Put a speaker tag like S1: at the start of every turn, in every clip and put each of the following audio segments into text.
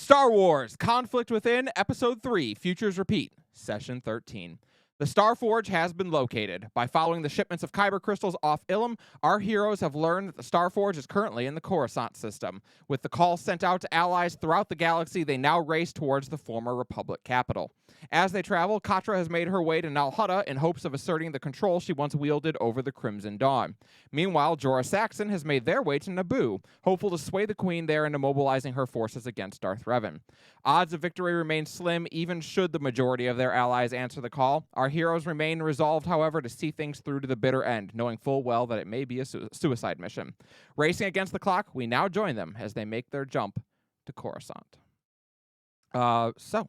S1: Star Wars Conflict Within, Episode 3, Futures Repeat, Session 13. The Star Forge has been located. By following the shipments of Kyber crystals off Ilum, our heroes have learned that the Star Forge is currently in the Coruscant system. With the call sent out to allies throughout the galaxy, they now race towards the former Republic capital. As they travel, Katra has made her way to Nal Hutta in hopes of asserting the control she once wielded over the Crimson Dawn. Meanwhile, Jorah Saxon has made their way to Naboo, hopeful to sway the Queen there into mobilizing her forces against Darth Revan. Odds of victory remain slim, even should the majority of their allies answer the call. Our heroes remain resolved, however, to see things through to the bitter end, knowing full well that it may be a suicide mission. Racing against the clock, we now join them as they make their jump to Coruscant. So,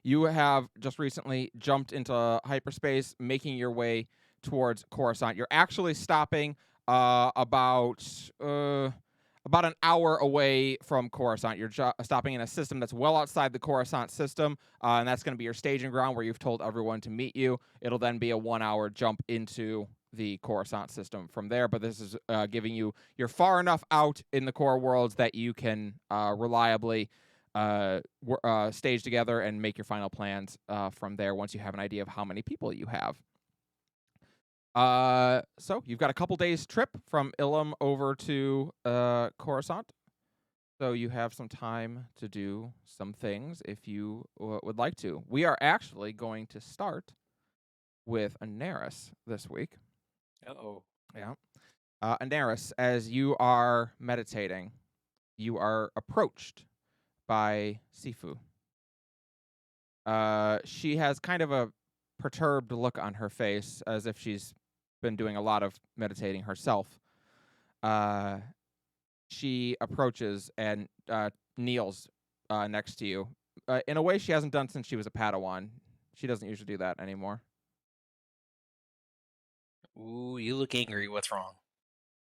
S1: you have just recently jumped into hyperspace, making your way towards Coruscant. You're actually stopping about an hour away from Coruscant. You're stopping in a system that's well outside the Coruscant system, and that's going to be your staging ground where you've told everyone to meet you. It'll then be a 1 hour jump into the Coruscant system from there, but this is giving you're far enough out in the core worlds that you can reliably stage together and make your final plans from there once you have an idea of how many people you have. So you've got a couple days trip from Ilum over to Coruscant. So you have some time to do some things if you would like to. We are actually going to start with Anaris this week.
S2: Uh-oh.
S1: Yeah. Anaris, as you are meditating, you are approached by Sifu. She has kind of a perturbed look on her face, as if she's been doing a lot of meditating herself. She approaches and kneels next to you in a way she hasn't done since she was a Padawan. She doesn't usually do that anymore.
S2: Ooh, you look angry. What's wrong?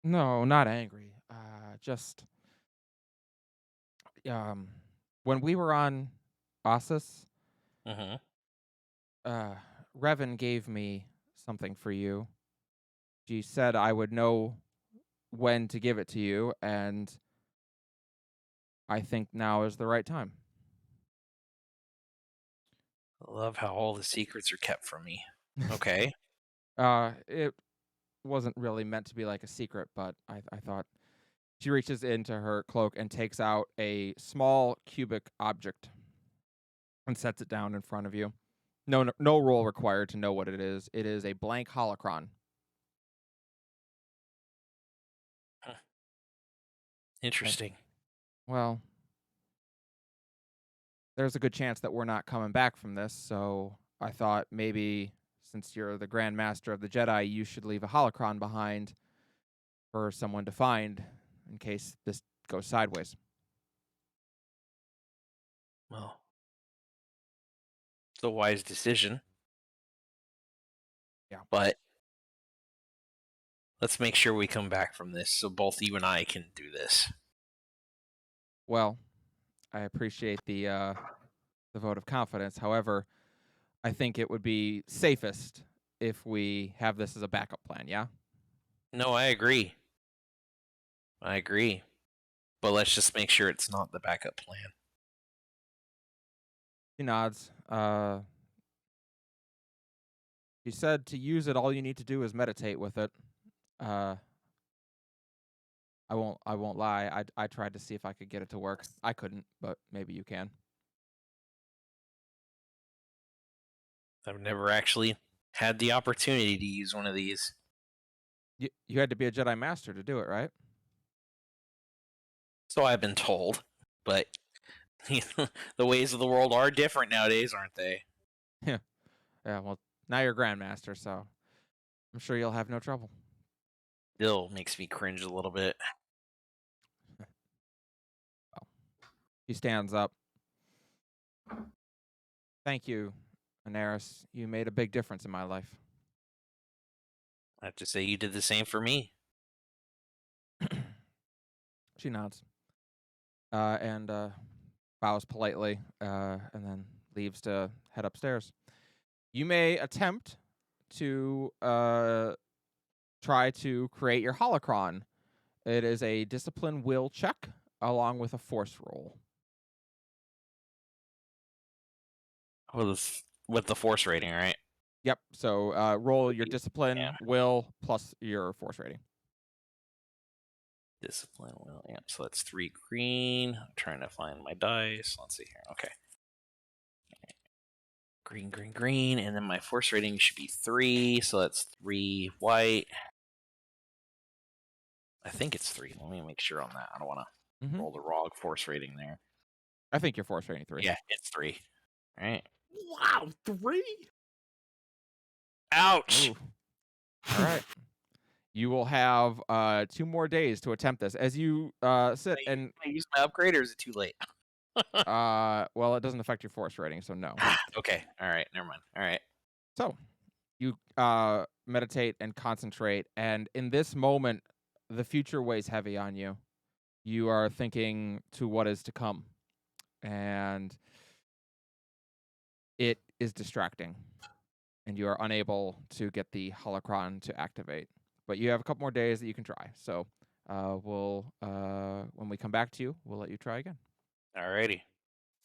S1: No, not angry. Just when we were on Ossus,
S2: Mm-hmm.
S1: Revan gave me something for you. She said I would know when to give it to you, and I think now is the right time.
S2: I love how all the secrets are kept from me. Okay.
S1: It wasn't really meant to be like a secret, but I thought. She reaches into her cloak and takes out a small cubic object and sets it down in front of you. No roll required to know what it is. It is a blank holocron.
S2: Interesting.
S1: Well, there's a good chance that we're not coming back from this, so I thought maybe since you're the Grand Master of the Jedi, you should leave a holocron behind for someone to find in case this goes sideways.
S2: Well, it's a wise decision.
S1: Yeah.
S2: But let's make sure we come back from this so both you and I can do this.
S1: Well, I appreciate the vote of confidence. However, I think it would be safest if we have this as a backup plan, yeah?
S2: No, I agree. But let's just make sure it's not the backup plan.
S1: He nods. He said to use it, all you need to do is meditate with it. I won't lie. I tried to see if I could get it to work. I couldn't, but maybe you can.
S2: I've never actually had the opportunity to use one of these.
S1: You had to be a Jedi Master to do it, right?
S2: So I've been told. But the ways of the world are different nowadays, aren't they?
S1: Yeah. Yeah, well, now you're Grandmaster, so I'm sure you'll have no trouble.
S2: Still makes me cringe a little bit.
S1: He stands up. Thank you, Anaris. You made a big difference in my life.
S2: I have to say you did the same for me.
S1: She nods. And bows politely, and then leaves to head upstairs. You may attempt to try to create your holocron. It is a discipline will check along with a force roll.
S2: with the force rating, right?
S1: Yep. So roll your
S2: Yeah.
S1: discipline, will, plus your force rating.
S2: Discipline will. Yeah. So that's 3 green. I'm trying to find my dice. Let's see here. Okay. Green, green, green, and then my force rating should be 3. So that's 3 white. I think it's 3. Let me make sure on that. I don't want to roll the wrong force rating there.
S1: I think your force rating 3.
S2: Yeah, it's 3. All right.
S3: Wow, 3?
S2: Ouch.
S1: Ooh. All right. You will have 2 more days to attempt this. As you sit and
S2: Can I use my upgrade, or is it too late?
S1: well, it doesn't affect your force rating, so no.
S2: Okay. All right. Never mind. All right.
S1: So you meditate and concentrate, and in this moment, the future weighs heavy on you. You are thinking to what is to come, and it is distracting, and you are unable to get the holocron to activate. But you have a couple more days that you can try. So we'll when we come back to you, we'll let you try again.
S2: Alrighty.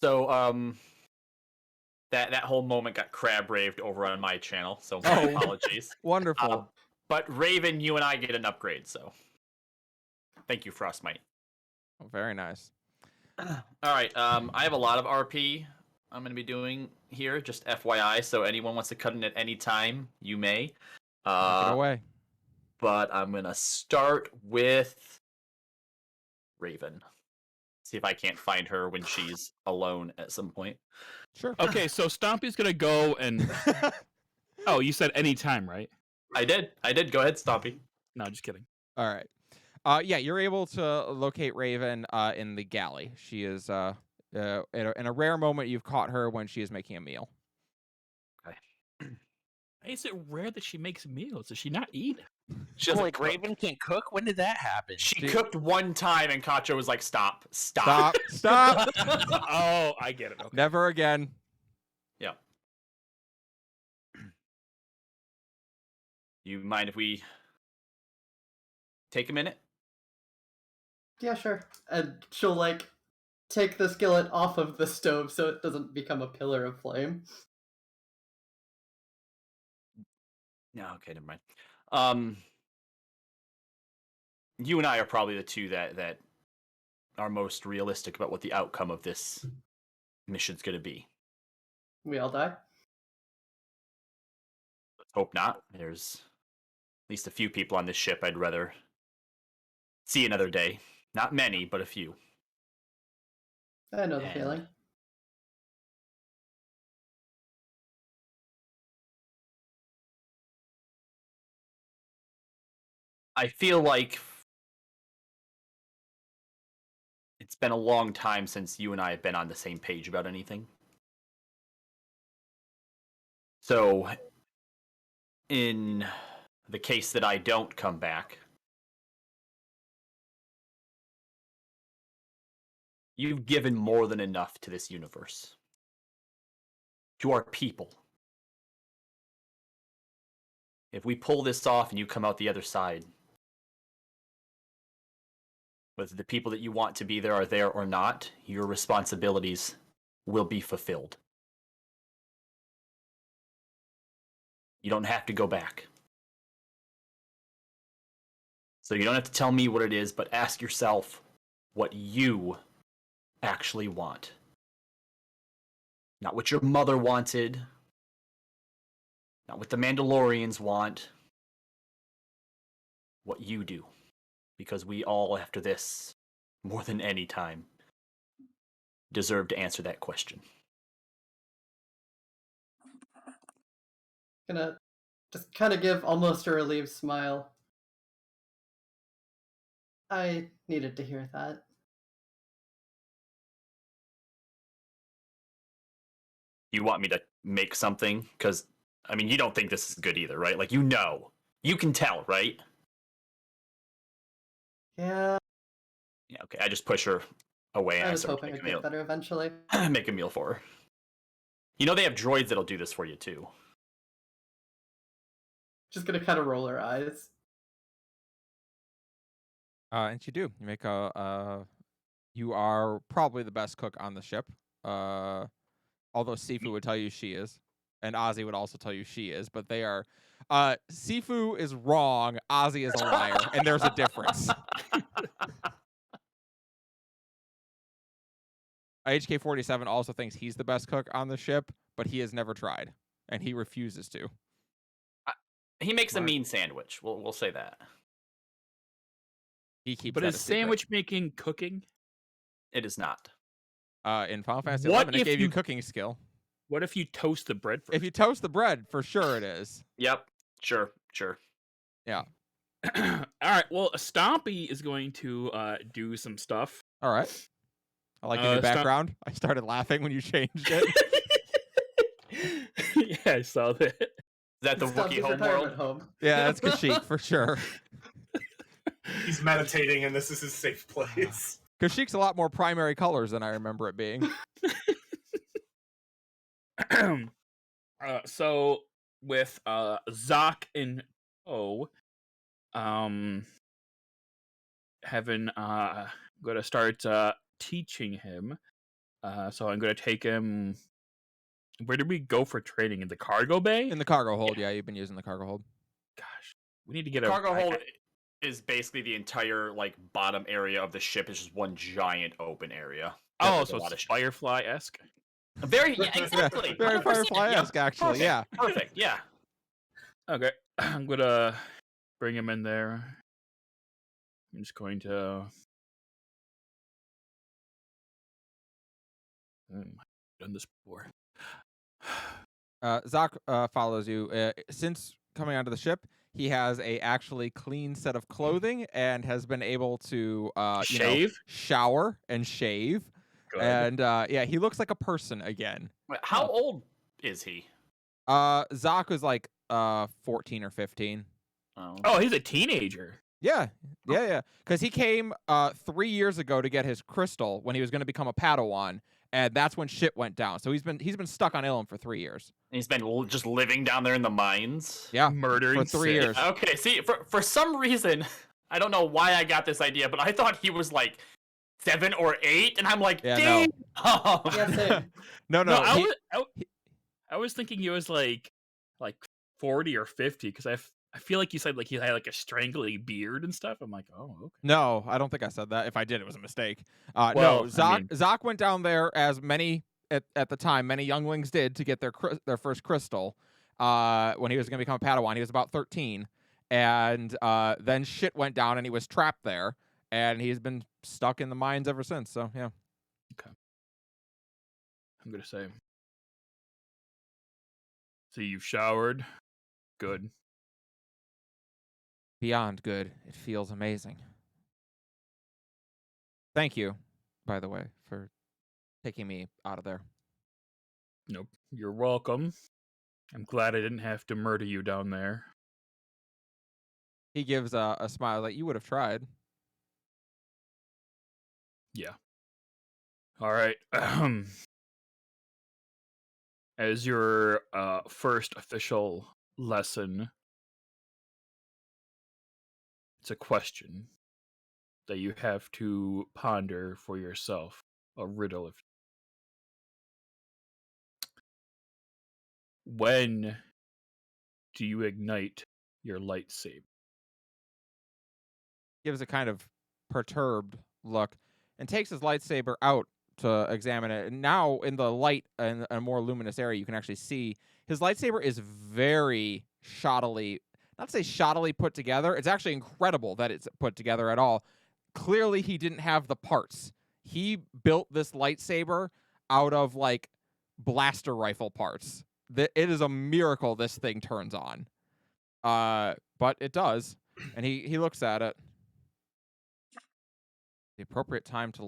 S3: So that whole moment got crab raved over on my channel, so my apologies.
S1: Wonderful.
S3: But Raven, you and I get an upgrade, so thank you, Frostmite.
S1: Oh, very nice.
S3: All right, I have a lot of RP I'm going to be doing here, just FYI, so anyone wants to cut in at any time, you may.
S1: Take it away.
S3: But I'm going to start with Raven. See if I can't find her when she's alone at some point.
S1: Sure.
S4: Okay, so Stompy's gonna go and. Oh, you said any time, right?
S3: I did. Go ahead, Stompy.
S4: No, just kidding.
S1: All right. Yeah, you're able to locate Raven in the galley. She is in a rare moment you've caught her when she is making a meal.
S3: Okay.
S4: Is it rare that she makes meals? Does she not eat?
S3: She
S2: Like Raven can't cook. When did that happen?
S3: She cooked one time, and Kacho was like, "Stop!
S1: Stop!
S4: Oh, I get it. Okay.
S1: Never again."
S3: Yeah. You mind if we take a minute?
S5: Yeah, sure. And she'll like take the skillet off of the stove so it doesn't become a pillar of flame.
S3: No, okay, never mind. You and I are probably the two that are most realistic about what the outcome of this mission's going to be.
S5: We all die?
S3: Let's hope not. There's at least a few people on this ship I'd rather see another day. Not many, but a few.
S5: I know the feeling.
S3: I feel like it's been a long time since you and I have been on the same page about anything. So, in the case that I don't come back, you've given more than enough to this universe. To our people. If we pull this off and you come out the other side, whether the people that you want to be there are there or not, your responsibilities will be fulfilled. You don't have to go back. So you don't have to tell me what it is, but ask yourself what you actually want. Not what your mother wanted. Not what the Mandalorians want. What you do. Because we all, after this, more than any time, deserve to answer that question.
S5: Gonna just kind of give almost a relieved smile. I needed to hear that.
S3: You want me to make something? Because, I mean, you don't think this is good either, right? Like, you know. You can tell, right?
S5: Yeah.
S3: Yeah, okay. I just push her away and
S5: I
S3: I
S5: was
S3: start
S5: hoping
S3: to
S5: it'd
S3: make a
S5: get
S3: meal.
S5: better eventually.
S3: Make a meal for her. You know they have droids that'll do this for you, too.
S5: Just gonna kind of roll her eyes.
S1: And you do. You make you are probably the best cook on the ship. Although Sifu would tell you she is, and Ozzy would also tell you she is, but they are. Sifu is wrong. Ozzy is a liar, and there's a difference. HK-47 also thinks he's the best cook on the ship, but he has never tried, and he refuses to.
S3: He makes a
S4: Smart.
S3: mean sandwich. We'll say that.
S1: He keeps.
S4: But
S1: that
S4: is
S1: a secret.
S4: sandwich making cooking?
S3: It is not.
S1: In Final Fantasy
S4: What
S1: 11, it
S4: if
S1: gave you
S4: you-
S1: cooking skill.
S4: What if you toast the bread first?
S1: If you toast the bread, for sure it is.
S3: Yep. Sure.
S4: All right. Well, Stompy is going to do some stuff.
S1: All right. I like the new
S4: Stomp-
S1: background. I started laughing when you changed it.
S4: Yeah, I saw that.
S3: Is that the
S5: Stumpy's
S3: Wookiee
S5: retirement
S3: homeworld?
S5: home.
S1: Yeah, that's Kashyyyk for sure.
S6: He's meditating, and this is his safe place.
S1: Kashyyyk's a lot more primary colors than I remember it being.
S4: So with Zoc and O, Heaven going to start teaching him. So I'm going to take him. Where did we go for training? In the cargo bay?
S1: In the cargo hold, yeah, you've been using the cargo hold.
S4: Gosh, we need to get
S3: Cargo
S4: a
S3: hold is basically the entire like bottom area of the ship. Is just one giant open area.
S4: Oh,
S3: There's a
S4: so
S3: lot
S4: it's
S3: of
S4: Firefly-esque.
S3: Very exactly.
S1: Very
S3: 100%,
S1: Firefly-esque, actually,
S3: perfect,
S1: yeah.
S3: Perfect. Yeah.
S4: Okay, I'm gonna bring him in there. I'm just going to. I've done this before.
S1: Zoc follows you. Since coming onto the ship, he has a actually clean set of clothing and has been able to
S4: Shave?
S1: shower and shave.
S4: Good.
S1: And yeah, he looks like a person again.
S3: How old is he?
S1: Zoc was like 14 or 15.
S4: Oh, he's a teenager.
S1: Yeah. Because he came 3 years ago to get his crystal when he was going to become a Padawan, and that's when shit went down. So he's been stuck on Ilum for 3 years.
S3: And he's been just living down there in the mines.
S1: Yeah,
S4: Murdering
S1: for 3 years.
S3: Okay, see, for some reason, I don't know why I got this idea, but I thought he was like 7 or 8, and I'm like,
S1: Yeah,
S3: damn.
S5: Yeah, same.
S1: No,
S4: I was thinking he was like 40 or 50 because I feel like you said like he had like a strangly beard and stuff. I'm like, oh, okay.
S1: No, I don't think I said that. If I did, it was a mistake. No,
S4: Well,
S1: Zoc
S4: I mean-
S1: Zoc went down there as many at the time many younglings did to get their first crystal. When he was going to become a Padawan, he was about 13, and then shit went down and he was trapped there, and he's been stuck in the mines ever since. So yeah.
S4: I'm gonna say. So you've showered. Good.
S1: Beyond good. It feels amazing. Thank you, by the way, for taking me out of there.
S4: Nope. You're welcome. I'm glad I didn't have to murder you down there.
S1: He gives a smile like you would have tried.
S4: Yeah. All right. As your first official lesson, it's a question that you have to ponder for yourself. A riddle. When do you ignite your lightsaber?
S1: Gives a kind of perturbed look and takes his lightsaber out to examine it. And now in the light and a more luminous area, you can actually see his lightsaber is very shoddily, not to say shoddily put together. It's actually incredible that it's put together at all. Clearly he didn't have the parts. He built this lightsaber out of like blaster rifle parts. It is a miracle this thing turns on. But it does. And he looks at it. The appropriate time to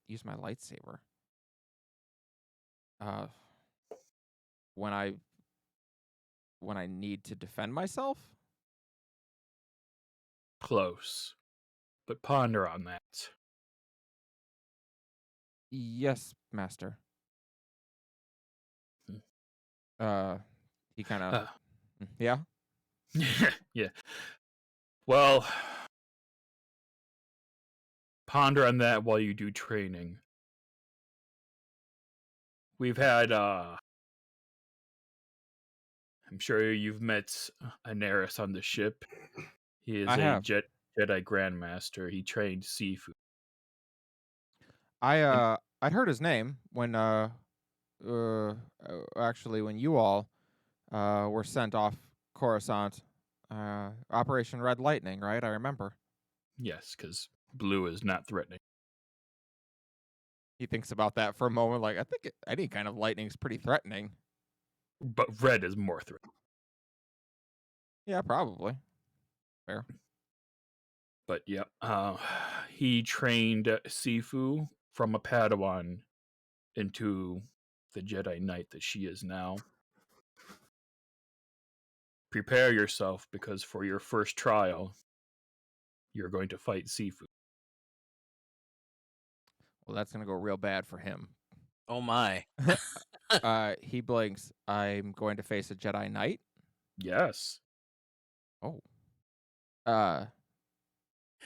S1: use my lightsaber. When I need to defend myself?
S4: Close. But ponder on that.
S1: Yes, master. He kind of yeah.
S4: Yeah. Well, ponder on that while you do training. we've had. I'm sure you've met Anaris on the ship. He is
S1: I
S4: a
S1: have.
S4: Jedi Grandmaster. He trained Sifu.
S1: I'd heard his name when actually when you all were sent off Coruscant, Operation Red Lightning, right? I remember.
S4: Yes, because blue is not threatening.
S1: He thinks about that for a moment, like I think any kind of lightning is pretty threatening.
S4: But red is more threatening.
S1: Yeah, probably. Fair.
S4: But yeah, he trained Sifu from a Padawan into the Jedi Knight that she is now. Prepare yourself, because for your first trial, you're going to fight Sifu.
S1: Well, that's gonna go real bad for him.
S2: Oh my.
S1: He blinks. I'm going to face a Jedi Knight.
S4: Yes.
S1: Oh.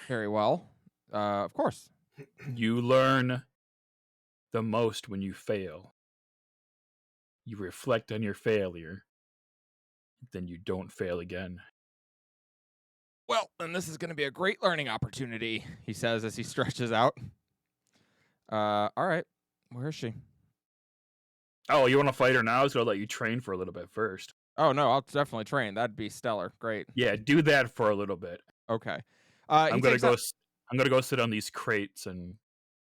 S1: Very well. Of course.
S4: You learn the most when you fail. You reflect on your failure, then you don't fail again.
S1: Well, then this is going to be a great learning opportunity, he says as he stretches out. All right. Where is she?
S4: Oh, you want to fight her now? I was going to let you train for a little bit first.
S1: Oh, no, I'll definitely train. That'd be stellar. Great.
S4: Yeah, do that for a little bit.
S1: Okay.
S4: I'm gonna go. I'm gonna go sit on these crates and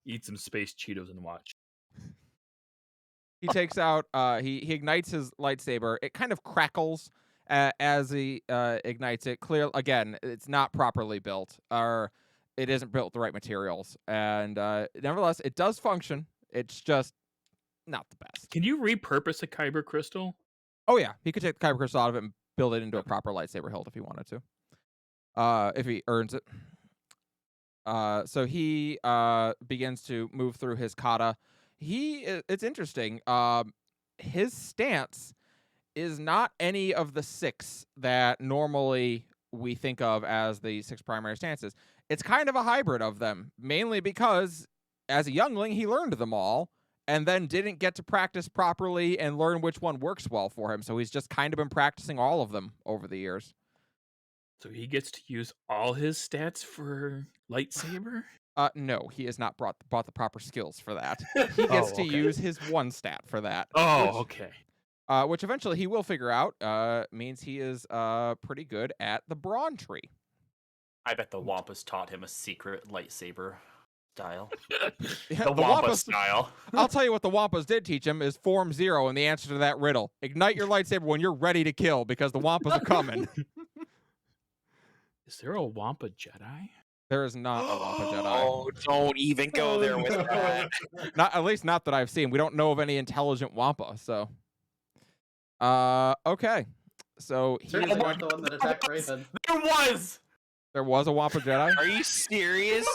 S4: eat some space Cheetos and watch.
S1: He takes out, he ignites his lightsaber. It kind of crackles as he ignites it. Clear, again, it's not properly built, or it isn't built with the right materials. And nevertheless, it does function. It's just not the best.
S4: Can you repurpose a kyber crystal?
S1: Oh, yeah. He could take the kyber crystal out of it and build it into a proper lightsaber hilt if he wanted to. If he earns it. So he begins to move through his kata. It's interesting. His stance is not any of the 6 that normally we think of as the 6 primary stances. It's kind of a hybrid of them, mainly because as a youngling, he learned them all and then didn't get to practice properly and learn which one works well for him. So he's just kind of been practicing all of them over the years.
S4: So he gets to use all his stats for lightsaber?
S1: No, he has not bought the proper skills for that. He gets to use his 1 stat for that.
S4: Oh, okay.
S1: Which eventually he will figure out means he is pretty good at the Brawn Tree.
S3: I bet the Wampas taught him a secret lightsaber style.
S1: Yeah,
S3: The Wampa style.
S1: I'll tell you what the Wampas did teach him is Form 0 and the answer to that riddle. Ignite your lightsaber when you're ready to kill because the Wampas are coming.
S4: Is there a Wampa Jedi?
S1: There is not a Wampa Jedi.
S2: Oh, don't even go there with that.
S1: Not at least not that I've seen. We don't know of any intelligent Wampa, so okay. So
S5: Certainly not the one that attacked Raven.
S3: There was!
S1: there was a Wampa Jedi.
S2: Are you serious?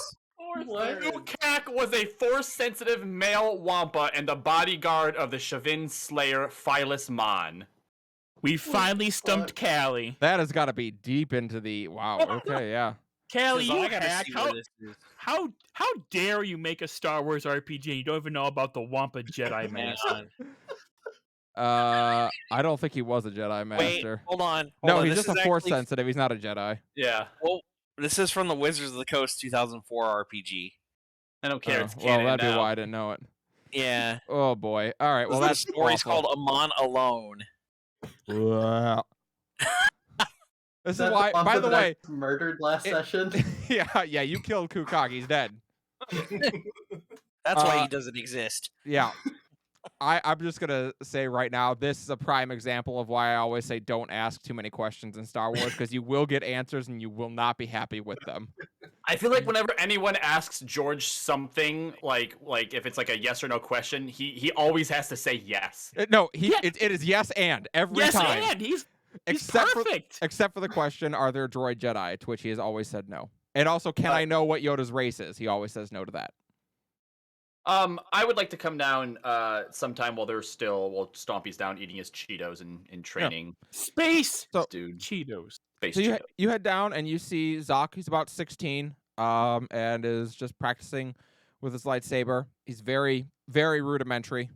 S5: What?
S3: Ukak was a Force-sensitive male Wampa and the bodyguard of the Shavin Slayer Phyllis Mon.
S4: We finally stumped Callie.
S1: That has got to be deep into the wow. Okay, yeah.
S4: Callie,
S2: Cause
S4: you
S2: I gotta
S4: hack.
S2: see where this is.
S4: How dare you make a Star Wars RPG and you don't even know about the Wampa Jedi Master?
S2: Man.
S1: I don't think he was a Jedi
S2: Wait,
S1: Master.
S2: hold on.
S1: No,
S2: on.
S1: he's
S2: This
S1: just a
S2: is
S1: Force
S2: actually-
S1: sensitive. He's not a Jedi.
S3: Yeah,
S2: This is from the Wizards of the Coast 2004 RPG.
S3: I don't care.
S1: Oh,
S3: It's
S1: well,
S3: canon
S1: that'd be
S3: now.
S1: why I didn't know it.
S2: Yeah.
S1: Oh boy. All right. Well,
S2: the
S1: that's
S2: story's
S1: awful.
S2: called Amon Alone.
S1: Wow. This is
S5: That's
S1: why.
S5: Wampa
S1: By the
S5: that I
S1: way,
S5: murdered last session.
S1: yeah, you killed Kukak. He's dead.
S2: That's why he doesn't exist.
S1: Yeah. I'm just gonna say right now, this is a prime example of why I always say don't ask too many questions in Star Wars because you will get answers and you will not be happy with them.
S3: I feel like whenever anyone asks George something, like if it's like a yes or no question, he always has to say yes.
S1: No,
S4: Yeah.
S1: it is yes and every
S4: Yes,
S1: time.
S4: and he's
S1: Except
S4: perfect.
S1: except for the question, are there droid Jedi? To which he has always said no. And also, can I know what Yoda's race is? He always says no to that.
S3: I would like to come down sometime while Stompy's down eating his Cheetos and training.
S4: Space
S1: So-
S3: Dude,
S4: Cheetos.
S3: face
S1: So
S3: Cheetos.
S1: you head down and you see Zoc. He's about 16, and is just practicing with his lightsaber. He's very, very rudimentary.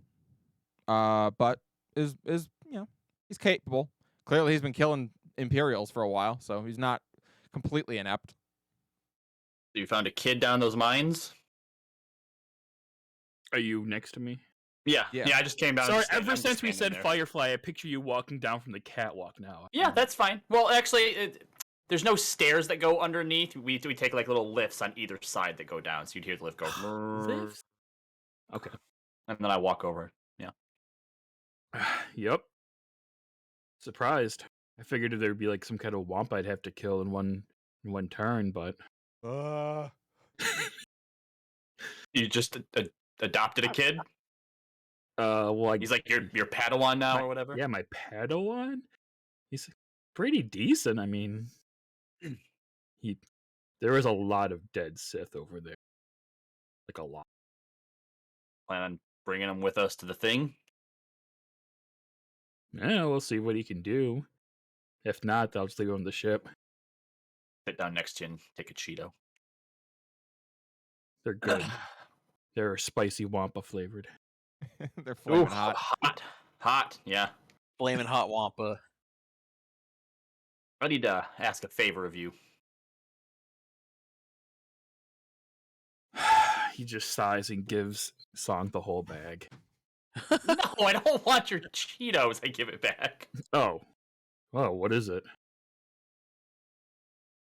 S1: but is he's capable. Clearly, he's been killing Imperials for a while, so he's not completely inept.
S3: You found a kid down those mines?
S4: Are you next to me?
S3: Yeah.
S1: Yeah.
S3: I just came down.
S4: Sorry,
S3: I'm
S4: ever
S3: just
S4: since we
S3: standing
S4: said
S3: there.
S4: Firefly, I picture you walking down from the catwalk now.
S3: Yeah, that's fine. Well, actually, there's no stairs that go underneath. We take like little lifts on either side that go down, so you'd hear the lift go.
S4: Lifts? Okay.
S3: And then I walk over. Yeah.
S4: Yep. Surprised. I figured there'd be like some kind of womp I'd have to kill in one turn, but
S3: You just adopted a kid.
S4: well,
S3: He's like your Padawan now, or whatever.
S4: yeah, my Padawan. He's pretty decent. I mean, there was a lot of dead Sith over there, like a lot.
S3: Plan on bringing him with us to the thing.
S4: Yeah, we'll see what he can do. If not, I'll just leave him on the ship.
S3: Sit down next to you and take a Cheeto.
S4: They're good. They're spicy wampa flavored.
S1: They're flaming
S3: Ooh,
S1: hot.
S3: hot. Yeah.
S2: Flaming hot wampa.
S3: I need to ask a favor of you.
S4: He just sighs and gives Song the whole bag.
S3: No, I don't want your Cheetos. I give it back.
S4: Oh, what is it?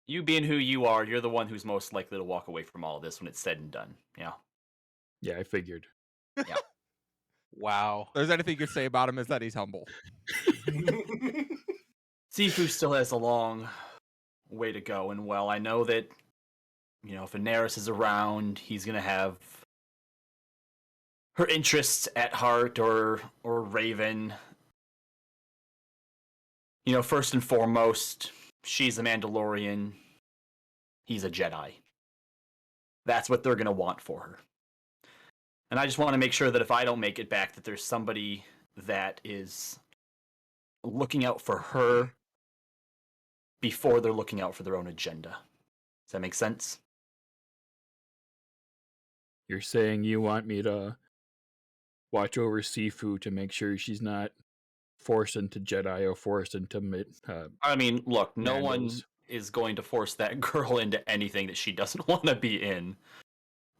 S3: You being who you are, you're the one who's most likely to walk away from all of this when it's said and done. Yeah.
S4: Yeah, I figured.
S2: Wow.
S1: If there's anything you could say about him is that he's humble.
S3: Sifu still has a long way to go, and well, I know that, you know, if Daenerys is around, he's gonna have her interests at heart, or Raven. You know, first and foremost, she's a Mandalorian. He's a Jedi. That's what they're gonna want for her. And I just want to make sure that if I don't make it back, that there's somebody that is looking out for her before they're looking out for their own agenda. Does that make sense?
S4: You're saying you want me to watch over Sifu to make sure she's not forced into Jedi or forced into
S3: I mean, look, no one
S4: Mandos.
S3: is going to force that girl into anything that she doesn't want to be in.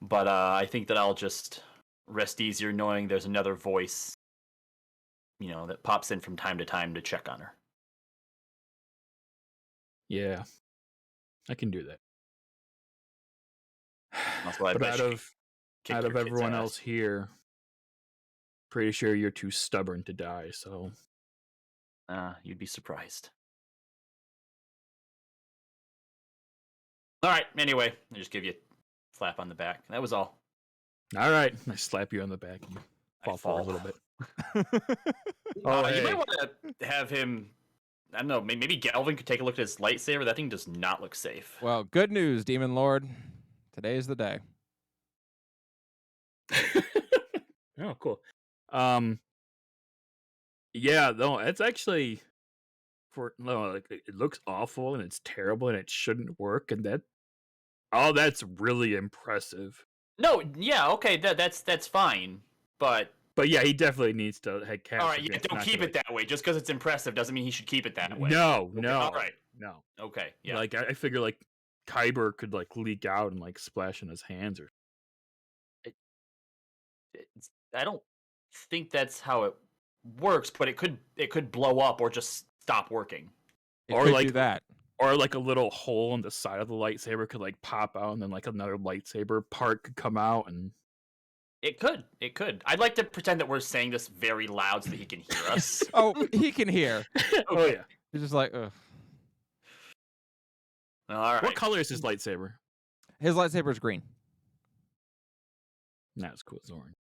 S3: But I think that I'll just rest easier knowing there's another voice, you know, that pops in from time to time to check on her.
S4: Yeah, I can do that.
S3: Also, I
S4: But
S3: bet
S4: out
S3: she
S4: of
S3: kicked
S4: out
S3: your
S4: of
S3: kid's
S4: everyone
S3: ass.
S4: else here, pretty sure you're too stubborn to die. So
S3: You'd be surprised. All right. Anyway, I just give you a slap on the back. That was all.
S4: all right, I slap you on the back and you
S3: I
S4: fall forward a little bit.
S3: You
S4: hey.
S3: might want to have him. I don't know. Maybe Galvin could take a look at his lightsaber. That thing does not look safe.
S1: Well, good news, Demon Lord. Today's the day.
S4: Oh, cool. Yeah, no, it's actually it looks awful and it's terrible and it shouldn't work, and that's really impressive.
S3: No, yeah, okay, that's fine. But
S4: yeah, he definitely needs to head
S3: all right, yeah, don't keep it that way. Just because it's impressive doesn't mean he should keep it that way.
S4: No,
S3: Okay,
S4: no,
S3: all right,
S4: no.
S3: okay, yeah.
S4: Like I figure like Kyber could like leak out and like splash in his hands or.
S3: I don't think that's how it works, but it could blow up or just stop working.
S1: It
S4: Or
S1: could
S4: like
S1: do that.
S4: Or like a little hole in the side of the lightsaber could like pop out, and then like another lightsaber part could come out, and
S3: It could. I'd like to pretend that we're saying this very loud so that he can hear us.
S1: Oh, he can hear.
S4: oh yeah.
S1: He's just like, ugh.
S3: All right.
S4: What color is his lightsaber?
S1: His lightsaber is green.
S4: Not as cool as orange.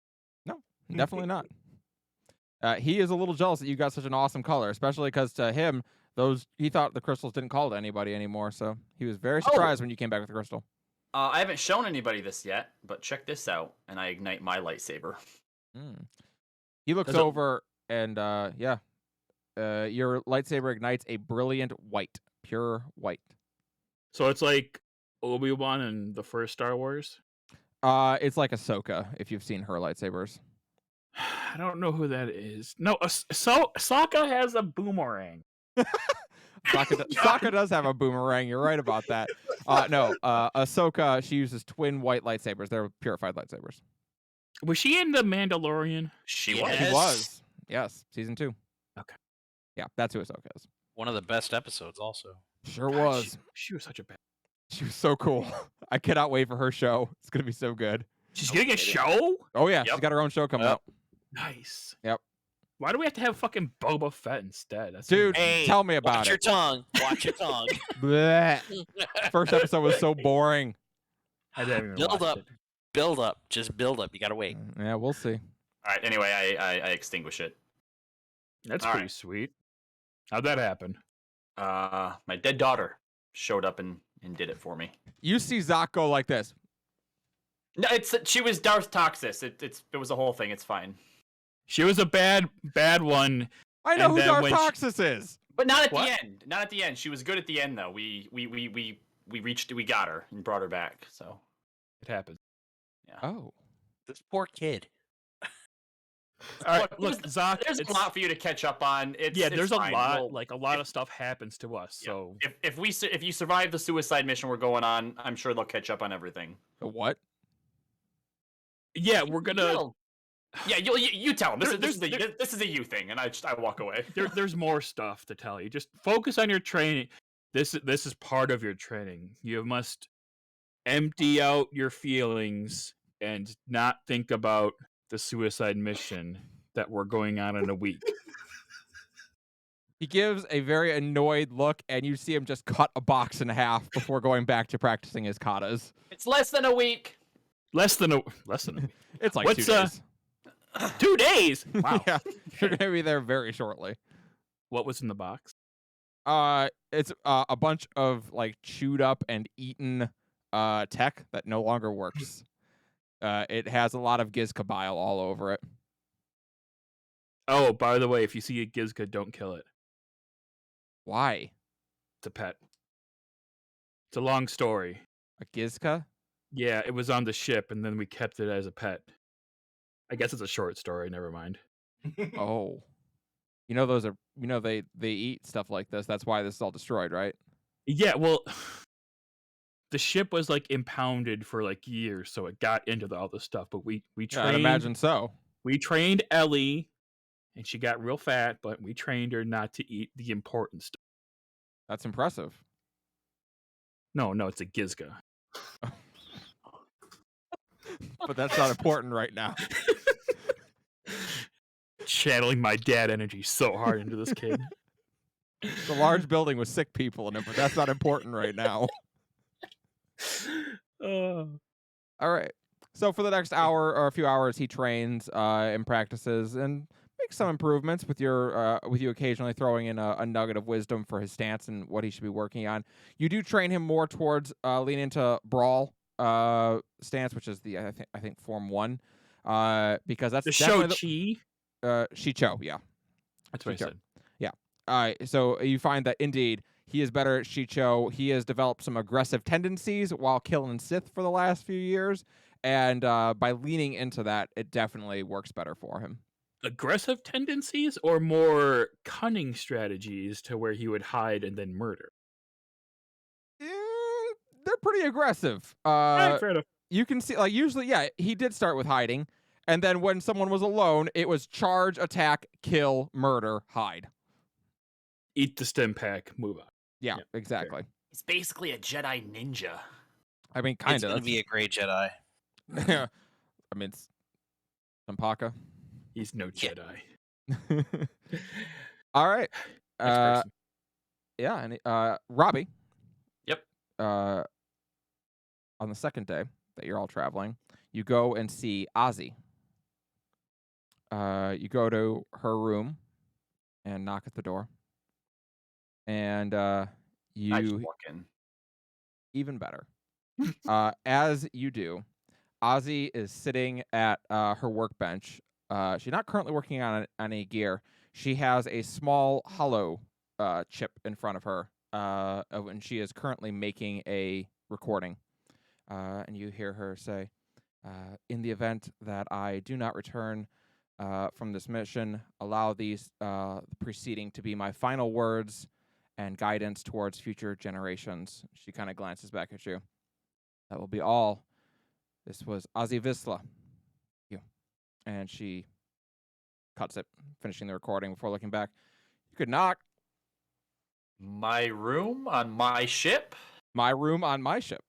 S1: Definitely not. He is a little jealous that you got such an awesome color, especially because to him, he thought the crystals didn't call to anybody anymore. So he was very surprised when you came back with the crystal.
S3: I haven't shown anybody this yet, but check this out, and I ignite my lightsaber.
S1: He looks
S4: Does it-
S1: over and your lightsaber ignites a brilliant white, pure white.
S4: So it's like Obi-Wan in the first Star Wars.
S1: It's like Ahsoka if you've seen her lightsabers.
S4: I don't know who that is. No, so Sokka has a boomerang.
S1: Sokka does have a boomerang. You're right about that. No, Ahsoka, she uses twin white lightsabers. They're purified lightsabers.
S4: Was she in the Mandalorian?
S3: She
S2: Yeah.
S3: was.
S1: She
S2: Yes.
S1: was. Yes, season 2.
S4: Okay.
S1: Yeah, that's who Ahsoka is.
S2: One of the best episodes, also.
S1: Sure
S4: God,
S1: was.
S4: She was such a bad.
S1: She was so cool. I cannot wait for her show. It's gonna be so good.
S4: She's
S3: No
S4: getting a
S3: kidding.
S4: show.
S1: Oh yeah, she's
S3: Yep.
S1: got her own show coming
S2: Yep.
S1: out.
S4: Nice.
S1: Yep.
S4: Why do we have to have fucking Boba Fett instead? That's
S1: Dude,
S2: Hey,
S1: tell me about
S2: Watch your
S1: it.
S2: tongue. Watch your tongue.
S1: Bleh. First episode was so boring.
S4: I didn't even
S2: Build
S4: watch
S2: up.
S4: it.
S2: Build up. Just build up. You gotta wait.
S1: Yeah, we'll see.
S3: All right. Anyway, I extinguish it.
S4: That's
S3: All
S4: pretty
S3: right.
S4: sweet. How'd that happen?
S3: My dead daughter showed up and did it for me.
S1: You see Zach go like this.
S3: No, she was Darth Toxis. It was a whole thing. It's fine.
S4: She was a bad one.
S1: I know
S4: And
S1: who
S4: then
S1: Darth
S4: when she-
S1: Toxis is.
S3: But not at
S4: What?
S3: the end. Not at the end. She was good at the end though. We got her and brought her back. So
S4: It happened.
S1: Oh.
S2: This poor kid.
S4: All right, look,
S3: there's-
S4: Zach.
S3: there's a
S4: it's-
S3: lot for you to catch up on.
S4: yeah, there's
S3: fine.
S4: a lot.
S3: We'll-
S4: Like a lot of stuff happens to us.
S3: yeah.
S4: So
S3: if you survive the suicide mission we're going on, I'm sure they'll catch up on everything.
S1: The what?
S4: yeah, we're gonna.
S3: You'll- Yeah, you tell them. This
S4: There-
S3: is a you thing, and I walk away.
S4: There's more stuff to tell you. Just focus on your training. This is part of your training. You must empty out your feelings and not think about the suicide mission that we're going on in a week.
S1: He gives a very annoyed look, and you see him just cut a box in half before going back to practicing his katas.
S3: It's less than a week.
S4: Less than a week.
S1: It's like
S4: What's,
S1: 2 days.
S4: 2 days. Wow.
S1: Yeah, you're gonna be there very shortly.
S4: What was in the box?
S1: It's a bunch of like chewed up and eaten tech that no longer works. It has a lot of Gizka bile all over it.
S4: Oh, by the way, if you see a Gizka, don't kill it.
S1: Why?
S4: It's a pet. It's a long story.
S1: A Gizka?
S4: Yeah, it was on the ship, and then we kept it as a pet. I guess it's a short story. Never mind.
S1: Oh. You know those are they eat stuff like this. That's why this is all destroyed, right?
S4: Yeah, well, the ship was like impounded for like years, so it got into all the stuff. But we
S1: Yeah, I'd
S4: trained.
S1: imagine so.
S4: We trained Ellie, and she got real fat, but we trained her not to eat the important stuff.
S1: That's impressive.
S4: No, it's a Gizka.
S1: But that's not important right now.
S4: Channeling my dad energy so hard into this kid.
S1: It's a large building with sick people in it, but that's not important right now.
S4: Oh.
S1: All right. So for the next hour or a few hours, he trains and practices and makes some improvements with you occasionally throwing in a nugget of wisdom for his stance and what he should be working on. You do train him more towards lean into brawl stance, which is the I think Form 1, because that's
S4: The
S1: definitely
S4: Shou-Chi.
S1: Shicho, yeah.
S4: That's what I
S1: Shicho.
S4: said.
S1: So you find that indeed he is better at Shicho. He has developed some aggressive tendencies while killing Sith for the last few years, and by leaning into that, it definitely works better for him.
S4: Aggressive tendencies or more cunning strategies to where he would hide and then murder?
S1: They're pretty aggressive.
S4: Fair enough.
S1: You can see, like, usually, yeah, he did start with hiding, and then when someone was alone, it was charge, attack, kill, murder, hide.
S4: Eat the stim pack, move on.
S1: Yeah,
S4: Yeah,
S1: exactly.
S3: It's basically a Jedi ninja.
S1: I mean, kind
S2: It's
S1: of.
S2: gonna be a great Jedi.
S1: I mean, it's Sampaka.
S4: He's no
S2: Yeah.
S4: Jedi.
S1: All right.
S4: Next person.
S1: Yeah, and Robbie.
S3: Yep.
S1: On the second day that you're all traveling, you go and see Ozzy. You go to her room and knock at the door. And
S3: I just
S1: you
S3: walk in.
S1: even better. As you do, Ozzy is sitting at her workbench. She's not currently working on any gear. She has a small hollow chip in front of her, and she is currently making a recording. And you hear her say, in the event that I do not return, from this mission. Allow these preceding to be my final words and guidance towards future generations. She kind of glances back at you. That will be all. This was Ozzy Visla. You. And she cuts it, finishing the recording before looking back. You could knock.
S3: My room on my ship?
S1: My room on my ship.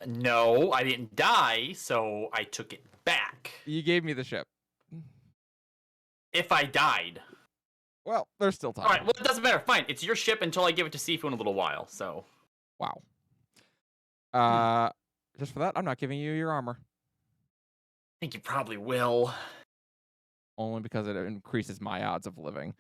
S3: No, I didn't die, so I took it back.
S1: You gave me the ship.
S3: If I died.
S1: Well, there's still time.
S3: All right, well, it doesn't matter. Fine, it's your ship until I give it to Sifu in a little while, so.
S1: Wow. Just for that, I'm not giving you your armor.
S3: I think you probably will.
S1: Only because it increases my odds of living.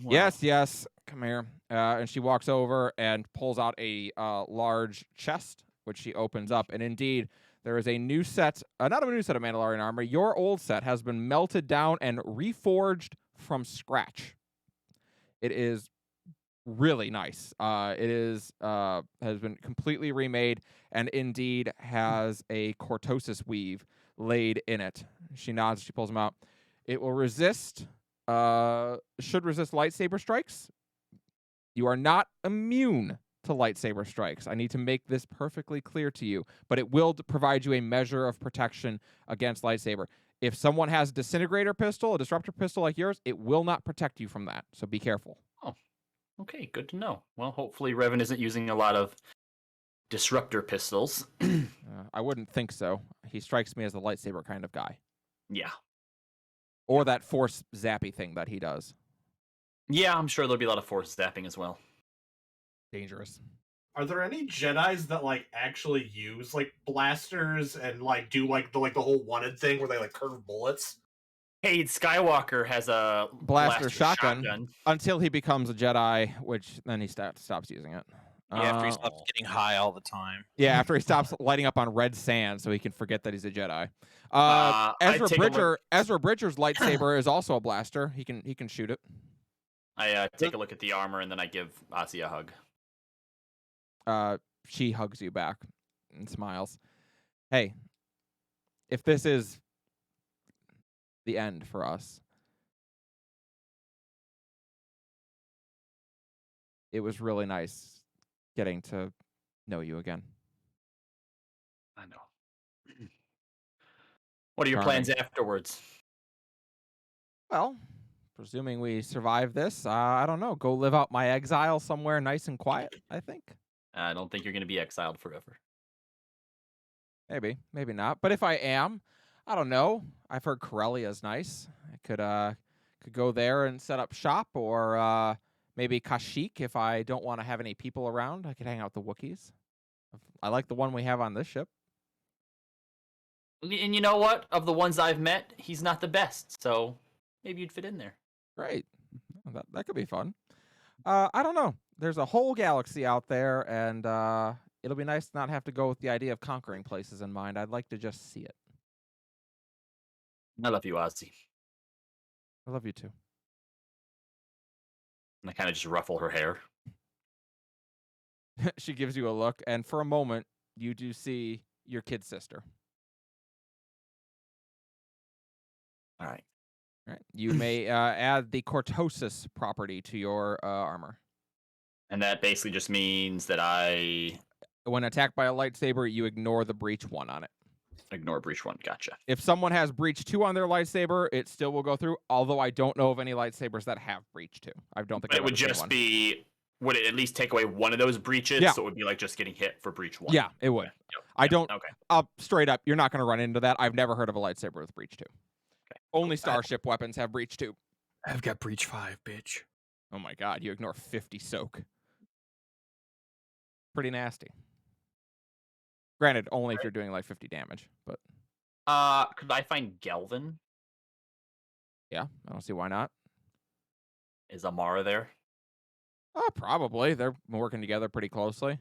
S3: Well,
S1: Yes. Come here. And she walks over and pulls out a large chest, which she opens up. And indeed, there is a new set, not a new set of Mandalorian armor. Your old set has been melted down and reforged from scratch. It is really nice. It is has been completely remade and indeed has a cortosis weave laid in it. She nods. She pulls them out. It will resist. Should resist lightsaber strikes. You are not immune to lightsaber strikes. I need to make this perfectly clear to you, but it will provide you a measure of protection against lightsaber. If someone has a disintegrator pistol, a disruptor pistol like yours, it will not protect you from that. So be careful.
S3: Oh, okay, good to know. Well, hopefully Revan isn't using a lot of disruptor pistols.
S1: I wouldn't think so. He strikes me as a lightsaber kind of guy.
S3: Yeah.
S1: Or that force zappy thing that he does.
S3: Yeah, I'm sure there'll be a lot of force zapping as well.
S1: Dangerous.
S6: Are there any Jedis that like actually use like blasters and like do like the whole wanted thing where they like curve bullets?
S3: Hey, Skywalker has a
S1: Blaster shotgun. Until he becomes a Jedi, which then he stops using it.
S2: Yeah, after he stops getting high all the time.
S1: Yeah, after he stops lighting up on red sand so he can forget that he's a Jedi.
S3: I'd
S1: Ezra Bridger's lightsaber is also a blaster. He can shoot it.
S3: I take a look at the armor and then I give Ozzy a hug.
S1: She hugs you back and smiles. Hey, if this is the end for us, it was really nice getting to know you again.
S3: I know. What are your plans afterwards?
S1: Well, presuming we survive this, I don't know. Go live out my exile somewhere nice and quiet, I think.
S3: I don't think you're going to be exiled forever.
S1: Maybe not. But if I am, I don't know. I've heard Corellia's nice. I could go there and set up shop, or maybe Kashyyyk if I don't want to have any people around. I could hang out with the Wookiees. I like the one we have on this ship.
S3: And you know what? Of the ones I've met, he's not the best. So maybe you'd fit in there.
S1: Great. That could be fun. I don't know. There's a whole galaxy out there, and it'll be nice to not have to go with the idea of conquering places in mind. I'd like to just see it.
S3: I love you, Ozzy.
S1: I love you too.
S3: And I kind of just ruffle her hair.
S1: She gives you a look, and for a moment, you do see your kid sister.
S3: All right.
S1: All right. You may add the cortosis property to your armor.
S3: And that basically just means that I
S1: When attacked by a lightsaber, you ignore the breach 1 on it.
S3: ignore breach 1. Gotcha.
S1: If someone has breach 2 on their lightsaber, it still will go through, although I don't know of any lightsabers that have breach 2. I don't think
S3: But it
S1: I've
S3: would
S1: ever seen
S3: just
S1: one.
S3: be, would it at least take away one of those breaches?
S1: Yeah.
S3: So it would be like just getting hit for breach 1.
S1: Yeah, it would.
S3: Yep.
S1: I don't.
S3: Okay.
S1: Straight up, you're not going to run into that. I've never heard of a lightsaber with breach 2.
S3: Okay.
S1: Only starship weapons have breach 2.
S4: I've got breach 5, bitch.
S1: Oh my god, you ignore 50 soak. Pretty nasty. Granted, only if you're doing like 50 damage, but
S3: Could I find Gelvin?
S1: yeah, I don't see why not.
S3: Is Amara there?
S1: Oh, probably. They're working together pretty closely.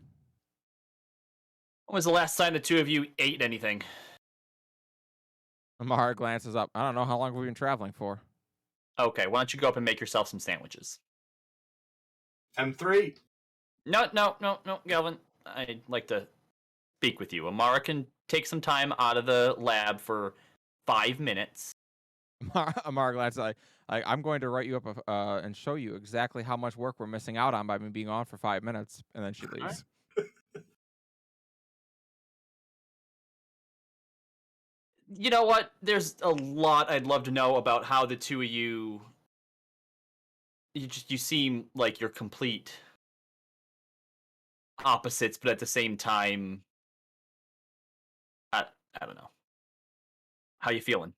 S3: When was the last time the two of you ate anything?
S1: Amara glances up. I don't know how long we've been traveling for.
S3: Okay, why don't you go up and make yourself some sandwiches?
S6: M3.
S3: No, Gelvin. I'd like to speak with you. Amara can take some time out of the lab for 5 minutes.
S1: Amara Glad's like, I'm going to write you up and show you exactly how much work we're missing out on by me being on for 5 minutes, and then she leaves.
S3: You know what? There's a lot I'd love to know about how the two of you. You seem like you're complete opposites, but at the same time, I don't know. How you feeling?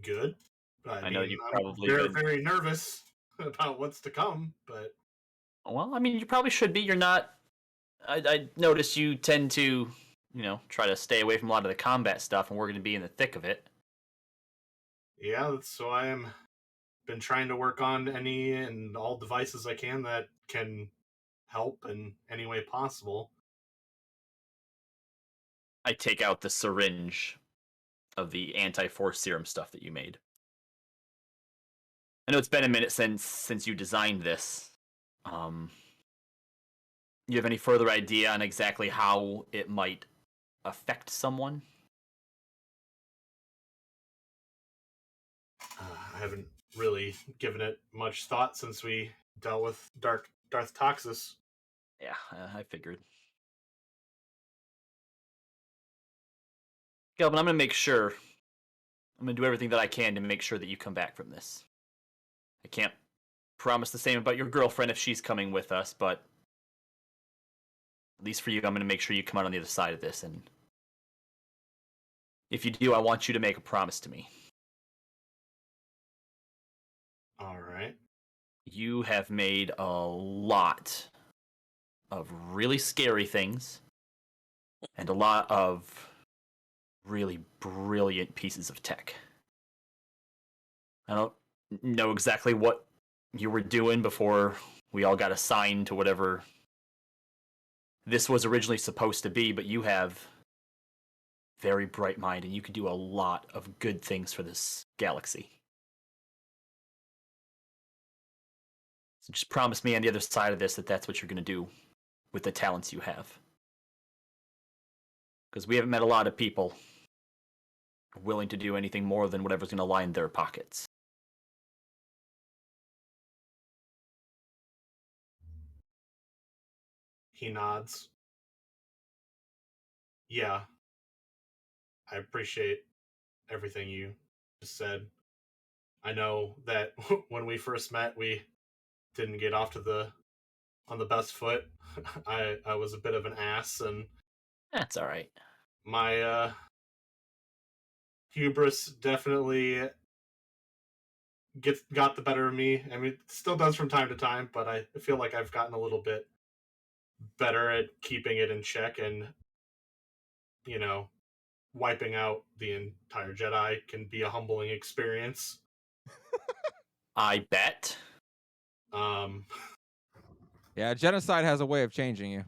S6: Good.
S3: I know you've
S6: I'm
S3: probably
S6: very,
S3: been.
S6: very nervous about what's to come, but
S3: Well, I mean, you probably should be. You're not. I notice you tend to, try to stay away from a lot of the combat stuff, and we're going to be in the thick of it.
S6: yeah, that's why I'm been trying to work on any and all devices I can that can help in any way possible.
S3: I take out the syringe of the anti-force serum stuff that you made. I know it's been a minute since you designed this. You have any further idea on exactly how it might affect someone?
S6: I haven't really given it much thought since we dealt with Darth Toxus.
S3: Yeah, I figured. Gelvin, I'm going to make sure. I'm going to do everything that I can to make sure that you come back from this. I can't promise the same about your girlfriend if she's coming with us, but at least for you, I'm going to make sure you come out on the other side of this. And if you do, I want you to make a promise to me.
S6: All right.
S3: You have made a lot of really scary things and a lot of really brilliant pieces of tech. I don't know exactly what you were doing before we all got assigned to whatever this was originally supposed to be, but you have very bright mind and you can do a lot of good things for this galaxy. So just promise me on the other side of this that that's what you're going to do with the talents you have. Because we haven't met a lot of people willing to do anything more than whatever's going to line their pockets.
S6: He nods. Yeah. I appreciate everything you just said. I know that when we first met, we didn't get off on the best foot. I was a bit of an ass, and
S3: That's all right.
S6: my hubris definitely got the better of me. I mean, it still does from time to time, but I feel like I've gotten a little bit better at keeping it in check, and wiping out the entire Jedi can be a humbling experience.
S3: I bet.
S1: Yeah, genocide has a way of changing you.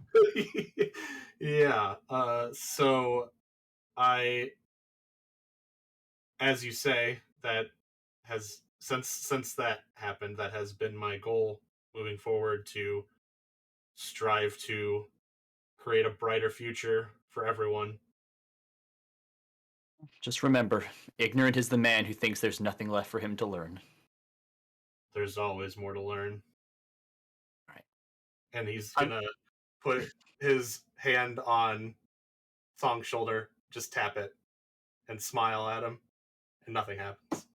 S6: Yeah. So I, as you say, that has since that happened, that has been my goal moving forward, to strive to create a brighter future for everyone.
S3: Just remember, ignorant is the man who thinks there's nothing left for him to learn.
S6: There's always more to learn.
S3: Right.
S6: And he's gonna put his hand on Thong's shoulder, just tap it, and smile at him, and nothing happens.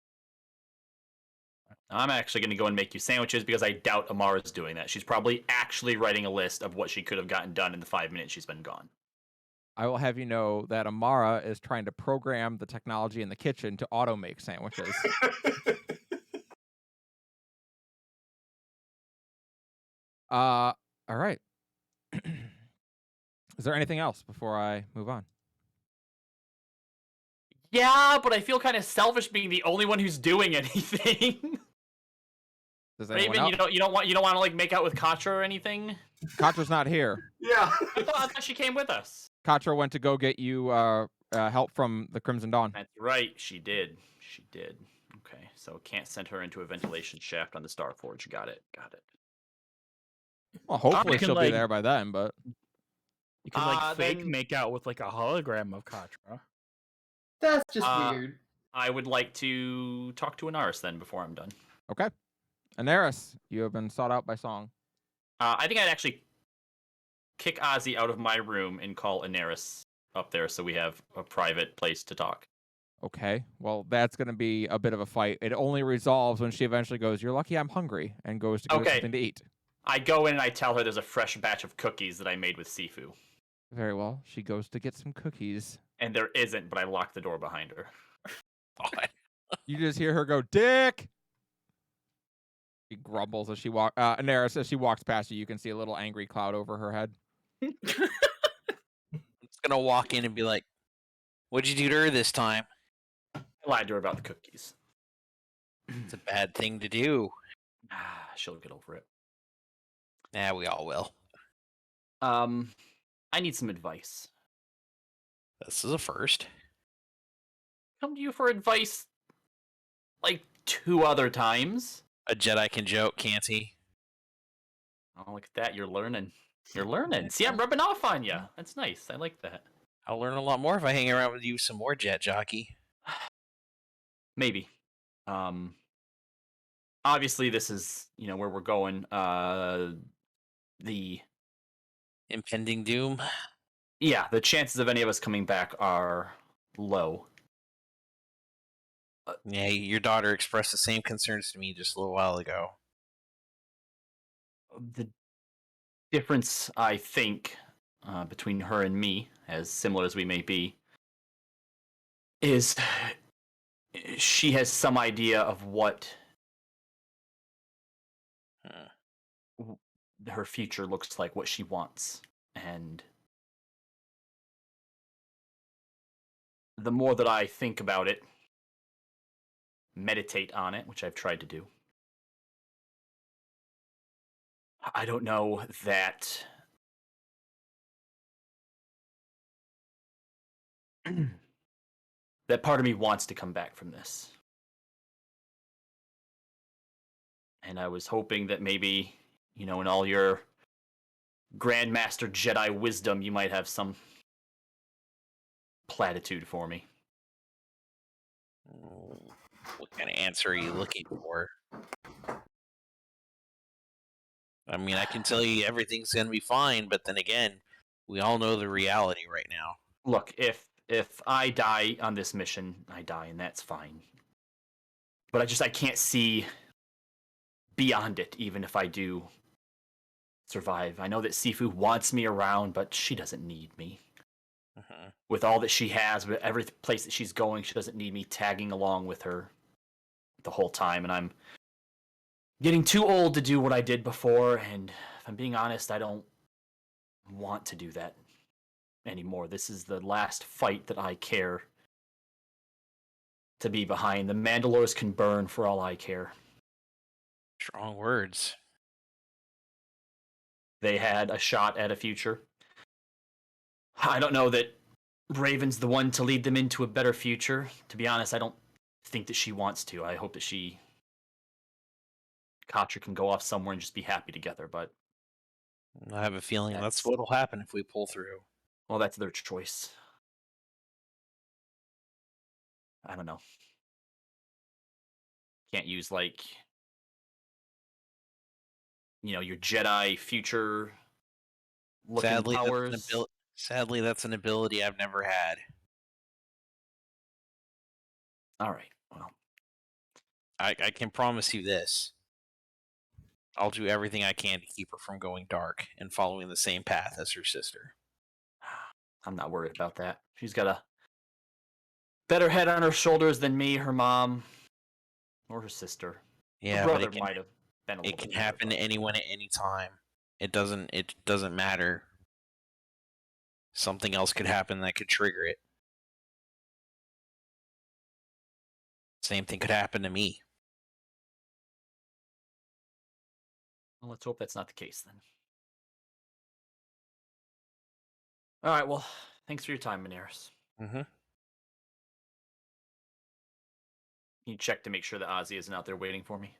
S3: I'm actually going to go and make you sandwiches because I doubt Amara's doing that. She's probably actually writing a list of what she could have gotten done in the 5 minutes she's been gone.
S1: I will have you know that Amara is trying to program the technology in the kitchen to auto-make sandwiches. All right. Is there anything else before I move on?
S3: Yeah, but I feel kind of selfish being the only one who's doing anything.
S1: Does anyone
S3: Raven,
S1: else?
S3: you don't want to like make out with Katra or anything?
S1: Katra's not here.
S6: Yeah.
S3: I thought she came with us.
S1: Katra went to go get you help from the Crimson Dawn.
S3: That's right, she did. She did. Okay, so can't send her into a ventilation shaft on the Starforge. Got it.
S1: Well, hopefully
S4: can,
S1: she'll be
S4: like-
S1: there by then, but
S4: You can like fake
S3: then-
S4: make out with like a hologram of Katra.
S5: That's just
S3: Uh,
S5: weird.
S3: I would like to talk to Inaris then before I'm done.
S1: Okay. Anaris, you have been sought out by Song.
S3: I think I'd actually kick Ozzy out of my room and call Inaris up there so we have a private place to talk.
S1: Okay. Well, that's going to be a bit of a fight. It only resolves when she eventually goes, "You're lucky I'm hungry," and goes to get
S3: Okay.
S1: something to eat.
S3: I go in and I tell her there's a fresh batch of cookies that I made with Sifu.
S1: Very well. She goes to get some cookies.
S3: And there isn't, but I lock the door behind her.
S1: You just hear her go, "Dick!" She grumbles as she walks. Anaris, as she walks past you, you can see a little angry cloud over her head.
S2: I'm just gonna walk in and be like, "What'd you do to her this time?"
S3: I lied to her about the cookies.
S2: It's a bad thing to do.
S3: She'll get over it.
S2: Yeah, we all will.
S3: I need some advice.
S2: This is a first.
S3: Come to you for advice like 2 other times.
S2: A Jedi can joke, can't he?
S3: Oh, look at that. You're learning. You're learning. See, I'm rubbing off on you. That's nice. I like that.
S2: I'll learn a lot more if I hang around with you some more, Jet Jockey.
S3: Maybe. Obviously, this is, where we're going. The
S2: Impending doom.
S3: the chances of any of us coming back are low.
S2: Yeah, your daughter expressed the same concerns to me just a little while ago.
S3: The difference, I think, between her and me, as similar as we may be, is she has some idea of what her future looks like, what she wants. And the more that I think about it, meditate on it, which I've tried to do, I don't know that that part of me wants to come back from this. And I was hoping that maybe, in all your Grandmaster Jedi wisdom, you might have some platitude for me.
S2: What kind of answer are you looking for? I mean, I can tell you everything's going to be fine, but then again, we all know the reality right now.
S3: Look, if I die on this mission, I die, and that's fine. But I can't see beyond it, even if I do survive. I know that Sifu wants me around, but she doesn't need me.
S2: Uh-huh.
S3: With all that she has, with every place that she's going, she doesn't need me tagging along with her the whole time. And I'm getting too old to do what I did before, and if I'm being honest, I don't want to do that anymore. This is the last fight that I care to be behind. The Mandalores can burn for all I care.
S2: Strong words.
S3: They had a shot at a future. I don't know that Raven's the one to lead them into a better future. To be honest, I don't think that she wants to. I hope that Katra can go off somewhere and just be happy together, but
S2: I have a feeling that's
S3: That's-
S2: what'll happen if we pull through.
S3: well, that's their choice. I don't know. Can't use your Jedi future looking
S2: Sadly,
S3: powers.
S2: Sadly, that's an ability I've never had.
S3: All right. Well,
S2: I can promise you this. I'll do everything I can to keep her from going dark and following the same path as her sister.
S3: I'm not worried about that. She's got a better head on her shoulders than me, her mom, or her sister.
S2: Yeah,
S3: her
S2: but
S3: brother might have been a little
S2: it can
S3: bit better,
S2: happen to
S3: but-
S2: anyone at any time. It doesn't matter. Something else could happen that could trigger it. Same thing could happen to me.
S3: Well, let's hope that's not the case then. All right. Well, thanks for your time, Minaris.
S2: Mm-hmm.
S3: Can you check to make sure that Ozzy isn't out there waiting for me?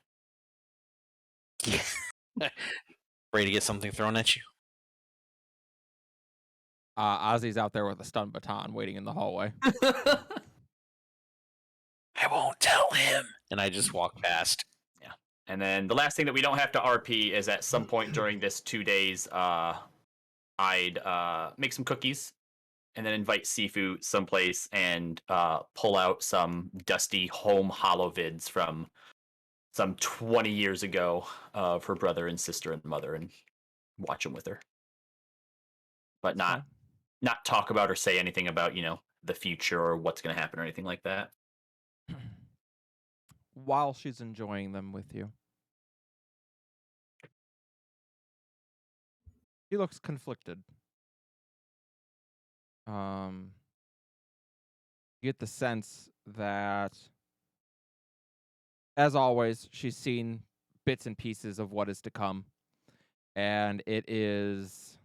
S2: Ready to get something thrown at you?
S1: Ozzy's out there with a stun baton waiting in the hallway.
S2: him. And I just walk past.
S3: And then the last thing that we don't have to RP is at some point during this 2 days, I'd make some cookies and then invite Sifu someplace and pull out some dusty home holovids from some 20 years ago of her brother and sister and mother and watch them with her. But not talk about or say anything about, the future or what's going to happen or anything like that.
S1: While she's enjoying them with you. He looks conflicted. You get the sense that, as always, she's seen bits and pieces of what is to come, and it is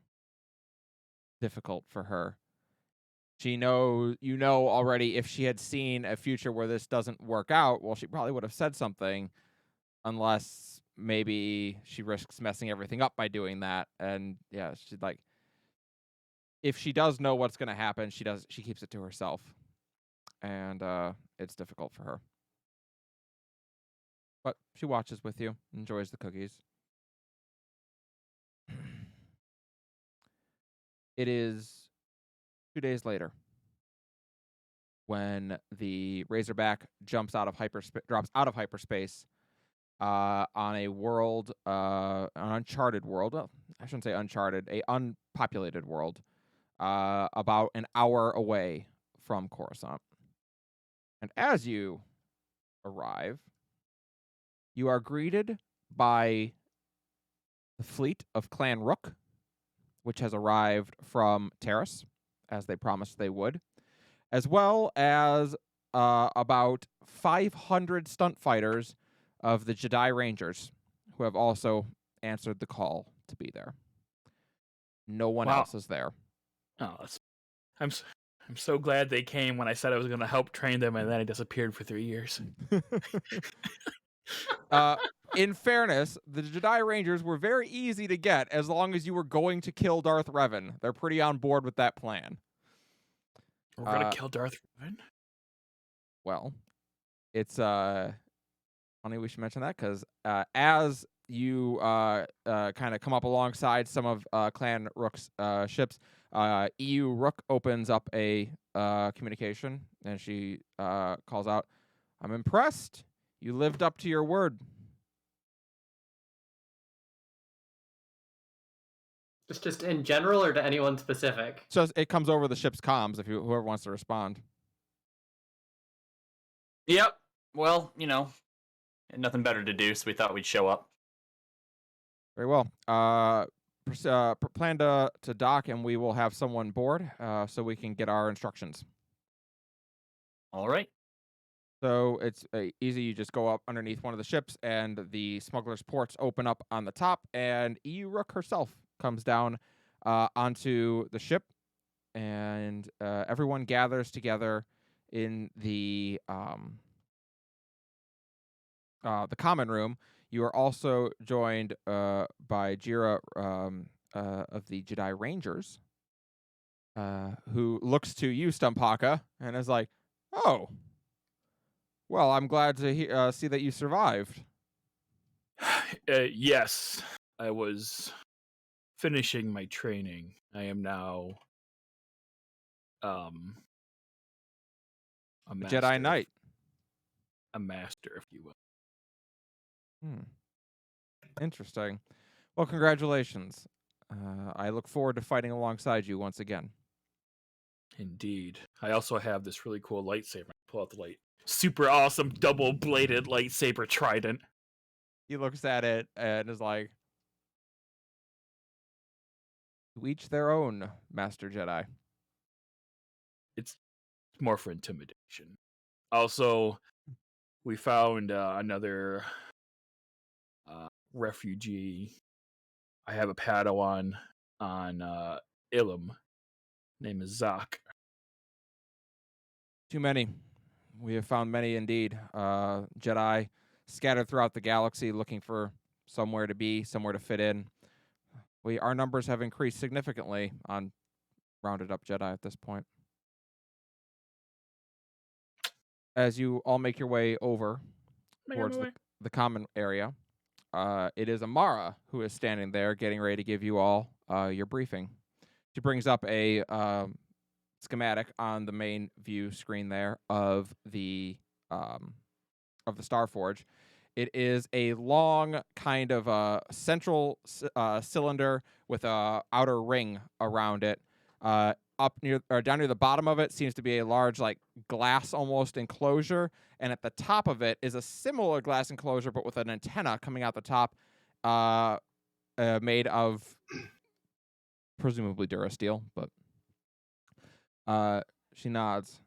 S1: difficult for her. She knows, already, if she had seen a future where this doesn't work out, well, she probably would have said something, unless maybe she risks messing everything up by doing that. And yeah, she's like, if she does know what's going to happen, she keeps it to herself, and it's difficult for her. But she watches with you, enjoys the cookies. It is 2 days later when the Razorback drops out of hyperspace on a world, an uncharted world. Well, I shouldn't say uncharted, a unpopulated world, about an hour away from Coruscant. And as you arrive, you are greeted by the fleet of Clan Rook, which has arrived from Terrace, as they promised they would, as well as about 500 stunt fighters of the Jedi Rangers, who have also answered the call to be there. No one else is there.
S4: Oh, I'm so glad they came when I said I was going to help train them, and then I disappeared for 3 years.
S1: In fairness, the Jedi Rangers were very easy to get as long as you were going to kill Darth Revan. They're pretty on board with that plan.
S4: We're going to kill Darth Revan?
S1: Well, it's funny we should mention that, because as you kind of come up alongside some of Clan Rook's ships, EU Rook opens up a communication, and she calls out, "I'm impressed. You lived up to your word."
S5: Just in general, or to anyone specific?
S1: So it comes over the ship's comms if whoever wants to respond.
S3: Yep. Well, had nothing better to do, so we thought we'd show up.
S1: Very well. Plan to dock, and we will have someone board so we can get our instructions.
S3: All right.
S1: So it's easy. You just go up underneath one of the ships, and the smuggler's ports open up on the top, and EU Rook herself comes down onto the ship, and everyone gathers together in the common room. You are also joined by Jira of the Jedi Rangers, who looks to you, Stumpaka, and is like, "Oh, well, I'm glad to see that you survived."
S4: Yes, I was finishing my training. I am now a master,
S1: Jedi Knight.
S4: a master, if you will.
S1: Interesting. Well, congratulations. I look forward to fighting alongside you once again.
S4: Indeed. I also have this really cool lightsaber. Pull out the light. Super awesome double-bladed lightsaber trident.
S1: He looks at it and is like, "To each their own, Master Jedi."
S4: It's more for intimidation. Also, we found another refugee. I have a Padawan on Ilum. Name is Zak.
S1: Too many. We have found many indeed. Jedi scattered throughout the galaxy looking for somewhere to be, somewhere to fit in. Our numbers have increased significantly on rounded up Jedi at this point. as you all make your way over
S4: Make it
S1: towards
S4: my way.
S1: the common area, it is Amara who is standing there getting ready to give you all your briefing. She brings up a schematic on the main view screen there of the Starforge. It is a long kind of central cylinder with a outer ring around it. Up near or down near the bottom of it seems to be a large like glass almost enclosure, and at the top of it is a similar glass enclosure but with an antenna coming out the top, made of presumably Durasteel. But she nods.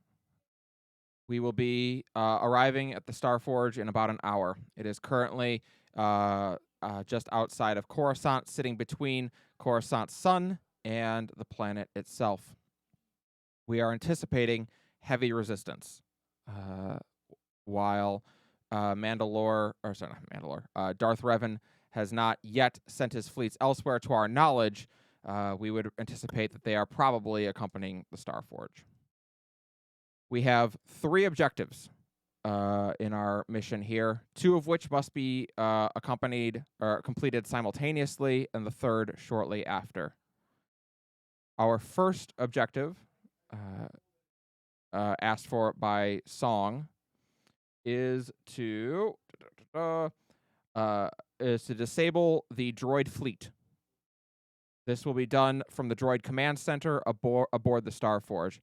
S1: We will be arriving at the Starforge in about an hour. It is currently just outside of Coruscant, sitting between Coruscant's sun and the planet itself. We are anticipating heavy resistance, while Darth Revan has not yet sent his fleets elsewhere to our knowledge. We would anticipate that they are probably accompanying the Starforge. We have 3 objectives in our mission here, 2 of which must be accompanied or completed simultaneously, and the third shortly after. Our first objective, asked for by Song, is to disable the droid fleet. This will be done from the droid command center aboard the Starforge.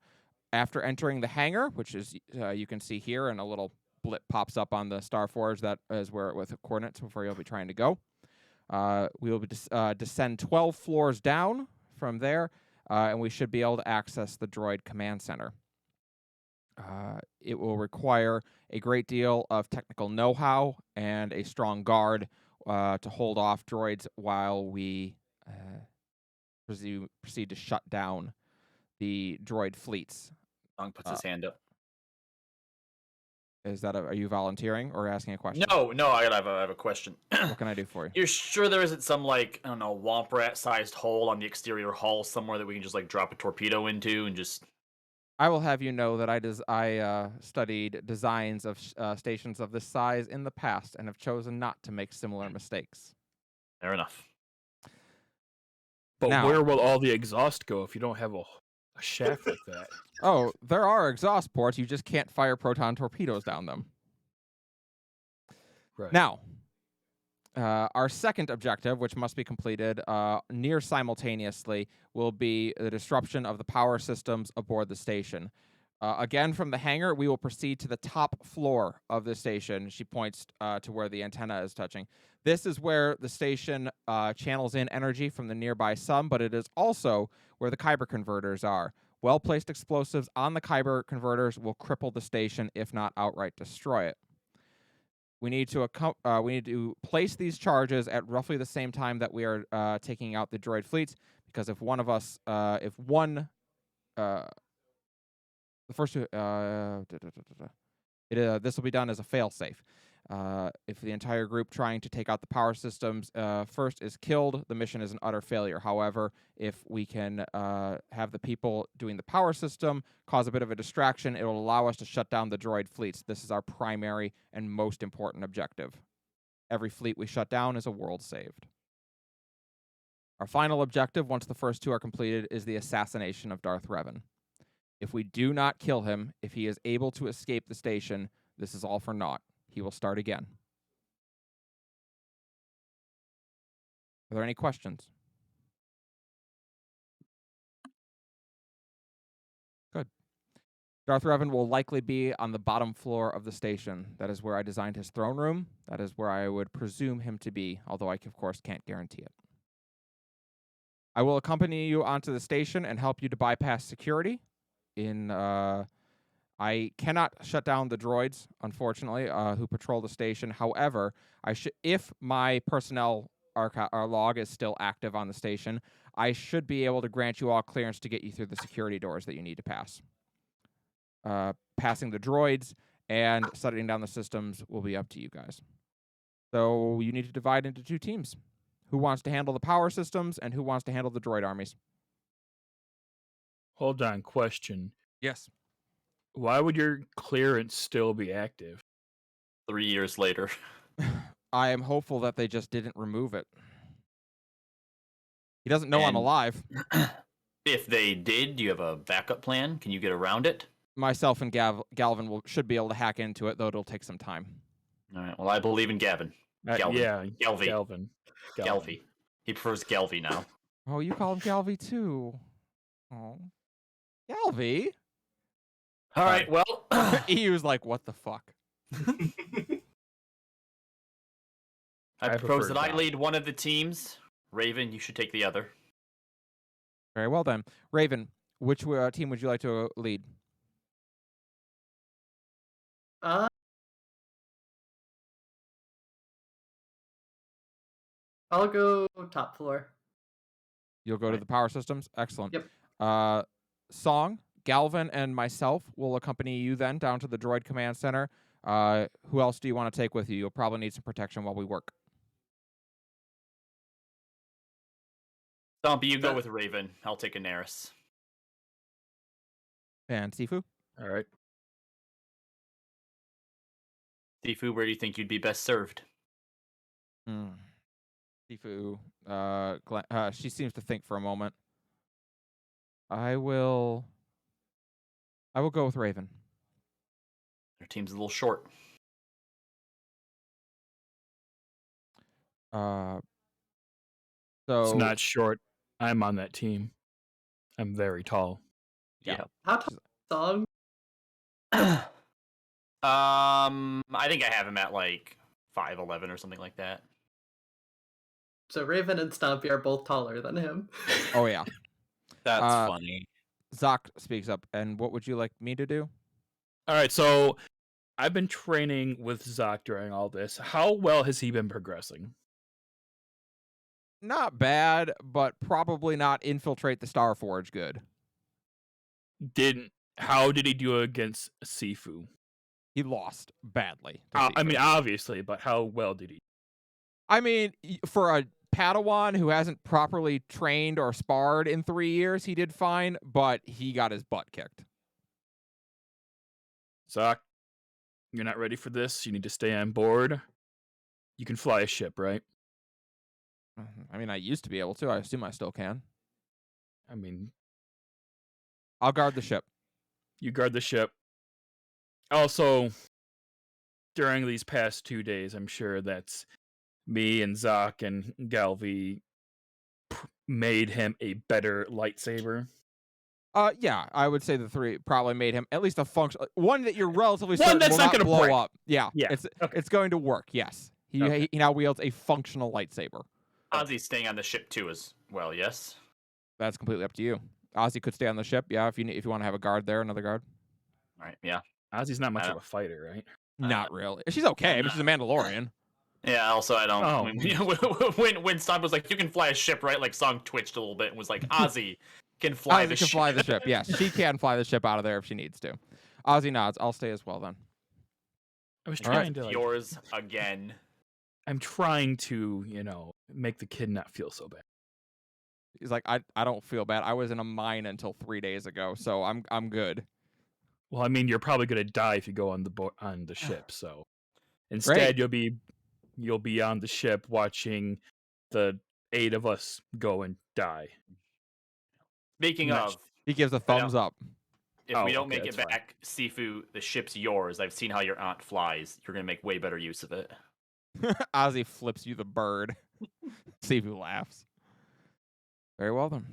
S1: After entering the hangar, which is you can see here, and a little blip pops up on the Starforge that is where with coordinates where you'll be trying to go. We will descend 12 floors down from there, and we should be able to access the droid command center. It will require a great deal of technical know-how and a strong guard to hold off droids while we proceed to shut down the droid fleets.
S3: Song puts his hand up.
S1: Is that are you volunteering or asking a question?
S3: No, I have a question.
S1: What can I do for you?
S3: You're sure there isn't some, like, I don't know, womp rat-sized hole on the exterior hull somewhere that we can just, like, drop a torpedo into and just...
S1: I will have you know that I studied designs of stations of this size in the past and have chosen not to make similar mistakes.
S3: Fair enough.
S4: But
S1: Now-
S4: where will all the exhaust go if you don't have a shaft like that?
S1: Oh, there are exhaust ports. You just can't fire proton torpedoes down them.
S4: Right.
S1: Now, our second objective, which must be completed near simultaneously, will be the disruption of the power systems aboard the station. Again, from the hangar, we will proceed to the top floor of the station. She points to where the antenna is touching. This is where the station channels in energy from the nearby sun, but it is also where the Kyber converters are. Well-placed explosives on the Kyber converters will cripple the station, if not outright destroy it. We need to place these charges at roughly the same time that we are taking out the droid fleets, because if one of us, the first two, this will be done as a fail-safe. If the entire group trying to take out the power systems first is killed, the mission is an utter failure. However, if we can have the people doing the power system cause a bit of a distraction, it will allow us to shut down the droid fleets. This is our primary and most important objective. Every fleet we shut down is a world saved. Our final objective, once the first 2 are completed, is the assassination of Darth Revan. If we do not kill him, if he is able to escape the station, this is all for naught. He will start again. Are there any questions? Good. Darth Revan will likely be on the bottom floor of the station. That is where I designed his throne room. That is where I would presume him to be, although I, of course, can't guarantee it. I will accompany you onto the station and help you to bypass security. I cannot shut down the droids, unfortunately, who patrol the station. However, if my personnel log is still active on the station, I should be able to grant you all clearance to get you through the security doors that you need to pass. Passing the droids and shutting down the systems will be up to you guys. So you need to divide into 2 teams. Who wants to handle the power systems and who wants to handle the droid armies?
S4: Hold on, question.
S1: Yes.
S4: Why would your clearance still be active?
S3: 3 years later.
S1: I am hopeful that they just didn't remove it. He doesn't know I'm
S3: And-
S1: alive.
S3: If they did, do you have a backup plan? Can you get around it?
S1: Myself and Galvin should be able to hack into it, though it'll take some time.
S3: All right. Well, I believe in Gavin. Galvin.
S4: Yeah,
S3: Galvy.
S4: Galvin.
S3: Galvy. He prefers Galvy now.
S1: Oh, you call him Galvy too. Oh, Galvy.
S3: All right. Well,
S1: EU's like, what the fuck?
S3: I
S4: I
S3: propose
S4: prefer
S3: that I
S4: Galvin.
S3: lead one of the teams. Raven, you should take the other.
S1: Very well then. Raven, which team would you like to lead?
S5: Uh, I'll go top floor.
S1: You'll go to
S3: Right.
S1: the power systems? Excellent.
S5: Yep.
S1: Song, Galvin, and myself will accompany you then down to the droid command center. Who else do you want to take with you? You'll probably need some protection while we work.
S3: Stompy, you go with Raven. I'll take Anaris.
S1: And Sifu?
S4: All right.
S3: Sifu, where do you think you'd be best served?
S1: Sifu, she seems to think for a moment. I will go with Raven.
S3: Their team's a little short.
S1: So
S4: It's not short. I'm on that team. I'm very tall.
S3: Yeah.
S5: How tall is Song?
S3: I think I have him at like 5'11" or something like that.
S5: So Raven and Stompy are both taller than him.
S1: Oh yeah.
S2: That's
S1: Uh,
S2: funny.
S1: Zoc speaks up. And what would you like me to do?
S4: All right, so I've been training with Zoc during all this. How well has he been progressing?
S1: Not bad, but probably not infiltrate the Starforge good.
S4: How did he do against Sifu?
S1: He lost badly. to
S4: I
S1: Sifu.
S4: mean, obviously, but how well did he?
S1: I mean, for a Padawan who hasn't properly trained or sparred in 3 years, he did fine, but he got his butt kicked.
S4: Zoc, you're not ready for this. You need to stay on board. You can fly a ship, right?
S1: I mean, I used to be able to. I assume I still can.
S4: I mean,
S1: I'll guard the ship.
S4: you guard the ship. Also, during these past 2 days, I'm sure that's me and Zoc and Galvy made him a better lightsaber.
S1: Yeah, I would say the three probably made him at least a function one that you're relatively
S4: One
S1: certain
S4: that's
S1: will
S4: not
S1: not
S4: gonna
S1: blow
S4: break.
S1: up. Yeah,
S4: Yeah,
S1: it's
S4: okay.
S1: it's going to work. Yes,
S4: Okay.
S1: he now wields a functional lightsaber.
S3: Ozzy's staying on the ship too as well, yes?
S1: That's completely up to you. Ozzy could stay on the ship. Yeah, if you want to have a guard there, another guard.
S3: All right, yeah.
S4: Ozzy's not much
S3: I
S4: of a fighter, right?
S1: Not really. She's okay, but she's a Mandalorian.
S3: Yeah, also I don't.
S4: Oh.
S3: When Stomp was like, "You can fly a ship," right? Like Song twitched a little bit and was like, "Ozzy can fly
S1: Ozzy
S3: the
S1: can
S3: ship."
S1: fly the ship. Yes, she can fly the ship out of there if she needs to. Ozzy nods. I'll stay as well then.
S4: I was
S1: All right.
S4: trying to
S3: Yours again.
S4: I'm trying to, make the kid not feel so bad.
S1: He's like, I don't feel bad. I was in a mine until 3 days ago, so I'm good.
S4: Well, I mean, you're probably gonna die if you go on the ship. So instead,
S1: Great.
S4: you'll be on the ship watching the 8 of us go and die.
S3: Speaking
S4: Nice.
S3: of,
S1: He gives a thumbs up.
S3: if
S4: Oh,
S3: we don't
S4: okay,
S3: make it
S4: that's fine.
S3: back, Sifu, the ship's yours. I've seen how your aunt flies. You're gonna make way better use of it.
S1: Ozzy flips you the bird. Sifu laughs. Very well then.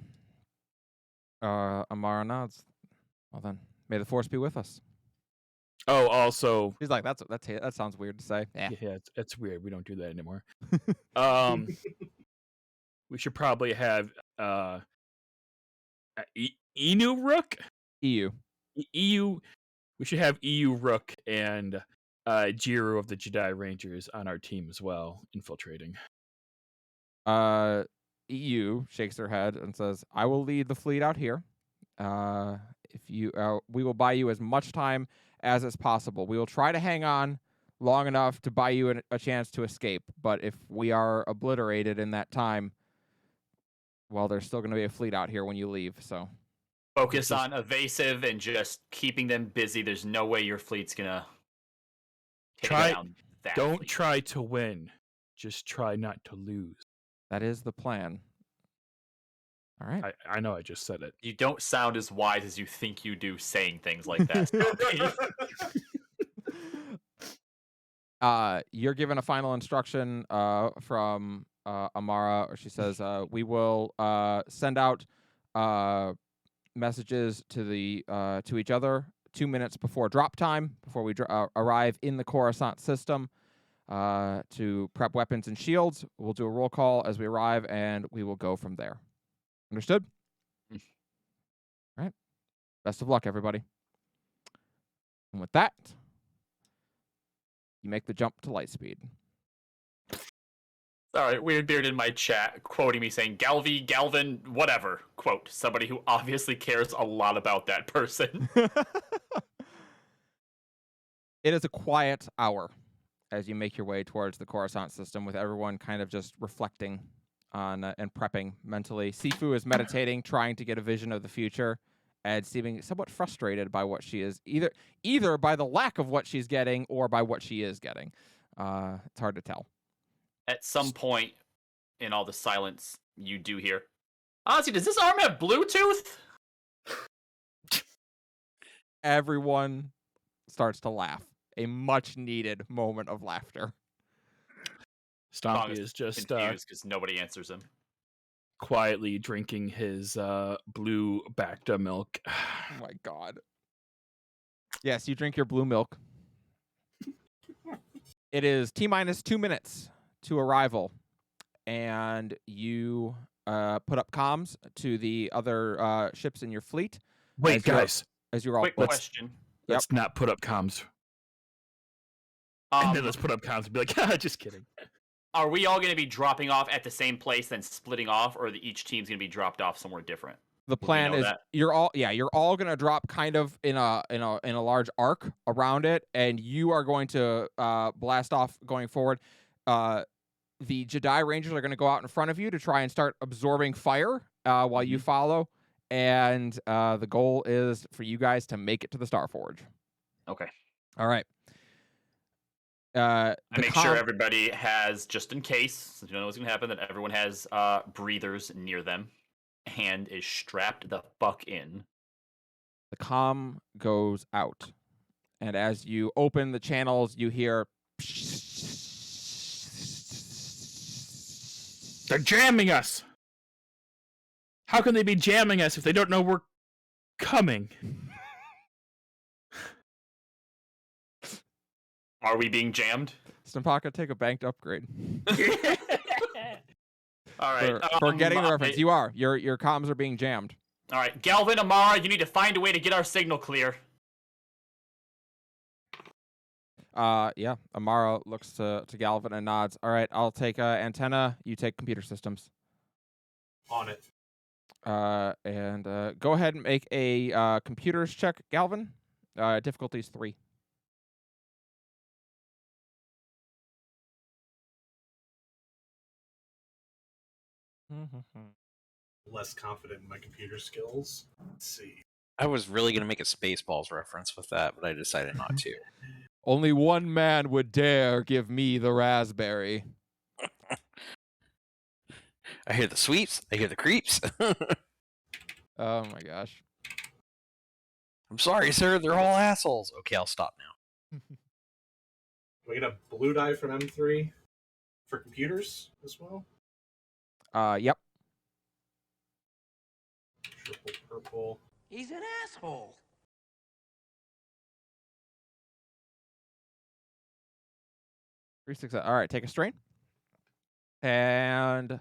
S1: Amara nods. Well then, may the force be with us.
S4: Oh, also,
S1: He's like, that sounds weird to say. Yeah.
S4: yeah, it's weird. We don't do that anymore. We should probably have Inu Rook.
S1: EU.
S4: EU. We should have EU Rook and Jiru of the Jedi Rangers on our team as well, infiltrating.
S1: EU shakes her head and says, "I will lead the fleet out here. We will buy you as much time as is possible. We will try to hang on long enough to buy you a chance to escape. But if we are obliterated in that time, well, there's still going to be a fleet out here when you leave. So
S3: Focus on evasive and just keeping them busy. There's no way your fleet's gonna take
S4: Try-
S3: down that
S4: Don't
S3: fleet.
S4: try to win. Just try not to lose.
S1: That is the plan. All right.
S4: I know I just said it.
S3: You don't sound as wise as you think you do saying things like that, Stompy.
S1: You're given a final instruction from Amara, or she says, "We will send out messages to the to each other 2 minutes before drop time, before we arrive in the Coruscant system, to prep weapons and shields. We'll do a roll call as we arrive, and we will go from there. Understood? All right. Best of luck, everybody. And with that, you make the jump to light speed.
S3: All right, Weirdbeard in my chat quoting me saying, Galvin, whatever. Quote, somebody who obviously cares a lot about that person.
S1: It is a quiet hour as you make your way towards the Coruscant system, with everyone kind of just reflecting on and prepping mentally. Sifu is meditating, trying to get a vision of the future, and seeming somewhat frustrated by what she is, either by the lack of what she's getting or by what she is getting. It's hard to tell.
S3: At some point in all the silence, you do hear, honestly, does this arm have Bluetooth?
S1: Everyone starts to laugh. A much needed moment of laughter.
S4: Stompy is just
S3: confused because nobody answers him.
S4: quietly drinking his blue Bacta milk.
S1: Oh my god. Yes, you drink your blue milk. It is T-minus 2 minutes to arrival, and you put up comms to the other ships in your fleet.
S4: Wait,
S1: As you're-
S4: guys,
S1: As you're all
S3: Quick question.
S4: let's not put up comms. And then let's put up comms and be like, ah, just kidding.
S3: Are we all going to be dropping off at the same place, then splitting off, or each team's going to be dropped off somewhere different?
S1: The plan
S3: know
S1: is
S3: that?
S1: you're all gonna drop kind of in a large arc around it, and you are going to blast off going forward. The Jedi Rangers are going to go out in front of you to try and start absorbing fire while you follow, and the goal is for you guys to make it to the Starforge.
S3: Okay.
S1: All right.
S3: I make sure everybody has, just in case, since you don't know what's going to happen, that everyone has breathers near them and is strapped the fuck in.
S1: The comm goes out, and as you open the channels, you hear.
S4: They're jamming us. How can they be jamming us if they don't know we're coming?
S3: Are we being jammed?
S1: Stampaka, take a banked upgrade.
S3: All right.
S1: For getting the reference, you are. Your comms are being jammed.
S3: All right, Galvin, Amara, you need to find a way to get our signal clear.
S1: Yeah. Amara looks to Galvin and nods. All right, I'll take antenna. You take computer systems.
S6: On it.
S1: And go ahead and make a computers check, Galvin. Difficulty is 3.
S6: Less confident in my computer skills. Let's see.
S2: I was really going to make a Spaceballs reference with that, but I decided not to.
S1: Only one man would dare give me the raspberry.
S2: I hear the sweeps. I hear the creeps.
S1: Oh my gosh.
S2: I'm sorry, sir. They're all assholes. Okay, I'll stop now.
S6: We get a blue die from M3 for computers as well.
S1: Yep.
S6: Triple purple.
S7: He's an asshole.
S1: Three success. All right, take a strain. And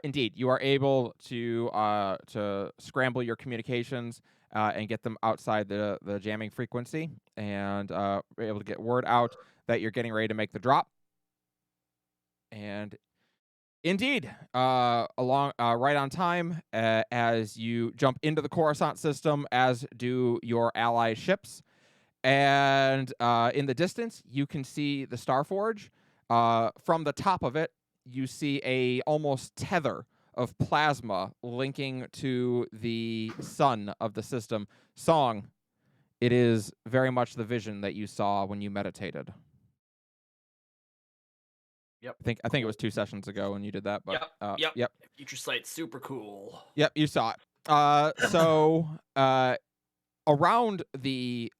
S1: indeed, you are able to scramble your communications and get them outside the jamming frequency, and be able to get word out that you're getting ready to make the drop. And indeed, right on time, as you jump into the Coruscant system, as do your ally ships. And in the distance, you can see the Starforge. From the top of it, you see a almost tether of plasma linking to the sun of the system. Song, it is very much the vision that you saw when you meditated.
S3: Yep.
S1: I think it was 2 sessions ago when you did that, but
S3: Yep. Future Sight's super cool.
S1: Yep, you saw it. So around the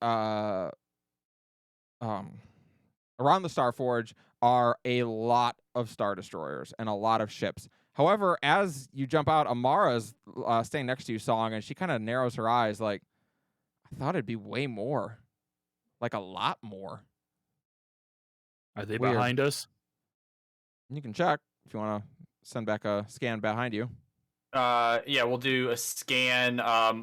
S1: around the Starforge are a lot of Star Destroyers and a lot of ships. However, as you jump out, Amara's staying next to you, Song, and she kind of narrows her eyes like, I thought it'd be way more. Like a lot more.
S4: Are they
S1: Weird.
S4: behind us?
S1: You can check if you want to send back a scan behind you.
S3: Yeah, we'll do a scan.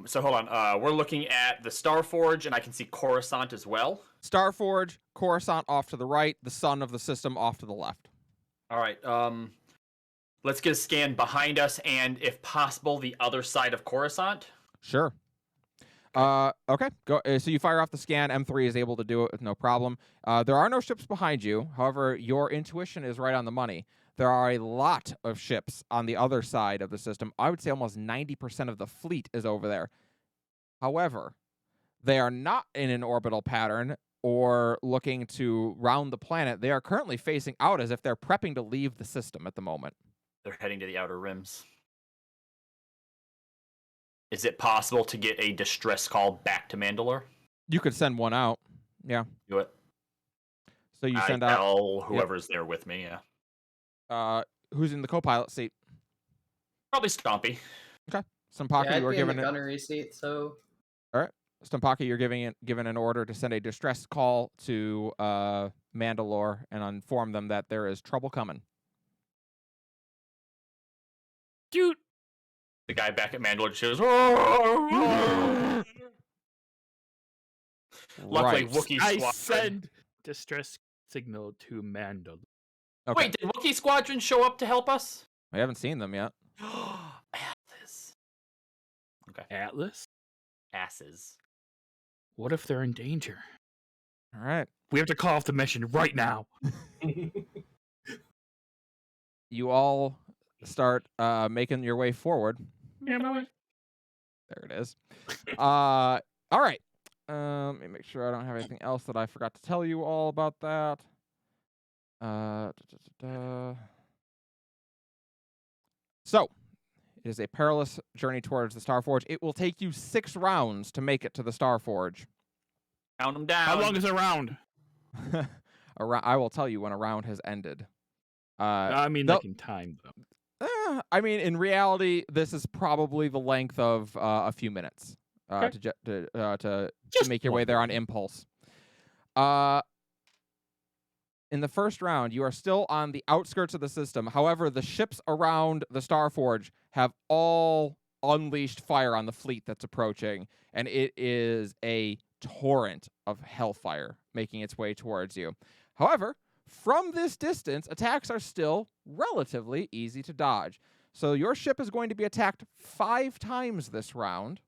S3: So hold on. We're looking at the Starforge, and I can see Coruscant as well.
S1: Starforge, Coruscant off to the right, the sun of the system off to the left.
S3: All right. Let's get a scan behind us, and if possible, the other side of Coruscant.
S1: Sure. Okay. Go. So you fire off the scan. M3 is able to do it with no problem. There are no ships behind you. However, your intuition is right on the money. There are a lot of ships on the other side of the system. I would say almost 90% of the fleet is over there. However, they are not in an orbital pattern or looking to round the planet. They are currently facing out as if they're prepping to leave the system at the moment.
S3: They're heading to the outer rims. Is it possible to get a distress call back to Mandalore?
S1: You could send one out. Yeah.
S3: Do it.
S1: So you
S3: I
S1: send out.
S3: tell whoever's there with me, yeah.
S1: Who's in the co-pilot seat?
S3: Probably Stompy.
S1: Stumpaka,
S5: Yeah, I'd
S1: you are
S5: be in
S1: given
S5: the gunnery seat, so
S1: Stumpaka, you're given an order to send a distress call to Mandalore and inform them that there is trouble coming.
S4: Dude.
S3: The guy back at Mandalore just goes, Luckily,
S1: Right.
S3: Wookiee
S4: I
S3: Squadron.
S4: send distress signal to Mandalore.
S1: Okay.
S3: Wait, did Wookiee Squadron show up to help us?
S1: We haven't seen them yet.
S3: Atlas. Okay.
S4: Atlas?
S3: Asses.
S4: What if they're in danger?
S1: All right.
S4: We have to call off the mission right now.
S1: You all start making your way forward.
S4: Yeah, my way.
S1: There it is. All right. Let me make sure I don't have anything else that I forgot to tell you all about that. So, it is a perilous journey towards the Starforge. It will take you 6 rounds to make it to the Starforge.
S3: Count them down.
S4: How long is a round?
S1: I will tell you when a round has ended.
S4: I mean,
S1: no-
S4: like in time, though.
S1: I mean, in reality, this is probably the length of a few minutes
S4: Okay.
S1: to
S4: Just
S1: make your way there on impulse. In the first round, you are still on the outskirts of the system. However, the ships around the Starforge have all unleashed fire on the fleet that's approaching, and it is a torrent of hellfire making its way towards you. However, from this distance, attacks are still relatively easy to dodge. So your ship is going to be attacked 5 times this round.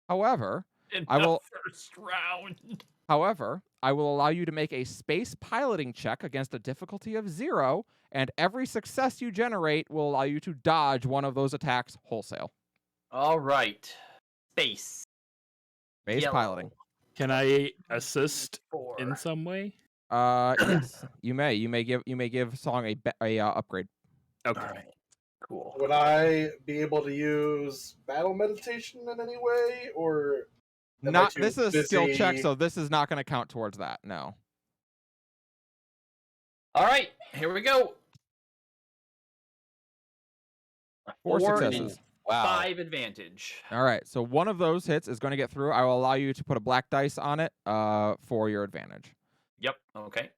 S1: However,
S3: In
S1: I
S3: the
S1: will-
S3: first round.
S1: I will allow you to make a space piloting check against a difficulty of 0, and every success you generate will allow you to dodge one of those attacks wholesale.
S3: All right. Space.
S1: Space
S3: Yellow.
S1: piloting.
S4: Can I assist
S3: 4.
S4: in some way?
S1: Yes, you may. You may give Song a upgrade.
S4: Okay.
S3: All right. Cool.
S6: Would I be able to use battle meditation in any way, or am I
S1: Not
S6: too
S1: this is a skill check,
S6: busy-
S1: so this is not going to count towards that. No.
S3: All right. Here we go.
S1: 4
S3: 4
S1: successes.
S3: and
S2: Wow.
S3: 5 advantage.
S1: All right, so one of those hits is going to get through. I will allow you to put a black dice on it for your advantage.
S3: Yep. Okay.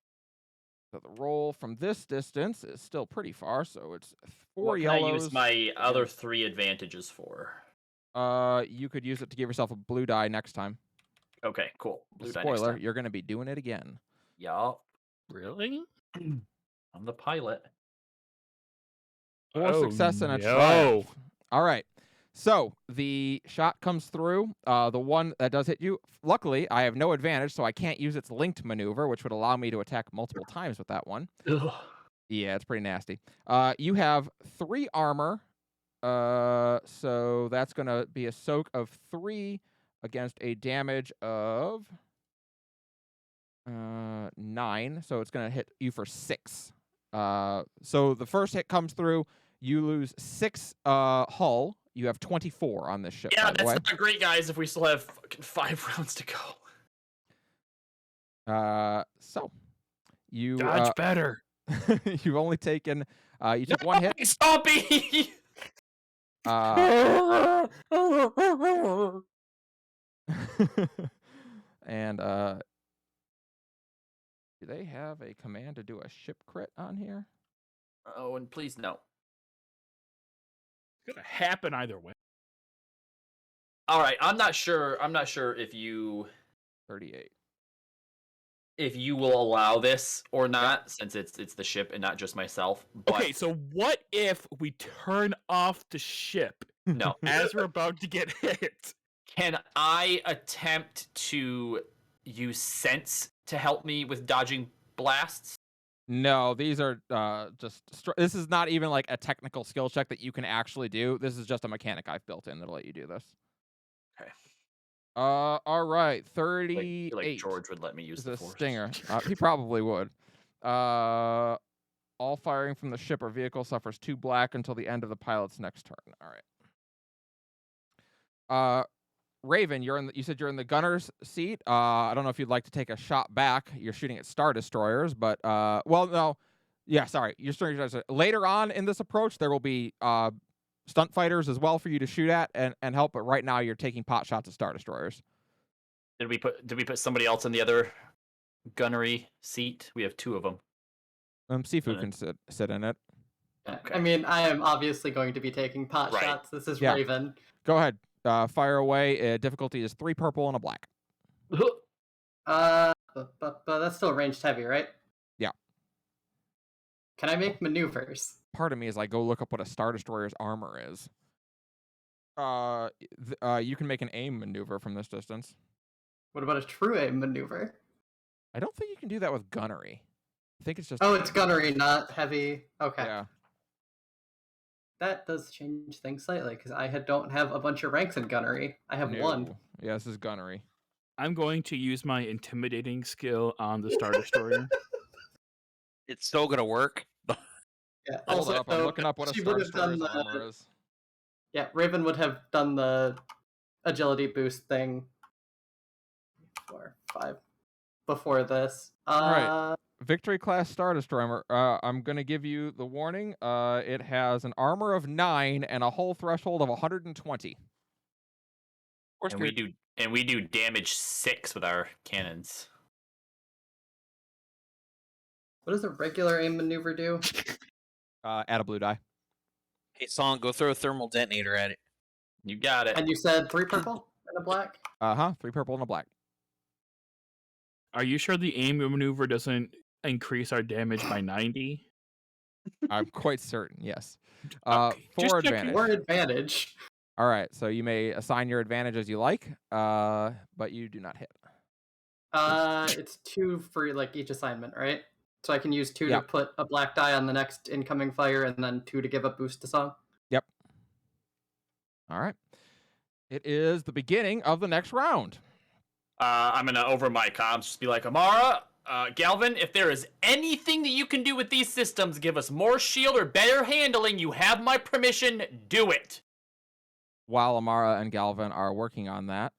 S1: So the roll from this distance is still pretty far, so it's 4
S3: What can
S1: yellows.
S3: I use my other 3 advantages for?
S1: You could use it to give yourself a blue die next time.
S3: Okay. Cool. Blue die next
S1: Spoiler,
S3: time.
S1: you're going to be doing it again.
S3: Yup.
S4: Really?
S3: I'm the pilot.
S1: 4
S4: Oh,
S1: success and a
S4: no.
S1: triumph. All right. So the shot comes through. The one that does hit you. Luckily, I have no advantage, so I can't use its linked maneuver, which would allow me to attack multiple times with that one.
S3: Ugh.
S1: Yeah, it's pretty nasty. You have 3 armor So that's gonna be a soak of 3 against a damage of 9. So it's gonna hit you for 6. So the first hit comes through. You lose 6 hull. You have 24 on this ship.
S3: Yeah,
S1: by the
S3: that's
S1: way.
S3: not great, guys. If we still have fucking 5 rounds to go.
S1: So you
S4: Dodge better.
S1: you've only taken you took 1 hit.
S3: Stompy.
S1: And do they have a command to do a ship crit on here?
S3: Oh, and please no.
S4: It's gonna happen either way.
S3: All right, I'm not sure if you
S1: 38.
S3: will allow this or not, since it's the ship and not just myself. But
S4: Okay, so what if we turn off the ship
S3: no.
S4: as we're about to get hit?
S3: Can I attempt to use sense to help me with dodging blasts?
S1: No, these are just this is not even like a technical skill check that you can actually do. This is just a mechanic I've built in that'll let you do this.
S3: Okay.
S1: All right,
S3: I
S1: 38.
S3: feel like George would let me use
S1: is
S3: the
S1: a
S3: force.
S1: stinger. He probably would. All firing from the ship or vehicle suffers 2 black until the end of the pilot's next turn. All right. Raven, you said you're in the gunner's seat. I don't know if you'd like to take a shot back. You're shooting at Star Destroyers, but well, no. Yeah, sorry. You're shooting later on in this approach. There will be stunt fighters as well for you to shoot at and help. But right now, you're taking pot shots at Star Destroyers.
S3: Did we put somebody else in the other gunnery seat? We have 2 of them.
S1: Sifu can sit in it.
S3: Okay.
S5: I mean, I am obviously going to be taking pot
S3: Right.
S5: shots. This is
S1: Yeah.
S5: Raven.
S1: Go ahead. Fire away. Difficulty is 3 purple and a black.
S5: But that's still ranged heavy, right?
S1: Yeah.
S5: Can I make maneuvers?
S1: Part of me is like, go look up what a Star Destroyer's armor is. You can make an aim maneuver from this distance.
S5: What about a true aim maneuver?
S1: I don't think you can do that with gunnery. I think it's just.
S5: Oh, it's gunnery, not heavy. Okay.
S1: Yeah.
S5: That does change things slightly, because I don't have a bunch of ranks in gunnery. I have 1.
S1: No. Yeah, this is gunnery.
S4: I'm going to use my intimidating skill on the Star Destroyer.
S2: It's still gonna work.
S5: Yeah.
S1: Hold
S5: Also,
S1: up, I'm looking up what a
S5: she
S1: Star
S5: would have done
S1: Destroyer's armor is.
S5: Yeah, Raven would have done the agility boost thing 4, 5 before this.
S1: Alright. Victory class Star Destroyer. I'm gonna give you the warning. It has an armor of 9 and a hull threshold of 120.
S2: Of course,
S3: And we do damage 6 with our cannons.
S5: What does a regular aim maneuver do?
S1: Add a blue die.
S2: Hey, Song, go throw a thermal detonator at it.
S3: You got it.
S5: And you said 3 purple and a black?
S1: 3 purple and a black.
S4: Are you sure the aim maneuver doesn't increase our damage by 90?
S1: I'm quite certain. Yes.
S4: Okay, just
S1: 4
S4: checking.
S1: advantage.
S5: Or advantage.
S1: All right, so you may assign your advantage as you like, but you do not hit.
S5: It's 2 for like each assignment, right? So I can use 2
S1: Yeah.
S5: to put a black die on the next incoming fire, and then 2 to give a boost to song.
S1: Yep. All right. It is the beginning of the next round.
S3: I'm gonna over my comms just be like, Amara, Galvin, if there is anything that you can do with these systems, give us more shield or better handling, you have my permission, do it.
S1: While Amara and Galvin are working on that,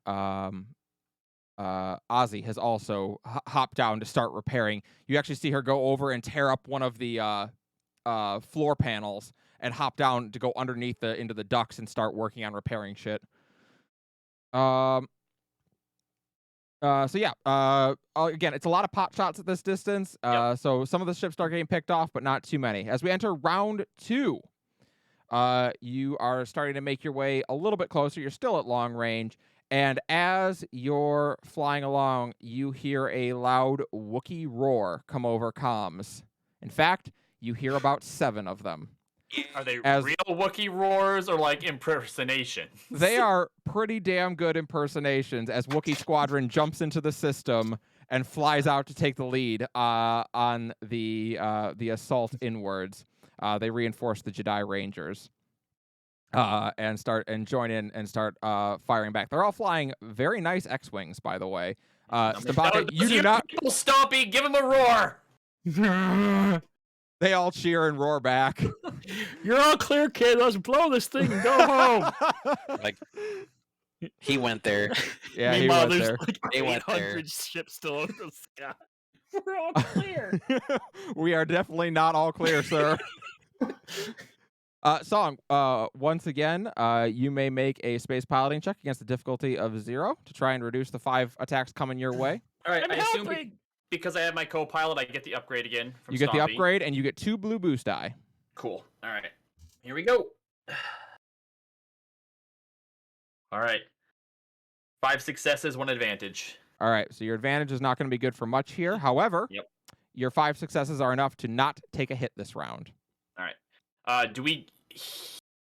S1: Ozzy has also hopped down to start repairing. You actually see her go over and tear up one of the floor panels and hop down to go underneath into the ducts and start working on repairing shit. So yeah, again, it's a lot of pot shots at this distance. So some of the ships start getting picked off, but not too many. As we enter round 2, you are starting to make your way a little bit closer. You're still at long range. And as you're flying along, you hear a loud Wookiee roar come over comms. In fact, you hear about 7 of them.
S3: Are they
S1: As-
S3: real Wookiee roars or like impersonations?
S1: They are pretty damn good impersonations as Wookiee Squadron jumps into the system and flies out to take the lead on the assault inwards. They reinforce the Jedi Rangers. and join in and start firing back. They're all flying very nice X-wings, by the way. Stabate, you do not.
S3: People, Stompy, give him a roar.
S1: They all cheer and roar back.
S4: You're all clear, kid. Let's blow this thing and go home.
S2: Like he went there.
S1: Yeah, he
S4: Meanwhile,
S1: went
S4: there's
S1: there.
S4: like
S2: They went there.
S4: 800 ships still over the sky. We're all clear.
S1: We are definitely not all clear, sir. Song, once again, you may make a space piloting check against the difficulty of 0 to try and reduce the 5 attacks coming your way.
S3: All right,
S4: I'm
S3: I assume
S4: helping.
S3: because I have my co-pilot, I get the upgrade again from
S1: You get the
S3: Stompy.
S1: upgrade, and you get 2 blue boost die.
S3: Cool. All right, here we go. All right, 5 successes, 1 advantage.
S1: All right, so your advantage is not going to be good for much here. However,
S3: Yep.
S1: your 5 successes are enough to not take a hit this round.
S3: All right. Do we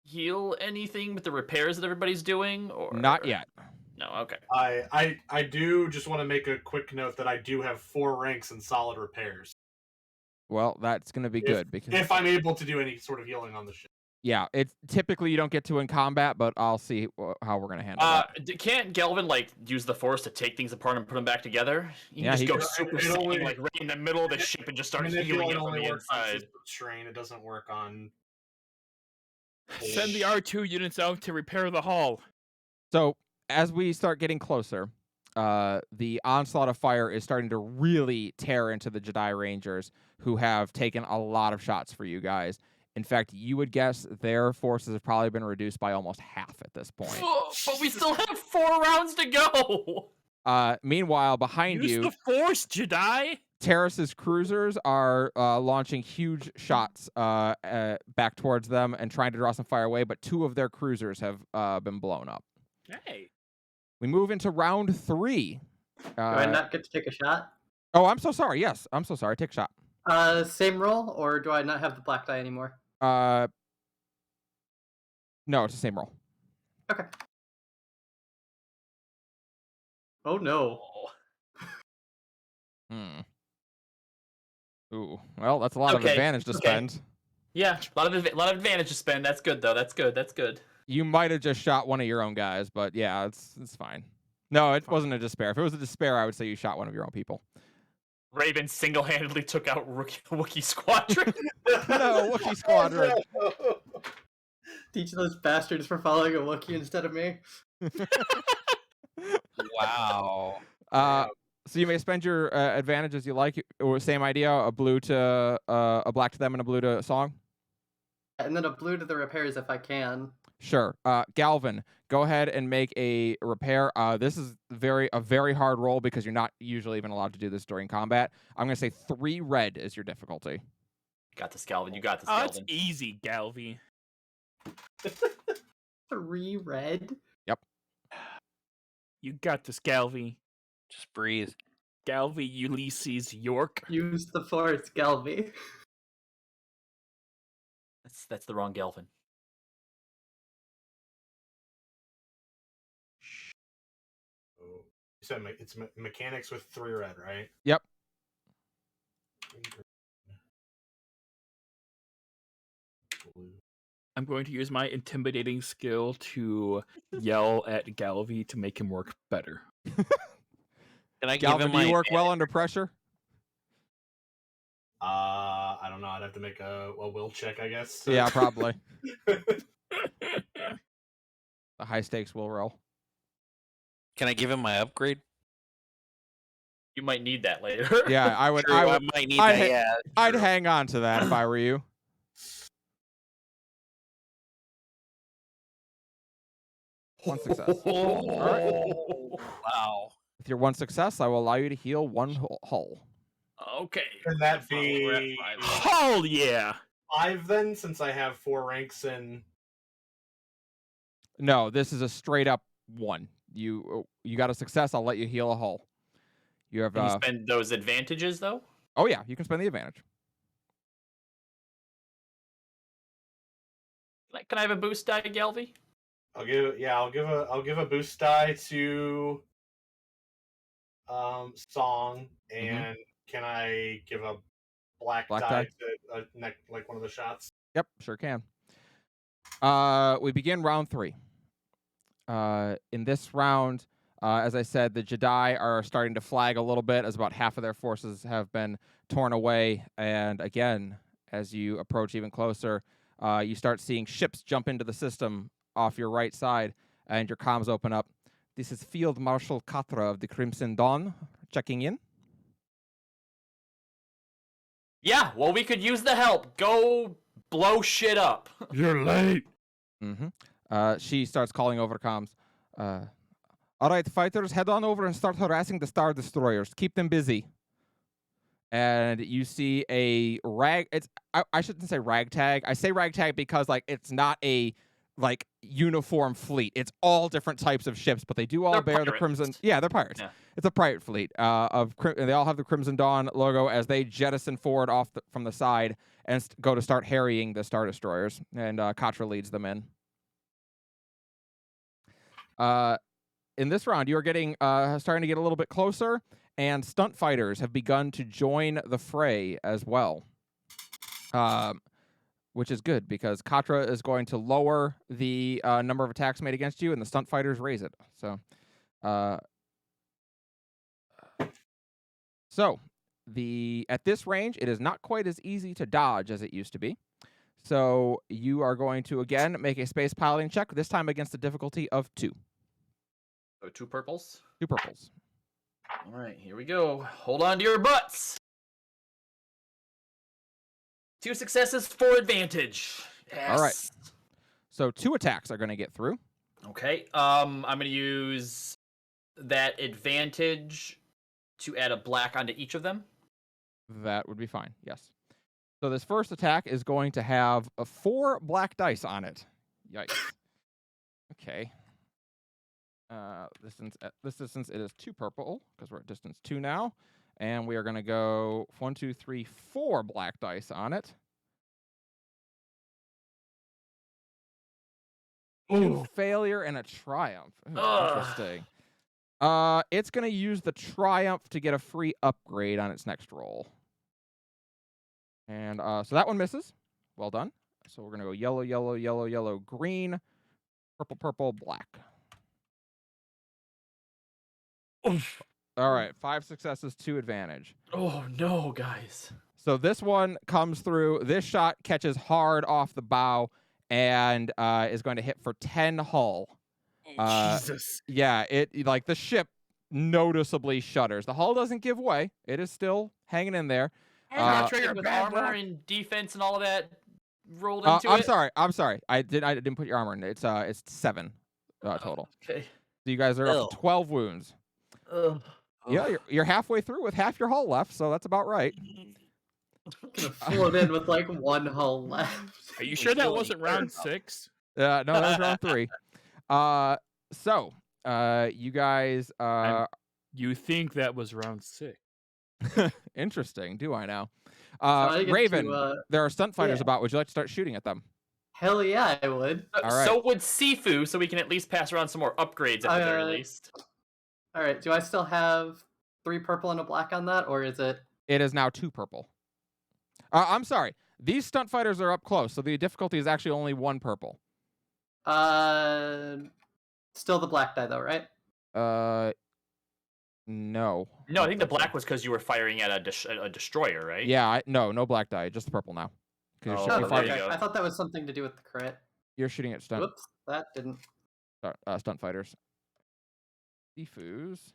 S3: heal anything with the repairs that everybody's doing, or
S1: Not yet.
S3: No. Okay.
S6: I do just want to make a quick note that I do have 4 ranks in solid repairs.
S1: Well, that's going to be good because
S6: If I'm able to do any sort of healing on the ship.
S1: yeah, it's typically you don't get to in combat, but I'll see how we're going to handle that.
S3: Can't Galvin like use the Force to take things apart and put them back together? You
S1: Yeah,
S3: can
S1: he
S3: just go
S1: could.
S3: Super
S6: It only-
S3: Saiyan like right in the middle of the ship and just start healing
S6: Manipulate
S3: it from
S6: only
S3: the
S6: works on
S3: inside.
S6: system strain. It doesn't work on.
S4: Send the R2 units out to repair the hull.
S1: So as we start getting closer, the onslaught of fire is starting to really tear into the Jedi Rangers, who have taken a lot of shots for you guys. In fact, you would guess their forces have probably been reduced by almost half at this point.
S3: But we still have 4 rounds to go.
S1: Meanwhile, behind
S4: Use
S1: you,
S4: the Force, Jedi.
S1: Terrace's cruisers are launching huge shots back towards them and trying to draw some fire away, but 2 of their cruisers have been blown up.
S4: Hey.
S1: We move into round 3.
S5: Do I not get to take a shot?
S1: Oh, I'm so sorry. Yes, I'm so sorry. Take a shot.
S5: Same roll, or do I not have the black die anymore?
S1: No, it's the same roll.
S5: Okay. Oh no.
S1: Ooh, well, that's a lot of
S3: Okay,
S1: advantage to
S3: okay.
S1: spend.
S3: Yeah, a lot of advantage to spend. That's good though. That's good. That's good.
S1: You might have just shot one of your own guys, but yeah, it's fine. No, it wasn't a despair. If it was a despair, I would say you shot one of your own people.
S3: Raven single-handedly took out Wookiee Squadron.
S1: No, Wookiee Squadron.
S5: Teach those bastards for following a Wookiee instead of me.
S2: Wow.
S1: So you may spend your advantage as you like. Or same idea: a blue to a black to them and a blue to Song.
S5: And then a blue to the repairs if I can.
S1: Sure. Galvin, go ahead and make a repair. This is a very hard roll because you're not usually even allowed to do this during combat. I'm gonna say 3 red is your difficulty.
S3: Got this, Galvin. You got this,
S4: Oh, it's
S3: Galvin.
S4: easy, Galvi.
S5: 3 red.
S4: You got this, Galvi.
S2: Just breathe.
S4: Galvi Ulysses York.
S5: Use the Force, Galvi.
S3: That's the wrong Galvin.
S6: You said it's mechanics with 3 red, right?
S1: Yep.
S6: Blue.
S4: I'm going to use my intimidating skill to yell at Galvi to make him work better.
S2: Can I give
S1: Galvin,
S2: him
S1: do you
S2: my
S1: work well under pressure?
S6: I don't know. I'd have to make a will check, I guess.
S1: Yeah, probably. The high stakes will roll.
S2: Can I give him my upgrade?
S3: You might need that later.
S1: Yeah, I would.
S2: True,
S1: I
S2: I
S1: would.
S2: might need
S1: I'd
S2: that.
S1: ha-
S2: Yeah,
S1: I'd
S2: true.
S1: hang on to that if I were you. One success.
S2: Wow.
S1: With your 1 success, I will allow you to heal 1 hull.
S3: Okay.
S6: Can that
S3: We're at
S6: be
S3: 5.
S4: Hell yeah!
S6: 5 then, since I have 4 ranks in?
S1: No, this is a straight up 1. You got a success. I'll let you heal a hull. You have.
S3: Can you spend those advantages though?
S1: Oh yeah, you can spend the advantage.
S3: Can I have a boost die, Galvi?
S6: I'll give a boost die to Song, and can I give a black
S1: Black
S6: die
S1: die?
S6: to like one of the shots?
S1: Yep, sure can. We begin round 3. In this round, as I said, the Jedi are starting to flag a little bit as about half of their forces have been torn away. And again, as you approach even closer, you start seeing ships jump into the system off your right side, and your comms open up. This is Field Marshal Katra of the Crimson Dawn checking in.
S3: Yeah, well, we could use the help. Go blow shit up.
S4: You're late.
S1: She starts calling over comms. All right, fighters, head on over and start harassing the Star Destroyers. Keep them busy. And you see a I shouldn't say ragtag. I say ragtag because like it's not a like uniform fleet. It's all different types of ships, but they do all
S3: They're
S1: bear the
S3: pirates.
S1: crimson. Yeah, they're pirates.
S3: Yeah.
S1: It's a pirate fleet. And they all have the Crimson Dawn logo as they jettison forward from the side and go to start harrying the Star Destroyers. And Katra leads them in. In this round, you are getting starting to get a little bit closer, and stunt fighters have begun to join the fray as well, which is good because Katra is going to lower the number of attacks made against you, and the stunt fighters raise it. So at this range, it is not quite as easy to dodge as it used to be. So you are going to again make a space piloting check. This time against a difficulty of 2.
S3: So 2 purples.
S1: 2 purples.
S3: All right, here we go. Hold on to your butts. 2 successes, 4 advantage. Yes.
S1: All right. So 2 attacks are going to get through.
S3: Okay. I'm gonna use that advantage to add a black onto each of them.
S1: That would be fine. Yes. So this first attack is going to have 4 black dice on it. Yikes. Okay. This distance it is 2 purple because we're at distance 2 now, and we are going to go 1, 2, 3, 4 black dice on it. Ooh. Failure and a triumph. Ooh, interesting. It's going to use the triumph to get a free upgrade on its next roll, and so that one misses. Well done. So we're going to go yellow, yellow, yellow, yellow, green, purple, purple, black. All right, 5 successes, 2 advantage.
S3: Oh no, guys.
S1: So this one comes through. This shot catches hard off the bow and is going to hit for 10 hull.
S4: Jesus.
S1: Yeah, it like the ship noticeably shudders. The hull doesn't give way. It is still hanging in there.
S3: With armor and defense and all of that rolled into
S1: I'm
S3: it.
S1: sorry. I didn't put your armor in. It's 7 total.
S3: Okay.
S1: So you guys are up to 12 wounds.
S3: Ugh.
S1: Yeah, you're halfway through with half your hull left, so that's about right.
S5: I'm gonna float in with like 1 hull left.
S4: Are you sure that wasn't round 6?
S1: No, that was round 3. So you guys
S4: You think that was round 6?
S1: interesting. Do I now?
S5: I get
S1: Raven,
S5: to,
S1: there are stunt fighters
S5: yeah.
S1: about. Would you like to start shooting at them?
S5: Hell yeah, I would.
S1: All right.
S3: So would Sifu, so we can at least pass around some more upgrades at the very least.
S5: All right, do I still have 3 purple and a black on that, or is it?
S1: It is now 2 purple. I'm sorry. These stunt fighters are up close, so the difficulty is actually only 1 purple.
S5: Still the black die though, right?
S1: No.
S3: No, I think the black was because you were firing at a destroyer, right?
S1: Yeah, no black die, just the purple now. 'Cause
S3: Oh,
S1: you're,
S3: there
S1: fighting,
S3: you go.
S5: I thought that was something to do with the crit.
S1: you're shooting at stunt
S5: Whoops, that didn't.
S1: stunt fighters. Sifu's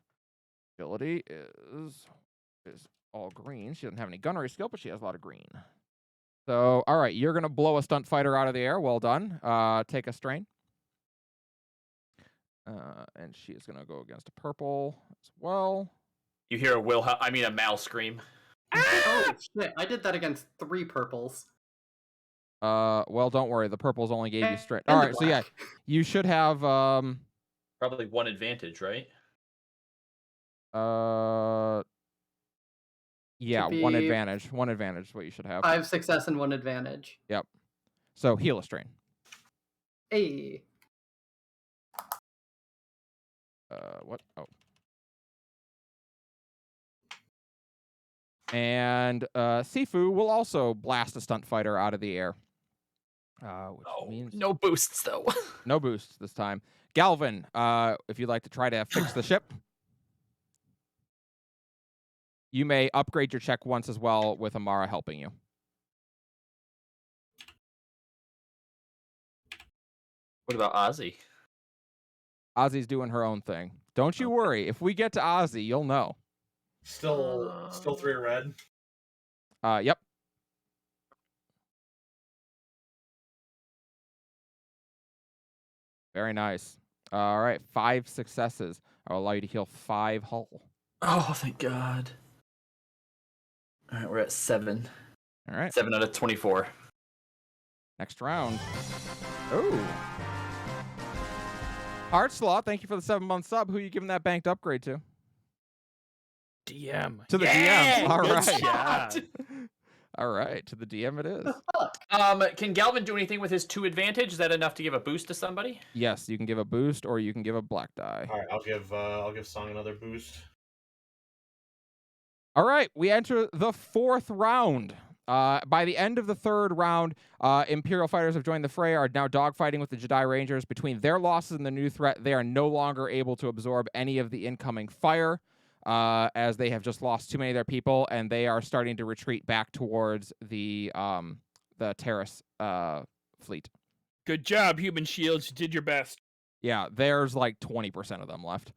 S1: ability is all green. She doesn't have any gunnery skill, but she has a lot of green. So, all right, you're gonna blow a stunt fighter out of the air. Well done. Take a strain. And she is gonna go against a purple as well.
S3: You hear a Mal scream.
S5: Oh shit! I did that against 3 purples.
S1: Well, don't worry. The purples only gave you straight.
S5: And
S1: All
S5: the
S1: right, so yeah,
S5: black.
S1: you should have
S3: Probably 1 advantage, right?
S1: yeah,
S5: Should
S1: 1
S5: be-
S1: advantage. 1 advantage is what you should have.
S5: 5 success and 1 advantage.
S1: So heal a strain.
S5: Hey.
S1: What? Oh. And Sifu will also blast a stunt fighter out of the air. Which
S3: Oh,
S1: means
S3: no boosts though.
S1: no boosts this time. Galvin, if you'd like to try to fix the ship, you may upgrade your check once as well with Amara helping you.
S3: What about Ozzy?
S1: Ozzy's doing her own thing. Don't you worry. If we get to Ozzy, you'll know.
S6: Still 3 red.
S1: Yep. Very nice. All right, 5 successes. I'll allow you to heal 5 hull.
S3: Oh, thank God. All right, we're at 7.
S1: All right,
S3: 7 out of 24.
S1: next round. Oh. Heartslaw, thank you for the 7-month sub. Who are you giving that banked upgrade to?
S4: DM.
S1: To the
S3: Yeah,
S1: DM. All
S3: good
S1: right.
S3: shot.
S1: All right, to the DM it is.
S3: Can Galvin do anything with his 2 advantage? Is that enough to give a boost to somebody?
S1: Yes, you can give a boost or you can give a black die.
S6: All right, I'll give Song another boost.
S1: All right, we enter the 4th round. By the end of the 3rd round, Imperial fighters have joined the fray, are now dogfighting with the Jedi Rangers. Between their losses and the new threat, they are no longer able to absorb any of the incoming fire, as they have just lost too many of their people, and they are starting to retreat back towards the Terrace fleet.
S4: Good job, Human Shields. You did your best.
S1: Yeah, there's like 20% of them left.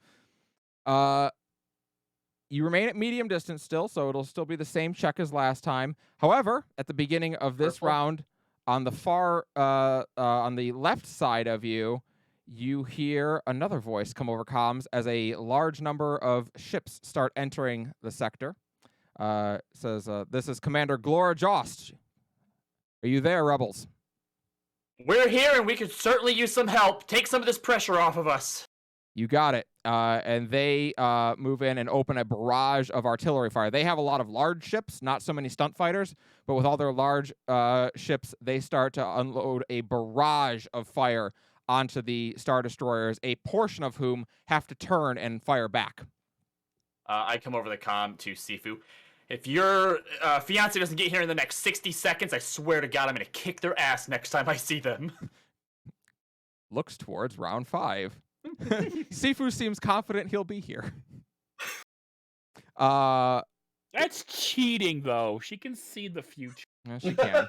S1: You remain at medium distance still, so it'll still be the same check as last time. However, at the beginning of this round, on the far, on the left side of you, you hear another voice come over comms as a large number of ships start entering the sector. Says, this is Commander Glora Jost. Are you there, rebels?
S3: We're here and we could certainly use some help. Take some of this pressure off of us.
S1: You got it. And they move in and open a barrage of artillery fire. They have a lot of large ships, not so many stunt fighters, but with all their large ships, they start to unload a barrage of fire onto the Star Destroyers, a portion of whom have to turn and fire back.
S3: I come over the comm to Sifu. If your fiance doesn't get here in the next 60 seconds, I swear to God, I'm going to kick their ass next time I see them.
S1: Looks towards round 5. Sifu seems confident he'll be here.
S4: That's cheating, though. She can see the future.
S1: Yeah, she can.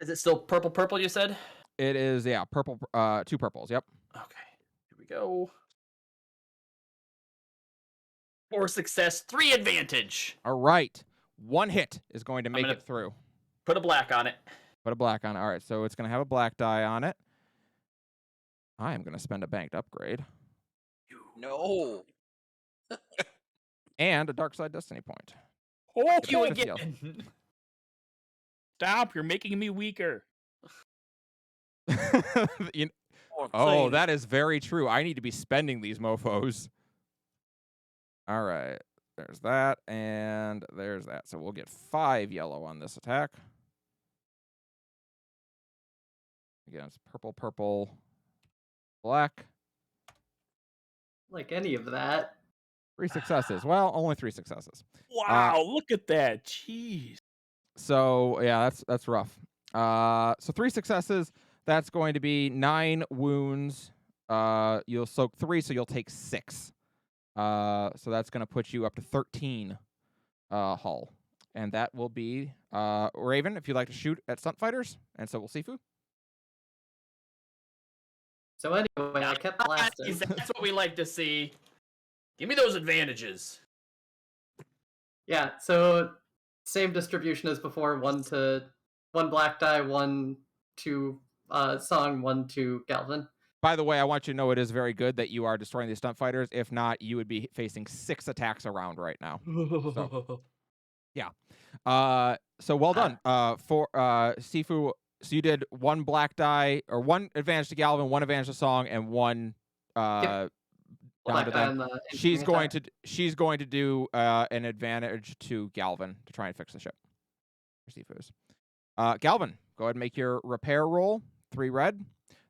S3: Is it still purple, you said?
S1: It is, yeah, purple, 2 purples, yep.
S3: Okay, here we go. 4 success, 3 advantage.
S1: All right. 1 hit is going to make
S3: gonna-
S1: it through.
S3: Put a black on it.
S1: Put a black on it. All right, so it's going to have a black die on it. I am going to spend a banked upgrade.
S2: No.
S1: And a Dark Side Destiny point.
S4: Oh,
S1: Get
S3: You
S1: a bonus heal.
S3: again.
S4: stop. You're making me weaker.
S1: You-
S2: Oh, I'm
S1: oh,
S2: playing.
S1: that is very true. I need to be spending these mofos. All right. There's that, and there's that. So we'll get 5 yellow on this attack. Again, it's purple, purple, black.
S5: Like any of that.
S1: 3 successes. Well, only 3 successes.
S4: Wow, look at that. Jeez.
S1: So yeah, that's rough. So 3 successes. That's going to be 9 wounds. You'll soak 3, so you'll take 6. So that's going to put you up to 13 hull, and that will be Raven. If you'd like to shoot at stunt fighters, and so will Sifu.
S5: So anyway, I kept blasting.
S3: That's what we like to see. Give me those advantages.
S5: Yeah, so same distribution as before. 1 black die, 1 to Song, 1 to Galvin.
S1: By the way, I want you to know it is very good that you are destroying these stunt fighters. If not, you would be facing 6 attacks around right now. So well done. For Sifu, so you did 1 black die, or 1 advantage to Galvin, 1 advantage to Song, and 1 down
S5: Black
S1: to
S5: die
S1: them.
S5: on the
S1: She's
S5: incoming
S1: going
S5: attack.
S1: she's going to do an advantage to Galvin to try and fix the ship. For Sifu's. Galvin, go ahead and make your repair roll. 3 red.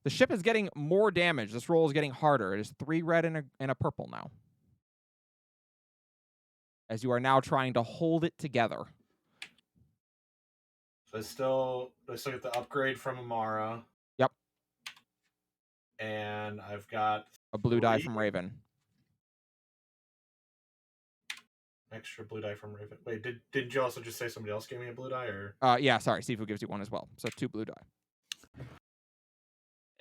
S1: The ship is getting more damage. This roll is getting harder. It is 3 red and a purple now, as you are now trying to hold it together.
S6: I still get the upgrade from Amara.
S1: Yep.
S6: And I've got
S1: A blue die
S6: 3
S1: from Raven.
S6: extra blue die from Raven. Wait, did you also just say somebody else gave me a blue die, or?
S1: Yeah, sorry. Sifu gives you 1 as well. So 2 blue die.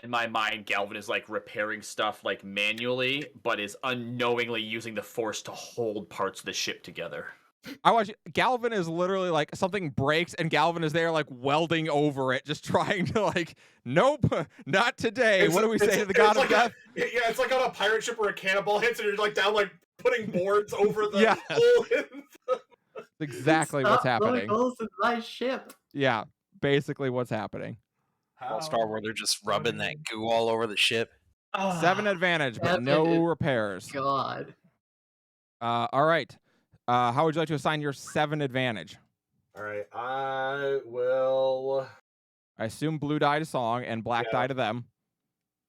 S3: In my mind, Galvin is like repairing stuff like manually, but is unknowingly using the force to hold parts of the ship together.
S1: I watch Galvin is literally like something breaks and Galvin is there like welding over it, just trying to like, nope, not today. What do we say to the god of death?
S6: Yeah, it's like on a pirate ship where a cannonball hits and you're like down like putting boards over the
S1: Yes.
S6: hole in
S1: That's exactly what's
S5: Stop blowing
S1: happening.
S5: holes in my ship.
S1: Yeah, basically what's happening.
S2: All Star Wars, they're just rubbing that goo all over the ship.
S1: 7 advantage, but
S5: 7
S1: no
S5: is-
S1: repairs.
S5: God.
S1: All right. How would you like to assign your 7 advantage?
S6: All right, I will.
S1: I assume blue die to Song and black
S6: Yeah.
S1: die to them.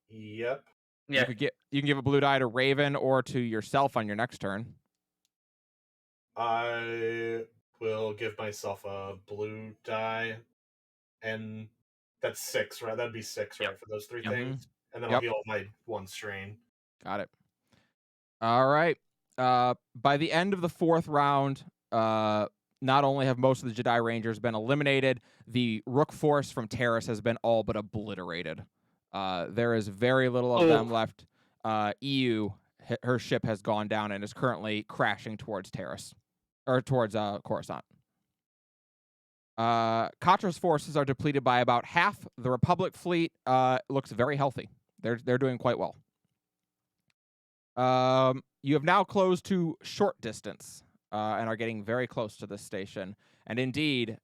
S6: Yep.
S3: Yeah.
S1: You can give a blue die to Raven or to yourself on your next turn.
S6: I will give myself a blue die, and that's 6, right? That'd be 6, right,
S3: Yep.
S6: for those 3
S1: Yep.
S6: things, and then
S1: Yep.
S6: I'll heal my 1 strain.
S1: Got it. All right. By the end of the 4th round, not only have most of the Jedi Rangers been eliminated, the Rook Force from Terrace has been all but obliterated. There is very little of them left. EU, her ship has gone down and is currently crashing towards Terrace, or towards Coruscant. Katra's forces are depleted by about half. The Republic fleet looks very healthy. They're doing quite well. You have now closed to short distance and are getting very close to this station. And indeed,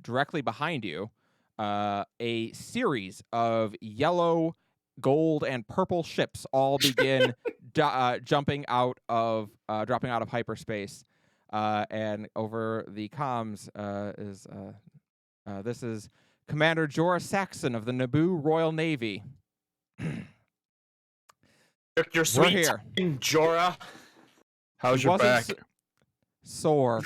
S1: directly behind you, a series of yellow, gold, and purple ships all begin dropping out of hyperspace. And over the comms this is Commander Jorah Saxon of the Naboo Royal Navy.
S3: Your sweet
S1: here.
S3: time, Jorah.
S4: How's
S1: He
S4: your
S1: wasn't
S4: back?
S1: Sore.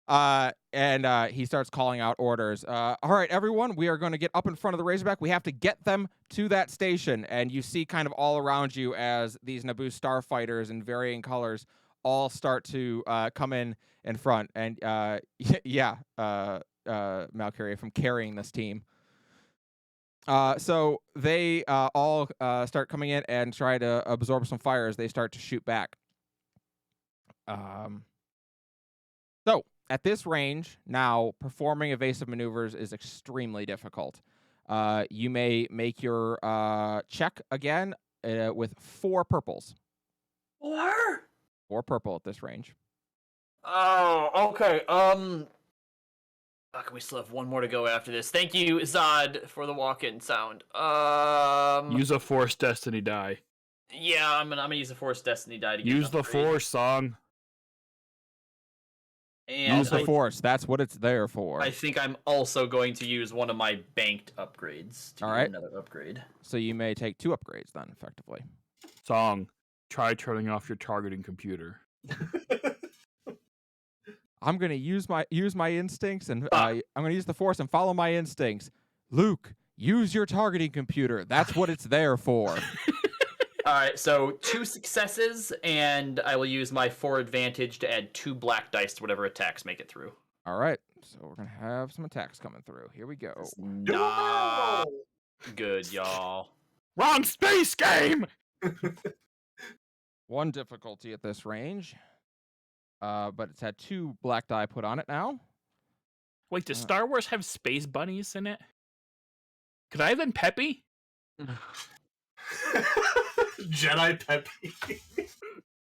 S1: And he starts calling out orders. All right, everyone, we are going to get up in front of the Razorback. We have to get them to that station. And you see kind of all around you as these Naboo starfighters in varying colors all start to come in front. And Malcuria from carrying this team. So they all start coming in and try to absorb some fire as they start to shoot back. So at this range, now performing evasive maneuvers is extremely difficult. You may make your check again with 4 purples.
S3: 4?
S1: 4 purple at this range.
S3: Oh, okay. Fuck, we still have one more to go after this. Thank you, Zod, for the walk-in sound.
S4: Use a Force Destiny die.
S3: Yeah, I'm gonna use the Force Destiny die to get
S4: Use
S3: an
S4: the
S3: upgrade.
S4: Force, Song.
S3: And
S1: Use the Force. That's what it's there for.
S3: I think I'm also going to use one of my banked upgrades to
S1: All
S3: get
S1: right.
S3: another upgrade.
S1: So you may take 2 upgrades then, effectively.
S4: Song. Try turning off your targeting computer.
S1: I'm gonna use my instincts, and I'm gonna use the Force and follow my instincts. Luke, use your targeting computer. That's what it's there for.
S3: All right, so 2 successes, and I will use my 4 advantage to add 2 black dice to whatever attacks make it through.
S1: All right, so we're gonna have some attacks coming through. Here we go.
S3: It's not good, y'all.
S4: Wrong space game!
S1: 1 difficulty at this range, but it's had 2 black die put on it now.
S4: Wait, does Star Wars have space bunnies in it? Could I have been Peppy?
S6: Jedi Peppy.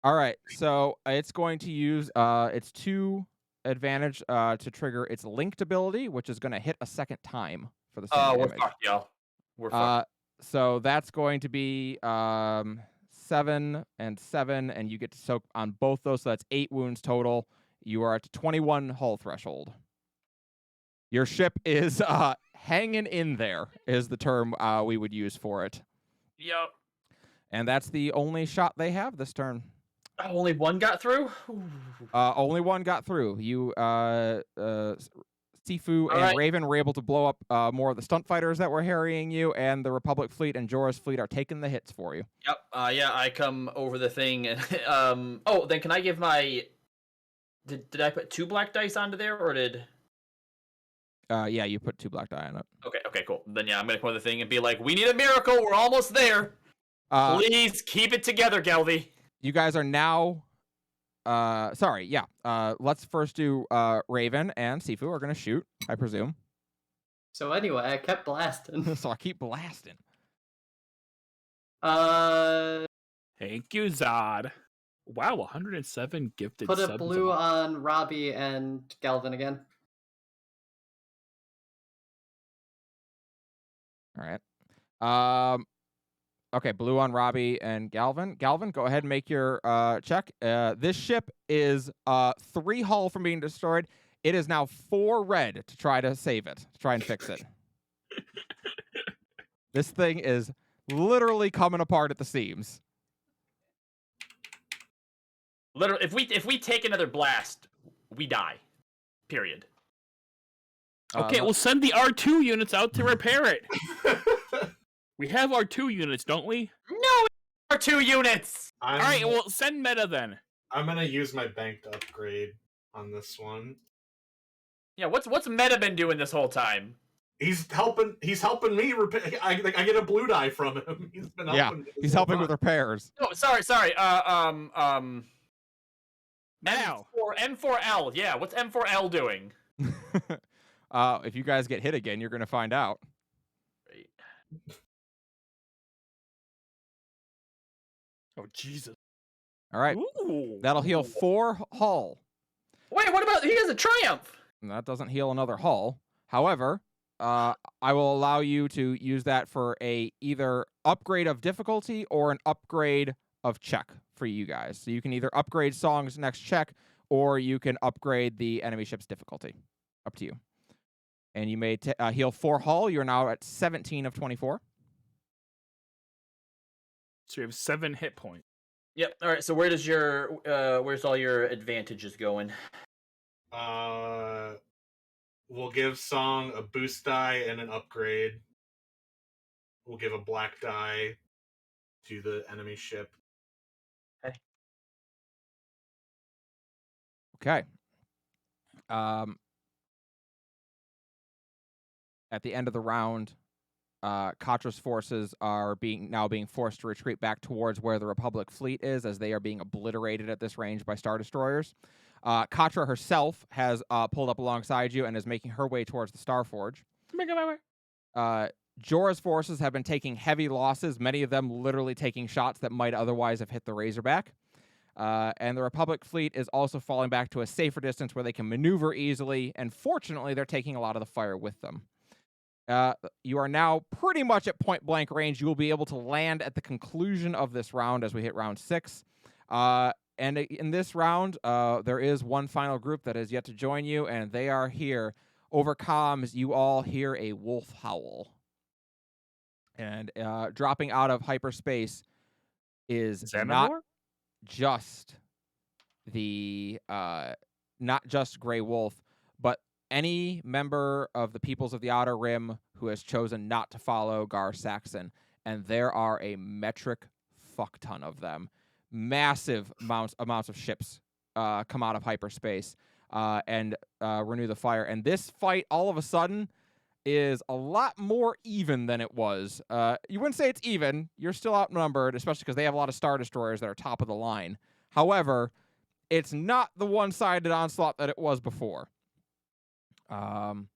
S1: All right, so it's going to use its 2 advantage to trigger its linked ability, which is going to hit a second time for the same
S3: We're
S1: damage.
S3: fucked, y'all. We're fucked.
S1: So that's going to be 7 and 7, and you get to soak on both those, so that's 8 wounds total. You are at 21 hull threshold. Your ship is hanging in there, is the term we would use for it.
S3: Yep.
S1: And that's the only shot they have this turn.
S3: Oh, only one got through? Ooh.
S1: Only one got through. You, Sifu and
S3: right.
S1: Raven were able to blow up more of the stunt fighters that were harrying you, and the Republic fleet and Jorah's fleet are taking the hits for you.
S3: Yep. Yeah, I come over the thing and oh, then can I give my did I put 2 black dice onto there or did
S1: Yeah, you put 2 black die on it.
S3: Okay, cool. Then yeah, I'm gonna come over the thing and be like, we need a miracle, we're almost there. Please keep it together, Gelvy.
S1: You guys are now sorry, yeah. Let's first do Raven and Sifu are gonna shoot, I presume.
S5: So anyway, I kept blasting.
S1: So I keep blasting.
S4: Thank you, Zod. Wow, 107 gifted
S5: Put a
S4: subs
S5: blue on Robbie and Galvin again.
S1: All right. Okay, blue on Robbie and Galvin. Galvin, go ahead and make your check. This ship is 3 hull from being destroyed. It is now 4 red to try to save it, to try and fix it. This thing is literally coming apart at the seams.
S3: Literally, if we take another blast, we die. Period.
S4: Okay, we'll send the R2 units out to repair it. We have R2 units, don't we?
S3: No, R2 units.
S4: All right, well, send Meta then.
S6: I'm gonna use my banked upgrade on this one.
S3: Yeah, what's Meta been doing this whole time?
S6: He's helping me repair. I get a blue die from him. He's been helping.
S1: Yeah, he's helping with repairs.
S3: No, sorry.
S4: Now.
S3: M4L. Yeah, what's M4L doing?
S1: If you guys get hit again, you're gonna find out.
S3: Right.
S4: Oh, Jesus.
S1: All right.
S4: Ooh.
S1: That'll heal 4 hull.
S3: Wait, what about he has a triumph?
S1: And that doesn't heal another hull. However, I will allow you to use that for a either upgrade of difficulty or an upgrade of check for you guys. So you can either upgrade Song's next check or you can upgrade the enemy ship's difficulty. Up to you. And you may heal 4 hull. You're now at 17 of 24.
S4: So you have 7 hit points.
S3: Yep. All right. So where does your where's all your advantages going?
S6: We'll give Song a boost die and an upgrade. We'll give a black die to the enemy ship.
S1: Okay. At the end of the round, Katra's forces are now being forced to retreat back towards where the Republic fleet is, as they are being obliterated at this range by Star Destroyers. Katra herself has pulled up alongside you and is making her way towards the Star Forge. Jorah's forces have been taking heavy losses, many of them literally taking shots that might otherwise have hit the Razorback. And the Republic fleet is also falling back to a safer distance where they can maneuver easily, and fortunately, they're taking a lot of the fire with them. You are now pretty much at point-blank range. You will be able to land at the conclusion of this round as we hit round 6. And in this round, there is one final group that is yet to join you, and they are here. Over comms, you all hear a wolf howl. And dropping out of hyperspace is not just the not just Grey Wolf, but any member of the Peoples of the Outer Rim who has chosen not to follow Gar Saxon. And there are a metric fuck ton of them. Massive amounts of ships come out of hyperspace and renew the fire. And this fight, all of a sudden, is a lot more even than it was. You wouldn't say it's even. You're still outnumbered, especially because they have a lot of Star Destroyers that are top of the line. However, it's not the one-sided onslaught that it was before. So,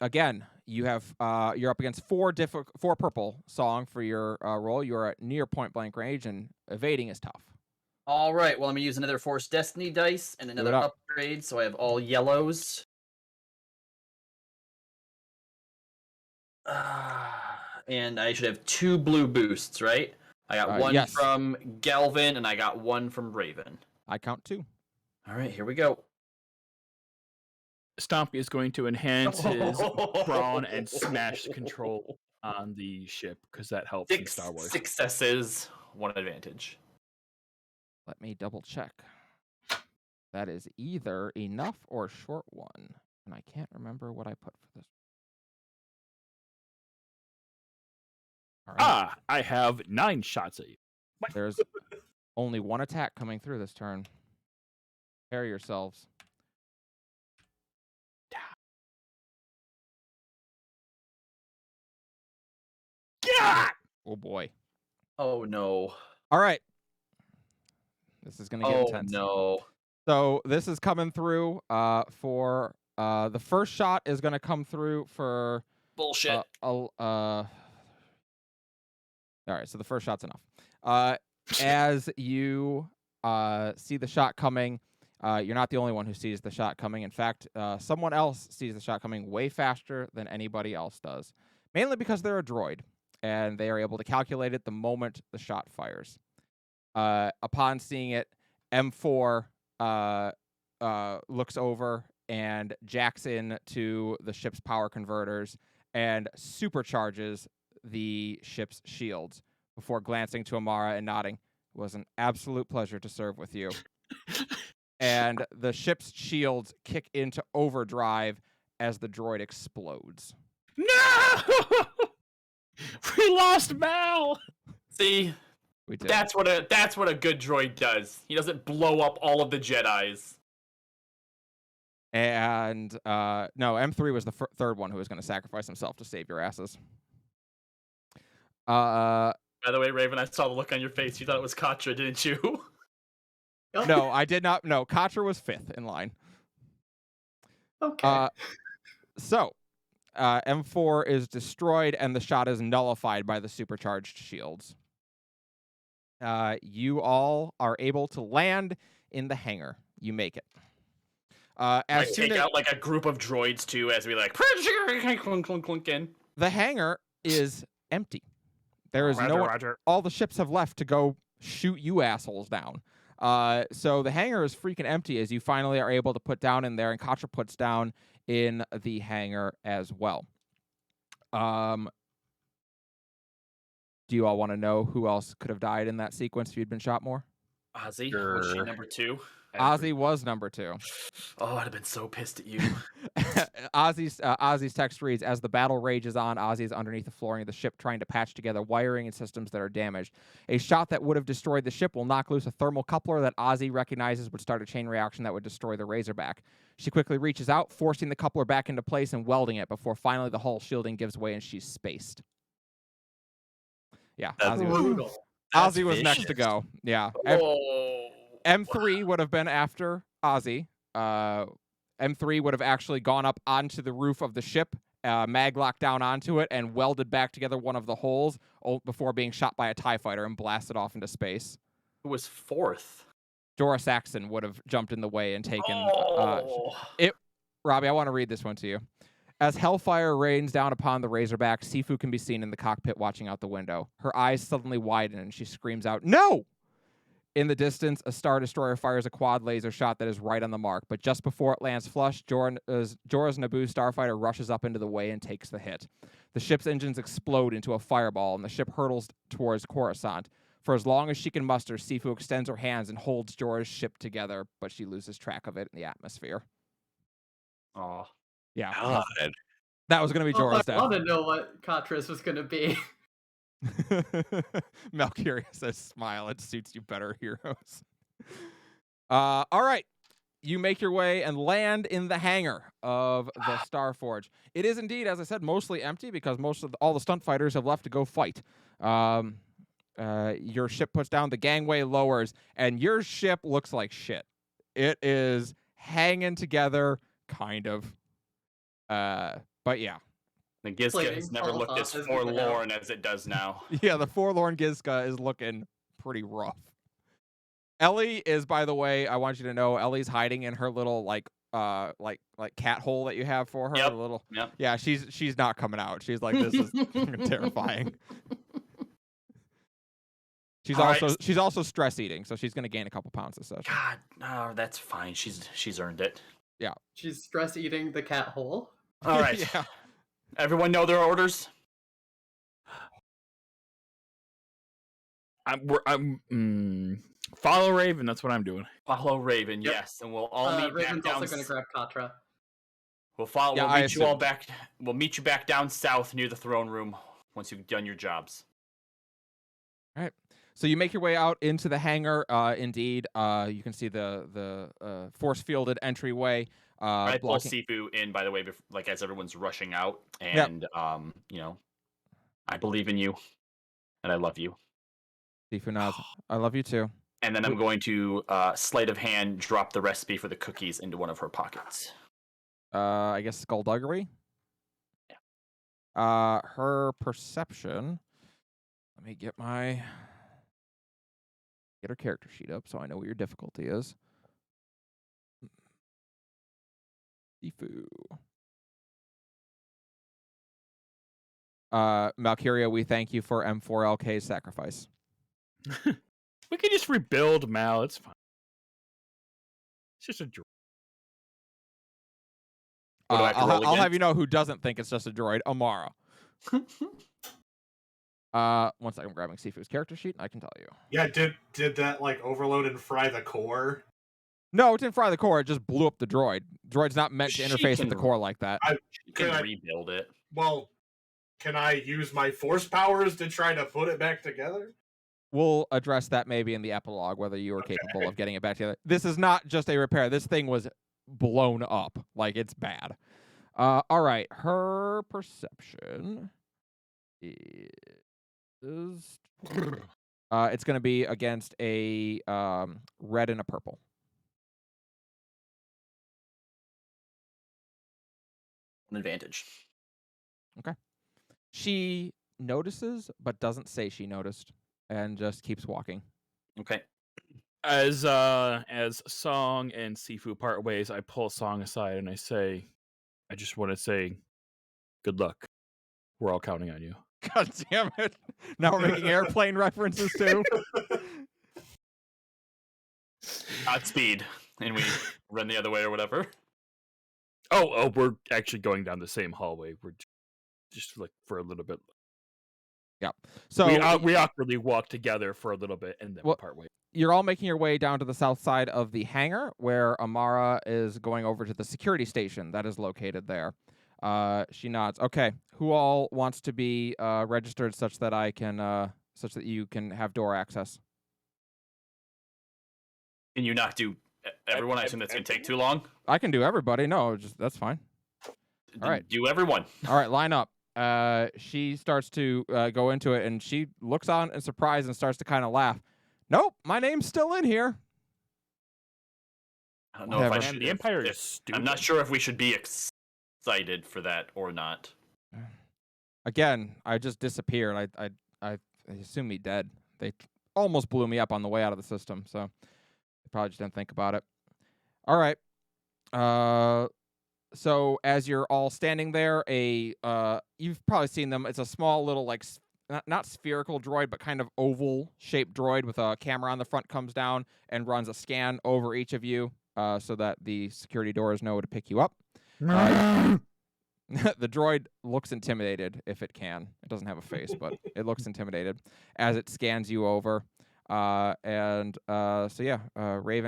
S1: again, you have you're up against 4 purple Song for your roll. You're at near point-blank range, and evading is tough.
S3: All right. Well, I'm gonna use another Force Destiny dice and another upgrade, so I have all yellows. And I should have 2 blue boosts, right? I got one
S1: yes.
S3: from Galvin, and I got one from Raven.
S1: I count 2.
S3: All right, here we go.
S4: Stompy is going to enhance his brawn and smash control on the ship because that helps in Star Wars.
S3: 6 successes, 1 advantage.
S1: Let me double check. That is either enough or short one. And I can't remember what I put for this. All right.
S4: I have 9 shots at you.
S1: There's only one attack coming through this turn. Prepare yourselves.
S4: Yeah!
S1: Oh boy.
S3: Oh no.
S1: All right. This is going to get
S3: Oh
S1: intense.
S3: no.
S1: So this is coming through for the first shot is going to come through for
S3: Bullshit.
S1: all right, so the first shot's enough. As you see the shot coming, you're not the only one who sees the shot coming. In fact, someone else sees the shot coming way faster than anybody else does, mainly because they're a droid, and they are able to calculate it the moment the shot fires. Upon seeing it, M4 looks over and jacks in to the ship's power converters and supercharges the ship's shields before glancing to Amara and nodding. It was an absolute pleasure to serve with you. And the ship's shields kick into overdrive as the droid explodes.
S4: No! We lost Mal!
S3: See,
S1: We did.
S3: that's what a good droid does. He doesn't blow up all of the Jedis.
S1: And no, M3 was the third one who was going to sacrifice himself to save your asses.
S3: By the way, Raven, I saw the look on your face. You thought it was Katra, didn't you?
S1: No, I did not. No, Katra was 5th in line.
S5: Okay.
S1: So, M4 is destroyed and the shot is nullified by the supercharged shields. You all are able to land in the hangar. You make it. As soon
S3: take
S1: as
S3: out like a group of droids too, as we like clunk clunk clunk in.
S1: the hangar is empty. There is no one.
S4: Roger.
S1: All the ships have left to go shoot you assholes down. So the hangar is freaking empty as you finally are able to put down in there, and Katra puts down in the hangar as well. Do you all want to know who else could have died in that sequence if you'd been shot more?
S3: Ozzy, was she
S2: Sure.
S3: number 2?
S1: Ozzy was number 2.
S3: Oh, I'd have been so pissed at you.
S1: Ozzy's text reads, as the battle rages on, Ozzy is underneath the flooring of the ship trying to patch together wiring and systems that are damaged. A shot that would have destroyed the ship will knock loose a thermal coupler that Ozzy recognizes would start a chain reaction that would destroy the Razorback. She quickly reaches out, forcing the coupler back into place and welding it before finally the hull shielding gives way and she's spaced. Yeah,
S2: That's
S5: Brutal.
S1: Ozzy was next to
S2: vicious.
S1: go. Yeah.
S3: Oh.
S1: M3 would have been after Ozzy. M3 would have actually gone up onto the roof of the ship, maglocked down onto it, and welded back together one of the holes before being shot by a TIE fighter and blasted off into space.
S3: Who was 4th?
S1: Dora Saxon would have jumped in the way and taken...
S3: Oh.
S1: Robbie, I want to read this one to you. As hellfire rains down upon the Razorback, Sifu can be seen in the cockpit watching out the window. Her eyes suddenly widen and she screams out, "No!" In the distance, a Star Destroyer fires a quad laser shot that is right on the mark, but just before it lands flush, Jorah's Naboo starfighter rushes up into the way and takes the hit. The ship's engines explode into a fireball, and the ship hurtles towards Coruscant. For as long as she can muster, Sifu extends her hands and holds Jorah's ship together, but she loses track of it in the atmosphere.
S3: Oh.
S1: Yeah,
S2: God.
S1: that was going to be
S5: Well,
S1: Jorah's
S5: I
S1: death.
S5: want to know what Katra's was going to be.
S1: Melchior says, "Smile, it suits you better, heroes." All right. You make your way and land in the hangar of the Starforge. It is indeed, as I said, mostly empty because all the stunt fighters have left to go fight. Your ship puts down, the gangway lowers, and your ship looks like shit. It is hanging together, kind of. But yeah.
S3: The Gizka
S5: Flaming
S3: has never
S5: falls
S3: looked
S5: off
S3: as
S5: as we go.
S3: forlorn as it does now.
S1: Yeah, the forlorn Gizka is looking pretty rough. Ellie is, by the way, I want you to know, Ellie's hiding in her little like cat hole that you have for her.
S3: Yep.
S1: The little,
S3: Yep.
S1: yeah, she's not coming out. She's like, this is fucking terrifying. She's
S3: All right.
S1: she's also stress eating, so she's gonna gain a couple pounds this session.
S3: God, no, that's fine. She's earned it.
S5: She's stress eating the cat hole.
S3: All right.
S1: Yeah.
S3: Everyone know their orders?
S4: Follow Raven. That's what I'm doing.
S3: Follow Raven,
S5: Yep.
S3: yes, and we'll all meet
S5: Raven's
S3: back down.
S5: also going to grab Katra.
S3: We'll follow.
S1: Yeah,
S3: we'll
S1: I
S3: meet you all
S1: assumed.
S3: back. We'll meet you back down south near the throne room once you've done your jobs.
S1: So you make your way out into the hangar. Indeed, you can see the force fielded entryway.
S3: I pull
S1: Blocking.
S3: Sifu in, by the way, like as everyone's rushing out, and you know, I believe in you, and I love you.
S1: Sifu nods. I love you too.
S3: And then I'm going to sleight of hand drop the recipe for the cookies into one of her pockets.
S1: I guess skullduggery.
S3: Yeah.
S1: Her perception. Let me get her character sheet up so I know what your difficulty is. Sifu. Malkyria, we thank you for M4LK's sacrifice.
S4: We can just rebuild Mal. It's fine. It's just a droid.
S3: What do I have to roll
S1: I'll have
S3: against?
S1: you know who doesn't think it's just a droid. Amara. 1 second, I'm grabbing Sifu's character sheet, and I can tell you.
S6: Yeah, did that like overload and fry the core?
S1: No, it didn't fry the core. It just blew up the droid. Droid's not meant to
S3: She
S1: interface with
S3: can-
S1: the core like that.
S3: You can
S6: Could I-
S3: rebuild it.
S6: Well, can I use my force powers to try to put it back together?
S1: We'll address that maybe in the epilogue, whether you are capable of getting it back together. This is not just a repair. This thing was blown up. Like, it's bad. All right. Her perception is... it's going to be against a red and a purple.
S3: An advantage.
S1: She notices, but doesn't say she noticed, and just keeps walking.
S3: Okay.
S4: As Song and Sifu part ways, I pull Song aside and I just want to say, good luck. We're all counting on you.
S1: God damn it. Now we're making airplane references too.
S3: Godspeed. And we run the other way or whatever.
S4: Oh, we're actually going down the same hallway. We're just like for a little bit.
S1: So
S4: we awkwardly walk together for a little bit and then we part ways.
S1: you're all making your way down to the south side of the hangar, where Amara is going over to the security station that is located there. She nods. Okay, who all wants to be registered such that such that you can have door access?
S3: Can you not do everyone? I assume that's going to take too long.
S1: I can do everybody. No, that's fine. All right.
S3: Do everyone.
S1: All right, line up. She starts to go into it, and she looks on in surprise and starts to kind of laugh. Nope, my name's still in here.
S3: I don't know if I
S1: Whatever.
S3: should.
S4: The Empire is
S3: if-
S4: stupid.
S3: I'm not sure if we should be excited for that or not.
S1: Again, I just disappeared. I assume me dead. They almost blew me up on the way out of the system, so I probably just didn't think about it. All right. So as you're all standing there, you've probably seen them. It's a small little like not spherical droid, but kind of oval shaped droid with a camera on the front comes down and runs a scan over each of you, so that the security doors know to pick you up. The droid looks intimidated if it can. It doesn't have a face, but it looks intimidated as it scans you over. Raven,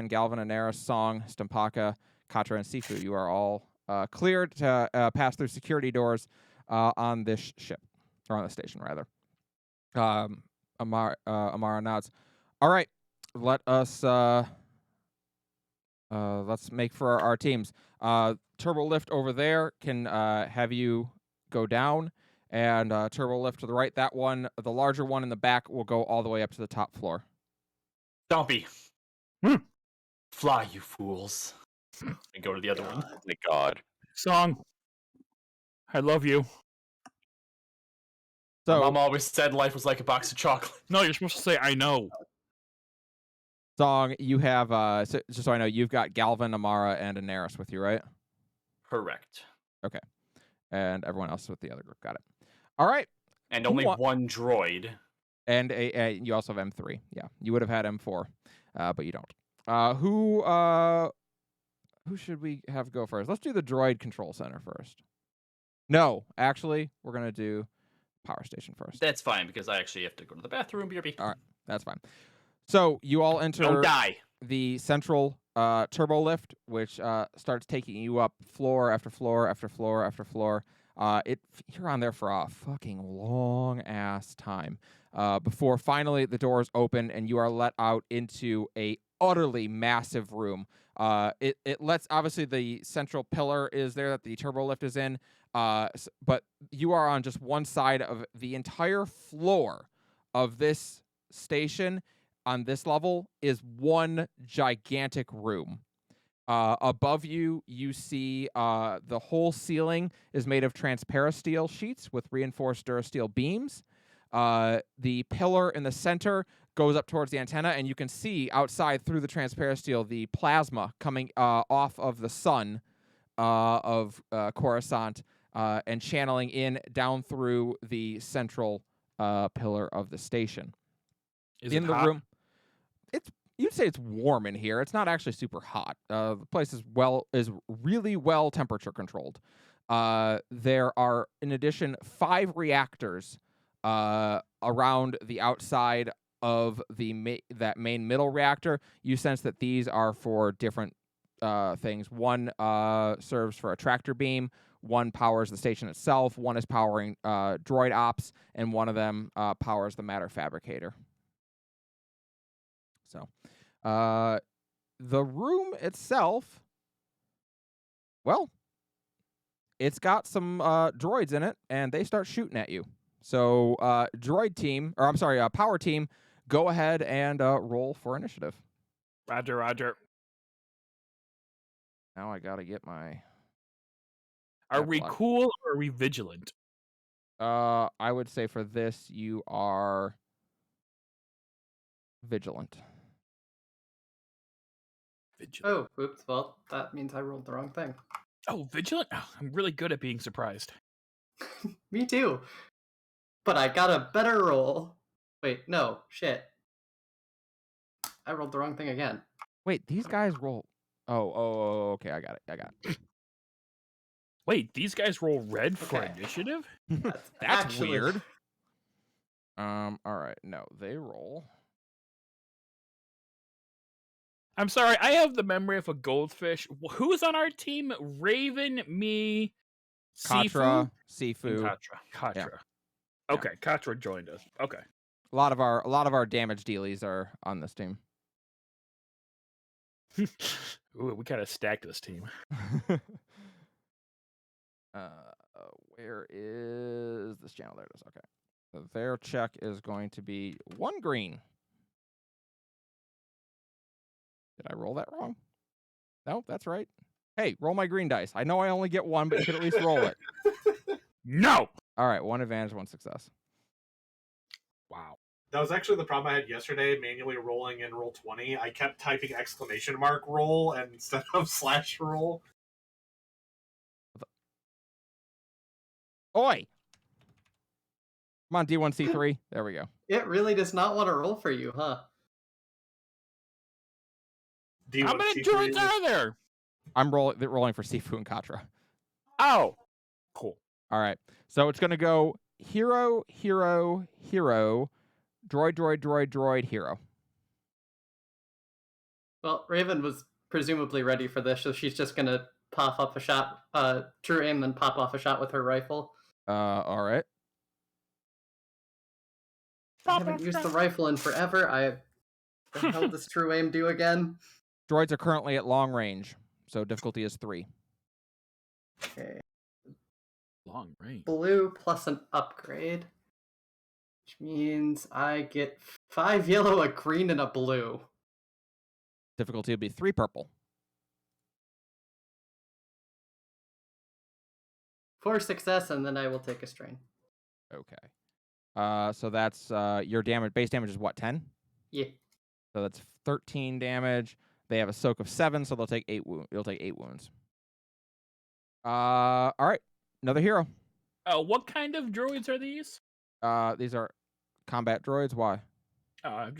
S1: Galvin, Anaris, Song, Stampaka, Katra, and Sifu, you are all cleared to pass through security doors on this ship, or on the station, rather. Amara nods. All right, let's make for our teams. Turbo lift over there can have you go down, and turbo lift to the right. That one, the larger one in the back, will go all the way up to the top floor.
S3: Stompy. Fly, you fools. And go to the other one.
S2: My God.
S4: Song, I love you.
S1: So,
S3: Mom always said life was like a box of chocolate.
S4: No, you're supposed to say I know.
S1: Song, you have just so I know, you've got Galvin, Amara, and Anaris with you, right?
S3: Correct.
S1: And everyone else with the other group. Got it. All right.
S3: And
S1: Who
S3: only
S1: wa-
S3: one droid.
S1: And you also have M3. Yeah, you would have had M4, but you don't. Who should we have go first? Let's do the droid control center first. No, actually, we're gonna do power station first.
S3: That's fine because I actually have to go to the bathroom. BRB.
S1: All That's fine. So you all enter
S3: Don't die.
S1: the central turbo lift, which starts taking you up floor after floor after floor after floor. You're on there for a fucking long ass time before finally the doors open and you are let out into a utterly massive room. It lets, obviously the central pillar is there that the turbo lift is in, but you are on just one side of the entire floor of this station. On this level is one gigantic room. Above you, you see the whole ceiling is made of transparasteel sheets with reinforced Durasteel beams. The pillar in the center goes up towards the antenna, and you can see outside through the transparasteel the plasma coming off of the sun of Coruscant and channeling in down through the central pillar of the station.
S4: Is
S1: in
S4: it
S1: the
S4: hot?
S1: room, you'd say it's warm in here. It's not actually super hot. The place is really well temperature controlled. There are, in addition, 5 reactors around the outside of that main middle reactor. You sense that these are for different things. One serves for a tractor beam. One powers the station itself. One is powering droid ops, and one of them powers the matter fabricator. So, the room itself, well, it's got some droids in it, and they start shooting at you. So, power team, go ahead and roll for initiative.
S4: Roger, Roger.
S1: Now I gotta get my.
S4: Are
S1: That's
S4: we
S1: loud.
S4: cool or are we vigilant?
S1: I would say for this you are vigilant.
S4: Vigilant.
S5: Oh, oops. Well, that means I rolled the wrong thing.
S4: Oh, vigilant? Oh, I'm really good at being surprised.
S5: Me too. But I got a better roll. Wait, no, shit. I rolled the wrong thing again.
S1: Wait, these guys roll. Oh, okay, I got it.
S4: Wait, these guys roll red for
S5: Okay.
S4: initiative?
S5: That's actually
S1: weird. All right, no, they roll.
S4: I'm sorry, I have the memory of a goldfish. Who's on our team? Raven, me,
S1: Katra,
S4: Sifu,
S1: Sifu.
S4: and Katra.
S1: Yeah.
S4: Okay, Katra joined us. Okay.
S1: A lot of our damage dealies are on this team.
S4: Ooh, we kind of stacked this team.
S1: Where is this channel? There it is. Okay. So their check is going to be 1 green. Did I roll that wrong? No, that's right. Hey, roll my green dice. I know I only get 1, but you could at least roll it.
S4: No!
S1: All right, 1 advantage, 1 success.
S4: Wow.
S6: That was actually the problem I had yesterday, manually rolling in Roll20. I kept typing ! roll and instead of / roll.
S1: Oi! Come on, D1C3. There we go.
S5: It really does not want to roll for you, huh?
S4: How many droids are there?
S1: I'm rolling for Sifu and Katra.
S4: Oh, cool.
S1: All right. So it's going to go hero, hero, hero, droid, hero.
S5: Well, Raven was presumably ready for this, so she's just gonna pop up a shot, true aim, then pop off a shot with her rifle.
S1: All right.
S5: I haven't used the rifle in forever. The hell does true aim do again?
S1: Droids are currently at long range, so difficulty is 3.
S5: Okay.
S4: Long range.
S5: Blue plus an upgrade, which means I get 5 yellow, a green, and a blue.
S1: Difficulty would be 3 purple.
S5: 4 success, and then I will take a strain.
S1: Okay. So that's your damage. Base damage is what, 10?
S5: Yeah.
S1: So that's 13 damage. They have a soak of 7, so they'll take 8 You'll take 8 wounds. All right. Another hero.
S4: What kind of droids are these?
S1: These are combat droids. Why?
S4: Are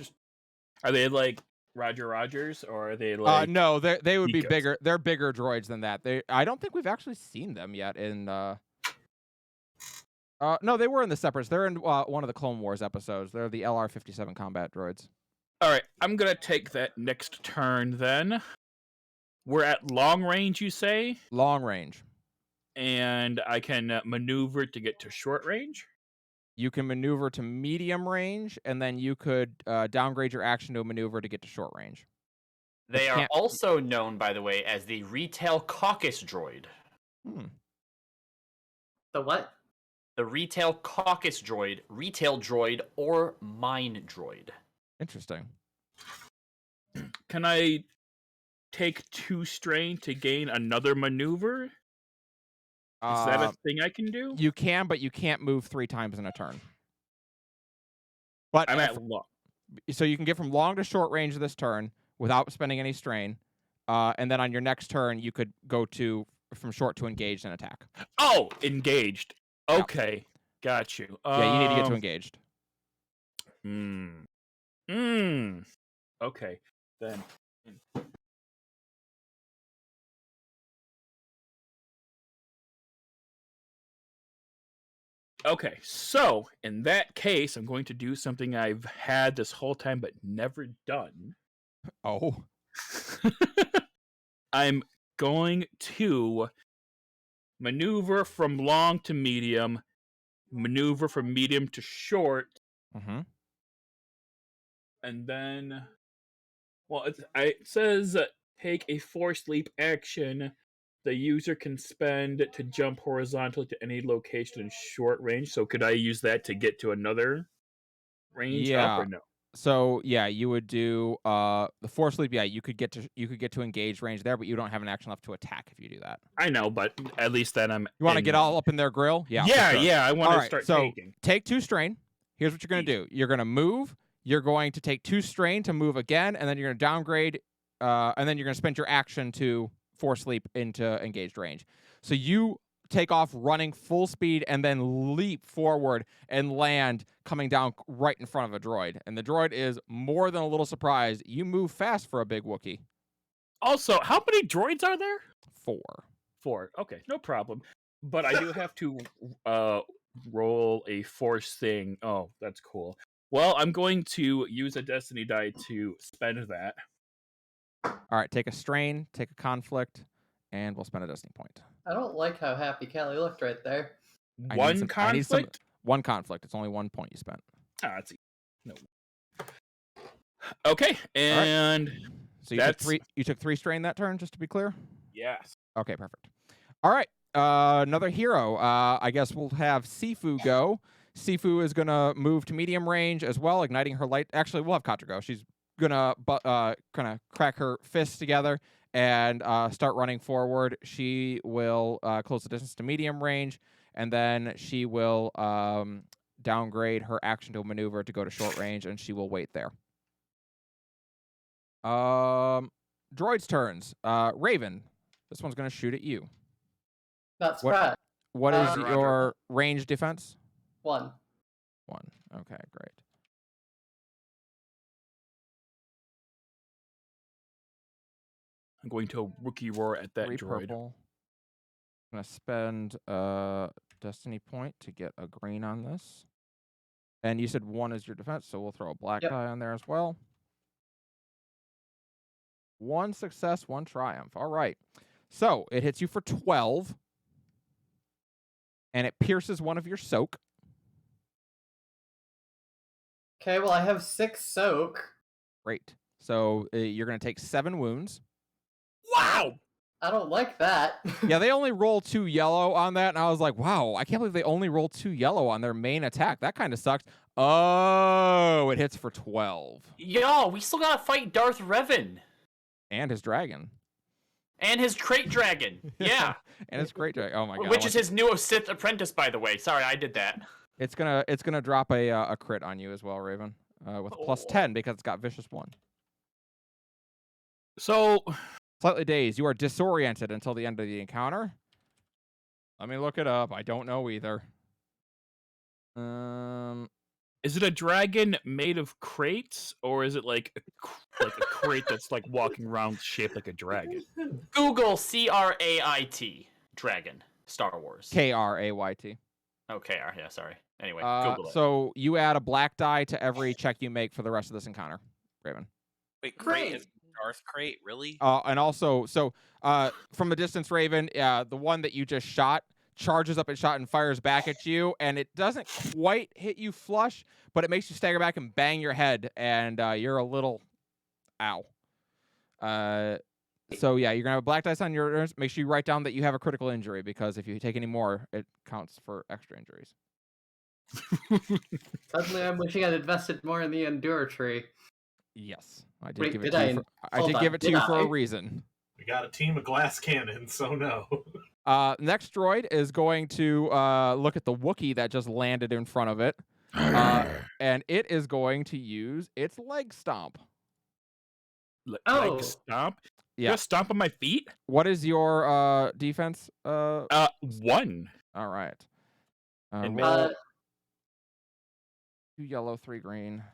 S4: they like Roger Rogers, or are they like?
S1: No, they would be
S4: Deacons?
S1: bigger. They're bigger droids than that. I don't think we've actually seen them yet in. Come No, they were in the separates. They're in one of the Clone Wars episodes. They're the LR-57 combat droids.
S4: All right, I'm gonna take that next turn then. We're at long range, you say,
S1: Long range.
S4: and I can maneuver to get to short range.
S1: You can maneuver to medium range, and then you could downgrade your action to a maneuver to get to short range.
S3: They
S1: you
S3: are
S1: can't-
S3: also known, by the way, as the Retail Caucus Droid.
S5: The what?
S3: The Retail Caucus Droid, Retail Droid, or Mine Droid.
S1: Interesting.
S4: Can I take 2 strain to gain another maneuver? Is that a thing I can do?
S1: You can, but you can't move 3 times in a turn. But
S4: I'm at long.
S1: so you can get from long to short range this turn without spending any strain, and then on your next turn you could go to from short to engaged and attack.
S4: Oh, engaged.
S1: Yeah.
S4: Okay, got you.
S1: Yeah, you need to get to engaged.
S4: Okay, then. Okay, so in that case, I'm going to do something I've had this whole time but never done.
S1: Oh,
S4: I'm going to maneuver from long to medium, maneuver from medium to short,
S1: mm-hmm.
S4: and then, well, it says take a force leap action. The user can spend to jump horizontally to any location in short range. So could I use that to get to another range up or no?
S1: So yeah, you would do the force leap. Yeah, you could get to engage range there, but you don't have an action left to attack if you do that.
S4: I know, but at least then I'm.
S1: You want to get all up in their grill? Yeah. for
S4: Yeah,
S1: sure.
S4: yeah. I want
S1: All
S4: to
S1: right,
S4: start
S1: so
S4: taking.
S1: take 2 strain. Here's what you're going to do. You're going to move. You're going to take 2 strain to move again, and then you're going to downgrade, and then you're going to spend your action to force leap into engaged range. So you take off running full speed and then leap forward and land coming down right in front of a droid. And the droid is more than a little surprised. You move fast for a big Wookiee.
S4: Also, how many droids are there?
S1: 4.
S4: 4. Okay, no problem. But I do have to roll a force thing. Oh, that's cool. Well, I'm going to use a destiny die to spend that.
S1: All right, take a strain, take a conflict, and we'll spend a destiny point.
S5: I don't like how happy Callie looked right there.
S1: I need
S4: One
S1: some- I need some-
S4: conflict?
S1: 1 conflict. It's only 1 point you spent.
S4: Ah, that's easy. No. Okay, and
S1: So you took 3. You took 3 strain that turn, just to be clear.
S4: yes.
S1: Okay, perfect. All right, another hero. I guess we'll have Sifu go. Sifu is gonna move to medium range as well, igniting her light. Actually, we'll have Katra go. She's gonna kind of crack her fists together and start running forward. She will close the distance to medium range, and then she will downgrade her action to a maneuver to go to short range, and she will wait there. Droid's turns. Raven, this one's gonna shoot at you.
S5: That's
S1: What-
S5: right.
S1: What is
S5: Roger.
S1: your range defense?
S5: 1.
S1: 1. Okay, great.
S4: I'm going to rookie roar at that
S1: 3
S4: droid.
S1: purple. I'm gonna spend a destiny point to get a green on this. And you said 1 is your defense, so we'll throw a black
S5: Yep.
S1: die on there as well. 1 success, 1 triumph. All right. So it hits you for 12. And it pierces one of your soak.
S5: Okay, well, I have 6 soak.
S1: Great. So you're going to take 7 wounds.
S4: Wow!
S5: I don't like that.
S1: Yeah, they only roll 2 yellow on that, and I was like, wow, I can't believe they only roll 2 yellow on their main attack. That kind of sucks. Oh, it hits for 12.
S3: Yo, we still gotta fight Darth Revan.
S1: And his dragon.
S3: And his Crate Dragon. Yeah.
S1: And his great dragon. Oh my god.
S3: Which is his new Sith apprentice, by the way. Sorry, I did that.
S1: It's gonna drop a crit on you as well, Raven. With a plus
S3: Oh.
S1: 10 because it's got vicious 1.
S4: So,
S1: Slightly dazed. You are disoriented until the end of the encounter. Let me look it up. I don't know either.
S4: is it a dragon made of crates, or is it like a crate that's like walking around shaped like a dragon?
S3: Google Crait Dragon. Star Wars.
S1: Krayt.
S3: Okay, yeah, sorry. Anyway, Google it.
S1: So you add a black die to every check you make for the rest of this encounter, Raven.
S2: Wait, crate
S5: Great.
S2: is Darth crate, really?
S1: And also, from a distance, Raven, the one that you just shot charges up its shot and fires back at you, and it doesn't quite hit you flush, but it makes you stagger back and bang your head, and you're a little, ow. So yeah, you're gonna have a black dice on yours. Make sure you write down that you have a critical injury, because if you take any more, it counts for extra injuries.
S5: Suddenly, I'm wishing I'd invested more in the Endure tree.
S1: Yes, I did
S5: Wait,
S1: give it
S5: did
S1: to
S5: I-
S1: you. I
S5: hold
S1: did
S5: on,
S1: give it to
S5: did
S1: you for a
S5: I?
S1: reason.
S6: We got a team of glass cannons, so no.
S1: Next droid is going to look at the Wookiee that just landed in front of it, and it is going to use its leg stomp.
S5: Oh.
S4: Like stomp?
S1: Yeah.
S4: Just stomp on my feet?
S1: What is your defense?
S4: 1.
S1: All right.
S4: And
S1: Roll 2 yellow, 3 green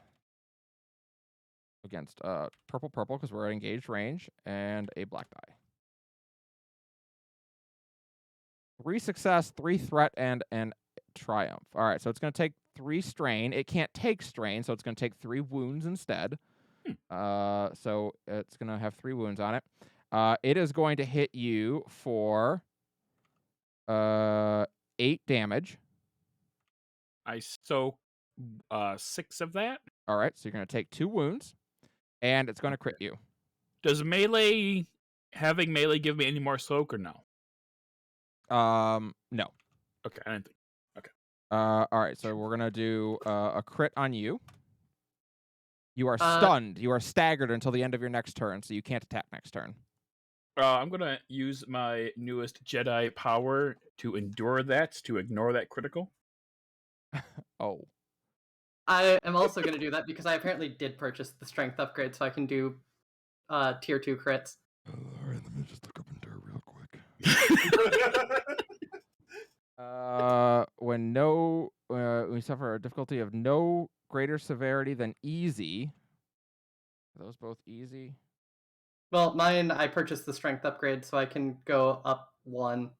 S1: against purple, because we're at engaged range, and a black die. 3 success, 3 threat, and an triumph. All right, so it's going to take 3 strain. It can't take strain, so it's going to take 3 wounds instead. So it's going to have 3 wounds on it. It is going to hit you for 8 damage.
S4: I soak 6 of that.
S1: All right, so you're going to take 2 wounds, and it's going to crit you.
S4: Does having melee give me any more soak or no?
S1: No.
S4: Okay, I didn't think.
S1: All right, so we're gonna do a crit on you. You are stunned. You are staggered until the end of your next turn, so you can't attack next turn.
S4: I'm gonna use my newest Jedi power to endure that, to ignore that critical.
S1: Oh.
S5: I am also going to do that because I apparently did purchase the strength upgrade, so I can do tier 2 crits.
S1: All right, let me just look up Endure real quick. When we suffer a difficulty of no greater severity than easy. Are those both easy?
S5: Well, mine, I purchased the strength upgrade, so I can go up 1.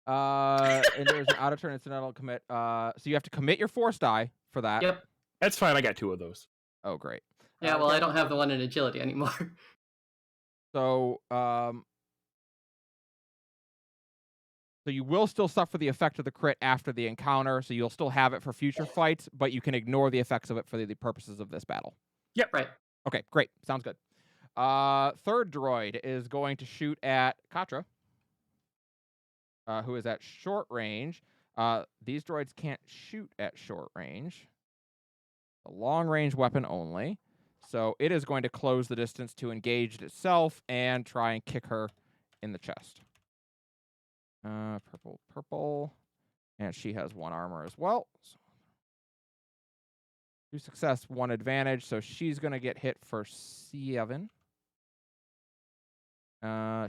S1: And there's an out of turn incidental commit. So you have to commit your force die for that.
S5: Yep.
S4: That's fine. I got 2 of those.
S1: Oh, great.
S5: Yeah, well, I don't have the one in agility anymore.
S1: So, so you will still suffer the effect of the crit after the encounter, so you'll still have it for future fights, but you can ignore the effects of it for the purposes of this battle.
S5: Yep, right.
S1: Okay, great. Sounds good. Third droid is going to shoot at Katra, who is at short range. These droids can't shoot at short range. A long-range weapon only. So it is going to close the distance to engage itself and try and kick her in the chest. Purple. And she has 1 armor as well. So 2 success, 1 advantage. So she's going to get hit for 7.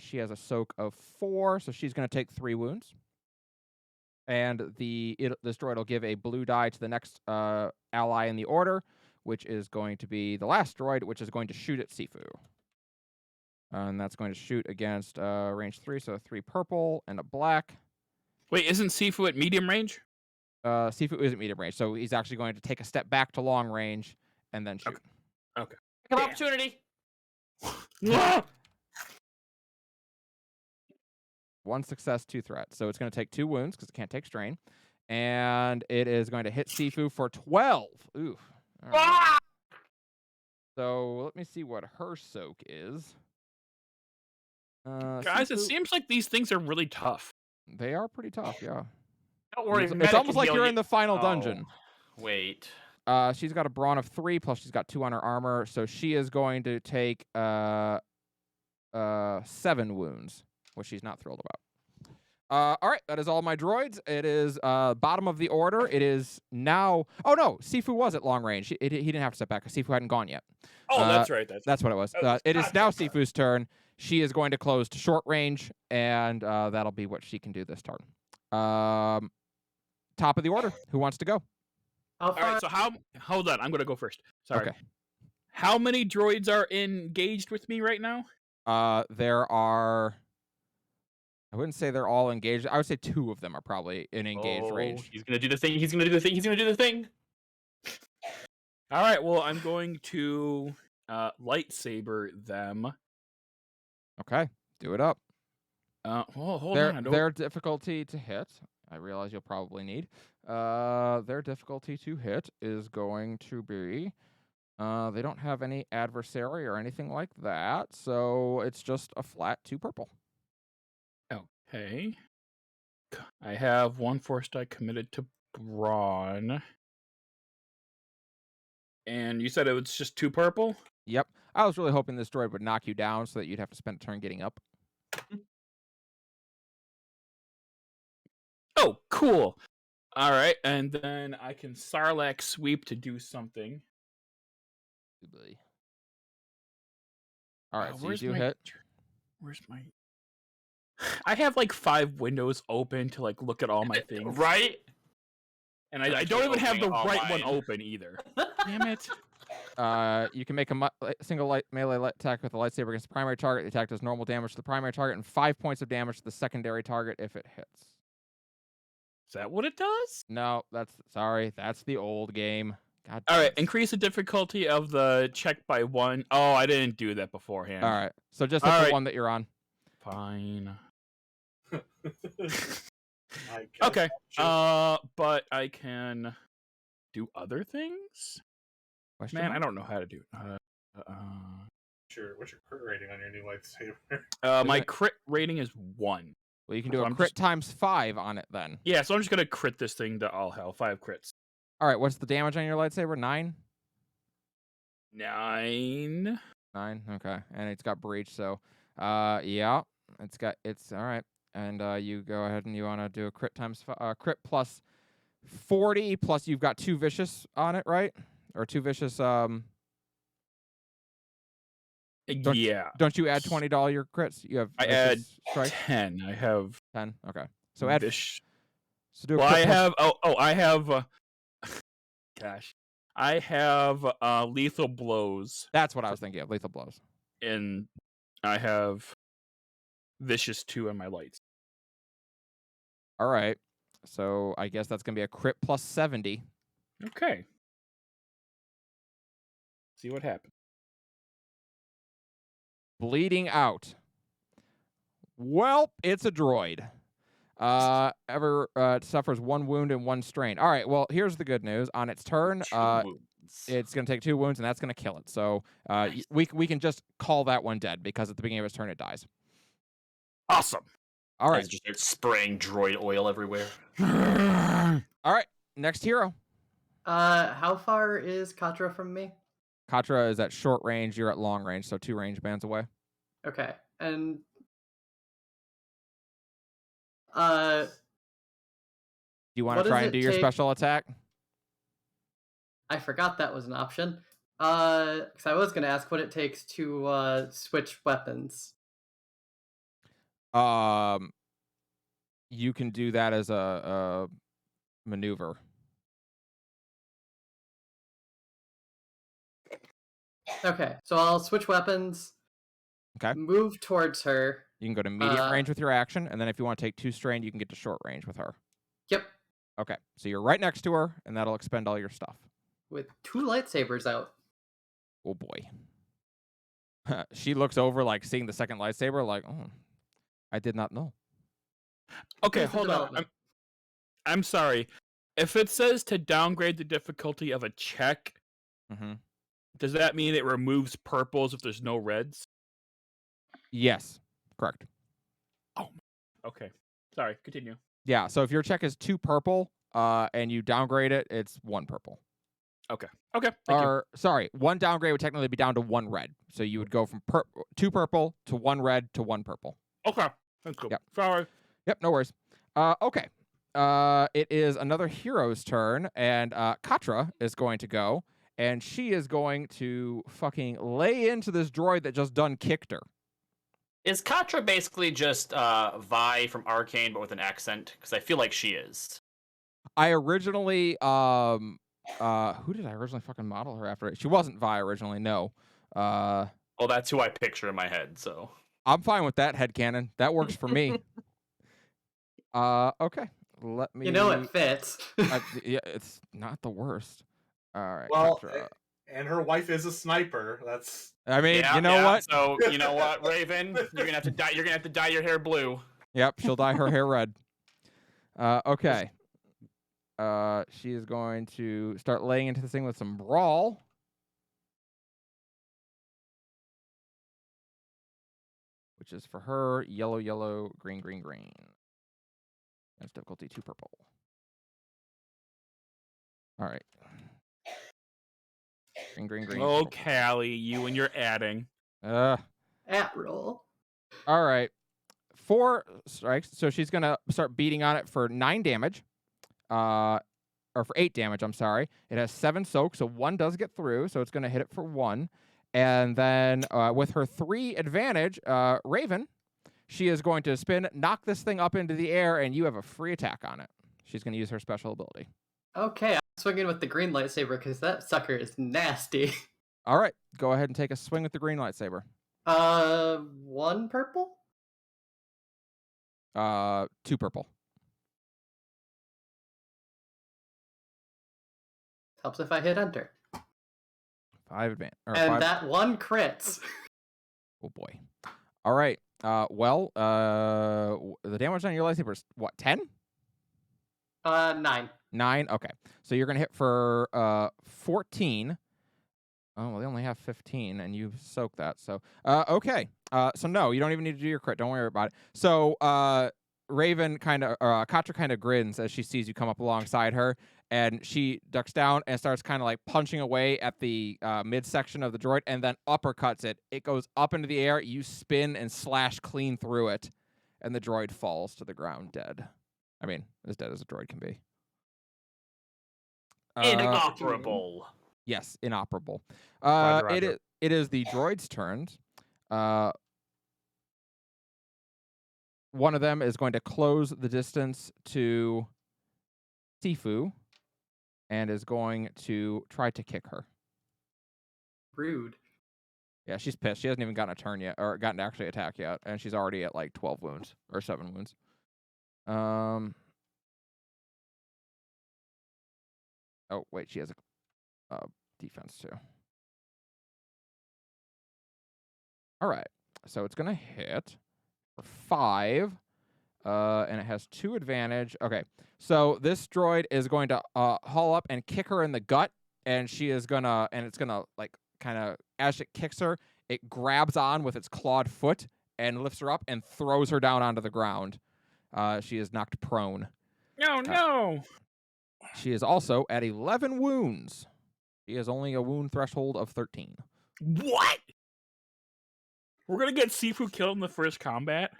S1: She has a soak of 4, so she's going to take 3 wounds. And this droid will give a blue die to the next ally in the order, which is going to be the last droid, which is going to shoot at Sifu. And that's going to shoot against range 3, so 3 purple and a black.
S4: Wait, isn't Sifu at medium range?
S1: Sifu isn't medium range, so he's actually going to take a step back to long range and then shoot.
S4: Okay.
S3: An opportunity.
S1: 1 success, 2 threats. So it's going to take 2 wounds because it can't take strain. And it is going to hit Sifu for 12. Oof. All right. So let me see what her soak is.
S4: Guys, it
S1: Sifu-
S4: seems like these things are really tough.
S1: They are pretty tough, yeah.
S3: Don't worry.
S1: It's almost like you're in the final dungeon.
S3: Wait.
S1: She's got a brawn of 3, plus she's got 2 on her armor, so she is going to take 7 wounds, which she's not thrilled about. All right, that is all my droids. It is bottom of the order. It is now. Oh no, Sifu was at long range. He didn't have to step back because Sifu hadn't gone yet.
S4: Oh, that's right.
S1: That's what it was. It is now Sifu's turn. She is going to close to short range, and that'll be what she can do this turn. Top of the order. Who wants to go?
S5: How
S4: All
S5: far?
S4: right, so hold on, I'm going to go first. Sorry.
S1: Okay.
S4: How many droids are engaged with me right now?
S1: There are I wouldn't say they're all engaged. I would say 2 of them are probably in engaged range.
S3: He's gonna do the thing. He's gonna do the thing. He's gonna do the thing.
S4: All right. Well, I'm going to lightsaber them.
S1: Okay, do it up.
S4: Hold on. I don't...
S1: Their difficulty to hit, I realize you'll probably need. Their difficulty to hit is going to be. They don't have any adversary or anything like that, so it's just a flat 2 purple.
S4: Okay. I have 1 force die committed to Brawn. And you said it was just 2 purple?
S1: Yep. I was really hoping this droid would knock you down so that you'd have to spend a turn getting up.
S4: Oh, cool. All right, and then I can Sarlacc sweep to do something.
S1: All right, so you
S4: Where's
S1: do
S4: my-
S1: hit.
S4: Where's my... I have like 5 windows open to like look at all my things.
S3: Right?
S4: And
S3: I'm
S4: I
S3: actually
S4: don't even have the
S3: opening all
S4: right one
S3: mine.
S4: open either. Damn it.
S1: You can make a single melee attack with a lightsaber against the primary target. The attack does normal damage to the primary target and 5 points of damage to the secondary target if it hits.
S4: Is that what it does?
S1: No, that's the old game. God.
S4: All
S1: damn
S4: right,
S1: it.
S4: increase the difficulty of the check by 1. Oh, I didn't do that beforehand.
S1: All right, so just hit
S4: All
S1: the
S4: right.
S1: one that you're on.
S4: Fine.
S6: I guess
S4: Okay.
S6: I'll
S4: But I can do other things?
S1: Question
S4: Man, I
S1: mark?
S4: don't know how to do it.
S6: what's your crit rating on your new lightsaber?
S4: My
S1: it-
S4: crit rating is 1.
S1: Well, you can
S4: so
S1: do a
S4: I'm
S1: crit
S4: just-
S1: times 5 on it then.
S4: Yeah, so I'm just gonna crit this thing to all hell. 5 crits.
S1: All right, what's the damage on your lightsaber? 9?
S4: 9.
S1: 9. Okay, and it's got breach, so yeah, it's all right. And you go ahead and you want to do a crit times crit plus 40 plus you've got 2 vicious on it, right? Or 2 vicious. Don't-
S4: Yeah.
S1: Don't you add 20 to all your crits? You have
S4: I
S1: vicious
S4: add
S1: strike
S4: 10. I have
S1: 10. Okay, so add.
S4: Vish.
S1: So do a
S4: Well,
S1: crit
S4: I
S1: plus-
S4: have. I have. Gosh, I have lethal blows,
S1: That's what I was thinking of. Lethal blows.
S4: and I have vicious 2 on my lights.
S1: All right, so I guess that's gonna be a crit plus 70.
S4: Okay. See what happens.
S1: Bleeding out. Well, it's a droid. Suffers 1 wound and 1 strain. All right, well, here's the good news. On its turn, it's going to take 2 wounds, and that's going to kill it. So
S3: Nice.
S1: we can just call that one dead, because at the beginning of its turn, it dies.
S4: Awesome.
S1: All
S3: Guys
S1: right.
S3: just start spraying droid oil everywhere.
S1: All right, next hero.
S5: How far is Katra from me?
S1: Katra is at short range. You're at long range, so 2 range bands away.
S5: Okay, and
S1: Do you want
S5: What
S1: to
S5: does
S1: try and
S5: it
S1: do your
S5: take-
S1: special attack?
S5: I forgot that was an option. Because I was gonna ask what it takes to switch weapons.
S1: You can do that as a maneuver.
S5: Okay, so I'll switch weapons.
S1: Okay.
S5: Move towards her.
S1: You can go to medium
S5: Uh,
S1: range with your action, and then if you want to take 2 strain, you can get to short range with her.
S5: Yep,
S1: Okay, so you're right next to her, and that'll expend all your stuff.
S5: with 2 lightsabers out.
S1: Oh boy. She looks over, like seeing the second lightsaber, like, oh, I did not know.
S4: Okay,
S5: Here's the
S4: hold on.
S5: development.
S4: I'm sorry. If it says to downgrade the difficulty of a check,
S1: Mm-hmm.
S4: does that mean it removes purples if there's no reds?
S1: Yes, correct.
S4: Okay. Sorry, continue.
S1: Yeah, so if your check is 2 purple, and you downgrade it, it's 1 purple.
S4: Okay, thank you.
S1: Or sorry, 1 downgrade would technically be down to 1 red. So you would go from 2 purple to 1 red to 1 purple.
S4: Okay, that's cool.
S1: Yep.
S4: Sorry.
S1: Yep, no worries. Okay. It is another hero's turn, and Katra is going to go, and she is going to fucking lay into this droid that just done kicked her.
S3: Is Katra basically just Vi from Arcane, but with an accent? Because I feel like she is.
S1: I originally, who did I originally fucking model her after? She wasn't Vi originally, no.
S3: Well, that's who I picture in my head, so.
S1: I'm fine with that headcanon. That works for me. Okay. Let me.
S5: You know it fits.
S1: Yeah, it's not the worst. All right.
S6: Well,
S1: Katra.
S6: and her wife is a sniper. That's
S1: I mean, you know what?
S3: So you know what, Raven? You're gonna have to dye. You're gonna have to dye your hair blue.
S1: Yep, she'll dye her hair red. Okay. She is going to start laying into this thing with some brawl. Which is for her yellow, yellow, green, green, green. That's difficulty 2 purple. All right. Green, green, green.
S4: Oh,
S1: purple.
S4: Callie, you and your adding.
S5: At roll.
S1: All right. 4 strikes. So she's going to start beating on it for 9 damage. Or for 8 damage, I'm sorry. It has 7 soak, so 1 does get through, so it's going to hit it for 1. And then with her 3 advantage, Raven, she is going to spin, knock this thing up into the air, and you have a free attack on it. She's going to use her special ability.
S5: Okay, I'm swinging with the green lightsaber because that sucker is nasty.
S1: All right. Go ahead and take a swing with the green lightsaber.
S5: 1 purple?
S1: 2 purple.
S5: Helps if I hit enter.
S1: 5 advantage.
S5: And
S1: 5.
S5: that 1 crits.
S1: Oh, boy. All right. The damage on your lightsaber is, what, 10?
S5: 9.
S1: 9? Okay. So you're going to hit for 14. Oh, well, they only have 15, and you soak that. So, okay. So, no, you don't even need to do your crit. Don't worry about it. So, Raven Katra kind of grins as she sees you come up alongside her, and she ducks down and starts kind of like punching away at the midsection of the droid, and then uppercuts it. It goes up into the air. You spin and slash clean through it, and the droid falls to the ground dead. I mean, as dead as a droid can be.
S3: Inoperable.
S1: Yes, inoperable.
S4: Roger,
S1: It
S4: roger.
S1: is. It is the droid's turns. One of them is going to close the distance to Sifu, and is going to try to kick her.
S5: Rude.
S1: Yeah, she's pissed. She hasn't even gotten a turn yet, or gotten to actually attack yet, and she's already at like 12 wounds or 7 wounds. Oh wait, she has a defense too. All right, so it's gonna hit for 5, and it has 2 advantage. Okay, so this droid is going to haul up and kick her in the gut, and she is gonna, and it's gonna like kind of as it kicks her, it grabs on with its clawed foot and lifts her up and throws her down onto the ground. She is knocked prone.
S4: No, no.
S1: She is also at 11 wounds. She has only a wound threshold of 13.
S4: What? We're gonna get Sifu killed in the first combat?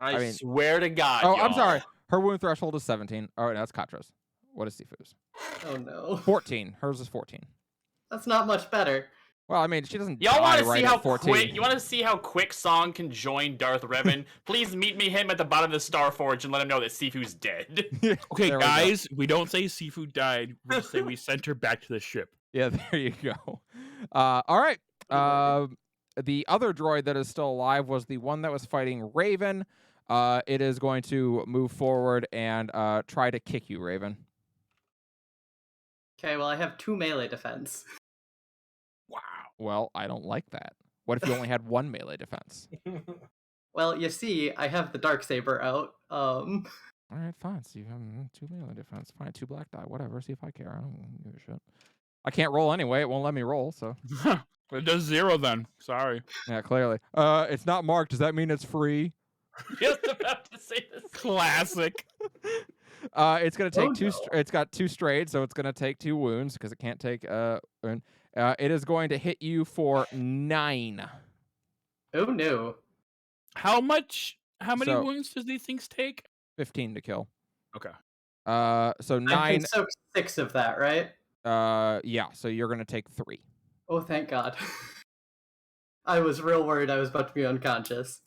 S3: I
S1: mean-
S3: swear to God.
S1: Oh, I'm
S3: y'all.
S1: sorry. Her wound threshold is 17. All right, that's Katra's. What is Sifu's?
S5: Oh no.
S1: 14. Hers is 14.
S5: That's not much better.
S1: Well, I mean, she doesn't
S3: Y'all
S1: die
S3: want to
S1: right
S3: see how
S1: at 14.
S3: quick? You want to see how quick Song can join Darth Revan? Please meet him at the bottom of the Star Forge and let him know that Sifu's dead.
S4: Okay,
S1: There we go.
S4: guys, we don't say Sifu died. We just say we sent her back to the ship.
S1: Yeah, there you go. All right. The other droid that is still alive was the one that was fighting Raven. It is going to move forward and try to kick you, Raven.
S5: Okay, well I have 2 melee defense.
S4: Wow.
S1: Well, I don't like that. What if you only had 1 melee defense?
S5: Well, you see, I have the Darksaber out.
S1: All right, fine. So you have 2 melee defense. Fine, 2 black die. Whatever. See if I care. I don't give a shit. I can't roll anyway. It won't let me roll. So
S4: It does 0 then. Sorry.
S1: yeah, clearly. It's not marked. Does that mean it's free?
S3: Just about to say this.
S4: Classic.
S1: It's gonna take
S5: Oh,
S1: 2.
S5: no.
S1: It's got 2 straight, so it's gonna take 2 wounds because it can't take wound. It is going to hit you for 9.
S5: Oh no.
S4: How many
S1: So-
S4: wounds does these things take?
S1: 15 to kill.
S4: Okay.
S1: So
S5: I
S1: 9.
S5: can soak 6 of that, right?
S1: Yeah. So you're gonna take 3.
S5: Oh, thank God. I was real worried I was about to be unconscious.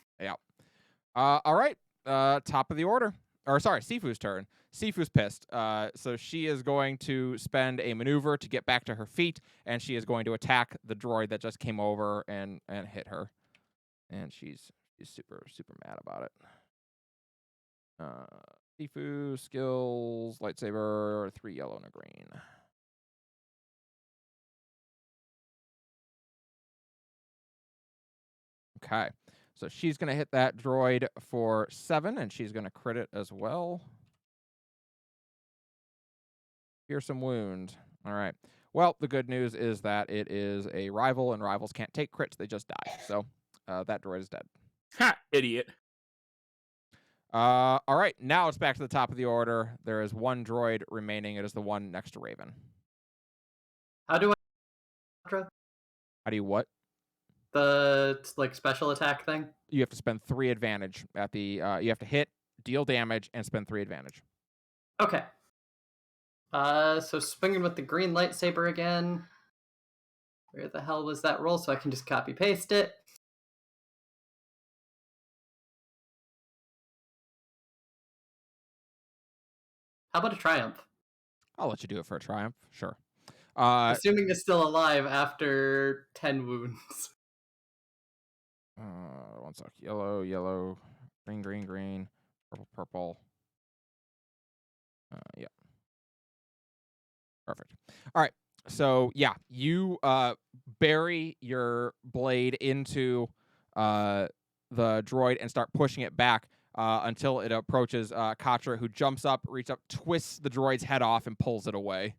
S1: All right. Top of the order. Or sorry, Sifu's turn. Sifu's pissed. So she is going to spend a maneuver to get back to her feet, and she is going to attack the droid that just came over and hit her. And she's super mad about it. Sifu, skills, lightsaber, 3 yellow and a green. Okay. So she's going to hit that droid for 7, and she's going to crit it as well. Fearsome wound. All right. Well, the good news is that it is a rival, and rivals can't take crits. They just die. So that droid is dead.
S4: Ha! Idiot.
S1: All right. Now it's back to the top of the order. There is 1 droid remaining. It is the one next to Raven.
S5: How do I
S1: How do you what?
S5: the special attack thing?
S1: You have to spend 3 advantage at the. You have to hit, deal damage, and spend 3 advantage.
S5: Okay. So swinging with the green lightsaber again. Where the hell was that roll? So I can just copy paste it. How about a triumph?
S1: I'll let you do it for a triumph. Sure.
S5: Assuming it's still alive after 10 wounds.
S1: 1 sec. Yellow, yellow, green, green, green, purple, purple. Yeah. Perfect. All right. So yeah, you bury your blade into the droid and start pushing it back until it approaches Katra, who jumps up, reaches up, twists the droid's head off, and pulls it away.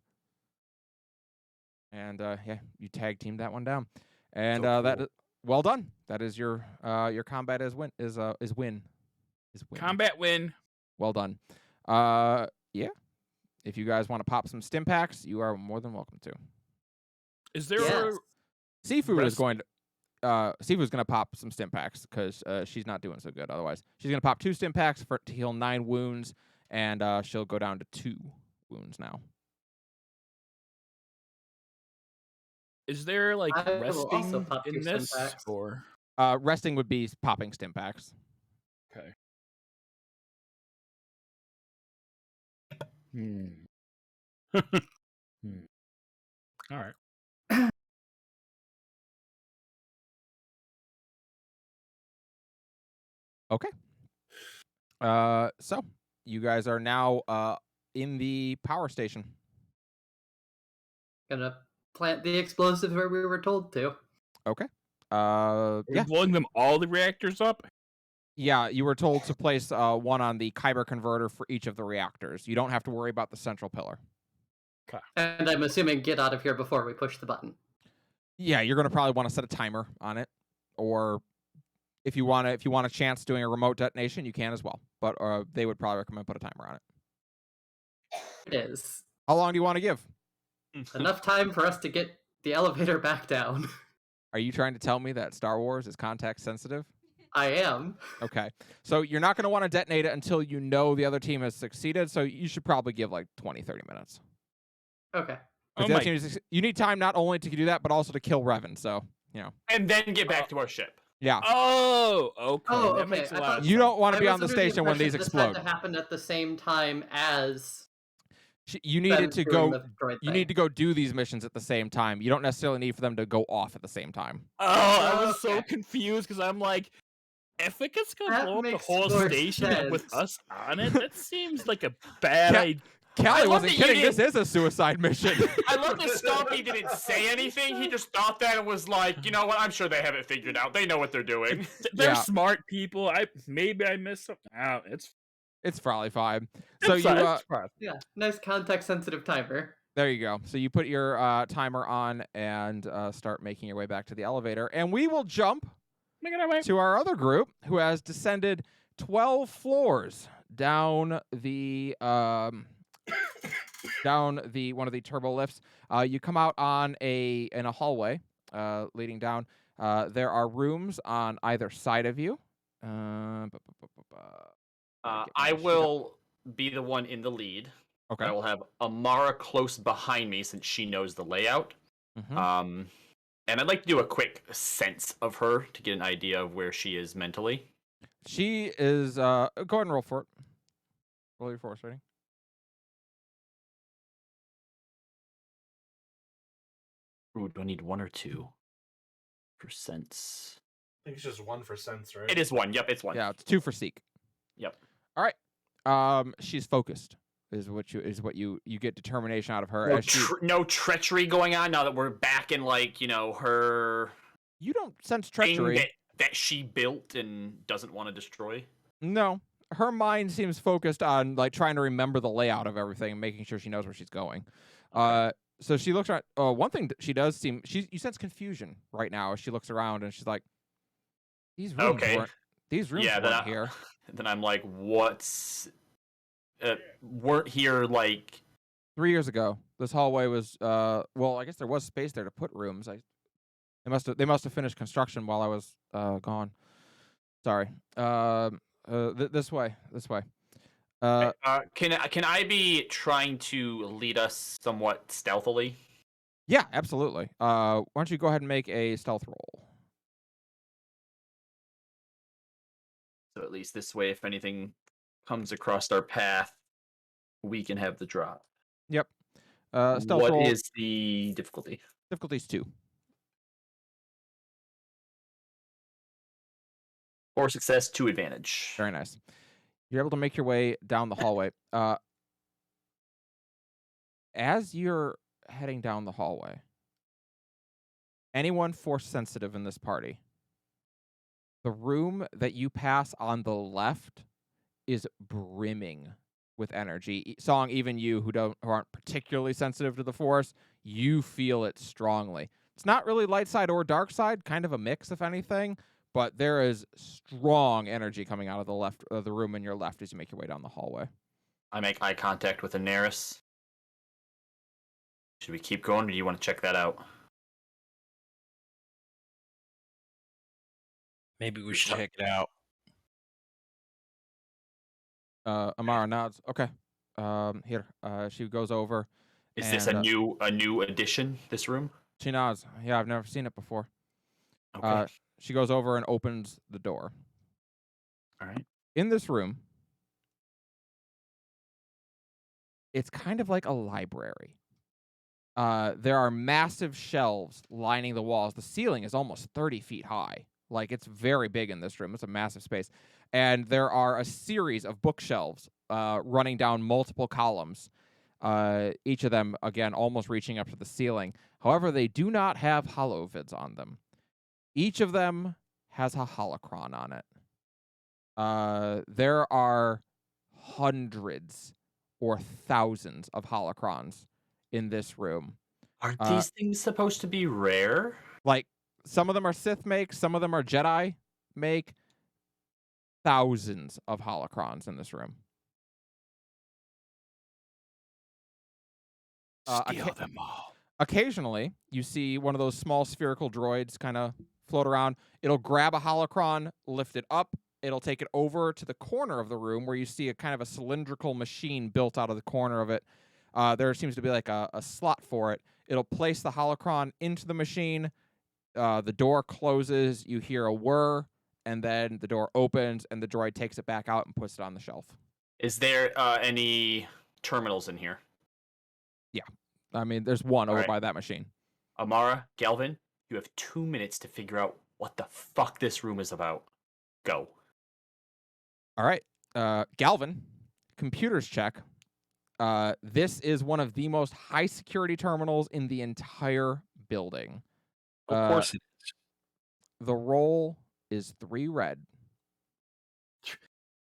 S1: And yeah, you tag teamed that one down. And
S3: So
S1: that
S3: cool.
S1: is, well done. That is your combat win.
S4: Combat win.
S1: Well done. Yeah. If you guys want to pop some stim packs, you are more than welcome to.
S4: Is there
S5: Yes.
S1: Sifu is
S4: Rest-
S1: going to Sifu's going to pop some stim packs because she's not doing so good otherwise. She's going to pop 2 stim packs to heal 9 wounds, and she'll go down to 2 wounds now.
S4: Is there like
S5: I will also
S4: resting
S5: pop 2
S4: in
S5: stim
S4: this
S5: packs.
S4: or
S1: Resting would be popping stim packs.
S4: okay? Hmm. All right.
S1: Okay. So you guys are now in the power station.
S5: Gonna plant the explosive where we were told to.
S1: Okay.
S4: Are we
S1: Yeah.
S4: blowing them all the reactors up?
S1: Yeah, you were told to place one on the Kyber converter for each of the reactors. You don't have to worry about the central pillar.
S5: And I'm assuming get out of here before we push the button.
S1: Yeah, you're gonna probably want to set a timer on it, or if you want a chance doing a remote detonation, you can as well. But they would probably recommend put a timer on it.
S5: It is.
S1: How long do you want to give?
S5: Enough time for us to get the elevator back down.
S1: Are you trying to tell me that Star Wars is context sensitive?
S5: I am.
S1: Okay, so you're not going to want to detonate it until you know the other team has succeeded, so you should probably give like 20-30 minutes.
S5: Okay.
S1: Oh you need time not only to do that, but also to kill Revan, so, you know.
S3: And then get back to our ship.
S1: Yeah.
S4: Oh, okay.
S5: Oh,
S4: That
S5: okay.
S4: makes a
S5: I
S4: lot
S5: thought-
S4: of
S1: You
S4: sense.
S1: don't want to
S5: I
S1: be
S5: was
S1: on the
S5: under
S1: station when these
S5: impression this
S1: explode.
S5: had to happen at the same time as
S1: You
S5: them
S1: needed to
S5: doing
S1: go.
S5: the droid
S1: You
S5: thing.
S1: need to go do these missions at the same time. You don't necessarily need for them to go off at the same time.
S4: Oh, I was so
S5: Okay.
S4: confused because I'm like, if it gets gonna
S5: That
S4: blow up the
S5: makes
S4: whole
S5: more
S4: station with
S5: sense.
S4: us on it, that seems like a bad
S1: Yeah.
S4: idea.
S1: Kelly
S3: love
S1: wasn't
S3: that you
S1: kidding. This
S3: didn't-
S1: is a suicide mission.
S3: I love that Stompy didn't say anything. He just thought that and was like, you know what? I'm sure they have it figured out. They know what they're doing.
S4: They're
S1: Yeah.
S4: smart people. Maybe I missed something. Oh,
S1: It's probably fine. So
S4: it's
S1: you
S4: fine, it's fine.
S5: Yeah, nice context-sensitive timer.
S1: there you go. So you put your timer on and start making your way back to the elevator, and we will jump
S4: Making our way.
S1: to our other group who has descended 12 floors down the one of the turbo lifts. You come out in a hallway leading down. There are rooms on either side of you.
S3: I will be the one in the lead.
S1: Okay.
S3: I will have Amara close behind me since she knows the layout.
S1: Mhm.
S3: And I'd like to do a quick sense of her to get an idea of where she is mentally.
S1: She is. Go ahead and roll for it. Roll your force rating.
S3: Ooh, do I need 1 or 2 for sense?
S6: I think it's just 1 for sense, right?
S3: It is 1. Yep, it's 1.
S1: Yeah, it's 2 for seek.
S3: Yep.
S1: All right. She's focused. Is what you get determination out of her.
S3: No,
S1: As she,
S3: no treachery going on now that we're back in like her
S1: you don't sense
S3: thing
S1: treachery.
S3: that she built and doesn't want to destroy.
S1: No, her mind seems focused on like trying to remember the layout of everything and making sure she knows where she's going.
S3: Okay.
S1: So she looks around. One thing that she does seem you sense confusion right now as she looks around and she's like, these rooms
S3: Okay.
S1: weren't here.
S3: Then I'm like, what's weren't here like
S1: 3 years ago. This hallway was well, I guess there was space there to put rooms. They must have finished construction while I was gone. Sorry. This way.
S3: can I be trying to lead us somewhat stealthily?
S1: Yeah, absolutely. Why don't you go ahead and make a stealth roll?
S3: So at least this way, if anything comes across our path, we can have the drop.
S1: Yep. Stealth
S3: What
S1: roll
S3: is the difficulty?
S1: difficulty's 2.
S3: 4 success, 2 advantage.
S1: Very nice. You're able to make your way down the hallway. As you're heading down the hallway, anyone force sensitive in this party, the room that you pass on the left is brimming with energy. Song, even you who aren't particularly sensitive to the force, you feel it strongly. It's not really light side or dark side, kind of a mix if anything, but there is strong energy coming out of the left of the room in your left as you make your way down the hallway.
S3: I make eye contact with Daenerys. Should we keep going, or do you want to check that out?
S2: Maybe we should check it out.
S1: Amara nods. Okay. Here. She goes over.
S3: Is this a new addition? This room?
S1: She nods. Yeah, I've never seen it before.
S3: Okay.
S1: She goes over and opens the door.
S3: All right.
S1: In this room, it's kind of like a library. There are massive shelves lining the walls. The ceiling is almost 30 feet high. Like, it's very big in this room. It's a massive space. And there are a series of bookshelves running down multiple columns, each of them, again, almost reaching up to the ceiling. However, they do not have holovids on them. Each of them has a holocron on it. There are hundreds or thousands of holocrons in this room.
S3: Aren't these things supposed to be rare?
S1: Like, some of them are Sith make, some of them are Jedi make. Thousands of holocrons in this room.
S4: Steal them all.
S1: Occasionally, you see one of those small spherical droids kind of float around. It'll grab a holocron, lift it up. It'll take it over to the corner of the room where you see a kind of a cylindrical machine built out of the corner of it. There seems to be like a slot for it. It'll place the holocron into the machine. The door closes. You hear a whir, and then the door opens, and the droid takes it back out and puts it on the shelf.
S3: Is there any terminals in here?
S1: Yeah. I mean, there's one over
S3: right.
S1: by that machine.
S3: Amara, Galvin, you have 2 minutes to figure out what the fuck this room is about. Go.
S1: All right. Galvin, computers check. This is one of the most high security terminals in the entire building.
S2: Of course it is.
S1: The roll is 3 red.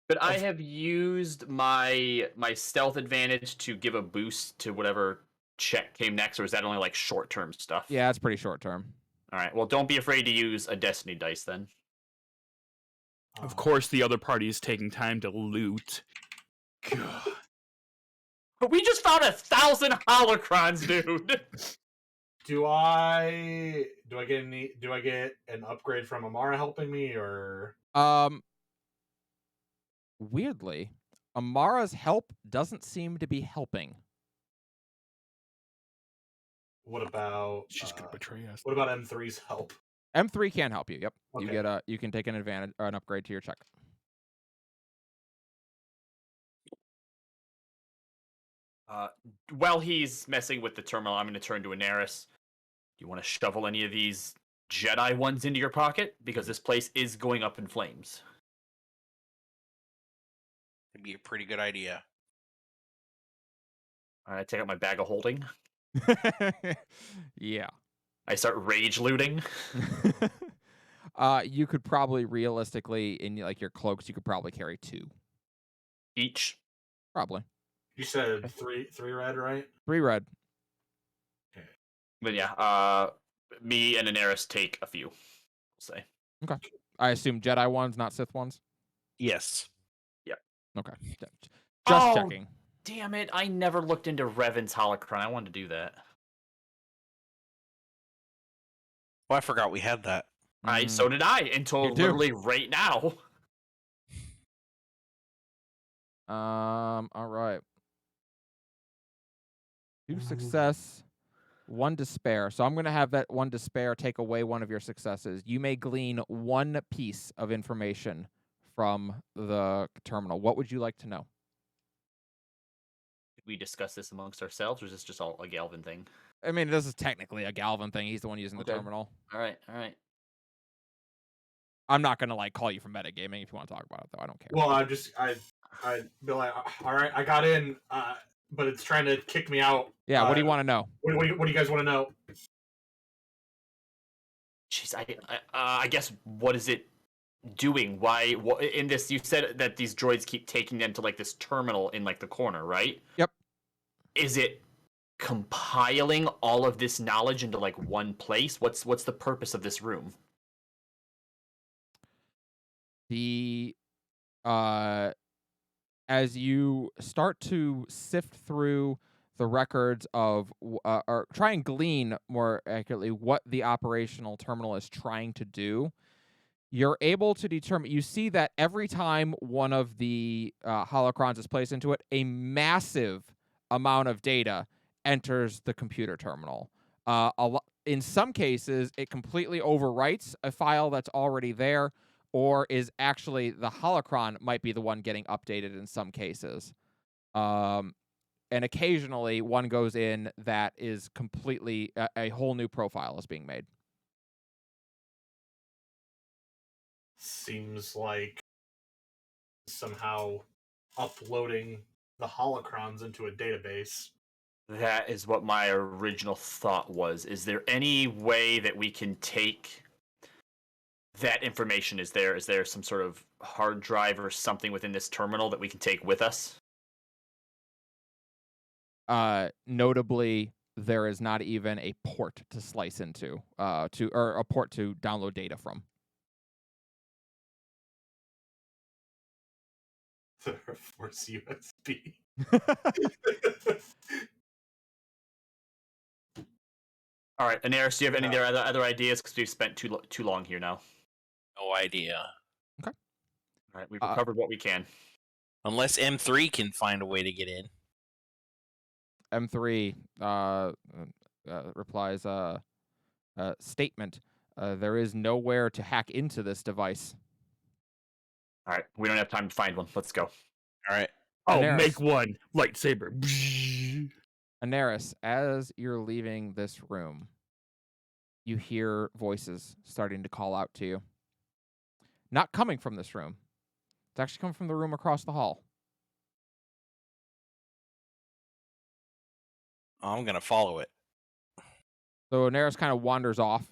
S3: But I have used my stealth advantage to give a boost to whatever check came next, or is that only like short-term stuff?
S1: Yeah, it's pretty short term.
S3: All right. Well, don't be afraid to use a destiny dice then.
S4: Of course, the other party is taking time to loot. God.
S3: But we just found 1,000 holocrons, dude.
S6: Do I get an upgrade from Amara helping me, or
S1: Weirdly, Amara's help doesn't seem to be helping.
S6: what about
S4: She's gonna betray us.
S6: what about M3's help?
S1: M3 can help you. Yep. You
S6: Okay.
S1: get you can take an advantage or an upgrade to your check.
S3: While he's messing with the terminal, I'm going to turn to Daenerys. Do you want to shovel any of these Jedi ones into your pocket? Because this place is going up in flames.
S2: It'd be a pretty good idea.
S3: I take out my bag of holding.
S1: Yeah.
S3: I start rage looting.
S1: You could probably realistically, in like your cloaks, you could probably carry 2.
S3: Each.
S1: Probably.
S6: You said three red, right?
S1: 3 red.
S3: But yeah, me and Daenerys take a few. We'll say.
S1: I assume Jedi ones, not Sith ones.
S2: Yes.
S1: Okay. Just
S3: Oh!
S1: checking.
S3: Damn it! I never looked into Revan's holocron. I wanted to do that.
S2: Oh, I forgot we had that.
S3: So did I until
S1: You do.
S3: literally right now.
S1: All right. 2 success, 1 despair. So I'm going to have that 1 despair take away one of your successes. You may glean 1 piece of information from the terminal. What would you like to know?
S3: Did we discuss this amongst ourselves, or is this just all a Galvin thing?
S1: I mean, this is technically a Galvin thing. He's the one using the
S3: Okay.
S1: terminal.
S3: All right, all right.
S1: I'm not going to like call you for metagaming if you want to talk about it, though. I don't care.
S6: Well, I be like, all right, I got in, but it's trying to kick me out.
S1: Yeah, what do you want to know?
S6: What do you guys want to know?
S3: Jeez, I guess what is it doing? Why? What, in this, you said that these droids keep taking them to like this terminal in like the corner, right?
S1: Yep.
S3: Is it compiling all of this knowledge into like one place? What's the purpose of this room?
S1: The as you start to sift through the records of or try and glean more accurately what the operational terminal is trying to do, you're able to determine. You see that every time one of the holocrons is placed into it, a massive amount of data enters the computer terminal. In some cases, it completely overwrites a file that's already there, or is actually the holocron might be the one getting updated in some cases. And occasionally one goes in that is completely a whole new profile is being made.
S6: Seems like somehow uploading the holocrons into a database.
S3: That is what my original thought was. Is there any way that we can take that information? Is there some sort of hard drive or something within this terminal that we can take with us?
S1: Notably, there is not even a port to slice into, or a port to download data from.
S6: The Force USB.
S3: All right, Daenerys, do you have any other ideas? Because we've spent too long here now.
S2: No idea.
S3: All right, we've recovered what we can.
S2: Unless M3 can find a way to get in.
S1: M3 replies, statement, there is nowhere to hack into this device.
S3: All right, we don't have time to find one. Let's go.
S2: All right.
S4: Oh,
S1: Daenerys.
S4: make one lightsaber.
S1: Daenerys, as you're leaving this room, you hear voices starting to call out to you. Not coming from this room. It's actually coming from the room across the hall.
S2: I'm going to follow it.
S1: So Daenerys kind of wanders off.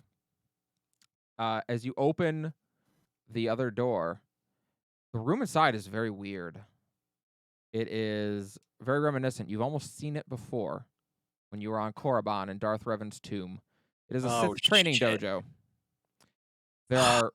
S1: As you open the other door, the room inside is very weird. It is very reminiscent. You've almost seen it before when you were on Korriban in Darth Revan's tomb. It is a
S2: Oh,
S1: Sith training
S2: shit.
S1: dojo. There are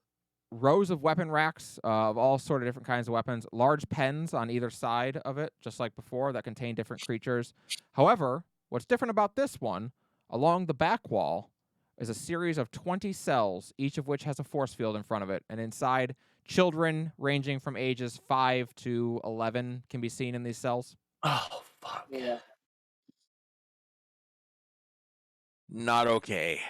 S1: rows of weapon racks of all sort of different kinds of weapons, large pens on either side of it, just like before, that contain different creatures. However, what's different about this one, along the back wall, is a series of 20 cells, each of which has a force field in front of it. And inside, children ranging from ages 5 to 11 can be seen in these cells.
S3: Oh, fuck.
S5: Yeah.
S2: Not okay.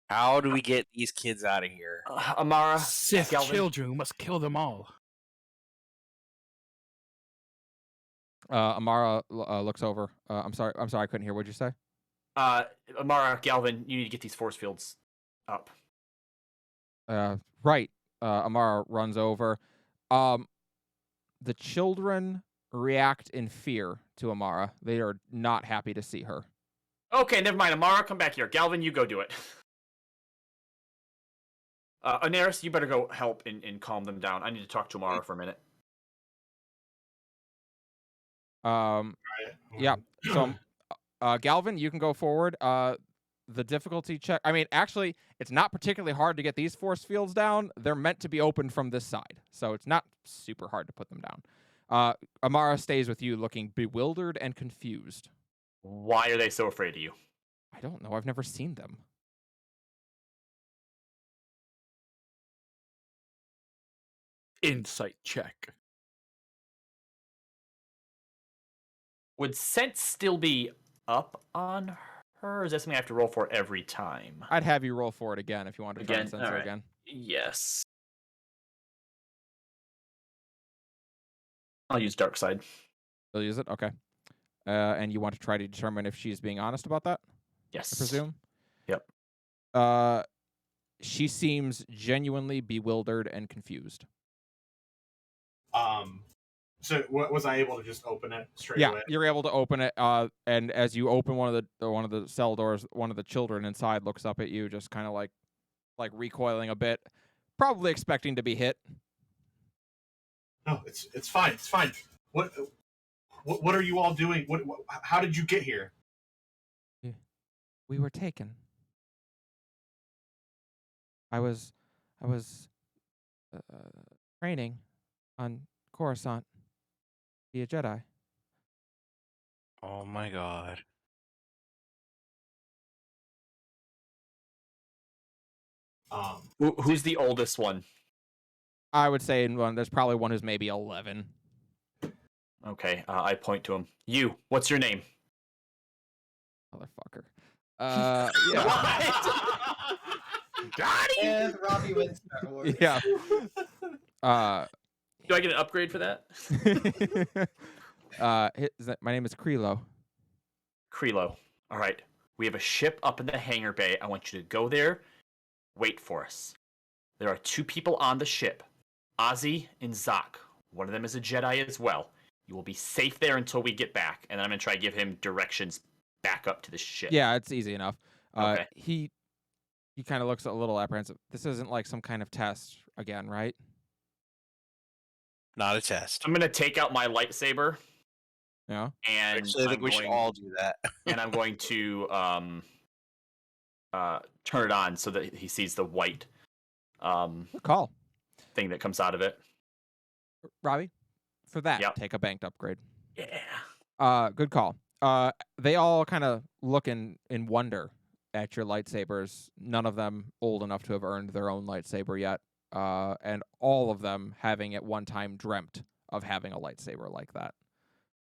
S2: How do we get these kids out of here?
S3: Amara,
S4: Sith
S3: Galvin.
S4: children, we must kill them all.
S1: Amara looks over. I'm sorry, I couldn't hear. What'd you say?
S3: Amara, Galvin, you need to get these force fields up.
S1: Right. Amara runs over. The children react in fear to Amara. They are not happy to see her.
S3: Okay, never mind. Amara, come back here. Galvin, you go do it. Anaris, you better go help and calm them down. I need to talk to Amara for a minute.
S1: Yeah. So, Galvin, you can go forward. The difficulty check. I mean, actually, it's not particularly hard to get these force fields down. They're meant to be opened from this side, so it's not super hard to put them down. Amara stays with you, looking bewildered and confused.
S3: Why are they so afraid of you?
S1: I don't know. I've never seen them.
S4: Insight check.
S3: Would sense still be up on her? Or is that something I have to roll for every time?
S1: I'd have you roll for it again if you wanted to try and
S3: Again?
S1: censor
S3: Alright.
S1: again.
S3: Yes. I'll use dark side.
S1: You'll use it? Okay. And you want to try to determine if she's being honest about that,
S3: Yes.
S1: I presume?
S3: Yep.
S1: She seems genuinely bewildered and confused.
S6: So was I able to just open it straight
S1: Yeah,
S6: away?
S1: you're able to open it, and as you open one of the cell doors, one of the children inside looks up at you, just kind of like recoiling a bit, probably expecting to be hit.
S6: No, it's fine. It's fine. What are you all doing? What how did you get here?
S1: We were taken. I was training on Coruscant, be a Jedi.
S2: Oh my god.
S3: Who's the oldest one?
S1: I would say there's probably one who's maybe 11.
S3: Okay, I point to him. You, what's your name?
S1: Motherfucker. Yeah.
S3: Got him!
S5: And Robbie wins Star Wars.
S1: Yeah.
S3: Do I get an upgrade for that?
S1: My name is Krilo.
S3: Krilo. All right. We have a ship up in the hangar bay. I want you to go there. Wait for us. There are 2 people on the ship, Ozzy and Zak. One of them is a Jedi as well. You will be safe there until we get back, and then I'm going to try to give him directions back up to the ship.
S1: Yeah, it's easy enough.
S3: Okay.
S1: He kind of looks a little apprehensive. This isn't like some kind of test again, right?
S2: Not a test.
S3: I'm going to take out my lightsaber,
S1: Yeah.
S3: and
S2: Actually, I think we should all do that.
S3: and I'm going to turn it on so that he sees the white
S1: Good call,
S3: thing that comes out of it.
S1: Robbie. For that,
S3: Yep.
S1: take a banked upgrade.
S3: Yeah.
S1: Good call. They all kind of look in wonder at your lightsabers. None of them old enough to have earned their own lightsaber yet. And all of them having at one time dreamt of having a lightsaber like that.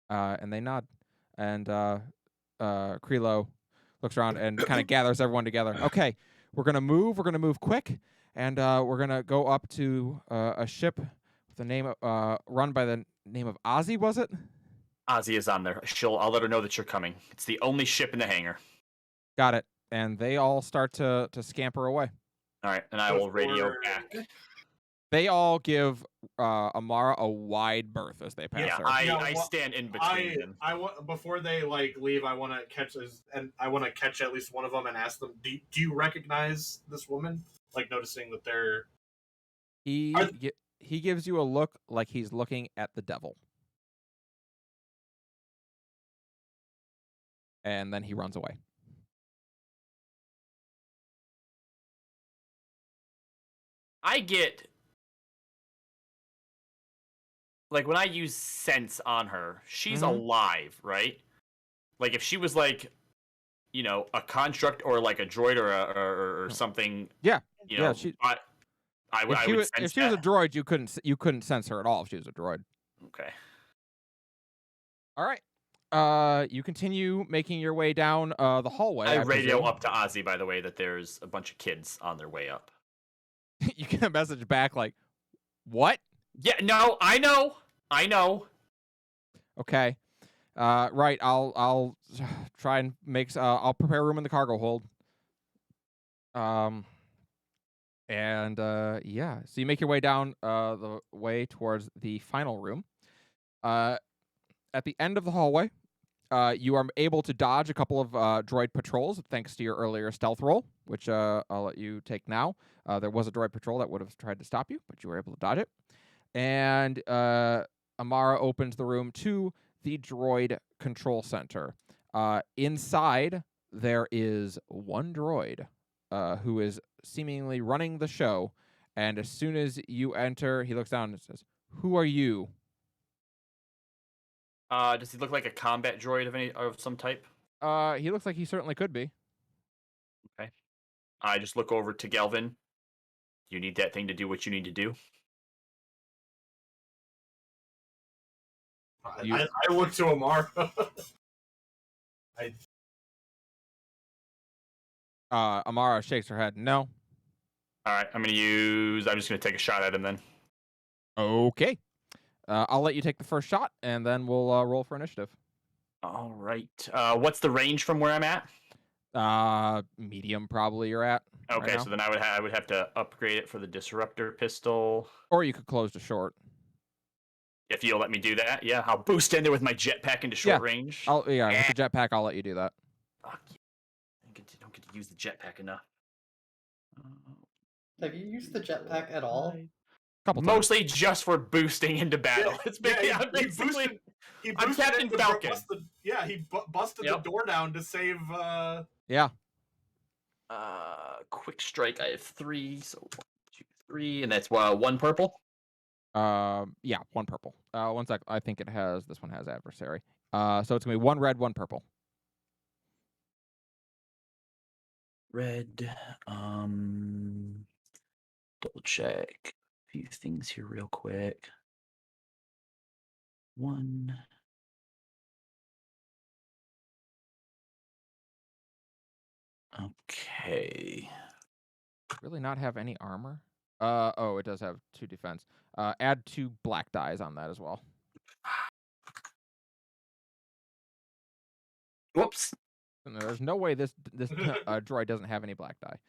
S1: And they nod. And Krilo looks around and kind of gathers everyone together. Okay, we're gonna move. We're gonna move quick, and we're gonna go up to a ship with the name run by the name of Ozzy. Was it?
S3: Ozzy is on there. I'll let her know that you're coming. It's the only ship in the hangar.
S1: Got it. And they all start to scamper away.
S3: All right, and I will radio back.
S1: They all give Amara a wide berth as they pass
S3: Yeah,
S1: her.
S6: Yeah,
S3: I
S6: well,
S3: stand in between them.
S6: I want before they leave. I want to catch at least one of them and ask them, do you recognize this woman? Like noticing that they're
S1: He gives you a look like he's looking at the devil. And then he runs away.
S3: I get like when I use sense on her, she's
S1: Mhm.
S3: alive, right? Like if she was like, you know, a construct or like a droid or something.
S1: Yeah.
S3: You know,
S1: Yeah, she-
S3: I would
S1: If
S3: sense
S1: she was a
S3: that.
S1: droid, you couldn't sense her at all if she was a droid.
S3: Okay.
S1: All right. You continue making your way down the hallway.
S3: I radio
S1: presume.
S3: up to Ozzy, by the way, that there's a bunch of kids on their way up.
S1: You get a message back like, "What?"
S3: Yeah, no, I know.
S1: Okay. Right. I'll try and I'll prepare room in the cargo hold. And yeah, so you make your way down the way towards the final room. At the end of the hallway, you are able to dodge a couple of droid patrols thanks to your earlier stealth roll, which I'll let you take now. There was a droid patrol that would have tried to stop you, but you were able to dodge it. And Amara opens the room to the droid control center. Inside, there is one droid who is seemingly running the show. And as soon as you enter, he looks down and says, "Who are you?"
S3: Does he look like a combat droid of some type?
S1: He looks like he certainly could be.
S3: I just look over to Galvin. You need that thing to do what you need to do.
S6: I look to Amara.
S1: Amara shakes her head. No.
S3: All right, I'm just gonna take a shot at him then.
S1: Okay. I'll let you take the first shot, and then we'll roll for initiative.
S3: All right. What's the range from where I'm at?
S1: Medium probably you're at.
S3: Okay,
S1: right
S3: so then I would have to upgrade it for the disruptor pistol.
S1: Or you could close to short.
S3: If you'll let me do that, yeah, I'll boost in there with my jetpack into short range.
S1: With the jetpack, I'll let you do that.
S3: Fuck yeah. I don't get to use the jetpack enough.
S5: Have you used the jetpack at all?
S1: Couple times.
S3: Mostly just for boosting into battle.
S6: He
S3: I'm
S6: boosted
S3: Captain
S6: it to
S3: Falcon.
S6: he busted the door down to save.
S1: Yeah.
S3: Quick strike. I have 3, so 1, 2, 3, and that's 1 purple.
S1: Yeah, 1 purple. 1 sec. I think this one has adversary. So it's gonna be 1 red, 1 purple.
S3: Red. Double check a few things here real quick. 1. Okay.
S1: Really not have any armor? Oh, it does have 2 defense. Add 2 black dies on that as well.
S3: Whoops.
S1: There's no way this droid doesn't have any black die.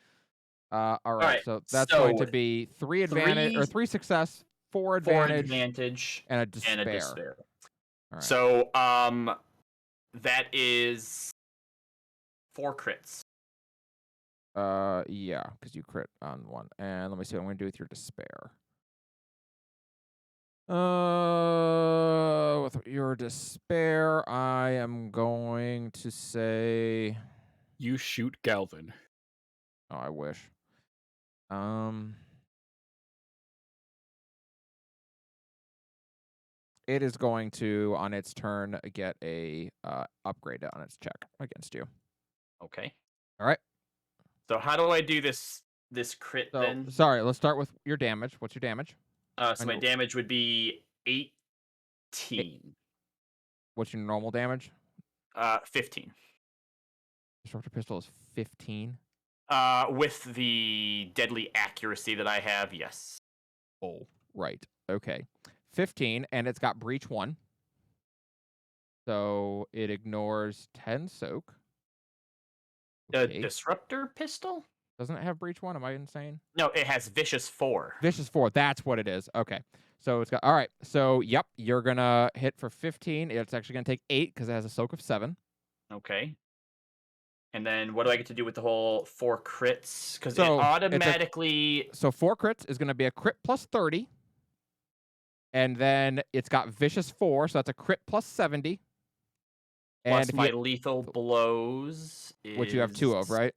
S1: All right,
S3: right,
S1: so that's going to
S3: so
S1: be 3 advantage or 3 success, 4 advantage, and a despair. All right.
S3: So that is 4 crits.
S1: Yeah, because you crit on 1. And let me see what I'm going to do with your despair. With your despair, I am going to say...
S4: You shoot Galvin.
S1: Oh, I wish. It is going to, on its turn, get a upgrade on its check against you.
S3: Okay.
S1: All right.
S3: So how do I do this crit
S1: So,
S3: then?
S1: sorry, let's start with your damage. What's your damage?
S3: So my damage would be 18.
S1: What's your normal damage?
S3: 15.
S1: Disruptor pistol is 15.
S3: With the deadly accuracy that I have, yes.
S1: Oh, right. Okay. 15, and it's got breach 1. So it ignores 10 soak.
S3: The disruptor pistol?
S1: Doesn't it have breach 1? Am I insane?
S3: No, it has vicious 4.
S1: Vicious 4. That's what it is. Okay. So it's got, all right. So, yep, you're going to hit for 15. It's actually going to take 8 because it has a soak of 7.
S3: Okay. And then what do I get to do with the whole 4 crits? Because it
S1: So,
S3: automatically...
S1: So 4 crits is going to be a crit plus 30. And then it's got vicious 4, so that's a crit plus 70.
S3: Plus
S1: And
S3: my lethal blows is...
S1: which you have 2 of, right?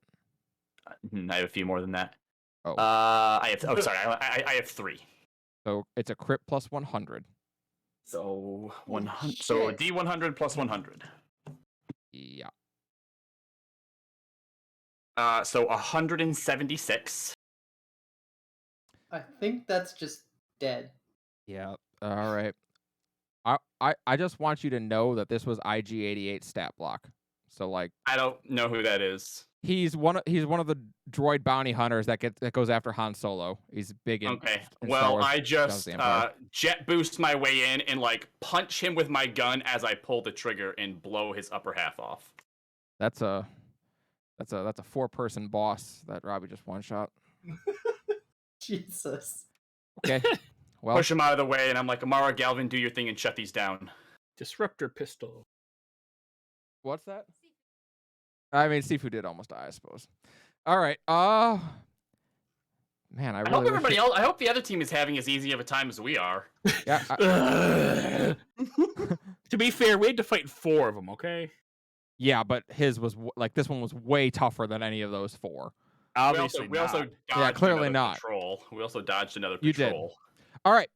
S3: I have a few more than that.
S1: Oh.
S3: I have 3.
S1: So it's a crit plus 100.
S3: So 100. So a D100 plus 100.
S1: Yeah.
S3: So 176.
S5: I think that's just dead.
S1: Yeah. All right. I just want you to know that this was IG-88 stat block. So like
S3: I don't know who that is.
S1: he's one of the droid bounty hunters that goes after Han Solo. He's big in
S3: Okay.
S1: in Star
S3: Well,
S1: Wars,
S3: I just
S1: the Empire.
S3: jet boost my way in and like punch him with my gun as I pull the trigger and blow his upper half off.
S1: That's a 4-person boss that Robbie just one shot.
S5: Jesus.
S1: Okay. Well,
S3: Push him out of the way, and I'm like, Amara, Galvin, do your thing and shut these down.
S4: Disruptor pistol.
S1: what's that? I mean, Sifu did almost die, I suppose. All right. Man, I
S3: I
S1: really
S3: hope
S1: wish
S3: everybody
S1: it-
S3: else. I hope the other team is having as easy of a time as we are.
S1: Yeah.
S4: To be fair, we had to fight 4 of them. Okay.
S1: Yeah, but his was like this one was way tougher than any of those 4.
S4: Obviously,
S3: we also
S4: not.
S3: dodged
S1: clearly
S3: another
S1: not.
S3: patrol. We also dodged another
S1: You did.
S3: patrol.
S1: All right.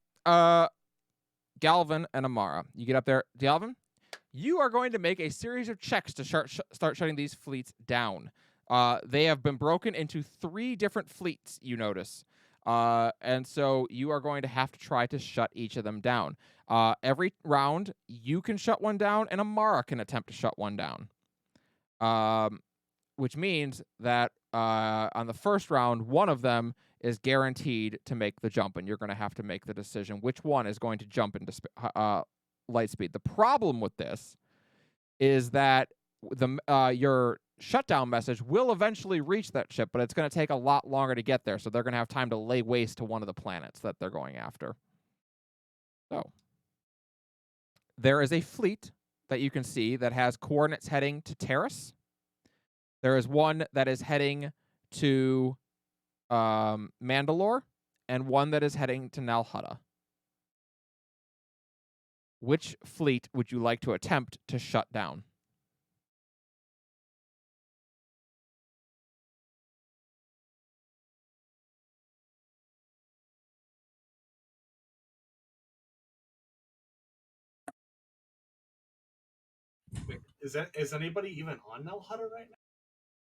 S1: Galvin and Amara, you get up there. Galvin, you are going to make a series of checks to start shutting these fleets down. They have been broken into 3 different fleets, you notice. And so you are going to have to try to shut each of them down. Every round, you can shut one down, and Amara can attempt to shut one down. Which means that on the first round, one of them is guaranteed to make the jump, and you're going to have to make the decision which one is going to jump into light speed. The problem with this is that your shutdown message will eventually reach that ship, but it's going to take a lot longer to get there, so they're going to have time to lay waste to one of the planets that they're going after. So there is a fleet that you can see that has coordinates heading to Terrace. There is one that is heading to Mandalore, and one that is heading to Nal Hutta. Which fleet would you like to attempt to shut down?
S6: Is anybody even on Nal Hutta right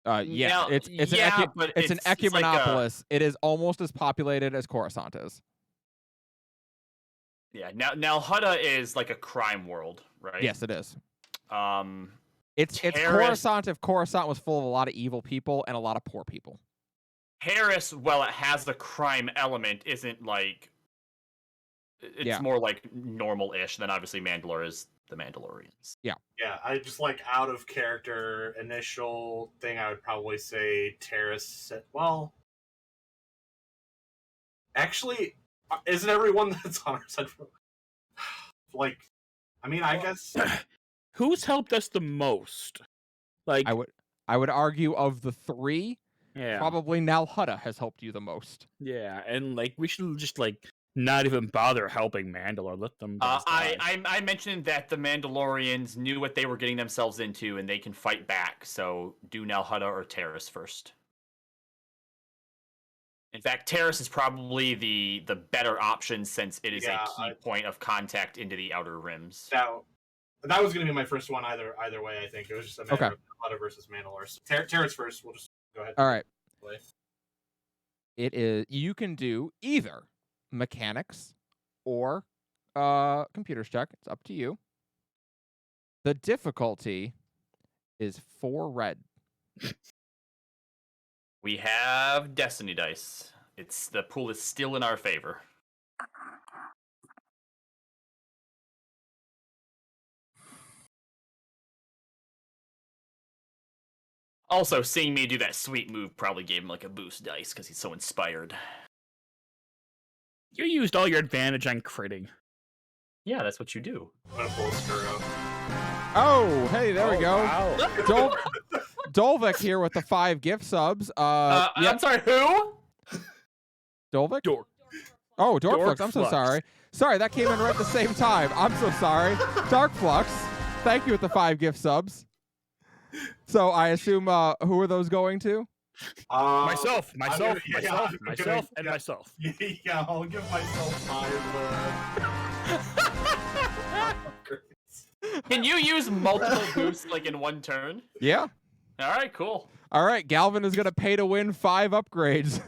S6: now?
S1: Yeah,
S3: Now,
S1: it's
S3: yeah,
S1: an
S3: but
S1: it's an
S3: it's like a-
S1: ecumenopolis. It is almost as populated as Coruscant is.
S3: Yeah, Nal Hutta is like a crime world, right?
S1: Yes, it is.
S3: Um,
S1: It's
S3: Terrace-
S1: Coruscant if Coruscant was full of a lot of evil people and a lot of poor people.
S3: Harris, while it has the crime element, isn't like. It's
S1: Yeah.
S3: more like normal-ish than obviously Mandalore is the Mandalorians.
S6: Yeah, I just like out of character initial thing. I would probably say Terrace. Well, actually, isn't everyone that's on our side like? I mean, I guess
S4: Who's helped us the most? Like,
S1: I would argue of the 3,
S4: yeah,
S1: probably Nal Hutta has helped you the most.
S4: yeah, and like we should just like not even bother helping Mandalore. Let them. Guys die.
S3: I mentioned that the Mandalorians knew what they were getting themselves into, and they can fight back. So do Nal Hutta or Terrace first. In fact, Terrace is probably the better option since it is
S6: Yeah,
S3: a key point of contact into the Outer Rims.
S6: that was going to be my first one. Either way, I think it was just a matter of Nal Hutta versus Mandalore. So Terrace first. We'll just go ahead.
S1: All right.
S6: Play.
S1: It is you can do either mechanics or computers check. It's up to you. The difficulty is 4 red.
S3: We have Destiny dice. The pool is still in our favor. Also, seeing me do that sweet move probably gave him like a boost dice because he's so inspired.
S4: You used all your advantage on critting.
S3: Yeah, that's what you do.
S6: I'm gonna pull a Skuro.
S1: Oh, hey, there we go.
S4: Wow.
S1: Dolvik here with the 5 gift subs.
S3: I'm sorry, who?
S1: Dolvik?
S4: Dork.
S1: Oh, Dorkflux. I'm so
S4: Dorkflux.
S1: sorry. Sorry, that came in right at the same time. I'm so sorry. Darkflux, thank you with the 5 gift subs. So I assume who are those going to?
S4: Myself,
S6: I'm
S4: myself,
S6: gonna- yeah,
S4: myself,
S6: I'm gonna-
S4: myself, and
S6: yeah.
S4: myself.
S6: Yeah, I'll give myself 5 upgrades.
S3: Can you use multiple boosts like in one turn?
S1: Yeah.
S3: All right, cool.
S1: All right, Galvin is going to pay to win 5 upgrades.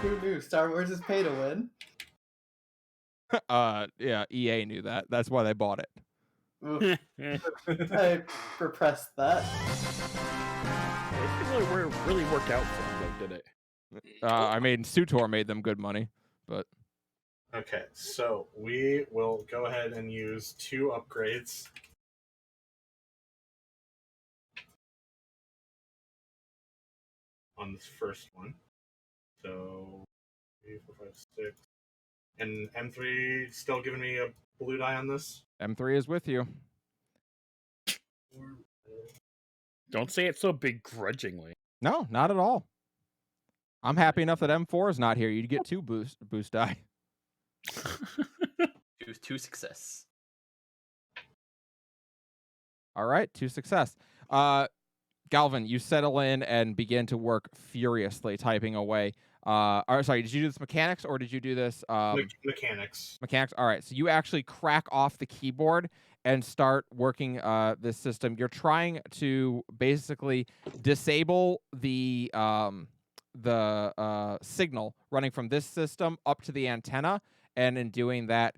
S5: Who knew Star Wars is pay to win?
S1: Yeah, EA knew that. That's why they bought it.
S5: Oof, I repressed that.
S4: It really worked out for them, though, did it?
S1: I mean, Sutor made them good money, but
S6: Okay, so we will go ahead and use 2 upgrades. On this first one. So 3, 4, 5, 6. And M3 still giving me a blue die on this?
S1: M3 is with you.
S4: Don't say it so begrudgingly.
S1: No, not at all. I'm happy enough that M4 is not here. You'd get 2 boost die.
S3: Two success.
S1: All right, 2 success. Galvin, you settle in and begin to work furiously, typing away. Sorry, did you do this mechanics or did you do this
S6: Mechanics.
S1: mechanics? All right, so you actually crack off the keyboard and start working this system. You're trying to basically disable the signal running from this system up to the antenna, and in doing that,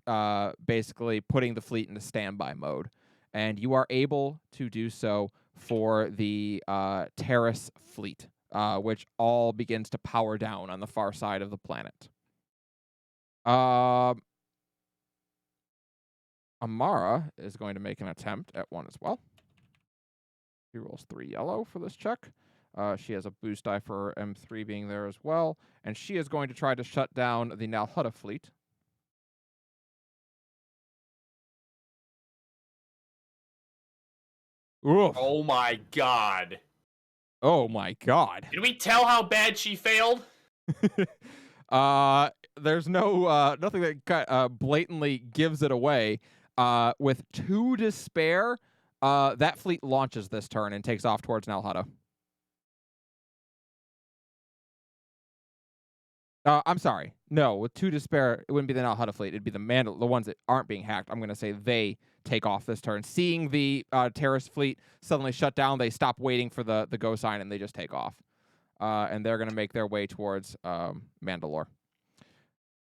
S1: basically putting the fleet into standby mode. And you are able to do so for the Terrace fleet, which all begins to power down on the far side of the planet. Amara is going to make an attempt at one as well. She rolls 3 yellow for this check. She has a boost die for M3 being there as well. And she is going to try to shut down the Nalhutta fleet. Oof.
S3: Oh my god.
S1: Oh my god.
S3: Did we tell how bad she failed?
S1: There's no nothing that blatantly gives it away. With 2 to spare, that fleet launches this turn and takes off towards Nalhutta. I'm sorry. No, with 2 to spare, it wouldn't be the Nalhutta fleet. It'd be the ones that aren't being hacked. I'm going to say they take off this turn. Seeing the Terrace fleet suddenly shut down, they stop waiting for the go sign and they just take off. And they're going to make their way towards Mandalore.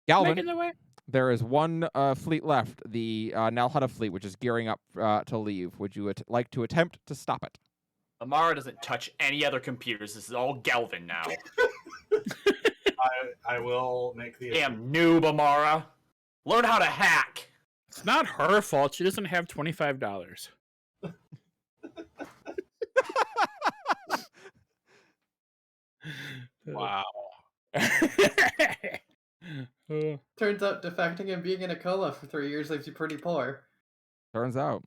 S1: Galvin,
S4: Making the way.
S1: there is 1 fleet left, the Nalhutta fleet, which is gearing up to leave. Would you like to attempt to stop it?
S3: Amara doesn't touch any other computers. This is all Galvin now.
S6: I will make the
S3: Damn noob, Amara. Learn how to hack.
S4: It's not her fault. She doesn't have $25.
S2: Wow.
S5: Turns out defecting and being in a coma for 3 years leaves you pretty poor.
S1: Turns out.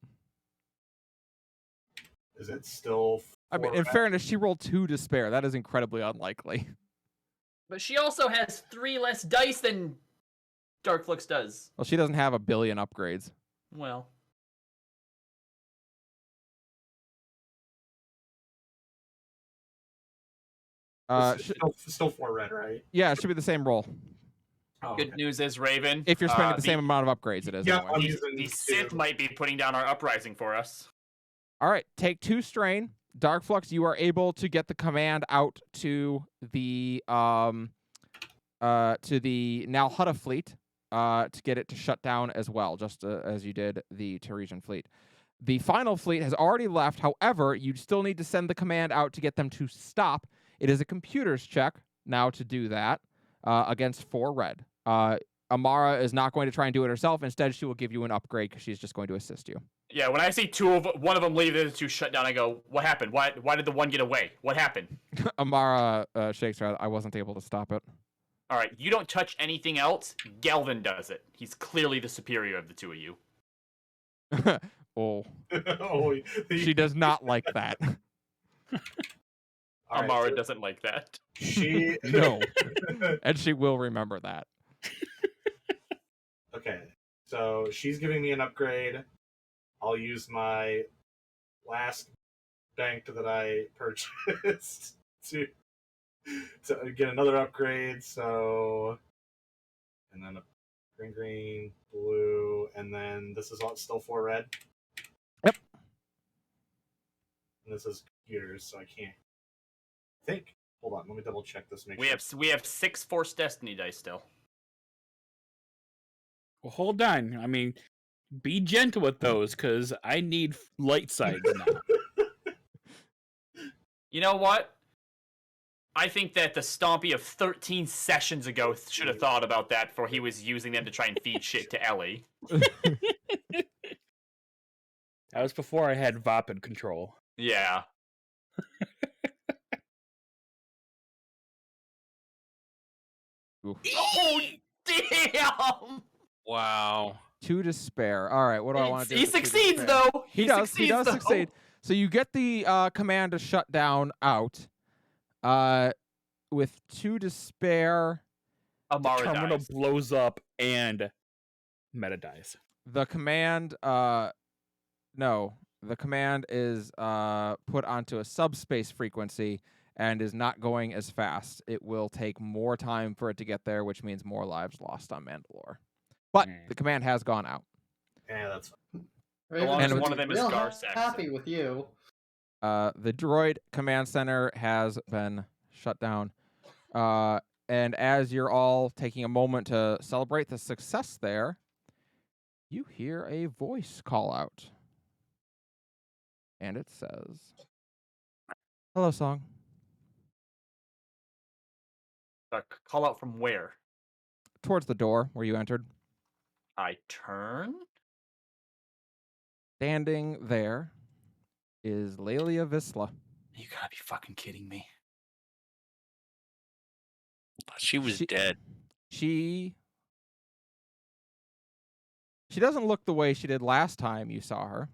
S6: Is it still?
S1: I mean, in fairness, she rolled 2 to spare. That is incredibly unlikely.
S3: But she also has 3 less dice than Darkflux does.
S1: Well, she doesn't have a billion upgrades.
S3: Well.
S6: Still 4 red, right?
S1: Yeah, it should be the same roll.
S6: Oh,
S3: Good news is, Raven.
S1: If you're spending the same amount of upgrades, it is.
S6: Yeah,
S1: anyway.
S6: I'm
S3: The,
S6: using
S3: the
S6: 2.
S3: Sith might be putting down our uprising for us.
S1: All right, take 2 strain. Darkflux, you are able to get the command out to the Nalhutta fleet to get it to shut down as well, just as you did the Teresian fleet. The final fleet has already left. However, you still need to send the command out to get them to stop. It is a computer's check now to do that against 4 red. Amara is not going to try and do it herself. Instead, she will give you an upgrade because she's just going to assist you.
S3: Yeah, when I see one of them leave, the other 2 shut down, I go, what happened? Why did the one get away? What happened?
S1: Amara shakes her head. I wasn't able to stop it.
S3: All right, you don't touch anything else. Galvin does it. He's clearly the superior of the 2 of you.
S1: Oh,
S6: Oh,
S1: she does not like that.
S6: All right,
S3: Amara
S6: so
S3: doesn't like that.
S6: She
S1: No. And she will remember that.
S6: Okay, so she's giving me an upgrade. I'll use my last bank that I purchased to get another upgrade. So, and then a green, blue, and then this is all still 4 red.
S1: Yep.
S6: And this is computers, so I can't think. Hold on, let me double check this.
S3: We have 6 Force Destiny dice still.
S4: Well, hold on. I mean, be gentle with those, because I need light sides now.
S3: You know what? I think that the Stompy of 13 sessions ago should have thought about that before he was using them to try and feed shit to Ellie.
S4: That was before I had VOP in control.
S3: Yeah.
S1: Oof.
S3: Oh, damn!
S2: Wow.
S1: 2 to spare. All right, what do I want to do?
S3: He
S1: with the 2 to
S3: succeeds,
S1: spare?
S3: though.
S1: He does
S3: succeeds,
S1: succeed. So you get the command to shut down out. With 2 to spare,
S3: Amara
S4: Terminal
S3: dies.
S4: blows up and Meta dies.
S1: the command no, the command is put onto a subspace frequency and is not going as fast. It will take more time for it to get there, which means more lives lost on Mandalore. But the command has gone out.
S6: Yeah, that's fine.
S5: Raven
S3: long
S1: as
S5: would
S1: one
S5: be
S3: of them is
S5: real
S3: Gar Saxon.
S5: happy with you.
S1: The droid command center has been shut down. And as you're all taking a moment to celebrate the success there, you hear a voice call out. And it says, "Hello, Song."
S3: Call out from where?
S1: Towards the door where you entered.
S3: I turn.
S1: Standing there is Lelia Visla.
S3: You gotta be fucking kidding me.
S2: She was dead.
S1: She doesn't look the way she did last time you saw her.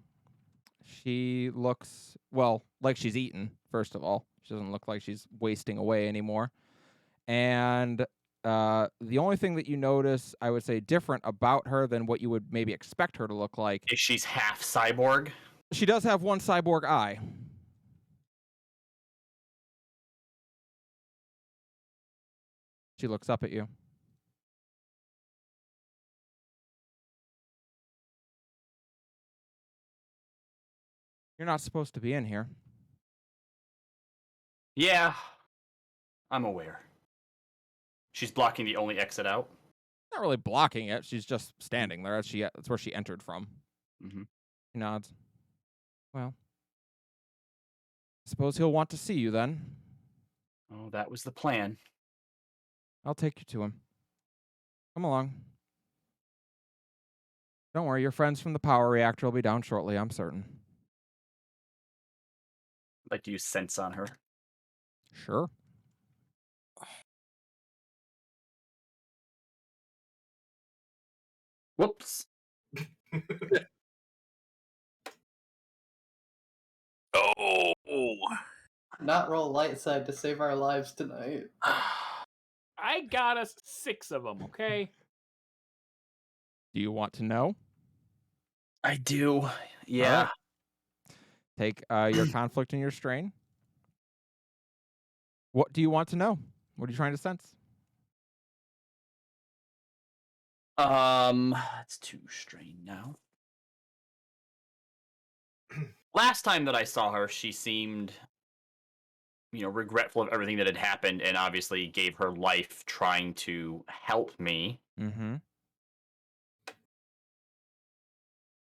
S1: She looks, well, like she's eaten, first of all. She doesn't look like she's wasting away anymore. And the only thing that you notice, I would say, different about her than what you would maybe expect her to look like,
S3: Is she's half cyborg?
S1: she does have one cyborg eye. She looks up at you. You're not supposed to be in here.
S3: Yeah, I'm aware. She's blocking the only exit out.
S1: Not really blocking it. She's just standing there. That's where she entered from.
S3: Mm-hmm.
S1: He nods. Well, I suppose he'll want to see you then.
S3: Oh, that was the plan.
S1: I'll take you to him. Come along. Don't worry, your friends from the power reactor will be down shortly, I'm certain.
S3: I'd like to use sense on her.
S1: Sure.
S3: Whoops.
S2: Oh.
S5: Not roll light side to save our lives tonight.
S4: I got us 6 of them, okay?
S1: Do you want to know?
S3: I do. Yeah.
S1: right. Take your conflict and your strain. What do you want to know? What are you trying to sense?
S3: That's 2 strain now. Last time that I saw her, she seemed, regretful of everything that had happened, and obviously gave her life trying to help me.
S1: Mm-hmm.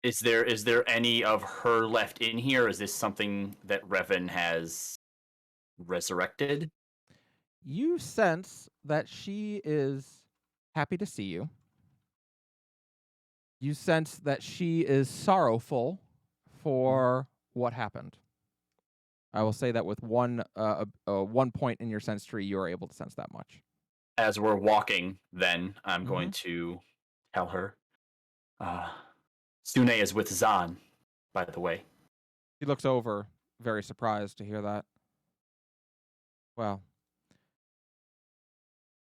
S3: Is there any of her left in here? Is this something that Revan has resurrected?
S1: You sense that she is happy to see you. You sense that she is sorrowful for what happened. I will say that with one point in your sense tree, you are able to sense that much.
S3: As we're walking, then I'm going to tell her. Sune is with Zahn, by the way.
S1: She looks over, very surprised to hear that. Well,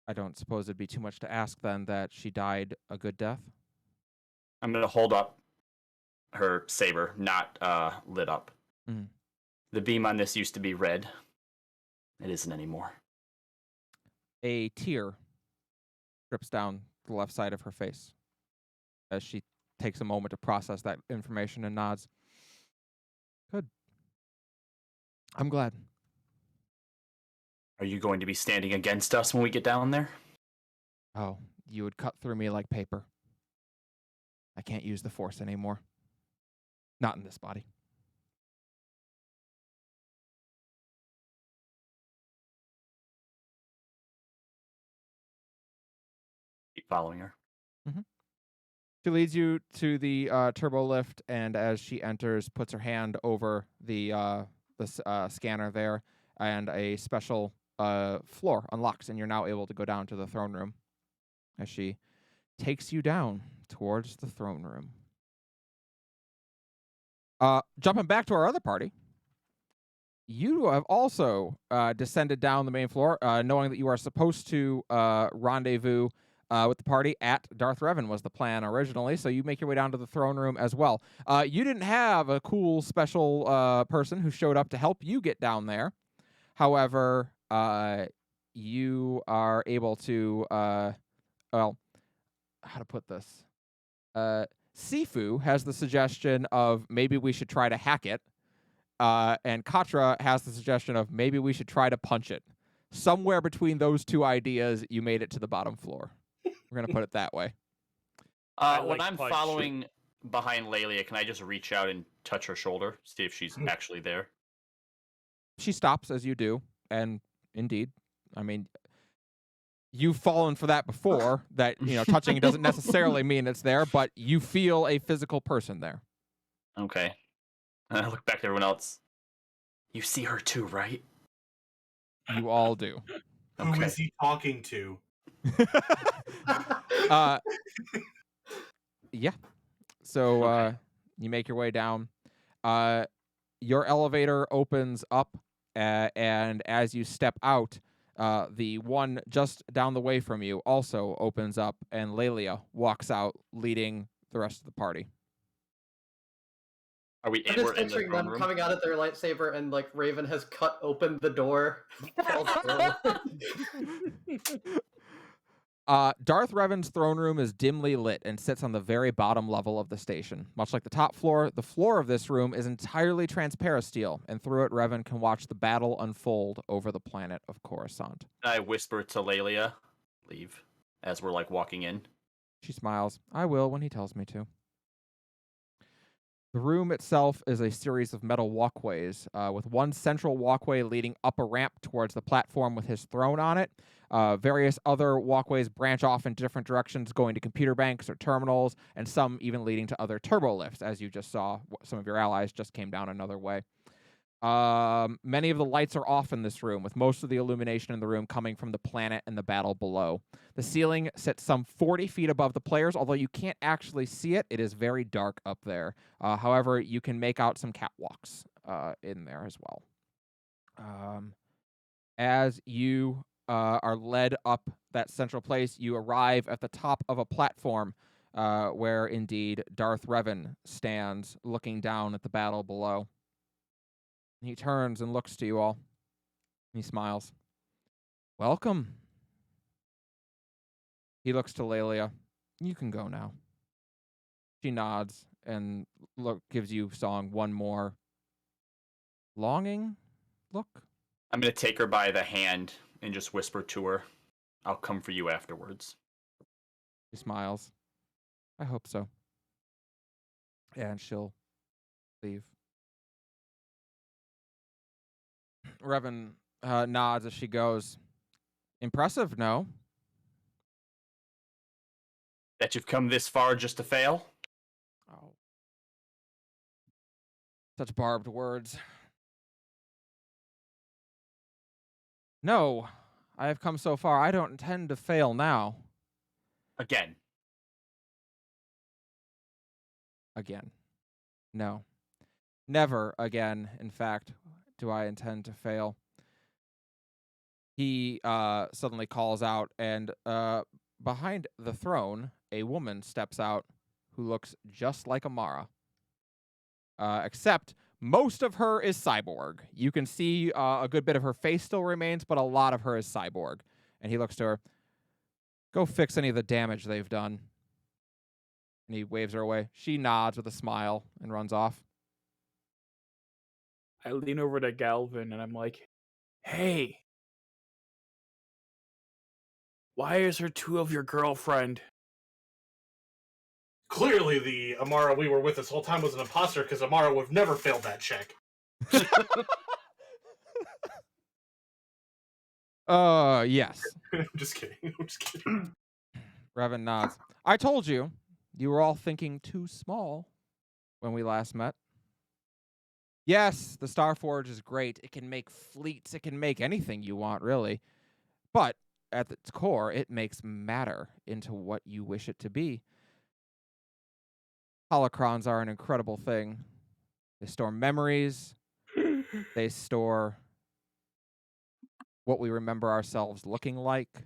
S1: I don't suppose it'd be too much to ask then that she died a good death.
S3: I'm going to hold up her saber, not lit up.
S1: Mhm.
S3: The beam on this used to be red. It isn't anymore.
S1: A tear drips down the left side of her face as she takes a moment to process that information and nods. Good. I'm glad.
S3: Are you going to be standing against us when we get down there?
S1: Oh, you would cut through me like paper. I can't use the Force anymore. Not in this body.
S3: Keep following her.
S1: She leads you to the turbo lift, and as she enters, puts her hand over the scanner there, and a special floor unlocks, and you're now able to go down to the throne room as she takes you down towards the throne room. Jumping back to our other party, you have also descended down the main floor, knowing that you are supposed to rendezvous with the party at Darth Revan was the plan originally, so you make your way down to the throne room as well. You didn't have a cool special person who showed up to help you get down there. However, you are able to, well, how to put this? Sifu has the suggestion of maybe we should try to hack it, and Katra has the suggestion of maybe we should try to punch it. Somewhere between those two ideas, you made it to the bottom floor. We're going to put it that way.
S3: When
S4: like
S3: I'm
S4: punch.
S3: following behind Lelia, can I just reach out and touch her shoulder, see if she's actually there?
S1: She stops as you do, and indeed, I mean, you've fallen for that before, that, touching doesn't necessarily mean it's there, but you feel a physical person there.
S3: Okay. And I look back at everyone else. You see her too, right?
S1: You all do.
S6: Who is he talking to?
S1: Yeah. So
S3: Okay.
S1: you make your way down. Your elevator opens up, and as you step out, the one just down the way from you also opens up, and Lelia walks out, leading the rest of the party.
S3: Are we
S5: I'm
S3: in?
S5: just
S3: We're in the
S5: picturing
S3: throne
S5: them
S3: room?
S5: coming out of their lightsaber and like Raven has cut open the door. Falls through.
S1: Darth Revan's throne room is dimly lit and sits on the very bottom level of the station. Much like the top floor, the floor of this room is entirely transparisteel, and through it, Revan can watch the battle unfold over the planet of Coruscant.
S3: I whisper to Lelia, leave, as we're like walking in.
S1: She smiles. I will when he tells me to. The room itself is a series of metal walkways, with one central walkway leading up a ramp towards the platform with his throne on it. Various other walkways branch off in different directions, going to computer banks or terminals, and some even leading to other turbo lifts, as you just saw. Some of your allies just came down another way. Many of the lights are off in this room, with most of the illumination in the room coming from the planet and the battle below. The ceiling sits some 40 feet above the players, although you can't actually see it. It is very dark up there. However, you can make out some catwalks in there as well. As you are led up that central place, you arrive at the top of a platform where, indeed, Darth Revan stands looking down at the battle below. He turns and looks to you all. He smiles. Welcome. He looks to Lelia. You can go now. She nods and gives you Song one more longing look.
S3: I'm going to take her by the hand and just whisper to her, I'll come for you afterwards.
S1: She smiles. I hope so. And she'll leave. Revan nods as she goes. Impressive, no?
S3: That you've come this far just to fail?
S1: Oh. Such barbed words. No, I have come so far. I don't intend to fail now.
S3: Again.
S1: Again. No. Never again, in fact, do I intend to fail. He suddenly calls out, and behind the throne, a woman steps out who looks just like Amara. Except most of her is cyborg. You can see a good bit of her face still remains, but a lot of her is cyborg. And he looks to her. Go fix any of the damage they've done. And he waves her away. She nods with a smile and runs off.
S4: I lean over to Galvin and I'm like, hey, why is there two of your girlfriend?
S6: Clearly, the Amara we were with this whole time was an imposter, because Amara would have never failed that check.
S1: Yes.
S6: I'm just kidding.
S1: Revan nods. I told you, you were all thinking too small when we last met. Yes, the Starforge is great. It can make fleets. It can make anything you want, really. But at its core, it makes matter into what you wish it to be. Holocrons are an incredible thing. They store memories. They store what we remember ourselves looking like.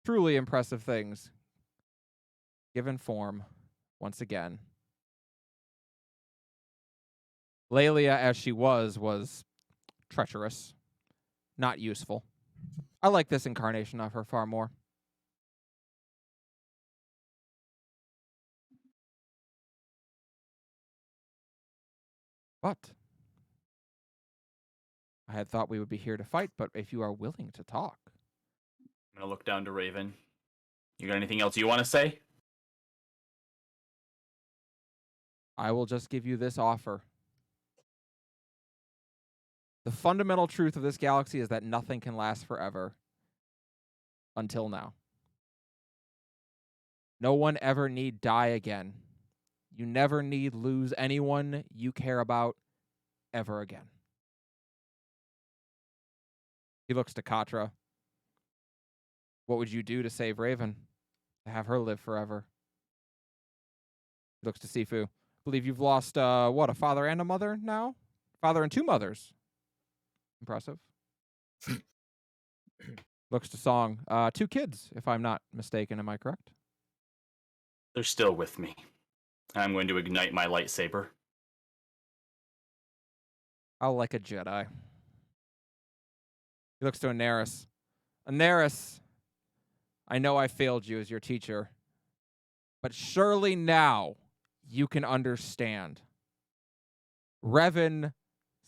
S1: Truly impressive things. Given form, once again. Lelia, as she was treacherous, not useful. I like this incarnation of her far more. But I had thought we would be here to fight, but if you are willing to talk.
S3: I'm gonna look down to Raven. You got anything else you want to say?
S1: I will just give you this offer. The fundamental truth of this galaxy is that nothing can last forever. Until now. No one ever need die again. You never need lose anyone you care about ever again. He looks to Katra. What would you do to save Raven? To have her live forever? He looks to Sifu. Believe you've lost, a father and a mother now? Father and two mothers. Impressive. Looks to Song. 2 kids, if I'm not mistaken. Am I correct?
S3: They're still with me. I'm going to ignite my lightsaber.
S1: I'll like a Jedi. He looks to Anaris. Anaris, I know I failed you as your teacher, but surely now you can understand. Revan's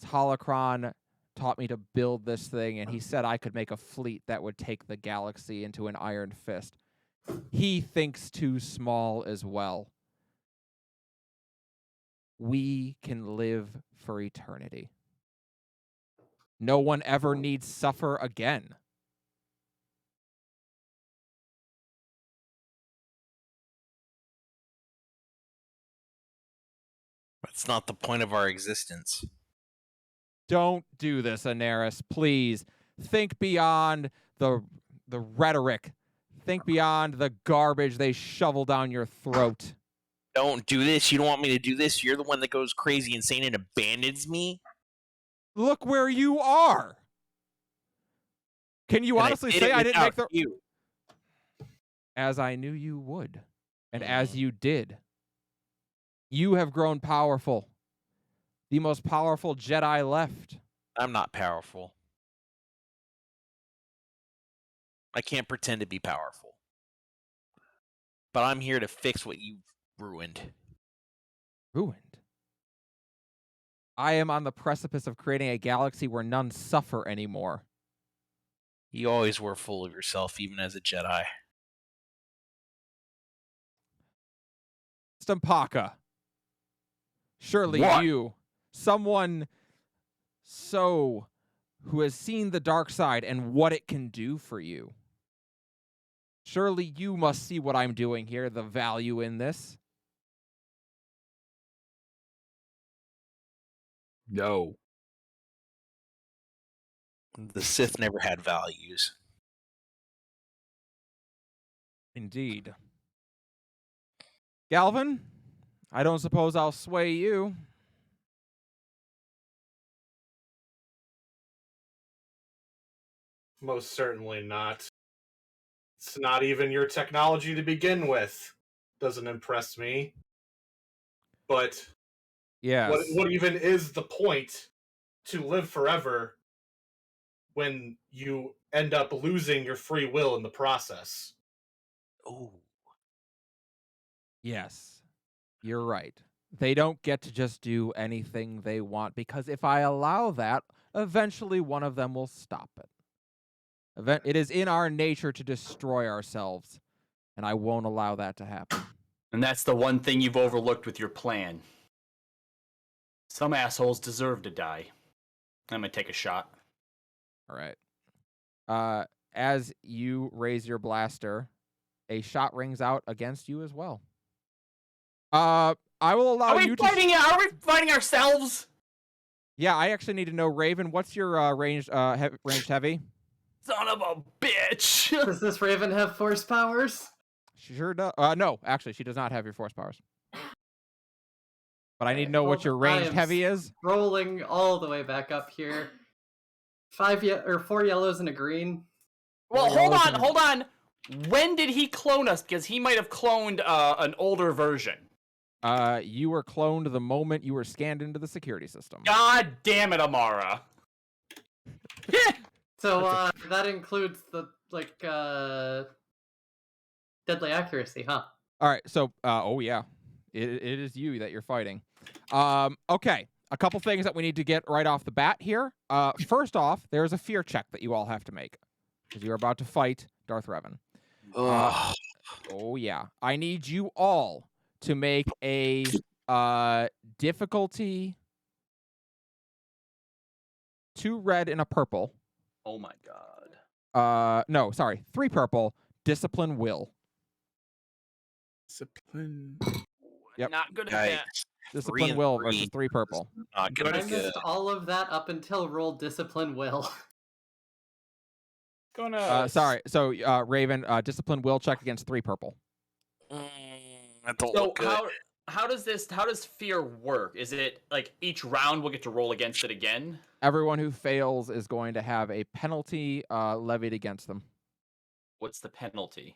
S1: holocron taught me to build this thing, and he said I could make a fleet that would take the galaxy into an iron fist. He thinks too small as well. We can live for eternity. No one ever needs suffer again.
S2: That's not the point of our existence.
S1: Don't do this, Anaris, please. Think beyond the rhetoric. Think beyond the garbage they shovel down your throat.
S2: Don't do this. You don't want me to do this. You're the one that goes crazy insane and abandons me.
S1: Look where you are. Can you
S2: And
S1: honestly
S2: I did
S1: say
S2: it
S1: I didn't make
S2: without
S1: the...
S2: you.
S1: As I knew you would, and as you did. You have grown powerful. The most powerful Jedi left.
S2: I'm not powerful. I can't pretend to be powerful. But I'm here to fix what you've ruined.
S1: Ruined? I am on the precipice of creating a galaxy where none suffer anymore.
S2: You always were full of yourself, even as a Jedi.
S1: Stampaka. Surely
S3: What?
S1: you, someone who has seen the dark side and what it can do for you. Surely you must see what I'm doing here, the value in this.
S4: No.
S2: The Sith never had values.
S1: Indeed. Galvin, I don't suppose I'll sway you.
S6: Most certainly not. It's not even your technology to begin with. Doesn't impress me. But
S1: Yes.
S6: what even is the point to live forever when you end up losing your free will in the process?
S2: Oh.
S1: Yes. You're right. They don't get to just do anything they want, because if I allow that, eventually one of them will stop it. It is in our nature to destroy ourselves, and I won't allow that to happen.
S3: And that's the one thing you've overlooked with your plan. Some assholes deserve to die. I'm gonna take a shot.
S1: All right. As you raise your blaster, a shot rings out against you as well. I will allow
S3: Are we
S1: you to.
S3: fighting? Are we fighting ourselves?
S1: Yeah, I actually need to know, Raven. What's your ranged heavy?
S3: Son of a bitch!
S5: Does this Raven have force powers?
S1: She sure does. No, actually, she does not have your force powers. But I need to
S5: Okay,
S1: know
S5: well,
S1: what your
S5: I
S1: ranged
S5: am
S1: heavy is.
S5: Rolling all the way back up here. 4 yellows and a green.
S3: Well,
S1: Well, you're
S3: hold on. When did he clone us? Because he might have cloned an older version.
S1: You were cloned the moment you were scanned into the security system.
S3: God damn it, Amara.
S5: So that includes the deadly accuracy, huh?
S1: All right, so oh yeah, it is you that you're fighting. Okay, a couple things that we need to get right off the bat here. First off, there's a fear check that you all have to make because you're about to fight Darth Revan. Oh yeah, I need you all to make a difficulty 2 red and a purple.
S3: Oh my god.
S1: No, sorry, 3 purple. Discipline will.
S4: Discipline.
S1: Yep.
S3: Not good at
S2: Yikes.
S3: that.
S1: Discipline
S2: and
S1: will
S2: three.
S1: versus 3 purple.
S2: Not gonna
S5: I
S2: be good.
S5: missed all of that up until roll discipline will.
S4: Gonna.
S1: Sorry, so Raven, discipline will check against 3 purple.
S2: That don't
S3: So
S2: look good.
S3: how does fear work? Is it like each round we'll get to roll against it again?
S1: Everyone who fails is going to have a penalty levied against them.
S3: What's the penalty?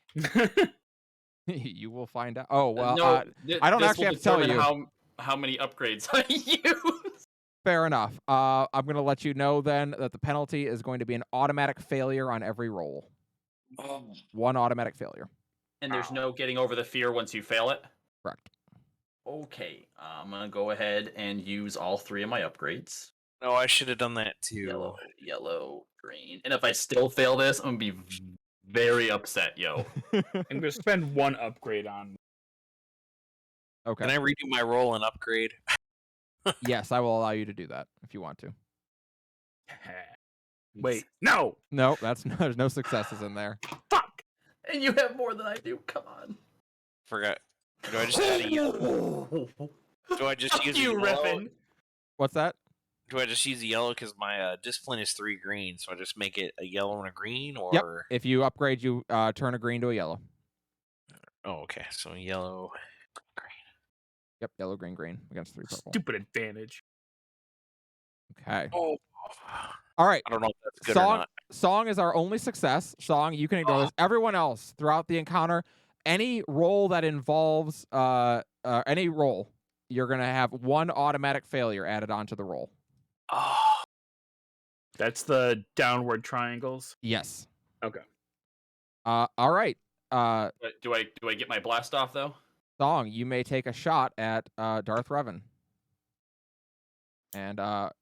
S1: You will find out. Oh well,
S3: no,
S1: I don't
S3: this
S1: actually
S3: will
S1: have to tell
S3: determine
S1: you.
S3: how many upgrades I use.
S1: Fair enough. I'm going to let you know then that the penalty is going to be an automatic failure on every roll. 1 automatic failure.
S3: And there's no getting over the fear once you fail it?
S1: Correct.
S3: Okay, I'm gonna go ahead and use all 3 of my upgrades.
S2: No, I should have done that too.
S3: Yellow, green. And if I still fail this, I'm gonna be very upset, yo.
S4: I'm gonna spend 1 upgrade on.
S1: Okay.
S2: Can I redo my roll and upgrade?
S1: Yes, I will allow you to do that if you want to.
S4: Wait, no.
S1: No, there's no successes in there.
S3: Fuck! And you have more than I do. Come on.
S2: Forgot. Do I just add a yellow? Do I just
S3: Fuck
S2: use
S3: you,
S2: a yellow?
S3: Riffin.
S1: What's that?
S2: Do I just use a yellow because my discipline is 3 green? So I just make it a yellow and a green, or
S1: Yep. If you upgrade, you turn a green to a yellow.
S2: oh, okay. So yellow, green.
S1: Yep, yellow, green, green against 3 purple.
S4: Stupid advantage.
S1: Okay.
S2: Oh,
S1: All right.
S2: I don't know if that's good or
S1: Song,
S2: not.
S1: Song is our only success. Song, you can ignore this. Everyone else throughout the encounter, any roll that involves any roll, you're gonna have 1 automatic failure added onto the roll.
S2: Oh,
S4: That's the downward triangles.
S1: Yes.
S4: Okay.
S1: All right.
S3: But do I get my blast off though?
S1: Song, you may take a shot at Darth Revan. And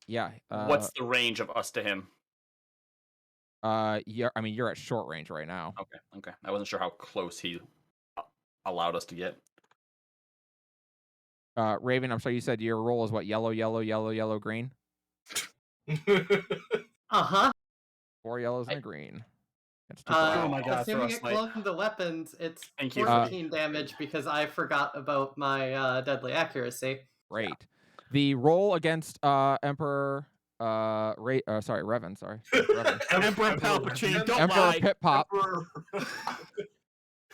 S1: yeah.
S3: What's the range of us to him?
S1: You're at short range right now.
S3: Okay. I wasn't sure how close he allowed us to get.
S1: Raven, I'm sorry, you said your roll is what? Yellow, yellow, yellow, yellow, green.
S5: Uh-huh.
S1: 4 yellows and a green. That's 2
S3: Oh my God,
S5: Assuming it
S3: Frostbite.
S5: cloned the weapons, it's
S3: Thank you.
S5: 14 damage because I forgot about my deadly accuracy.
S1: Great. The roll against Emperor Revan, sorry. Revan.
S4: Emperor Palpatine, don't
S1: Emperor
S4: lie.
S1: Pit Pop.
S6: Emperor.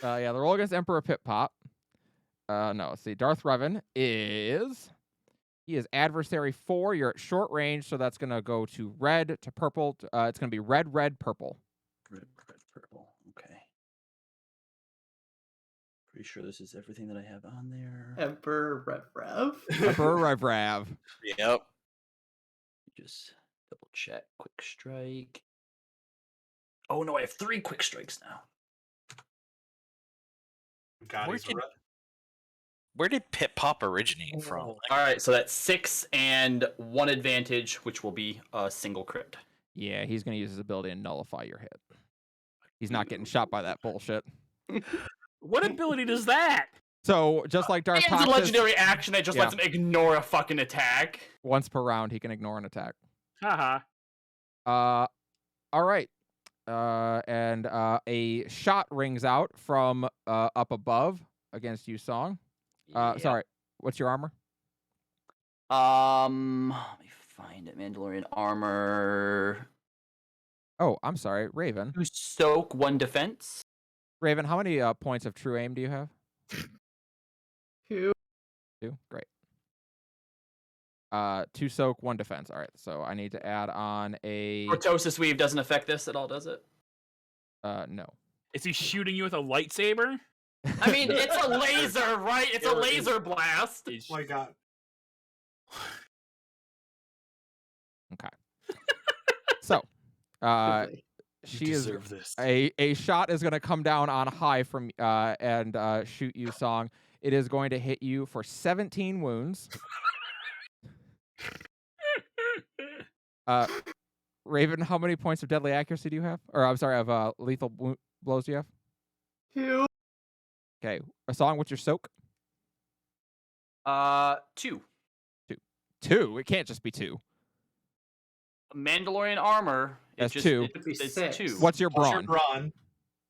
S1: Yeah, the roll against Emperor Pit Pop. No, let's see. Darth Revan is adversary 4. You're at short range, so that's gonna go to red to purple. It's gonna be red, red, purple.
S3: Red, purple. Okay. Pretty sure this is everything that I have on there.
S5: Emperor Rev.
S1: Emperor Rev Rav.
S2: yep.
S3: Just double check. Quick strike. Oh no, I have 3 quick strikes now.
S6: God,
S2: Where
S6: he's a
S2: did-
S6: red.
S2: Where did Pit Pop originate from?
S3: All right, so that's 6 and 1 advantage, which will be a single crit.
S1: Yeah, he's gonna use his ability to nullify your hit. He's not getting shot by that bullshit.
S4: What ability does that?
S1: So just like Darth
S3: It's a
S1: Toxis,
S3: legendary action that just lets him ignore a fucking attack.
S1: once per round he can ignore an attack.
S4: Haha.
S1: All right. And a shot rings out from up above against you, Song.
S3: Yeah.
S1: Sorry. what's your armor?
S3: Let me find it. Mandalorian armor.
S1: Oh, I'm sorry, Raven.
S3: 2 soak, 1 defense.
S1: Raven, how many points of true aim do you have?
S5: 2.
S1: 2. Great. 2 soak, 1 defense. All right, so I need to add on a
S3: Cortosis Weave doesn't affect this at all, does it?
S1: no.
S4: Is he shooting you with a lightsaber?
S3: I mean, it's a laser, right? It's a laser blast.
S4: He's-
S6: Oh my god.
S1: Okay. So,
S5: Lovely.
S1: she is
S4: this.
S1: a shot is going to come down on high from and shoot you, Song. It is going to hit you for 17 wounds. Raven, how many points of deadly accuracy do you have? Or I'm sorry, of lethal blows do you have?
S5: 2.
S1: Okay, a Song. What's your soak?
S3: 2.
S1: 2. It can't just be 2.
S3: Mandalorian armor.
S1: That's 2.
S5: It'd be
S3: It's
S5: 6.
S3: 2.
S1: What's your
S6: Plus your
S1: brawn?
S6: brawn.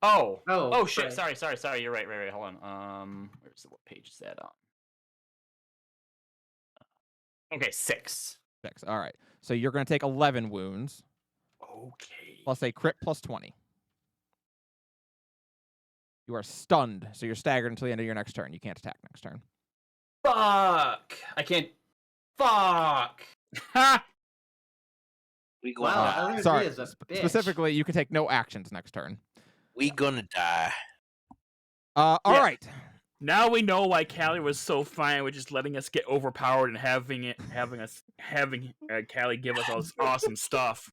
S3: Oh.
S5: Oh,
S3: Oh shit!
S5: right.
S3: Sorry. You're right. Hold on. What page is that on? Okay, 6.
S1: 6. All right. So you're going to take 11 wounds
S3: Okay.
S1: plus a crit plus 20. You are stunned, so you're staggered until the end of your next turn. You can't attack next turn.
S3: Fuck! I can't. Fuck!
S4: Ha!
S2: We gonna
S5: Wow,
S2: die.
S5: Elliot
S1: Sorry.
S5: is a bitch.
S1: Specifically, you can take no actions next turn.
S2: We gonna die.
S1: All
S3: Yeah.
S1: right.
S4: Now we know why Callie was so fine with just letting us get overpowered and having Callie give us all this awesome stuff.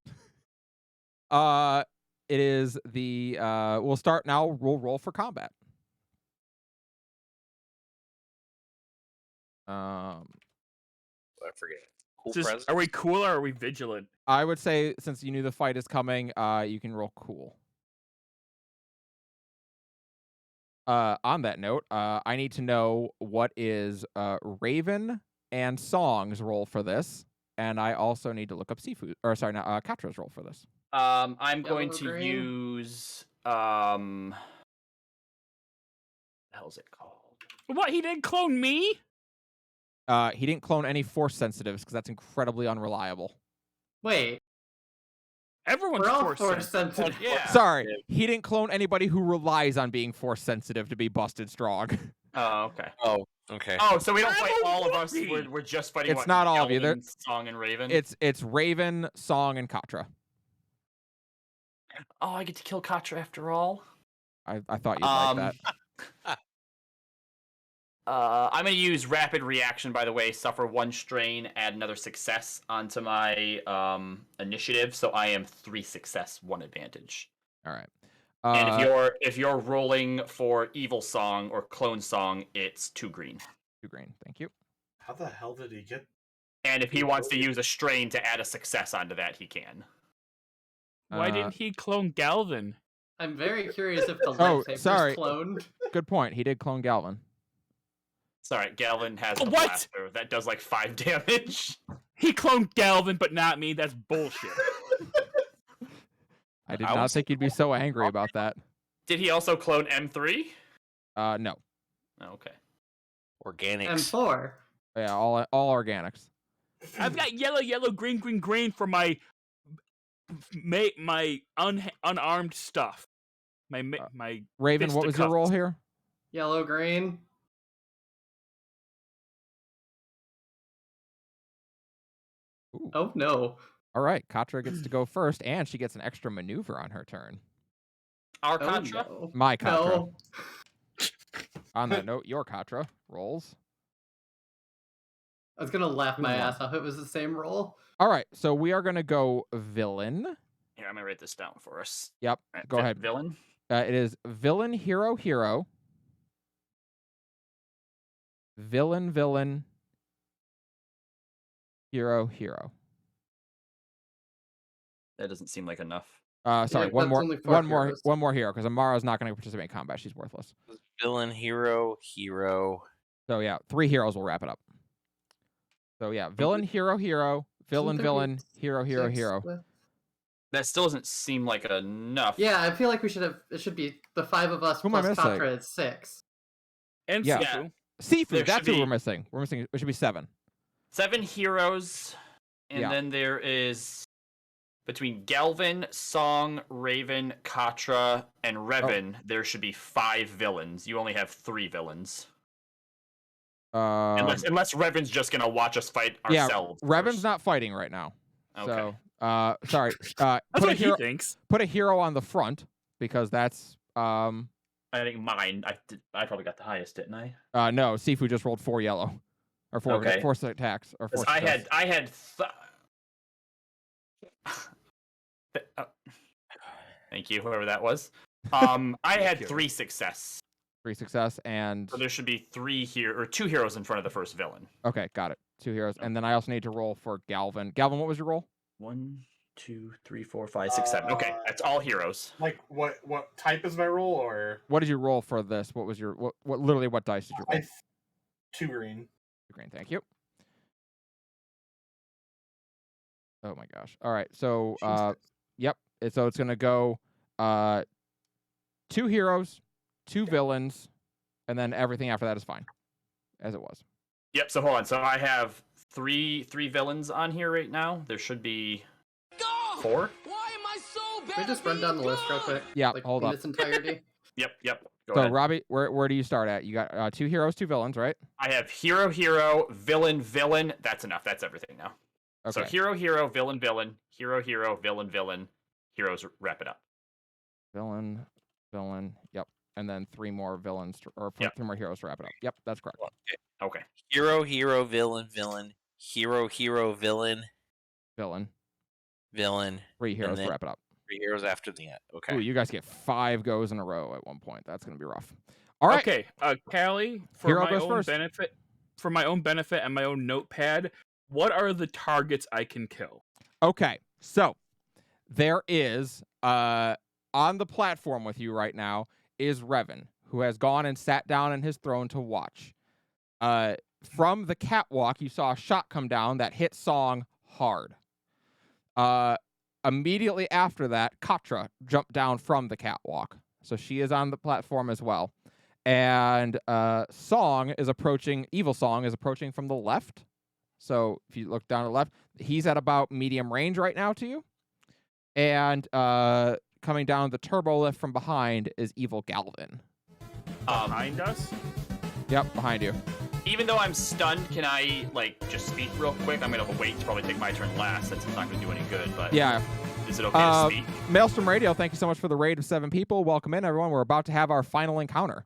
S1: It is the we'll start now. We'll roll for combat.
S2: I forget. Cool
S4: Just-
S2: presents.
S4: are we cool or are we vigilant?
S1: I would say since you knew the fight is coming, you can roll cool. On that note, I need to know what is Raven and Song's roll for this, and I also need to look up Seafood, or sorry, not Katra's roll for this.
S3: I'm going
S5: Yellow
S3: to
S5: green?
S3: use the hell's it called?
S4: What? He didn't clone me?
S1: He didn't clone any force sensitives because that's incredibly unreliable.
S5: Wait,
S4: Everyone's
S5: we're all
S4: force
S5: force
S4: sensitive.
S5: sensitive.
S3: Yeah.
S1: Sorry, he didn't clone anybody who relies on being force sensitive to be busted strong.
S3: Oh, okay.
S2: Oh, okay.
S3: Oh, so we don't
S4: I'm
S3: fight
S4: a
S3: all of us.
S4: woofie.
S3: We're just fighting.
S1: It's
S3: what,
S1: not all of you, they're-
S3: Elven, Song and Raven.
S1: It's Raven, Song, and Katra.
S3: Oh, I get to kill Katra after all.
S1: I thought you'd like that.
S3: I'm gonna use rapid reaction. By the way, suffer 1 strain, add another success onto my initiative, so I am 3 success, 1 advantage.
S1: All right.
S3: And if you're rolling for Evil Song or Clone Song, it's 2 green.
S1: 2 green, thank you.
S6: How the hell did he get?
S3: And if he wants to use a strain to add a success onto that, he can.
S4: Why
S1: Uh,
S4: didn't he clone Galvin?
S5: I'm very curious if the
S1: Oh,
S5: lightsaber's
S1: sorry.
S5: cloned.
S1: Good point. He did clone Galvin.
S3: Sorry, Galvin has a
S4: What?
S3: blaster that does like 5 damage.
S4: He cloned Galvin, but not me. That's bullshit.
S1: I did
S2: I
S1: not
S2: was
S1: think you'd be so angry about that.
S3: Did he also clone M3?
S1: No.
S3: Oh, okay.
S2: Organics.
S5: M4.
S1: Yeah, all organics.
S4: I've got yellow, green for my unarmed stuff. My
S1: Raven, what was your roll
S4: fisticuffs.
S1: here?
S5: Yellow, green.
S1: Ooh.
S5: Oh no.
S1: All right, Katra gets to go first, and she gets an extra maneuver on her turn.
S3: Our
S5: Oh,
S3: Katra?
S5: no.
S1: My Katra.
S5: No.
S1: On that note, your Katra rolls.
S5: I was gonna laugh my
S1: Move on.
S5: ass off. It was the same roll.
S1: All right, so we are gonna go villain.
S3: Here, I'm gonna write this down for us.
S1: Yep,
S3: Alright,
S1: go ahead.
S3: Villain.
S1: It is villain, hero, hero. Villain, villain. Hero, hero.
S3: That doesn't seem like enough.
S1: Sorry,
S5: Yeah,
S1: one
S5: that's
S1: more,
S5: only 4 heroes.
S1: one more hero, because Amara's not going to participate in combat. She's worthless.
S2: Villain, hero.
S1: So yeah, 3 heroes will wrap it up. So yeah, villain, hero, hero, villain,
S5: Isn't there
S1: villain, hero, hero,
S5: 6
S1: hero.
S5: with-
S3: That still doesn't seem like enough.
S5: Yeah, I feel like we should have. It should be the 5 of us
S1: Who am I
S5: plus
S1: missing?
S5: Katra is 6.
S4: And
S1: Yeah.
S4: Sifu.
S1: Sifu,
S3: There
S1: that's
S3: should
S1: who we're
S3: be-
S1: missing. We're missing. It should be 7.
S3: 7 heroes, and
S1: Yeah.
S3: then there is between Galvin, Song, Raven, Katra, and Revan. There should be 5 villains. You only have 3 villains, unless Revan's just gonna watch us fight
S1: yeah,
S3: ourselves.
S1: Revan's
S3: first.
S1: not fighting right now.
S3: Okay.
S1: So, sorry.
S4: That's
S1: Put a
S4: what he
S1: hero.
S4: thinks.
S1: Put a hero on the front because that's
S3: I think mine. I probably got the highest, didn't I?
S1: no. Sifu just rolled 4 yellow, or 4
S3: Okay.
S1: 4 attacks or 4.
S3: 'Cause I had. Thank you, whoever that was. I had
S4: you.
S3: 3 success.
S1: 3 success and
S3: So there should be 2 heroes in front of the first villain.
S1: okay, got it. 2 heroes, and then I also need to roll for Galvin. Galvin, what was your roll?
S3: 1, 2, 3, 4, 5, 6, 7. Okay, that's all heroes.
S6: Like what type is my roll, or
S1: What did you roll for this? What was your what literally what dice did you roll?
S6: 2 green?
S1: Green, thank you. Oh my gosh. All right. So yep. So it's gonna go 2 heroes, 2 villains, and then everything after that is fine. As it was.
S3: Yep, so hold on. So I have three villains on here right now. There should be 4.
S5: Can we just run down the list real quick?
S1: Yeah,
S5: Like,
S1: hold
S5: in
S1: up.
S5: its entirety?
S3: Yep. Go
S1: So
S3: ahead.
S1: Robbie, where do you start at? You got 2 heroes, 2 villains, right?
S3: I have hero, villain. That's enough. That's everything now.
S1: Okay.
S3: So hero, villain, hero, villain. Heroes, wrap it up.
S1: Villain, yep. And then 3 more villains or
S3: Yep.
S1: 3 more heroes to wrap it up. Yep, that's correct.
S3: Okay.
S2: Hero, villain, hero, villain, villain.
S1: 3 heroes
S2: then-
S1: to wrap it up.
S2: 3 heroes after the end. Okay.
S1: Ooh, you guys get 5 goes in a row at one point. That's gonna be rough. All right.
S4: Okay, Callie, for
S1: Hero
S4: my
S1: goes
S4: own
S1: first.
S4: benefit, and my own notepad, what are the targets I can kill?
S1: Okay, so there is on the platform with you right now is Revan, who has gone and sat down in his throne to watch. From the catwalk, you saw a shot come down that hit Song hard. Immediately after that, Katra jumped down from the catwalk, so she is on the platform as well. And Song is approaching. Evil Song is approaching from the left. So if you look down to the left, he's at about medium range right now to you. And coming down the turbo lift from behind is Evil Galvin.
S4: Behind us?
S1: Yep, behind you.
S3: Even though I'm stunned, can I just speak real quick? I'm gonna wait to probably take my turn last. Since it's not gonna do any good. But
S1: Yeah.
S3: is it okay to speak?
S1: Maelstrom Radio, thank you so much for the raid of 7 people. Welcome in, everyone. We're about to have our final encounter.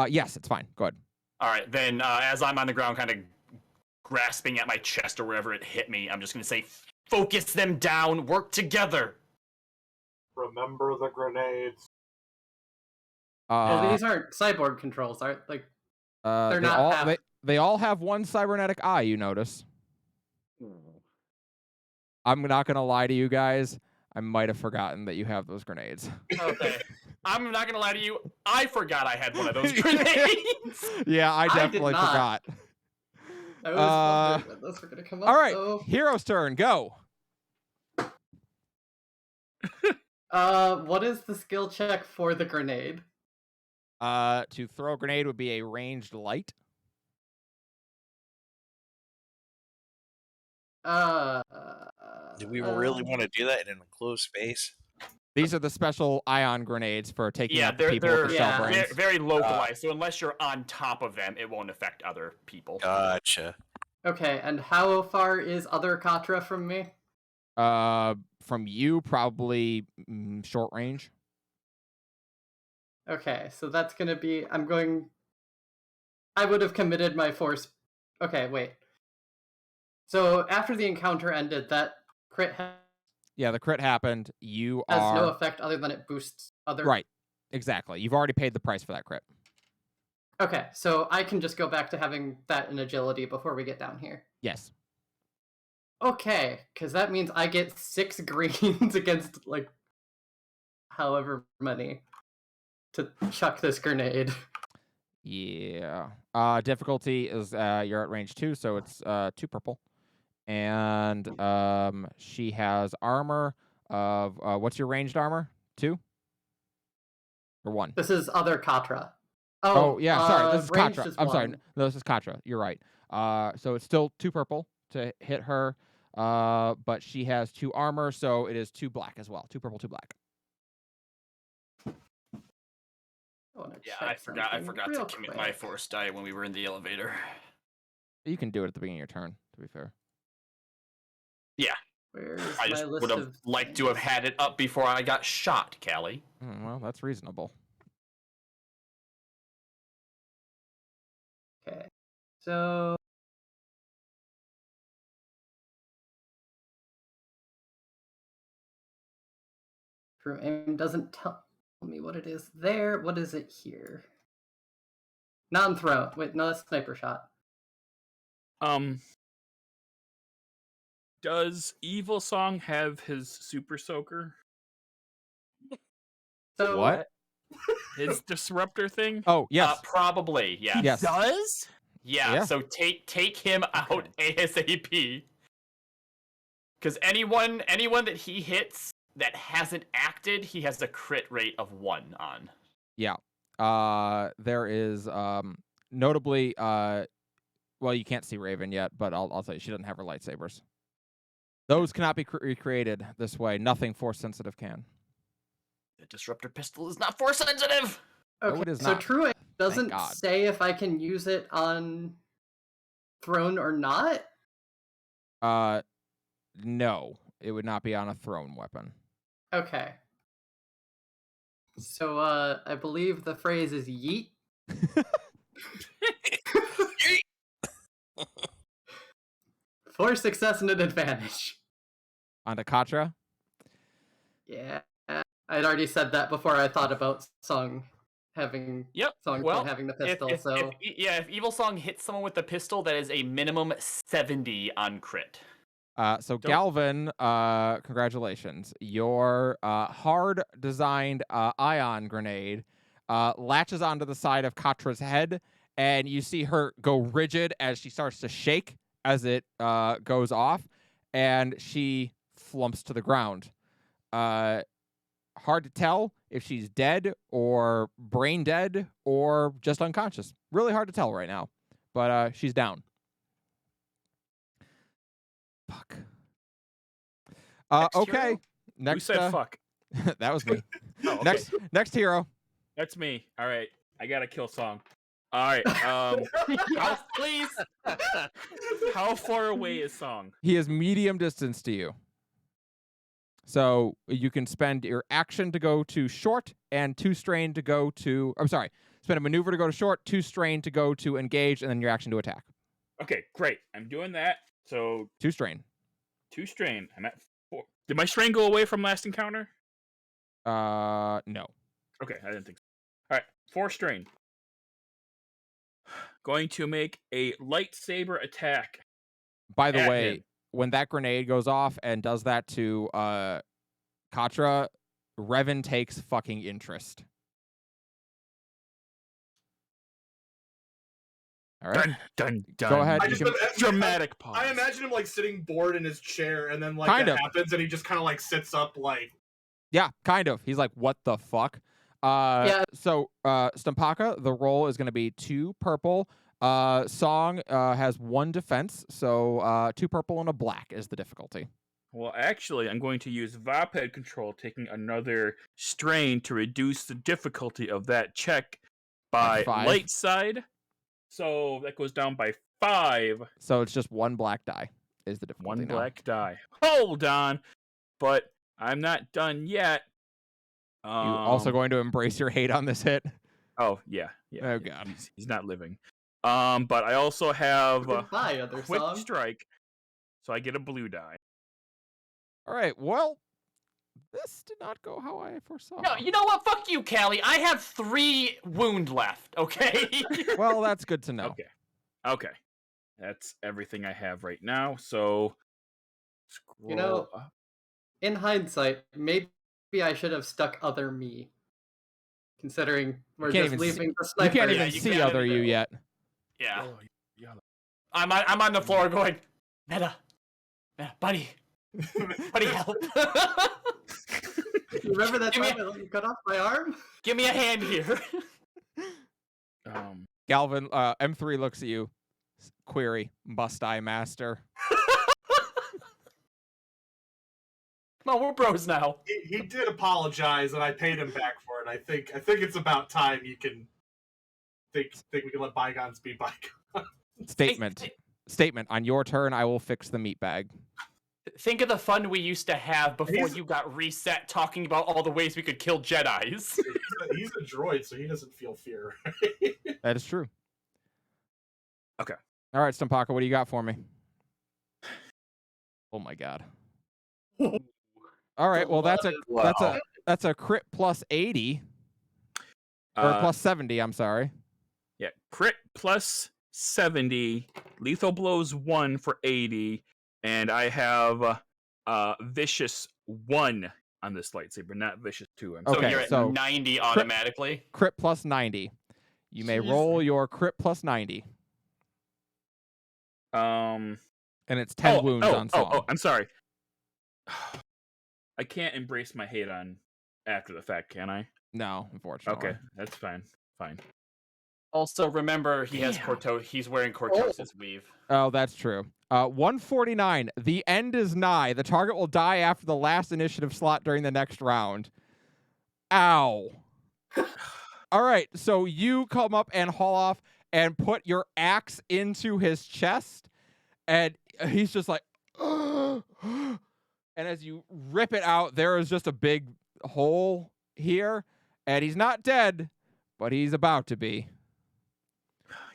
S1: Yes, it's fine. Go ahead.
S3: All right, then as I'm on the ground, kind of grasping at my chest or wherever it hit me, I'm just gonna say, "Focus them down. Work together."
S6: Remember the grenades.
S5: These aren't cyborg controls, aren't like
S1: They
S5: not
S1: all,
S5: half-
S1: they all have one cybernetic eye, you notice. I'm not going to lie to you guys. I might have forgotten that you have those grenades.
S3: Okay. I'm not gonna lie to you. I forgot I had one of those grenades.
S1: Yeah, I
S5: did
S1: definitely
S5: not.
S1: forgot.
S5: I was wondering when those were gonna come up.
S1: All right,
S5: So,
S1: hero's turn. Go.
S5: what is the skill check for the grenade?
S1: To throw a grenade would be a ranged light.
S2: Do we really want to do that in an enclosed space?
S1: These are the special ion grenades for taking
S3: Yeah,
S1: out the
S3: they're
S1: people with
S3: they're
S1: the
S5: yeah,
S1: shell brains.
S3: very localized. So unless you're on top of them, it won't affect other people.
S2: Gotcha.
S5: Okay, and how far is other Katra from me?
S1: From you, probably short range.
S5: Okay, so that's gonna be. I would have committed my force. Okay, wait. So after the encounter ended, that crit has
S1: Yeah, the crit happened. You
S5: no
S1: are
S5: effect other than it boosts other.
S1: right. Exactly. You've already paid the price for that crit.
S5: Okay, so I can just go back to having that in agility before we get down here.
S1: Yes.
S5: Okay, because that means I get 6 greens against however many to chuck this grenade.
S1: Yeah. Difficulty is you're at range 2, so it's 2 purple. And she has armor of what's your ranged armor? 2? Or 1?
S5: This is other Katra.
S1: Oh, yeah, sorry. This is
S5: ranged
S1: Katra.
S5: is
S1: I'm sorry.
S5: one.
S1: No, this is Katra. You're right. So it's still 2 purple to hit her. But she has 2 armor, so it is 2 black as well. 2 purple, 2 black.
S3: Yeah, I forgot to
S5: real
S3: commit my
S5: quick.
S3: force die when we were in the elevator.
S1: You can do it at the beginning of your turn, to be fair.
S5: Where's
S3: I
S5: my
S3: just
S5: list
S3: would have
S5: of
S3: liked to have
S5: things?
S3: had it up before I got shot, Callie.
S1: Well, that's reasonable.
S5: Okay. So True aim doesn't tell me what it is there. What is it here? Non-throw. Wait, no, that's sniper shot.
S4: Does Evil Song have his Super Soaker?
S5: So
S1: What?
S4: His disruptor thing?
S1: Oh, yes.
S3: Probably, yeah.
S1: Yes.
S4: Does?
S3: Yeah,
S1: Yeah.
S3: so take him out ASAP. Because anyone that he hits that hasn't acted, he has a crit rate of 1 on.
S1: Yeah. There is notably well, you can't see Raven yet, but I'll tell you, she doesn't have her lightsabers. Those cannot be recreated this way. Nothing force sensitive can.
S3: The disruptor pistol is not force sensitive.
S5: okay,
S1: No, it is
S5: so
S1: not.
S5: true aim doesn't
S1: God.
S5: say if I can use it on throne or not.
S1: No, it would not be on a thrown weapon.
S5: Okay. So I believe the phrase is yeet. For success and an advantage.
S1: Onto Katra.
S5: Yeah. I'd already said that before I thought about Song having
S3: Yep.
S5: Song
S3: Well,
S5: having the
S3: If,
S5: pistol,
S3: if,
S5: so
S3: if Evil Song hits someone with the pistol, that is a minimum 70 on crit.
S1: So Galvin, congratulations. Your hard designed ion grenade latches onto the side of Katra's head, and you see her go rigid as she starts to shake as it goes off, and she flumps to the ground. Hard to tell if she's dead or brain dead or just unconscious. Really hard to tell right now, but she's down. Fuck.
S3: Next
S1: Okay.
S3: hero?
S1: Next.
S4: Who said fuck?
S1: That was me.
S4: Oh, okay.
S1: Next hero.
S4: That's me. All right. I gotta kill Song. All right.
S3: Please.
S4: How far away is Song?
S1: He is medium distance to you. So you can spend your action to go to short and 2 strain to go to. I'm sorry. Spend a maneuver to go to short, 2 strain to go to engage, and then your action to attack.
S4: Okay, great. I'm doing that. So
S1: 2 strain.
S4: 2 strain. I'm at 4. Did my strain go away from last encounter?
S1: No.
S4: Okay, I didn't think so. All right, 4 strain. Going to make a lightsaber attack.
S1: By the
S4: At
S1: way,
S4: him.
S1: when that grenade goes off and does that to Katra, Revan takes fucking interest. All right.
S4: Dun, dun, dun.
S1: Go ahead.
S6: I
S1: You
S6: just
S1: can-
S4: Dramatic pause.
S6: I imagine him like sitting bored in his chair, and then like
S1: Kind
S6: that
S1: of.
S6: happens, and he just kind of like sits up, like
S1: Yeah, kind of. He's like, what the fuck?
S5: Yeah.
S1: So, Stumpaka, the roll is going to be 2 purple. Song has 1 defense, so 2 purple and a black is the difficulty.
S4: Well, actually, I'm going to use Vapid control, taking another strain to reduce the difficulty of that check by
S1: 5.
S4: light side. So that goes down by 5.
S1: So it's just 1 black die is the difficulty
S4: 1
S1: now.
S4: black die. Hold on, but I'm not done yet.
S1: You also going to embrace your hate on this hit?
S4: Oh yeah.
S1: Oh, God.
S4: He's not living. But I also have
S5: goodbye, other
S4: quick
S5: Song.
S4: strike, so I get a blue die.
S1: All right, well, this did not go how I foresaw.
S3: No, you know what? Fuck you, Callie. I have 3 wound left, okay?
S1: Well, that's good to know.
S4: Okay. Okay. That's everything I have right now. So scroll
S5: You know,
S4: up.
S5: In hindsight, maybe I should have stuck other me. Considering we're
S1: can't
S5: just
S1: even see-
S5: leaving the
S1: You
S5: sniper.
S1: can't
S3: Yeah,
S1: even
S3: you
S1: see
S3: can't
S1: other
S3: even
S1: you
S3: do it.
S1: yet.
S3: Yeah.
S4: Oh, yeah.
S3: I'm on the floor going, Meta, buddy, help.
S5: You remember that
S3: Give me
S5: time I let you cut off my arm?
S3: Give me a hand here.
S1: Galvin, M3 looks at you. Query, must I, master?
S3: No, we're bros now.
S6: He did apologize, and I paid him back for it. I think it's about time you can think we can let bygones be bygones.
S1: Statement. On your turn, I will fix the meat bag.
S3: Think of the fun we used to have before you got reset, talking about all the ways we could kill Jedis.
S6: He's a droid, so he doesn't feel fear.
S1: That is true.
S4: Okay.
S1: All right, Stumpaka, what do you got for me? Oh my god. All right, well that's a crit plus 80 or plus 70. I'm sorry.
S4: Yeah, crit plus 70, lethal blows 1 for 80, and I have vicious 1 on this lightsaber, not vicious 2.
S3: So
S1: Okay,
S3: you're at
S1: so
S3: 90 automatically.
S1: Crit plus 90. You may
S5: Jeez.
S1: roll your crit plus 90,
S4: Um.
S1: and it's 10 wounds on song.
S4: Oh, I'm sorry. I can't embrace my hate on after the fact, can I?
S1: No, unfortunately.
S4: Okay, that's fine. Fine.
S3: Also, remember he has he's wearing Cortosis weave.
S1: Oh, that's true. 149. The end is nigh. The target will die after the last initiative slot during the next round. Ow. All right, so you come up and haul off and put your axe into his chest, and he's just like, and as you rip it out, there is just a big hole here, and he's not dead, but he's about to be.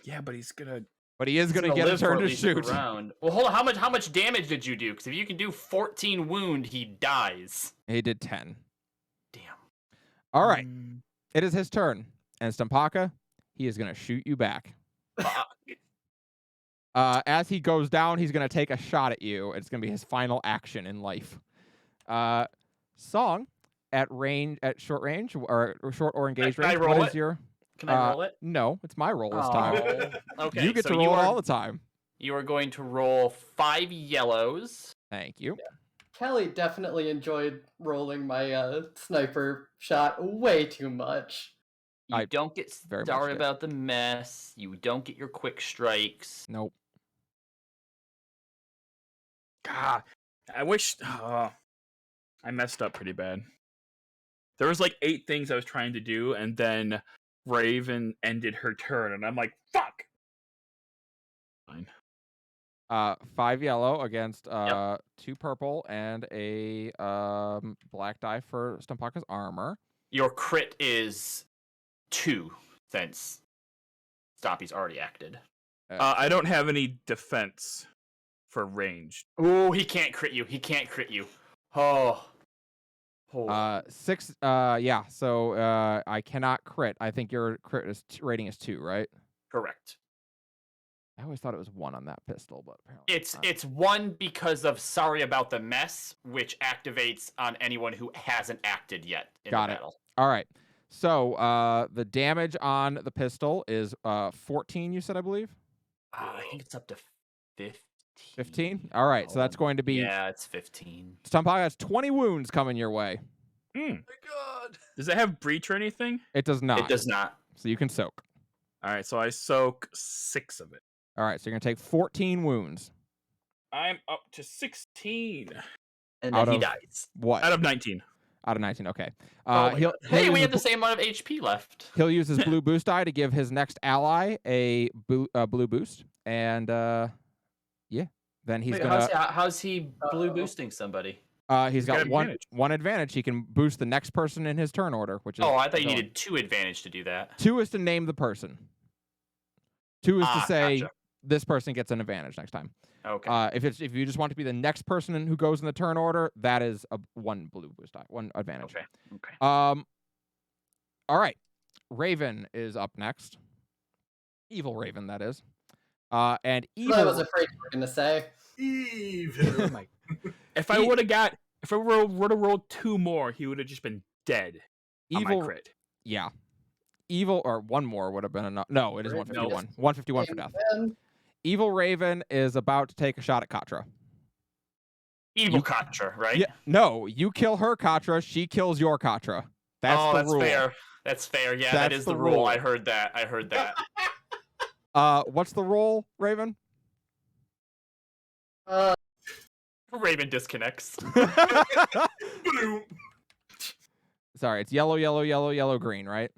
S4: Yeah, but he's gonna.
S1: But he is going to get a turn to shoot.
S3: Well, hold on. How much damage did you do? Because if you can do 14 wound, he dies.
S1: He did 10.
S3: Damn.
S1: All right. It is his turn. And Stumpaka, he is going to shoot you back. As he goes down, he's going to take a shot at you. It's going to be his final action in life. Song, at short range, or short or engaged range, what is your...
S3: Can I roll it?
S1: No, it's my roll this time.
S3: Okay.
S1: You get to roll it all the time.
S3: You are going to roll 5 yellows.
S1: Thank you.
S5: Yeah. Kelly definitely enjoyed rolling my sniper shot way too much.
S3: You don't get
S1: very much
S3: sorry
S1: did.
S3: about the mess. You don't get your quick strikes.
S1: Nope.
S4: God, I wish. I messed up pretty bad. There was like 8 things I was trying to do, and then Raven ended her turn, and I'm like, fuck. Fine.
S1: 5 yellow against 2 purple and a black die for Stumpaka's armor.
S3: Your crit is 2 since Stompy's already acted.
S4: I don't have any defense for ranged.
S3: Ooh, he can't crit you. Oh.
S1: 6. Yeah. So I cannot crit. I think your crit rating is 2, right?
S3: Correct.
S1: I always thought it was 1 on that pistol, but apparently
S3: It's 1 because of sorry about the mess, which activates on anyone who hasn't acted yet in the battle.
S1: All right. So the damage on the pistol is 14. You said, I believe.
S3: I think it's up to 15.
S1: 15. All right. So that's going to be.
S3: Yeah, it's 15.
S1: Stumpaka has 20 wounds coming your way.
S4: Oh
S3: my god.
S4: Does it have breach or anything?
S1: It does not.
S3: It does not.
S1: So you can soak.
S4: All right, so I soak 6 of it.
S1: All right. So you're gonna take 14 wounds.
S4: I'm up to 16.
S3: And
S1: Out
S3: then he
S1: of-
S3: dies.
S1: What?
S4: Out of 19.
S1: Out of 19. Okay.
S3: Oh my
S1: He'll
S3: God. Hey,
S1: use
S3: we
S1: his
S3: have the same amount of HP left.
S1: He'll use his blue boost die to give his next ally a blue boost, and yeah, then he's
S3: Wait,
S1: gonna.
S3: how's he blue boosting somebody?
S1: He's got
S4: got
S1: one
S4: advantage.
S1: one advantage. He can boost the next person in his turn order, which is.
S3: Oh, I thought you
S1: going.
S3: needed 2 advantage to do that.
S1: 2 is to name the person. 2 is to say
S3: Gotcha.
S1: this person gets an advantage next time.
S3: Okay.
S1: If you just want to be the next person who goes in the turn order, that is a 1 blue boost die, 1 advantage.
S3: Okay.
S1: All right. Raven is up next. Evil Raven, that is. And evil.
S5: What I was afraid you were going to say.
S6: Evil.
S4: If I would have rolled 2 more, he would have just been dead on my
S1: Evil.
S4: crit.
S1: Yeah. Evil, or 1 more would have been enough. No, it is
S5: Right,
S1: 151.
S5: no.
S1: 151 for death.
S5: Amen.
S1: Evil Raven is about to take a shot at Katra.
S3: Evil Katra, right?
S1: Yeah. No, you kill her Katra, she kills your Katra.
S3: oh,
S1: the
S3: that's
S1: rule.
S3: fair. That's fair. Yeah, that
S1: That's
S3: is
S1: the
S3: the rule.
S1: rule.
S3: I heard that. I heard that.
S1: What's the rule, Raven?
S3: Raven disconnects.
S1: Sorry, it's yellow, yellow, yellow, yellow, green, right?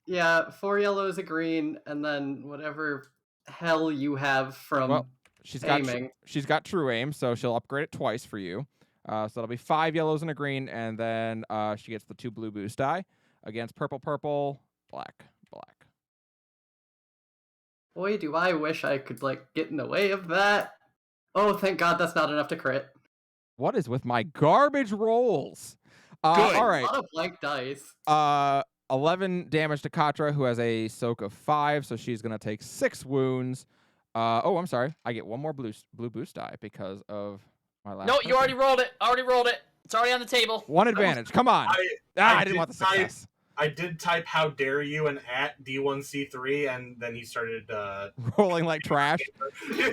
S5: Yeah, 4 yellows, a green, and then whatever hell you have from
S1: Well, she's got
S5: aiming.
S1: she's got true aim, so she'll upgrade it twice for you. So that'll be 5 yellows and a green, and then she gets the 2 blue boost die against purple, purple, black, black.
S5: Boy, do I wish I could get in the way of that. Oh, thank God that's not enough to crit.
S1: What is with my garbage rolls?
S3: Good.
S1: All
S5: A
S1: right.
S5: lot of blank dice.
S1: 11 damage to Katra, who has a soak of 5, so she's gonna take 6 wounds. Oh, I'm sorry. I get 1 more blue boost die because of my last.
S3: No, you already
S1: token.
S3: rolled it. Already rolled it. It's already on the table.
S1: 1 advantage. Come on. I didn't want the success.
S6: I did type "How dare you" and at D1C3, and then he started.
S1: Rolling like trash.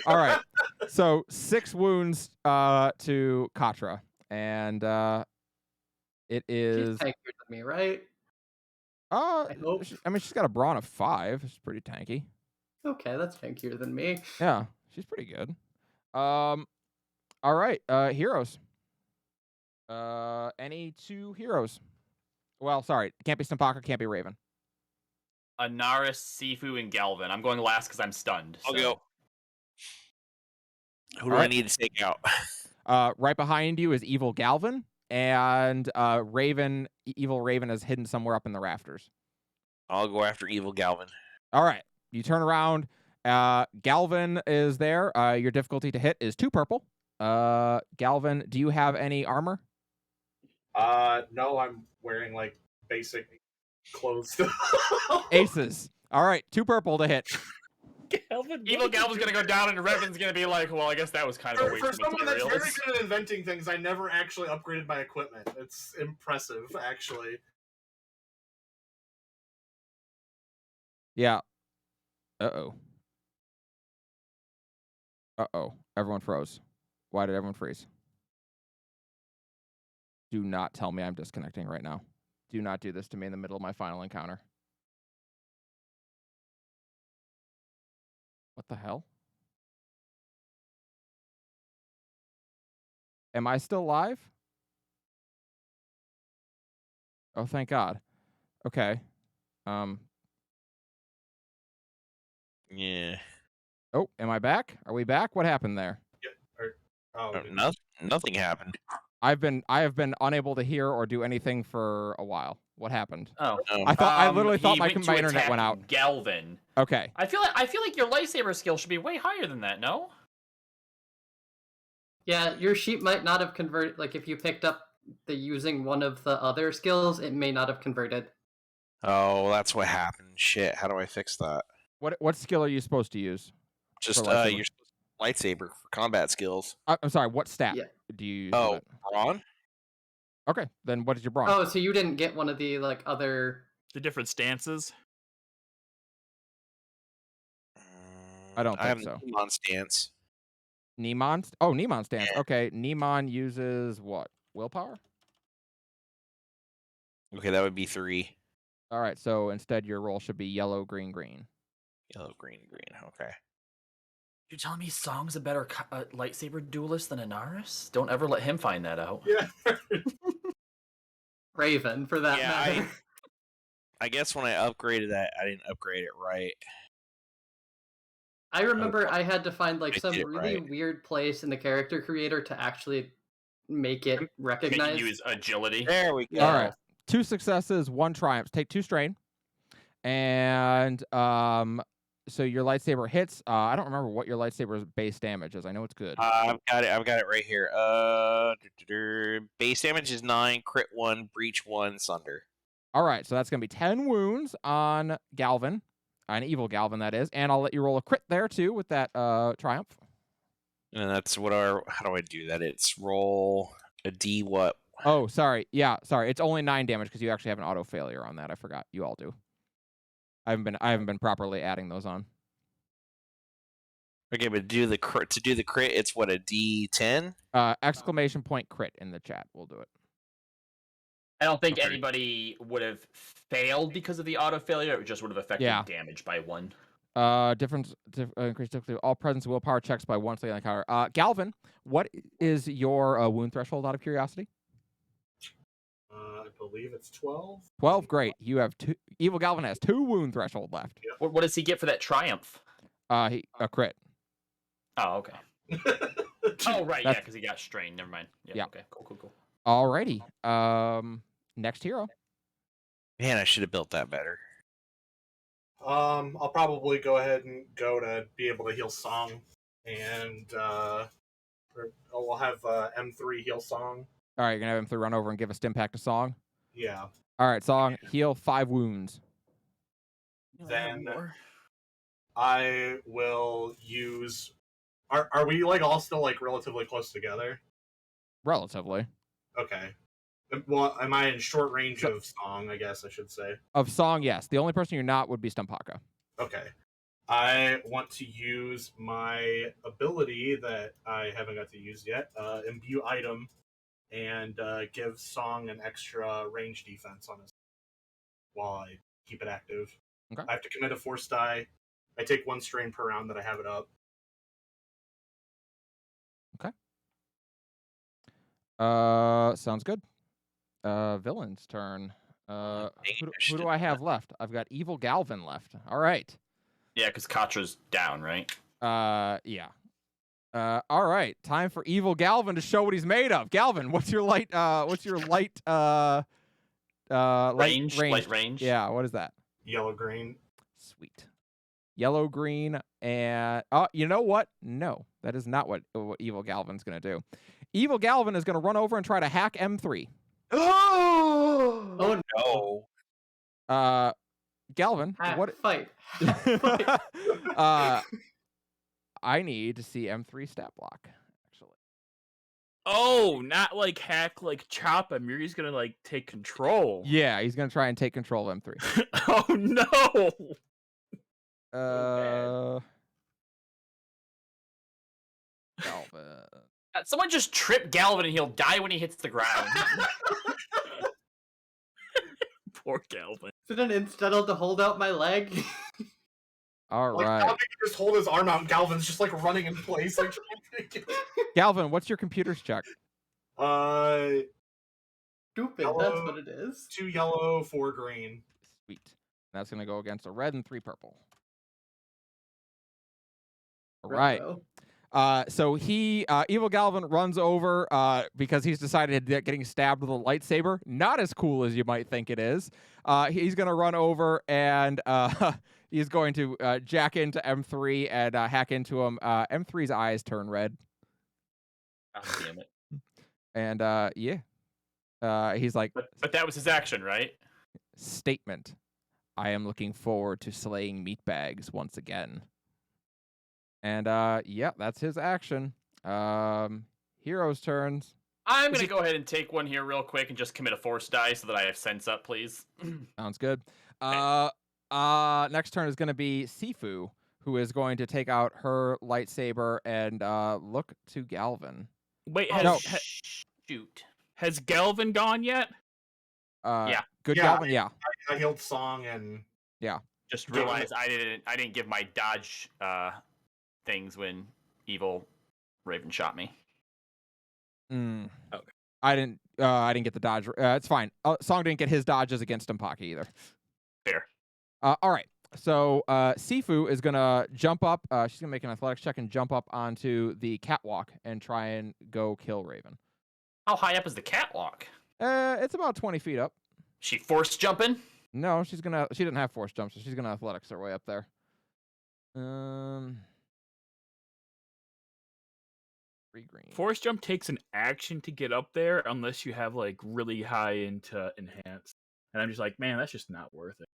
S1: All right. So 6 wounds to Katra, and it is.
S5: She's tankier than me, right?
S1: I
S5: hope.
S1: mean, she's got a brawn of 5. It's pretty tanky.
S5: Okay, that's tankier than me.
S1: Yeah, she's pretty good. All right, heroes. Any 2 heroes? Well, sorry, it can't be Stunpaka, can't be Raven.
S3: Anaris, Sifu, and Galvin. I'm going last because I'm stunned.
S2: I'll
S3: so-
S2: go. Who do
S1: All
S2: I
S1: right.
S2: need to take out?
S1: Right behind you is Evil Galvin, and Raven. Evil Raven is hidden somewhere up in the rafters.
S2: I'll go after Evil Galvin.
S1: All right, you turn around. Galvin is there. Your difficulty to hit is 2 purple. Galvin, do you have any armor?
S6: No, I'm wearing basic clothes.
S1: Aces. All right, 2 purple to hit.
S3: Evil Galvin's gonna go down, and Revan's gonna be like, "Well, I guess that was kind of a waste
S6: For
S3: of
S6: someone that's
S3: materials."
S6: very good at inventing things, I never actually upgraded my equipment. It's impressive, actually.
S1: Yeah. Uh-oh. Uh-oh. Everyone froze. Why did everyone freeze? Do not tell me I'm disconnecting right now. Do not do this to me in the middle of my final encounter. What the hell? Am I still live? Oh, thank God. Okay.
S2: Yeah.
S1: Oh, am I back? Are we back? What happened there?
S2: Nothing happened.
S1: I have been unable to hear or do anything for a while. What happened?
S3: Oh,
S2: No.
S1: I literally thought
S3: he
S1: my
S3: went to
S1: internet
S3: attack
S1: went out.
S3: Galvin.
S1: Okay.
S3: I feel like your lightsaber skill should be way higher than that. No.
S5: Yeah, your sheet might not have converted. If you picked up the using one of the other skills, it may not have converted.
S2: Oh, that's what happened. Shit. How do I fix that?
S1: What skill are you supposed to use?
S2: Just
S1: lightsaber.
S2: your lightsaber for combat skills.
S1: I'm sorry. What stat
S5: Yeah.
S1: do you use?
S2: Oh,
S1: with it?
S2: Braun?
S1: Okay. Then what is your brawn?
S5: Oh, so you didn't get one of the other.
S4: The different stances.
S1: I don't
S2: I have
S1: think so.
S2: Nemon stance.
S1: Nemon? Oh, Nemon stance.
S2: Yeah.
S1: Okay. Nemon uses what? Willpower?
S2: Okay, that would be 3.
S1: All right. So instead, your roll should be yellow, green, green.
S2: Yellow, green, green. Okay.
S3: You're telling me Song's a better lightsaber duelist than Anaris? Don't ever let him find that out.
S6: Yeah.
S5: Raven, for that
S2: Yeah,
S5: matter.
S2: I guess when I upgraded that, I didn't upgrade it right.
S5: I remember I had to find some
S2: did it
S5: really
S2: right.
S5: weird place in the character creator to actually make it
S3: Make
S5: recognized.
S3: you use agility.
S2: There we go.
S5: Yeah.
S1: All right. 2 successes, 1 triumph. Take 2 strain. And so your lightsaber hits. I don't remember what your lightsaber's base damage is. I know it's good.
S2: I've got it right here. Base damage is 9, crit 1, breach 1, sunder.
S1: All right, so that's going to be 10 wounds on Galvin, an evil Galvin, that is. And I'll let you roll a crit there, too, with that triumph.
S2: And that's how do I do that? It's roll a D what?
S1: Oh, sorry. Yeah, sorry. It's only 9 damage because you actually have an auto failure on that. I forgot. You all do. I haven't been properly adding those on.
S2: Okay, but to do the crit, it's what, a D10?
S1: Exclamation point crit in the chat. We'll do it.
S3: I don't think
S2: Okay.
S3: anybody would have failed because of the auto failure. It just would have affected
S1: Yeah.
S3: damage by 1.
S1: Increase difficulty. All presence willpower checks by 1 on the counter. Galvin, what is your wound threshold out of curiosity?
S6: I believe it's 12.
S1: 12. Great. You have 2. Evil Galvin has 2 wound threshold left.
S3: What does he get for that triumph?
S1: A crit.
S3: Oh, okay. Oh, right, yeah,
S1: That's-
S3: because he got strained. Never mind. Yeah,
S1: Yeah.
S3: okay, cool.
S1: Alrighty. Next hero.
S2: Man, I should have built that better.
S6: I'll probably go ahead and go to be able to heal Song, and we'll have M3 heal Song.
S1: All right, you're gonna have him to run over and give a stim pack to Song.
S6: Yeah.
S1: All right, Song, heal 5 wounds.
S6: Then I will use. Are we like all still like relatively close together?
S1: Relatively.
S6: Okay. Well, am I in short range of Song? I guess I should say.
S1: Of Song, yes. The only person you're not would be Stumpaka.
S6: Okay. I want to use my ability that I haven't got to use yet, imbue item, and give Song an extra range defense on his while I keep it active.
S1: Okay.
S6: I have to commit a force die. I take 1 strain per round that I have it up.
S1: Sounds good. Villain's turn.
S2: Dang it,
S1: Who
S2: I should
S1: do
S2: have
S1: I
S2: done
S1: have left? I've got Evil Galvin left. All right.
S3: Yeah, because Katra's down, right?
S1: Yeah. All right. Time for Evil Galvin to show what he's made of. Galvin, what's your light? Light
S3: range.
S1: Yeah. What is that?
S6: Yellow green.
S1: Sweet. Yellow, green, and you know what? No, that is not what Evil Galvin's gonna do. Evil Galvin is gonna run over and try to hack M3.
S5: Oh no!
S2: No.
S1: Galvin, what?
S5: Fight.
S1: I need to see M3 stat block. Actually,
S4: Oh, not like hack, like chop him. You're just gonna like take control.
S1: yeah, he's gonna try and take control of M3.
S4: Oh no!
S1: Galvin.
S3: Someone just trip Galvin and he'll die when he hits the ground.
S4: Poor Galvin.
S5: Is it an incidental to hold out my leg?
S1: All
S6: Like,
S1: right,
S6: Galvin can just hold his arm out, and Galvin's just like running in place. Like,
S1: Galvin, what's your computer's check?
S5: Stupid, that's
S6: Yellow.
S5: what it is.
S6: 2 yellow, 4 green.
S1: Sweet. That's gonna go against a red and 3 purple. All right.
S5: Righto.
S1: So Evil Galvin runs over because he's decided that getting stabbed with a lightsaber, not as cool as you might think it is. He's going to run over and he's going to jack into M3 and hack into him. M3's eyes turn red.
S3: God damn it.
S1: And he's like,
S3: But that was his action, right?
S1: statement. I am looking forward to slaying meatbags once again. And yeah, that's his action. Heroes' turns.
S3: I'm gonna go ahead and take one here real quick and just commit a force die so that I have sense up, please.
S1: Sounds good. Next turn is going to be Sifu, who is going to take out her lightsaber and look to Galvin.
S4: Wait,
S3: Oh,
S1: No.
S3: shoot.
S4: has Galvin gone yet?
S3: Yeah.
S1: Good
S6: Yeah.
S1: Galvin, yeah.
S6: I healed Song and
S3: Just
S6: Yeah.
S3: realized I didn't give my dodge things when evil Raven shot me.
S1: Mm.
S4: Okay.
S1: I didn't get the dodge. It's fine. Song didn't get his dodges against Mpaka either.
S3: Fair.
S1: All right. So Sifu is gonna jump up. She's gonna make an athletics check and jump up onto the catwalk and try and go kill Raven.
S3: How high up is the catwalk?
S1: It's about 20 feet up.
S3: She force jumping?
S1: No, she didn't have force jump, so she's gonna athletics her way up there. 3 green.
S4: Force jump takes an action to get up there unless you have like really high into enhance. And I'm just like, man, that's just not worth it.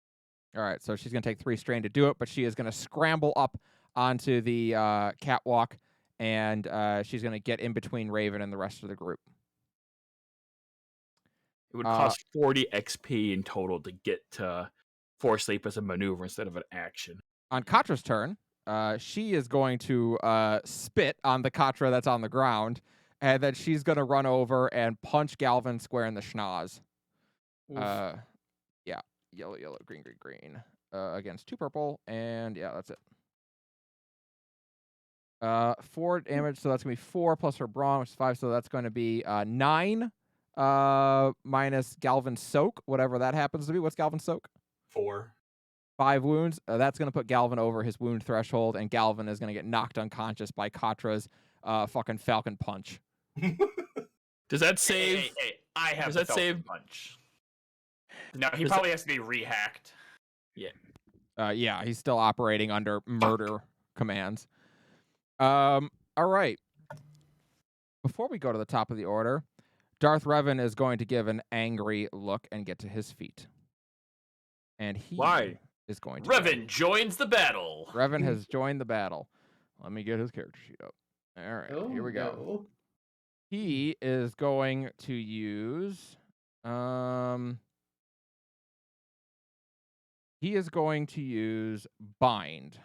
S1: All right, so she's going to take 3 strain to do it, but she is going to scramble up onto the catwalk, and she's going to get in between Raven and the rest of the group.
S4: It would cost 40 XP in total to get to Force Leap as a maneuver instead of an action.
S1: On Katra's turn, she is going to spit on the Katra that's on the ground, and then she's going to run over and punch Galvin square in the schnoz.
S5: Oof.
S1: Yeah, yellow, yellow, green, green, green. Against 2 purple, and yeah, that's it. 4 damage, so that's gonna be 4 plus her brawn, which is 5, so that's going to be 9 minus Galvin Soak, whatever that happens to be. What's Galvin Soak?
S6: 4.
S1: 5 wounds. That's going to put Galvin over his wound threshold, and Galvin is going to get knocked unconscious by Katra's fucking Falcon Punch.
S4: Does that save?
S3: Hey, I have
S4: Does
S3: the
S4: that
S3: Falcon
S4: save-
S3: punch. No, he
S4: Does
S3: probably has to be rehacked.
S1: Yeah, he's still operating under murder commands. All right. Before we go to the top of the order, Darth Revan is going to give an angry look and get to his feet. And he
S4: Why?
S1: is going to go.
S3: Revan joins the battle.
S1: Revan has joined the battle. Let me get his character sheet up. All right,
S5: Oh,
S1: here we go.
S5: no.
S1: He is going to use bind.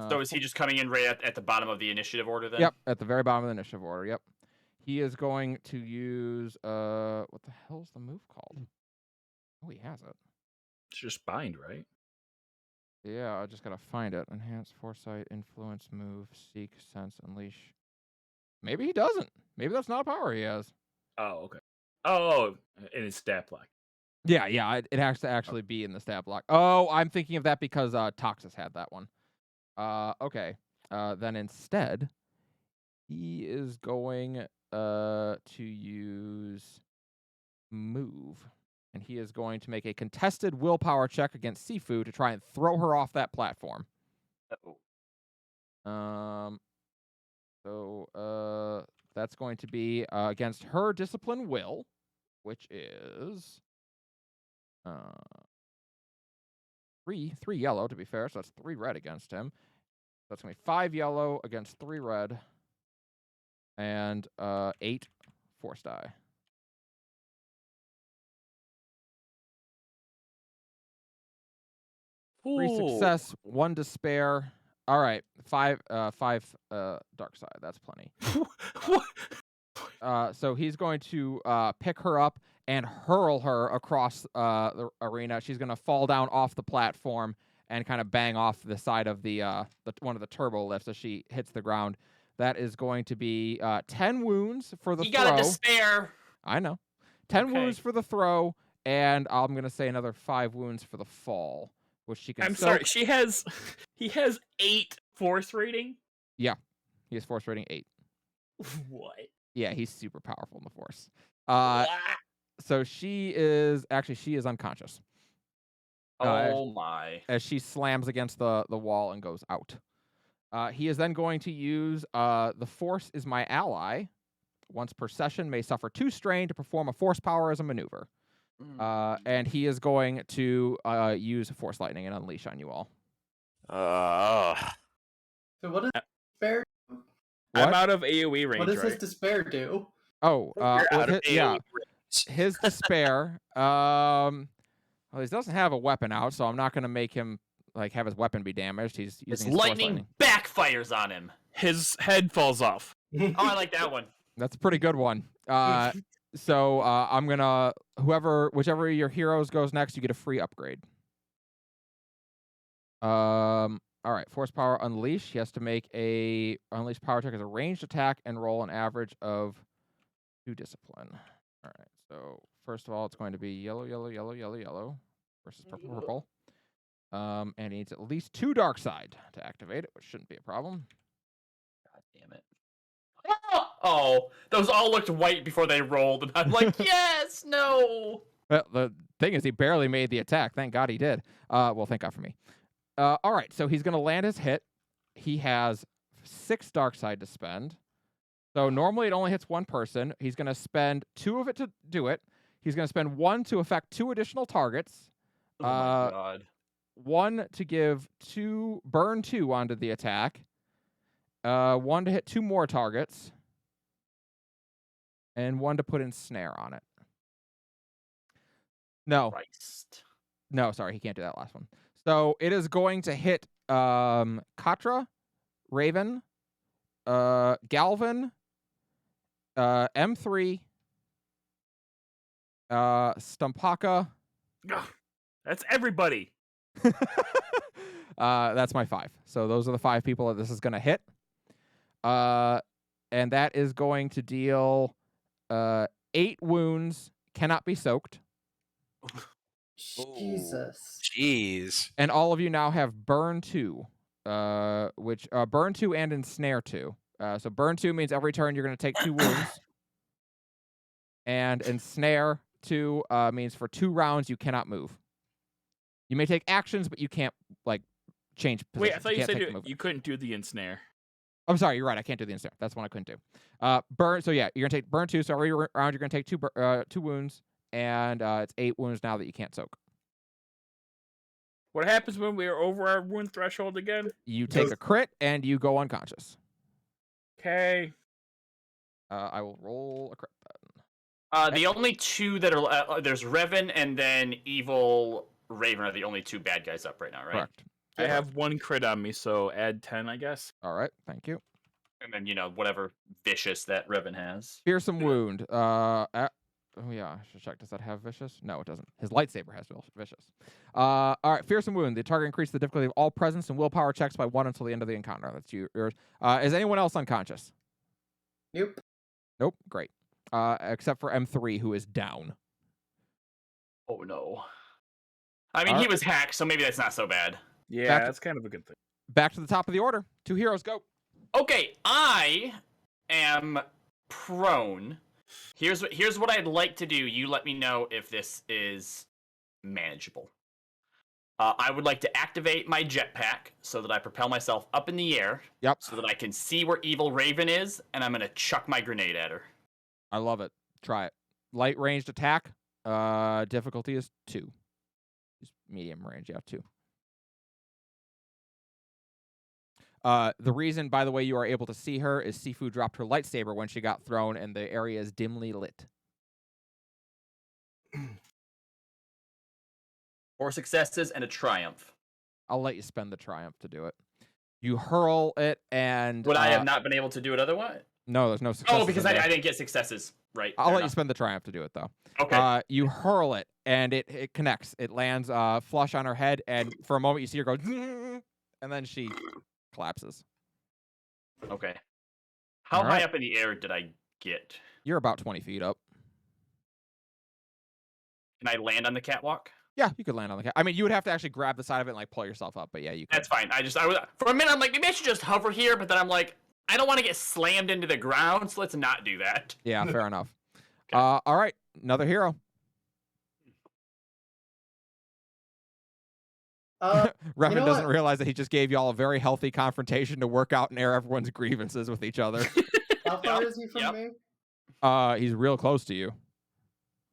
S3: So is he just coming in right at the bottom of the initiative order then?
S1: Yep, at the very bottom of the initiative order. Yep. He is going to use what the hell's the move called? Oh, he has it.
S4: It's just bind, right?
S1: Yeah, I just gotta find it. Enhance, foresight, influence, move, seek, sense, unleash. Maybe he doesn't. Maybe that's not a power he has.
S4: Oh, okay. Oh, and it's stat block.
S1: Yeah, it has to actually be in the stat block. Oh, I'm thinking of that because Toxus had that one. Okay. Then instead, he is going to use move. And he is going to make a contested willpower check against Sifu to try and throw her off that platform.
S3: Uh-oh.
S1: So that's going to be against her discipline will, which is 3 yellow to be fair, so that's 3 red against him. That's gonna be 5 yellow against 3 red, and 8 force die. 3 success, 1 despair. All right, 5 dark side. That's plenty. So he's going to pick her up and hurl her across the arena. She's going to fall down off the platform and kind of bang off the side of the one of the turbo lifts as she hits the ground. That is going to be 10 wounds for the
S3: He
S1: throw.
S3: got a despair.
S1: I know. 10
S3: Okay.
S1: wounds for the throw, and I'm going to say another 5 wounds for the fall, which she can
S4: I'm
S1: soak.
S4: sorry. He has 8 force rating.
S1: He has force rating 8.
S4: What?
S1: Yeah, he's super powerful in the force.
S3: What?
S1: So she is unconscious.
S3: Oh my.
S1: As she slams against the wall and goes out. He is then going to use the force is my ally. Once per session, may suffer 2 strain to perform a force power as a maneuver. And he is going to use force lightning and unleash on you all.
S5: So what does despair?
S4: I'm
S1: What?
S4: out of AoE range,
S5: What does
S4: right?
S5: his despair do?
S1: Oh,
S2: You're out
S1: with
S2: of
S1: his, yeah,
S2: AoE range.
S1: his despair. Well, he doesn't have a weapon out, so I'm not going to make him like have his weapon be damaged. He's
S3: His
S1: using his force
S3: lightning backfires on him.
S4: His head falls off.
S3: Oh, I like that one.
S1: That's a pretty good one. So I'm gonna whichever your heroes goes next, you get a free upgrade. All right, force power unleash. He has to make a unleash power check as a ranged attack and roll an average of 2 discipline. All right, so first of all, it's going to be yellow, yellow, yellow, yellow, yellow versus purple, purple. And he needs at least 2 dark side to activate it, which shouldn't be a problem.
S3: God damn it. Oh, those all looked white before they rolled, and I'm like, yes, no.
S1: Well, the thing is, he barely made the attack. Thank God he did. Well, thank God for me. All right, so he's going to land his hit. He has 6 dark side to spend. So normally it only hits 1 person. He's going to spend 2 of it to do it. He's going to spend 1 to affect 2 additional targets.
S3: Oh my god.
S1: 1 to burn 2 onto the attack. 1 to hit 2 more targets. And 1 to put in snare on it. No.
S3: Christ.
S1: No, sorry, he can't do that last one. So it is going to hit Katra, Raven, Galvin, M3, Stumpaka.
S4: Ugh, that's everybody.
S1: That's my 5. So those are the 5 people that this is going to hit. And that is going to deal 8 wounds, cannot be soaked.
S5: Jesus.
S2: Jeez.
S1: And all of you now have burn 2, which burn 2 and ensnare 2. So burn 2 means every turn you're going to take 2 wounds. And ensnare 2 means for 2 rounds you cannot move. You may take actions, but you can't like change positions.
S4: Wait, I thought you
S1: can't
S4: said
S1: take movement.
S4: you couldn't do the ensnare.
S1: I'm sorry, you're right. I can't do the ensnare. That's one I couldn't do. Burn. So yeah, you're gonna take burn 2. So every round you're gonna take 2 wounds, and it's 8 wounds now that you can't soak.
S4: What happens when we are over our wound threshold again?
S1: You take a crit and you go unconscious.
S4: Okay.
S1: I will roll a crit then.
S3: The only 2 that are there's Revan and then Evil Raven are the only 2 bad guys up right now, right?
S1: Correct.
S4: I have 1 crit on me, so add 10, I guess.
S1: All right. Thank you.
S3: And then whatever vicious that Revan has.
S1: Fearsome wound. Oh yeah, I should check. Does that have vicious? No, it doesn't. His lightsaber has vicious. All right, fearsome wound. The target increases the difficulty of all presence and willpower checks by 1 until the end of the encounter. That's yours. Is anyone else unconscious?
S5: Nope.
S1: Nope. Great. Except for M3, who is down.
S3: Oh no. I mean,
S1: All
S3: he
S1: right.
S3: was hacked, so maybe that's not so bad.
S4: Yeah,
S1: Back to-
S4: that's kind of a good thing.
S1: Back to the top of the order. 2 heroes go.
S3: Okay, I am prone. Here's what I'd like to do. You let me know if this is manageable. I would like to activate my jetpack so that I propel myself up in the air.
S1: Yep.
S3: So that I can see where Evil Raven is, and I'm gonna chuck my grenade at her.
S1: I love it. Try it. Light ranged attack. Difficulty is 2. Just medium range, yeah, 2. The reason, by the way, you are able to see her is Sifu dropped her lightsaber when she got thrown, and the area is dimly lit.
S3: 4 successes and a triumph.
S1: I'll let you spend the triumph to do it. You hurl it, and
S3: Would I have not been able to do it otherwise?
S1: No, there's no success.
S3: Oh, because I didn't get successes. Right.
S1: I'll
S3: fair
S1: let you
S3: enough.
S1: spend the triumph to do it, though.
S3: Okay.
S1: You hurl it, and it connects. It lands flush on her head, and for a moment you see her go, and then she collapses.
S3: Okay. How
S1: All
S3: high
S1: right.
S3: up in the air did I get?
S1: You're about 20 feet up.
S3: Can I land on the catwalk?
S1: Yeah, you could land on the cat. I mean, you would have to actually grab the side of it and like pull yourself up, but yeah, you could.
S3: That's fine. I was for a minute. I'm like, maybe I should just hover here, but then I'm like, I don't want to get slammed into the ground, so let's not do that.
S1: Yeah, fair enough.
S3: Okay.
S1: All right, another hero. Revan
S5: know
S1: doesn't
S5: what?
S1: realize that he just gave y'all a very healthy confrontation to work out and air everyone's grievances with each other.
S5: How far is he from me?
S1: He's real close to you.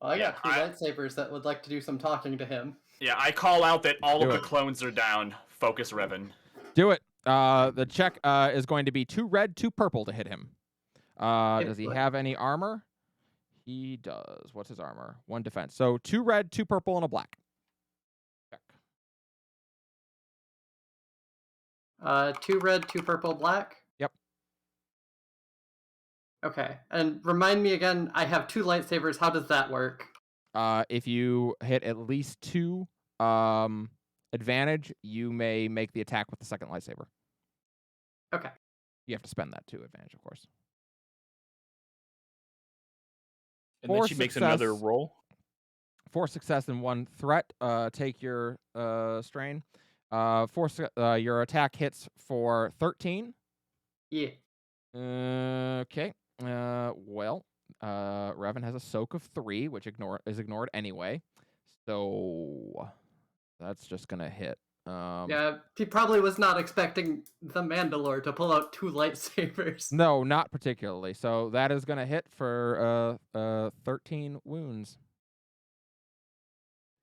S5: Well, I
S3: Yeah,
S5: got 2 lightsabers that would like to do some talking to him.
S3: Yeah, I call out that all
S1: Do
S3: of the
S1: it.
S3: clones are down. Focus, Revan.
S1: Do it. The check is going to be 2 red, 2 purple to hit him. Does he
S5: Excellent.
S1: have any armor? He does. What's his armor? 1 defense. So 2 red, 2 purple, and a black. Check.
S5: 2 red, 2 purple, black.
S1: Yep.
S5: Okay, and remind me again. I have 2 lightsabers. How does that work?
S1: If you hit at least 2 advantage, you may make the attack with the second lightsaber.
S5: Okay.
S1: You have to spend that 2 advantage, of course.
S4: And then
S1: For
S4: she makes another
S1: success.
S4: roll.
S1: 4 success and 1 threat. Take your strain. Your attack hits for 13.
S5: Yeah.
S1: Okay. Well, Revan has a soak of 3, which is ignored anyway. So that's just gonna hit.
S5: Yeah, he probably was not expecting the Mandalore to pull out 2 lightsabers.
S1: No, not particularly. So that is gonna hit for 13 wounds.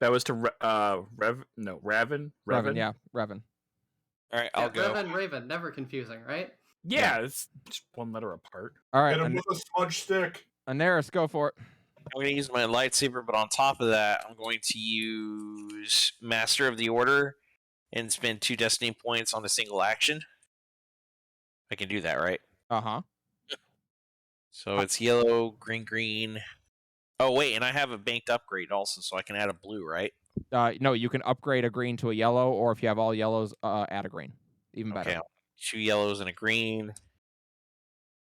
S4: That was to Raven.
S1: Revan, yeah, Revan.
S2: All right,
S5: Yeah,
S2: I'll go.
S5: Revan, Raven, never confusing, right?
S4: Yeah, it's just 1 letter apart.
S1: All right,
S6: Hit him with a smudge stick.
S1: Aneris, go for it.
S2: I'm going to use my lightsaber, but on top of that, I'm going to use Master of the Order and spend 2 destiny points on a single action. I can do that, right?
S1: Uh huh.
S2: So it's yellow, green, green. Oh wait, and I have a banked upgrade also, so I can add a blue, right?
S1: No, you can upgrade a green to a yellow, or if you have all yellows, add a green. Even better.
S2: Okay, 2 yellows and a green.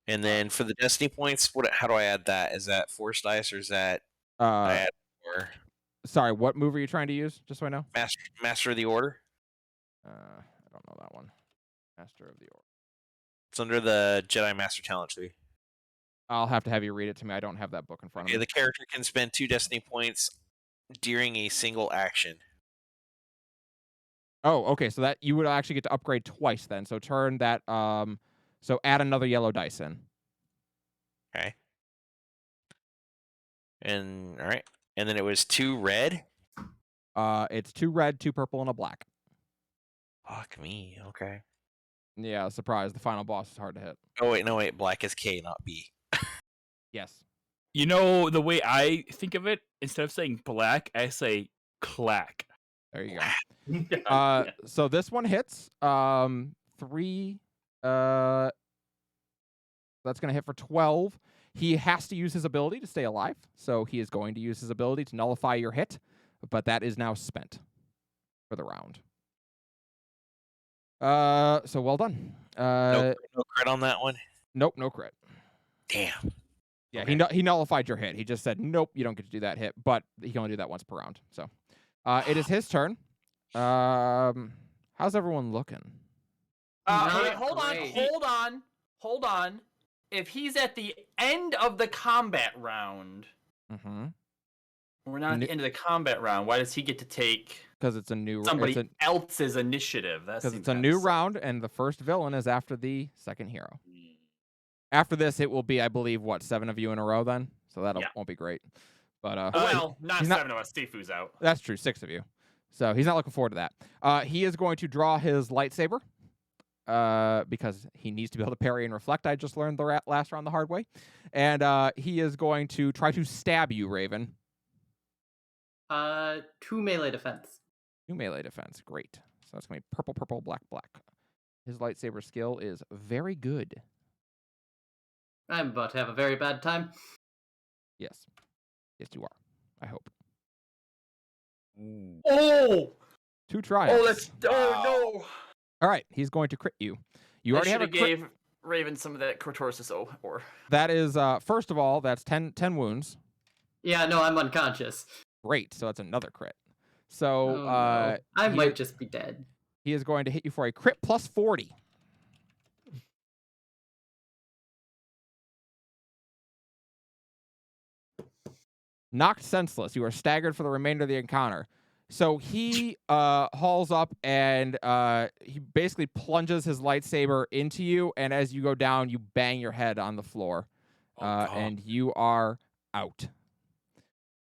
S2: And then for the destiny points, how do I add that? Is that force dice or is that I add or
S1: Sorry, what move are you trying to use? Just so I know.
S2: master of the order?
S1: I don't know that one. Master of the Order.
S2: It's under the Jedi Master talent tree.
S1: I'll have to have you read it to me. I don't have that book in front of me.
S2: The character can spend 2 destiny points during a single action.
S1: Oh, okay. So that you would actually get to upgrade twice then. So turn that. So add another yellow dice in.
S2: Okay. And all right, and then it was 2 red.
S1: It's 2 red, 2 purple, and a black.
S2: Fuck me. Okay.
S1: Yeah, surprise. The final boss is hard to hit.
S2: Oh wait, no wait. Black is K, not B.
S1: Yes.
S4: You know, the way I think of it, instead of saying black, I say clack.
S1: There you go. So this one hits. 3. That's gonna hit for 12. He has to use his ability to stay alive, so he is going to use his ability to nullify your hit, but that is now spent for the round. So well done.
S2: No crit on that one.
S1: Nope, no crit.
S2: Damn.
S1: Yeah,
S2: Okay.
S1: he nullified your hit. He just said, nope, you don't get to do that hit, but he can only do that once per round. So it is his turn. How's everyone looking?
S3: Wait,
S5: Great.
S3: hold on. If he's at the end of the combat round,
S1: Mm-hmm.
S3: we're not at the end of the combat round. Why does he get to take
S1: Because it's a new
S3: somebody else's initiative?
S1: because it's a new round, and the first villain is after the second hero. After this, it will be, I believe, 7 of you in a row then? So that
S3: Yeah.
S1: won't be great. But
S3: Well, not
S1: he's not-
S3: 7 of us. Sifu's out.
S1: that's true, 6 of you. So he's not looking forward to that. He is going to draw his lightsaber because he needs to be able to parry and reflect. I just learned the last round the hard way. And he is going to try to stab you, Raven.
S5: 2 melee defense.
S1: 2 melee defense. Great. So that's going to be purple, purple, black, black. His lightsaber skill is very good.
S5: I'm about to have a very bad time.
S1: Yes. Yes, you are. I hope.
S3: Oh!
S1: 2 triumphs.
S3: no!
S1: All right. He's going to crit you. You already have a crit.
S3: gave Raven some of that Cortorsis or.
S1: That is, first of all, that's 10 wounds.
S5: Yeah, no, I'm unconscious.
S1: Great. So that's another crit. So
S5: Oh, no. I
S1: he
S5: might
S1: is-
S5: just be dead.
S1: he is going to hit you for a crit plus 40. Knocked senseless. You are staggered for the remainder of the encounter. So he hauls up and he basically plunges his lightsaber into you, and as you go down, you bang your head on the floor, and you are out.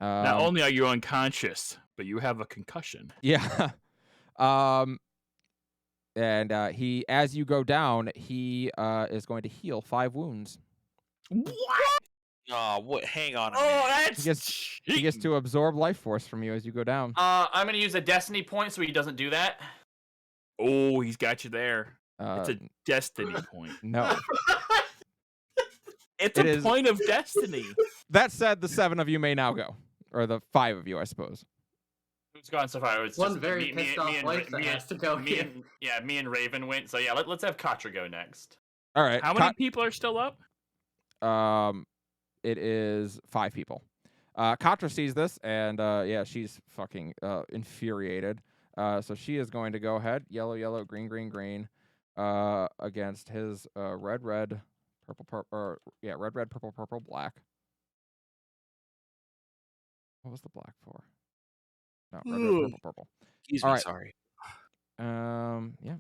S4: Not only are you unconscious, but you have a concussion.
S1: Yeah. And he, as you go down, he is going to heal 5 wounds.
S3: What?
S2: Oh, what? Hang on. A
S3: Oh,
S2: minute.
S3: that's.
S1: He gets to absorb life force from you as you go down.
S3: I'm gonna use a destiny point so he doesn't do that.
S4: Oh, he's got you there. It's
S1: Uh,
S4: a destiny point.
S1: no.
S4: It's
S1: It
S4: a
S1: is-
S4: point of destiny.
S1: That said, the 7 of you may now go, or the 5 of you, I suppose.
S3: Who's gone so far? It's
S5: One
S3: just
S5: very pissed off wife that has to go here.
S3: me and Raven went. So yeah, let's have Katra go next.
S1: All right.
S4: How many people are still up?
S1: It is 5 people. Katra sees this, and yeah, she's fucking infuriated. So she is going to go ahead, yellow, yellow, green, green, green, against his red, red, purple, purple, or yeah, red, red, purple, purple, black. What was the black for? No, red, red, purple, purple.
S2: Excuse
S1: All
S2: me.
S1: right.
S2: Sorry.
S1: Yeah.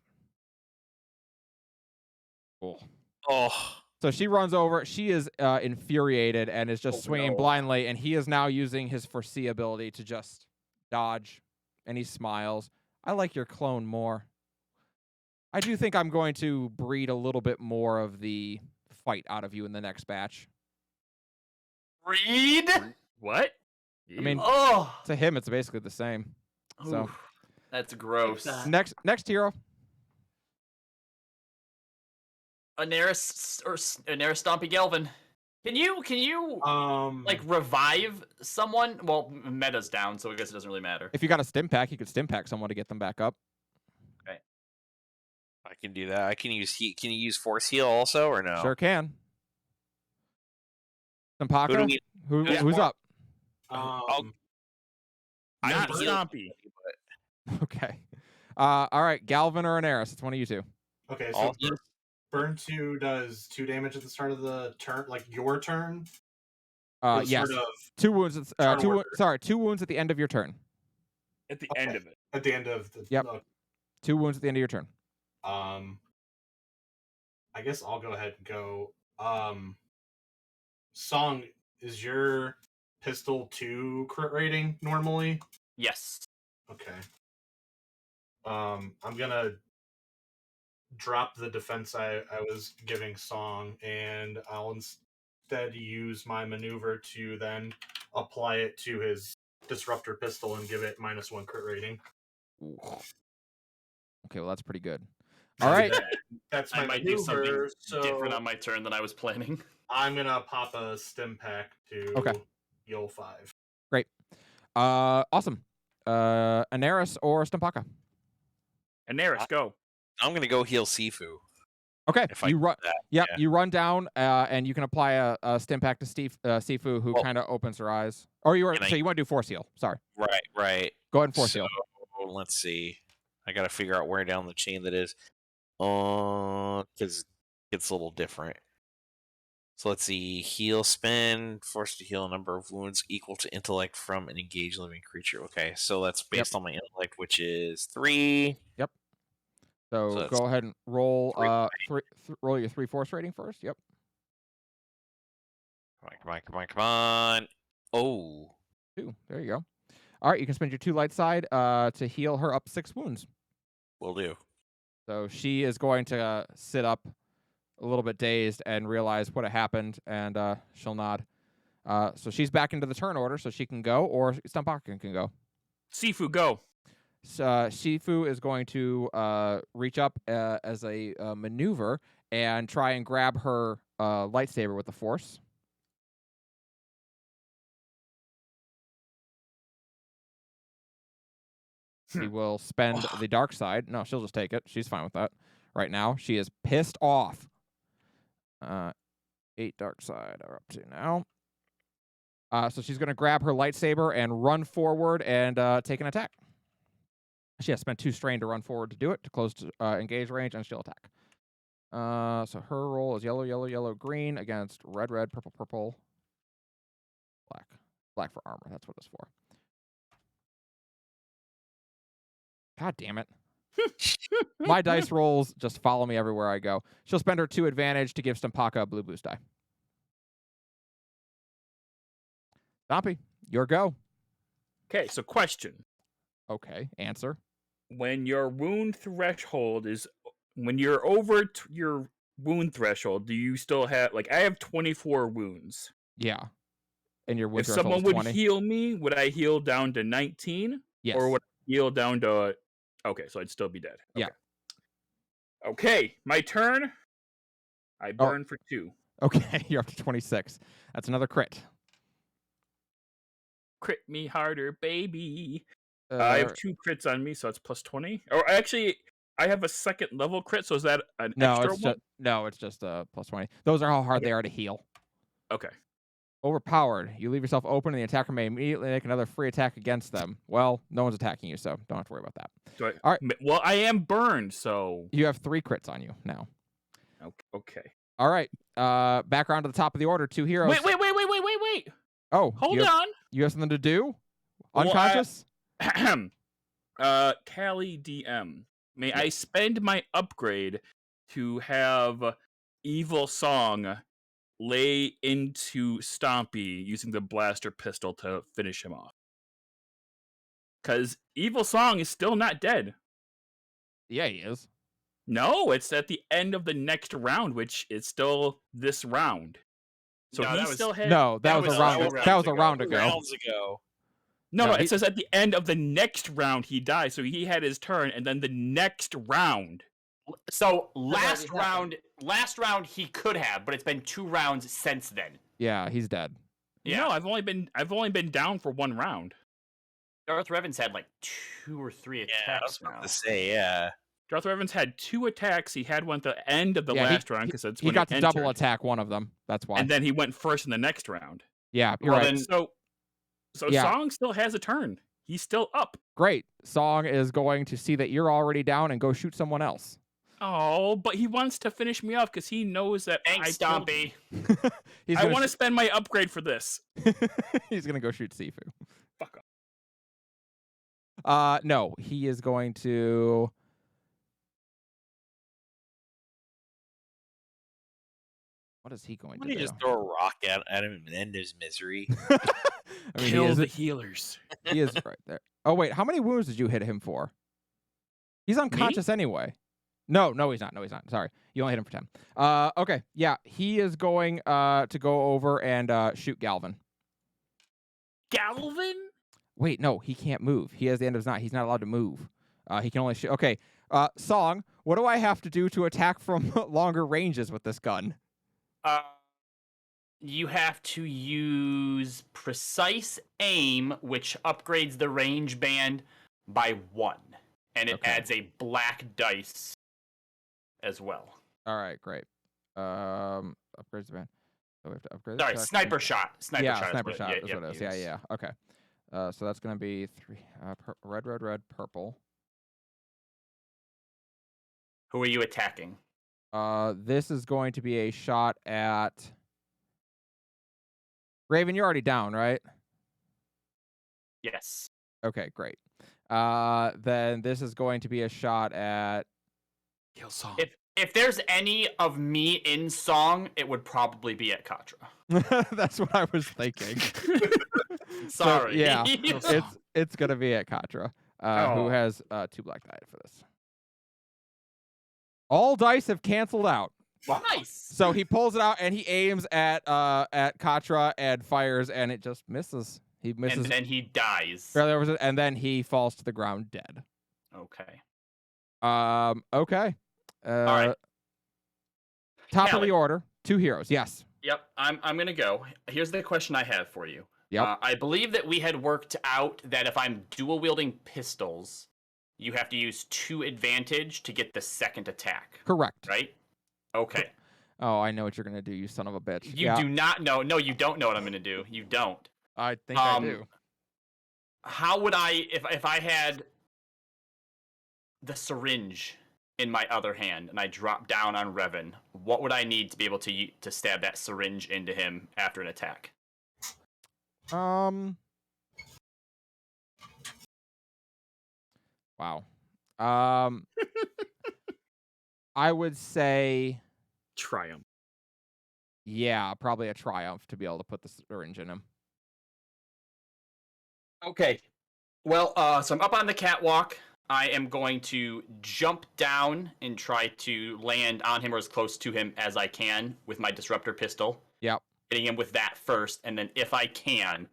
S1: Cool.
S2: Oh.
S1: So she runs over. She is infuriated and is just swinging
S3: no.
S1: blindly. And he is now using his foresee ability to just dodge. And he smiles. I like your clone more. I do think I'm going to breed a little bit more of the fight out of you in the next batch.
S3: Reed.
S4: What?
S1: I mean,
S3: Oh.
S1: to him, it's basically the same. So-
S3: Oof, that's gross.
S5: that.
S1: Next hero.
S3: Anaris Stompy Gelvin. Can you like revive someone? Well, meta's down, so I guess it doesn't really matter.
S1: If you got a stim pack, you could stim pack someone to get them back up.
S2: I can do that. I can use heat. Can you use force heal also, or no?
S1: Sure can. Sampaka,
S2: who's
S1: who's
S2: more-
S1: up?
S6: Um,
S4: Not
S2: heal
S4: Stompy.
S1: Okay. All right, Galvin or Anaris. It's one of you two.
S6: okay, so
S2: All
S6: burn 2 does 2 damage at the start of the turn, like your turn. Or
S1: Yes.
S6: Sort of
S1: 2 wounds.
S6: turn
S1: 2
S6: order.
S1: sorry, 2 wounds at the end of your turn.
S4: At the
S6: Okay.
S4: end of it.
S6: at the end of the.
S1: Yep. 2 wounds at the end of your turn.
S6: I guess I'll go ahead and go. Song, is your pistol 2 crit rating normally?
S3: Yes.
S6: Okay. I'm gonna drop the defense I was giving Song, and I'll instead use my maneuver to then apply it to his disruptor pistol and give it -1 crit rating.
S1: Ooh. Okay, well that's pretty good. All right.
S6: That's my
S3: I might do something
S6: maneuver, so
S3: different on my turn than I was planning.
S6: I'm gonna pop a stim pack to
S1: Okay.
S6: Yol 5.
S1: Awesome. Anaris or Stampaka.
S4: Anaris, go.
S2: I'm gonna go heal Sifu.
S1: Okay,
S2: If I
S1: you
S2: do
S1: run.
S2: that.
S1: Yep,
S2: yeah.
S1: you run down, and you can apply a stim pack to Sifu, who
S2: Well-
S1: kind of opens her eyes. Or you were
S2: Can I-
S1: so you want to do force heal? Sorry,
S2: Right.
S1: go ahead and force heal.
S2: So let's see. I gotta figure out where down the chain that is. Because it's a little different. So let's see. Heal spin, forced to heal a number of wounds equal to intellect from an engaged living creature. Okay, so that's based on my intellect, which is 3.
S1: So
S2: So that's
S1: go ahead and roll
S2: 3.
S1: roll your 3 force rating first. Yep.
S2: Come on. Oh.
S1: 2. There you go. All right, you can spend your 2 light side to heal her up 6 wounds.
S2: Will do.
S1: So she is going to sit up a little bit dazed and realize what had happened, and she'll nod. So she's back into the turn order, so she can go, or Stampaka can go.
S4: Sifu, go.
S1: Shifu is going to reach up as a maneuver and try and grab her lightsaber with the force. She will spend the dark side. No, she'll just take it. She's fine with that. Right now, she is pissed off. 8 dark side are up to now. So she's going to grab her lightsaber and run forward and take an attack. She has spent 2 strain to run forward to do it, to close to engage range, and she'll attack. So her roll is yellow, green against red, purple, black. Black for armor. That's what it's for. God damn it. My dice rolls just follow me everywhere I go. She'll spend her 2 advantage to give Stampaka a blue boost die. Stompy, your go.
S4: Okay, so question.
S1: Okay, answer.
S4: When your wound threshold is, when you're over your wound threshold, do you still have, like, I have 24 wounds.
S1: Yeah. And your wound
S4: If
S1: threshold
S4: someone
S1: is
S4: would
S1: 20.
S4: heal me, would I heal down to 19?
S1: Yes.
S4: Or would I heal down to, okay, so I'd still be dead.
S1: Yeah.
S4: Okay, my turn. I burn for 2.
S1: Okay, you're up to 26. That's another crit.
S4: Crit me harder, baby. I have 2 crits on me, so it's plus 20. Or actually, I have a second level crit, so is that an extra one?
S1: It's just plus 20. Those are how hard they are to heal.
S4: Okay.
S1: Overpowered. You leave yourself open, and the attacker may immediately make another free attack against them. Well, no one's attacking you, so don't have to worry about that. All right.
S4: Well, I am burned, so.
S1: You have 3 crits on you now.
S4: Okay.
S1: All right. Back around to the top of the order. 2 heroes.
S4: Wait.
S1: Oh,
S4: Hold on.
S1: You have something to do?
S4: Well,
S1: Unconscious?
S4: Callie DM. May I spend my upgrade to have Evil Song lay into Stompy using the blaster pistol to finish him off? Because Evil Song is still not dead.
S1: Yeah, he is.
S4: No, it's at the end of the next round, which is still this round. So
S3: No,
S4: he
S3: that was-
S4: still had.
S1: No, that was a round. That was a round ago.
S2: Rounds ago.
S4: No,
S1: No,
S4: it says at the end of the next round he dies. So he had his turn, and then the next round.
S3: So
S5: already happened.
S3: last round he could have, but it's been 2 rounds since then.
S1: Yeah, he's dead.
S3: Yeah.
S4: No, I've only been down for 1 round.
S3: Darth Revan's had like 2 or 3
S2: Yeah, I was
S3: attacks
S2: about
S3: now.
S2: to say, yeah.
S4: Darth Evans had 2 attacks. He had one at the end of the
S1: Yeah,
S4: last round because that's
S1: He
S4: when
S1: got
S4: he
S1: to double
S4: entered.
S1: attack one of them. That's why.
S4: And then he went first in the next round.
S1: Yeah, you're
S3: Well,
S1: right.
S3: then-
S4: So
S1: Yeah.
S4: Song still has a turn. He's still up.
S1: Great. Song is going to see that you're already down and go shoot someone else.
S4: Oh, but he wants to finish me off because he knows that
S3: Thanks,
S4: I killed
S3: Stompy.
S1: He's
S4: I
S1: gonna
S4: want to spend my upgrade for this.
S1: He's gonna go shoot Sifu.
S4: Fuck off.
S1: No, he is going to. What is he going
S2: Why
S1: to
S2: don't you
S1: do?
S2: just throw a rock at him and end his misery?
S1: I mean,
S4: Kill the healers.
S1: he is right there. Oh wait, how many wounds did you hit him for? He's unconscious anyway. No, he's not. No, he's not. Sorry, you only hit him for 10. Okay, yeah, he is going to go over and shoot Galvin.
S4: Galvin?
S1: Wait, no, he can't move. He has the end of his knot. He's not allowed to move. He can only shoot. Okay, Song, what do I have to do to attack from longer ranges with this gun?
S3: You have to use precise aim, which upgrades the range band by 1, and it
S1: Okay.
S3: adds a black dice as well.
S1: All right, great. Upgrades the band. So we have to upgrade. the
S3: Sorry,
S1: attack.
S3: sniper shot. Sniper
S1: Yeah,
S3: shot.
S1: sniper
S3: is
S1: shot
S3: what,
S1: is what it is. Yeah,
S3: use.
S1: yeah. Okay. So that's gonna be 3. Red, purple.
S3: Who are you attacking?
S1: This is going to be a shot at Raven. You're already down, right?
S3: Yes.
S1: Okay, great. Then this is going to be a shot at.
S4: Kill Song.
S3: If there's any of me in Song, it would probably be at Katra.
S1: That's what I was thinking. So,
S3: Sorry.
S1: yeah,
S4: Kill Song.
S1: it's gonna be at Katra, who
S3: Oh.
S1: has 2 black die for this. All dice have canceled out.
S3: Nice.
S1: So he pulls it out and he aims at Katra and fires, and it just misses. He misses
S3: And then he dies.
S1: barely over it, and then he falls to the ground dead.
S3: Okay.
S1: Okay.
S3: right.
S1: Top of
S3: Callie.
S1: the order, 2 heroes. Yes.
S3: Yep. I'm gonna go. Here's the question I have for you.
S1: Yep.
S3: I believe that we had worked out that if I'm dual wielding pistols, you have to use 2 advantage to get the second attack.
S1: Correct.
S3: Right? Okay.
S1: Oh, I know what you're gonna do, you son of a bitch.
S3: You
S1: yeah,
S3: do not know. No, you don't know what I'm gonna do. You don't.
S1: I think I
S3: um,
S1: do.
S3: How would I if I had the syringe in my other hand and I dropped down on Revan, what would I need to be able to stab that syringe into him after an attack?
S1: Wow. I would say,
S4: Triumph.
S1: yeah, probably a triumph to be able to put the syringe in him.
S3: Okay. Well, so I'm up on the catwalk. I am going to jump down and try to land on him or as close to him as I can with my disruptor pistol.
S1: Yep.
S3: Hitting him with that first, and then if I can,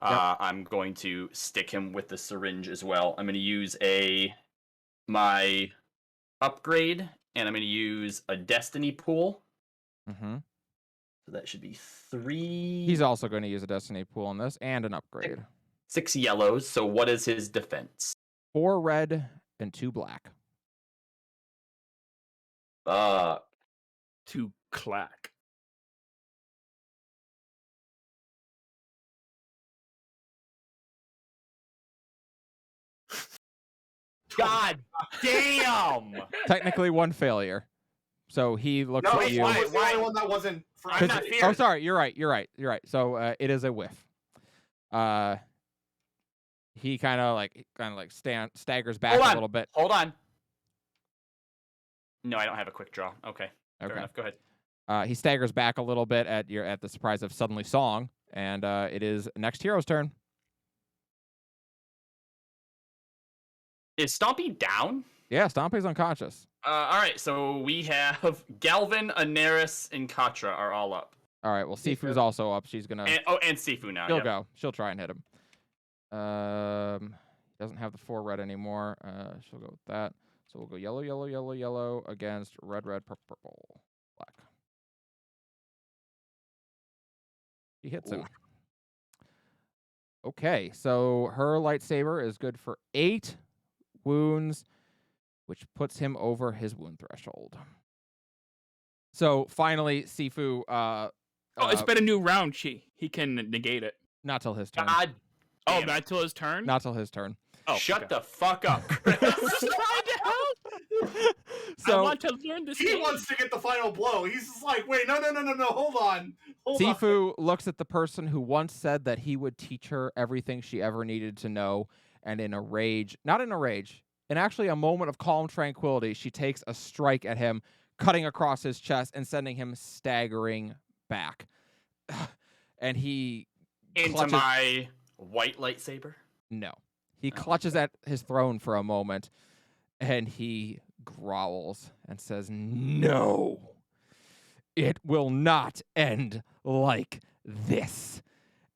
S3: I'm going to stick him with the syringe as well. I'm going to use my upgrade, and I'm going to use a destiny pool.
S1: Mm-hmm.
S3: So that should be 3.
S1: He's also going to use a destiny pool on this and an upgrade.
S3: 6 yellows. So what is his defense?
S1: 4 red and 2 black.
S4: To clack.
S3: God damn!
S1: Technically 1 failure. So he looks
S6: No,
S1: at you.
S6: why was the
S3: Why-
S6: only one that wasn't?
S3: I'm
S1: 'Cause-
S3: not
S1: oh,
S3: feared.
S1: sorry. You're right. So it is a whiff. He kind of like staggers back
S3: Hold
S1: a
S3: on.
S1: little bit.
S3: Hold on. No, I don't have a quick draw. Okay. Fair
S1: Okay.
S3: enough. Go ahead.
S1: He staggers back a little bit at the surprise of suddenly Song, and it is next hero's turn.
S3: Is Stompy down?
S1: Yeah, Stompy's unconscious.
S3: All right. So we have Galvin, Anaris, and Katra are all up.
S1: All right. Well,
S5: Sifu.
S1: Sifu's also up. She's gonna.
S3: And Sifu now.
S1: She'll
S3: yep.
S1: go. She'll try and hit him. Doesn't have the 4 red anymore. She'll go with that. So we'll go yellow, yellow, yellow, yellow against red, red, purple, black. She hits him. Okay, so her lightsaber is good for 8 wounds, which puts him over his wound threshold. So finally, Sifu,
S4: It's been a new round. He can negate it.
S1: not till his turn.
S3: God.
S4: Oh,
S3: damn
S4: not
S3: it.
S4: till his turn.
S1: Not till his turn.
S4: Oh,
S3: Shut
S4: okay.
S3: the fuck up.
S4: I'm just trying to help. I
S1: So
S4: want to learn this
S6: He
S4: game.
S6: wants to get the final blow. He's just like, wait, no, hold on. Hold on.
S1: Sifu looks at the person who once said that he would teach her everything she ever needed to know, and in a rage, not in a rage, in actually a moment of calm tranquility, she takes a strike at him, cutting across his chest and sending him staggering back. And he
S3: Into
S1: clutches,
S3: my white lightsaber.
S1: no. He
S3: Oh,
S1: clutches at his throne for a moment, and he growls and says, "No, it will not end like this."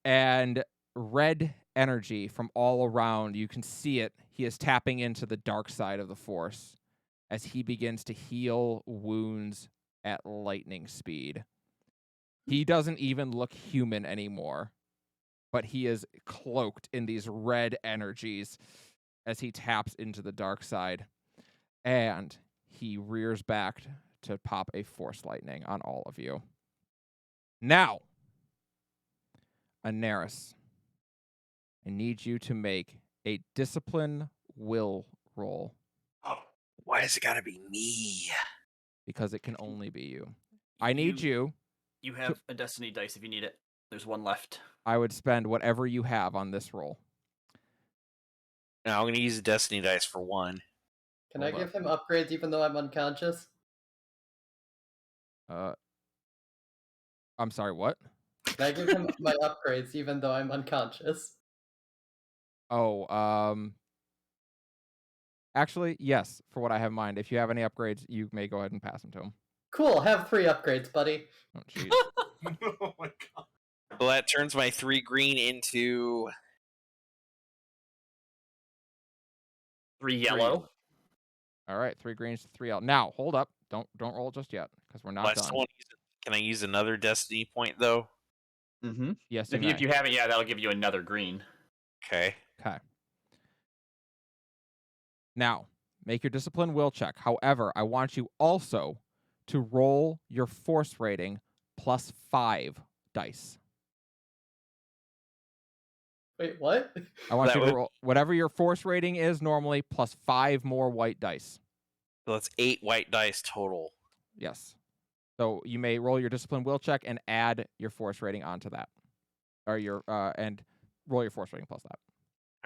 S1: And red energy from all around, you can see it. He is tapping into the dark side of the Force as he begins to heal wounds at lightning speed. He doesn't even look human anymore, but he is cloaked in these red energies as he taps into the dark side. And he rears back to pop a Force Lightning on all of you. Now, Anaris, I need you to make a discipline will roll,
S2: Why has it got to be me?
S1: because it can only be you. I need you.
S3: You have a destiny dice if you need it. There's one left.
S1: I would spend whatever you have on this roll.
S2: Now I'm going to use the destiny dice for 1.
S5: Can I
S1: Hold
S5: give him upgrades even though I'm unconscious?
S1: I'm sorry, what?
S5: Can I give him my upgrades even though I'm unconscious?
S1: Oh, actually, yes, for what I have in mind. If you have any upgrades, you may go ahead and pass them to him.
S5: Cool, have 3 upgrades, buddy.
S1: Oh, jeez.
S6: Oh my god.
S2: So that turns my 3 green into
S3: 3 yellow.
S1: All right, 3 greens to 3 out. Now, hold up. Don't roll just yet, because we're not done.
S2: Can I use another destiny point though?
S3: Mm-hmm.
S1: Yes,
S3: If you haven't, that'll give you another green.
S2: Okay.
S1: Okay. Now, make your discipline will check. However, I want you also to roll your force rating plus 5 dice.
S5: Wait, what?
S1: I want
S2: That
S1: you to
S2: would-
S1: roll whatever your force rating is normally plus 5 more white dice.
S2: So that's 8 white dice total.
S1: Yes. So you may roll your discipline will check and add your force rating onto that. Or your and roll your force rating plus that.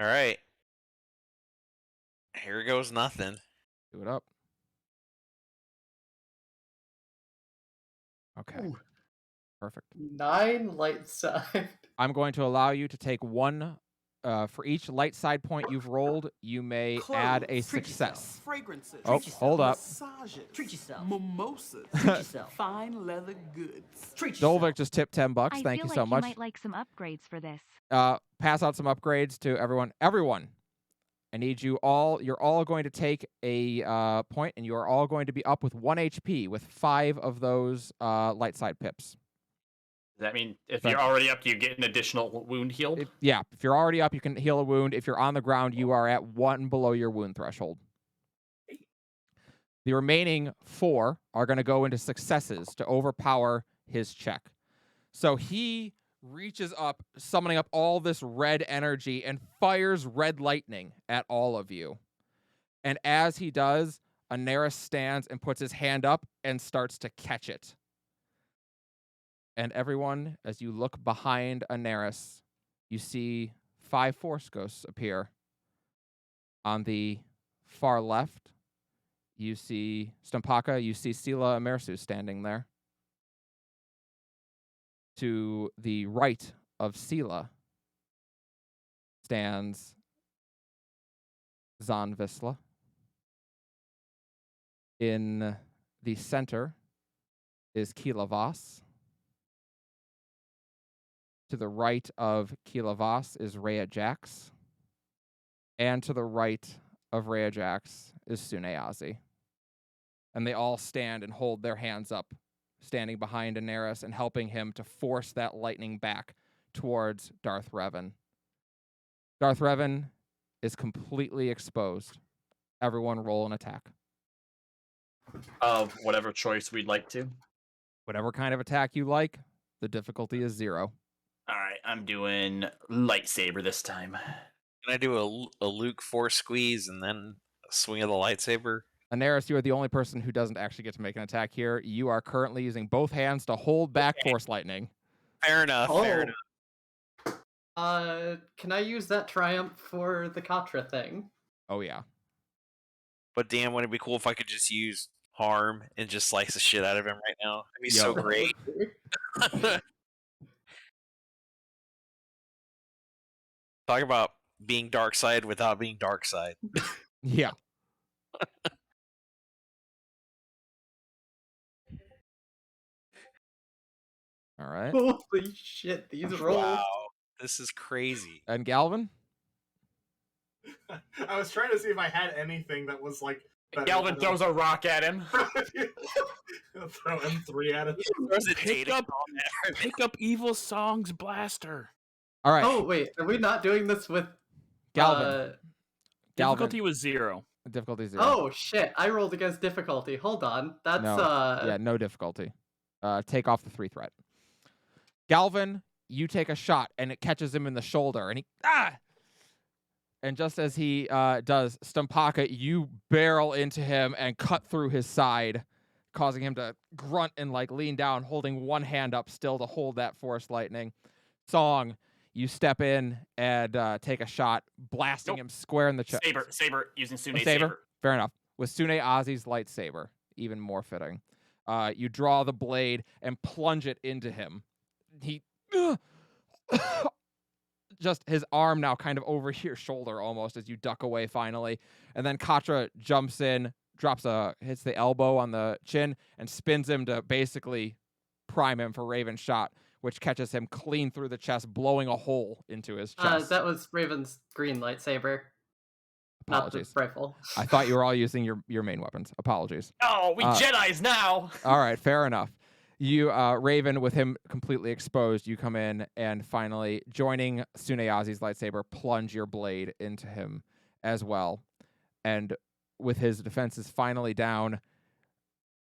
S2: All right. Here goes nothing.
S1: Do it up. Okay.
S5: Ooh.
S1: Perfect.
S5: 9 light side.
S1: I'm going to allow you to take 1 for each light side point you've rolled. You may add a success.
S7: Fragrances.
S1: Oh, hold up.
S7: Massages.
S8: Treat yourself.
S7: Mimosas.
S8: Treat yourself.
S7: Fine leather goods.
S8: Treat yourself.
S1: Dolvik just tipped $10.
S9: I
S1: Thank
S9: feel
S1: you
S9: like
S1: so much.
S9: You might like some upgrades for this.
S1: Pass out some upgrades to everyone. Everyone, I need you all. You're all going to take a point, and you are all going to be up with 1 HP with 5 of those light side pips.
S3: Does that mean if
S1: Right.
S3: you're already up, do you get an additional wound healed?
S1: Yeah, if you're already up, you can heal a wound. If you're on the ground, you are at 1 below your wound threshold. The remaining 4 are going to go into successes to overpower his check. So he reaches up, summoning up all this red energy, and fires red lightning at all of you. And as he does, Anaris stands and puts his hand up and starts to catch it. And everyone, as you look behind Anaris, you see 5 Force Ghosts appear. On the far left, you see Stumpaka, you see Sela Amersu standing there. To the right of Sela stands Zan Visla. In the center is Kila Voss. To the right of Kila Voss is Rhea Jax. And to the right of Rhea Jax is Sune Azi. And they all stand and hold their hands up, standing behind Daenerys and helping him to force that lightning back towards Darth Revan. Darth Revan is completely exposed. Everyone roll an attack.
S3: Of whatever choice we'd like to.
S1: Whatever kind of attack you like, the difficulty is 0.
S3: All right, I'm doing lightsaber this time.
S2: Can I do a Luke force squeeze and then a swing of the lightsaber?
S1: Daenerys, you are the only person who doesn't actually get to make an attack here. You are currently using both hands to hold back Force Lightning.
S2: Fair enough. Fair enough.
S5: Can I use that triumph for the Katra thing?
S1: Oh, yeah.
S2: But damn, wouldn't it be cool if I could just use harm and just slice the shit out of him right now? That'd be so
S1: Yo.
S2: great. Talk about being dark side without being dark side.
S1: Yeah. All right.
S5: Holy shit, these rolls.
S2: Wow, this is crazy.
S1: And Galvin?
S6: I was trying to see if I had anything that was like. better
S3: Galvin
S6: than
S3: throws a rock at him.
S6: Throw M3 at it.
S4: Pick up Evil Song's blaster.
S1: All right.
S5: Oh, wait, are we not doing this with...
S1: Galvin. Galvin.
S4: Difficulty was 0.
S1: Difficulty 0.
S5: Oh, shit, I rolled against difficulty. Hold on. That's,
S1: No. Yeah, no difficulty. Take off the 3 threat. Galvin, you take a shot, and it catches him in the shoulder, and he... Ah! And just as he does, Stumpaka, you barrel into him and cut through his side, causing him to grunt and like lean down, holding one hand up still to hold that Force Lightning. Song, you step in and take a shot, blasting him square in the chest.
S3: Saber, using Sune's
S1: Saber?
S3: saber.
S1: Fair enough. With Sune Ozzy's lightsaber, even more fitting. You draw the blade and plunge it into him. He... just his arm now kind of over your shoulder almost as you duck away finally. And then Katra jumps in, hits the elbow on the chin, and spins him to basically prime him for Raven's shot, which catches him clean through the chest, blowing a hole into his chest.
S5: that was Raven's green lightsaber. Not the
S1: Apologies.
S5: rifle.
S1: I thought you were all using your main weapons. Apologies.
S3: Oh, we Jedis now!
S1: All right, fair enough. You, Raven, with him completely exposed, you come in and finally, joining Sune Ozzy's lightsaber, plunge your blade into him as well. And with his defenses finally down,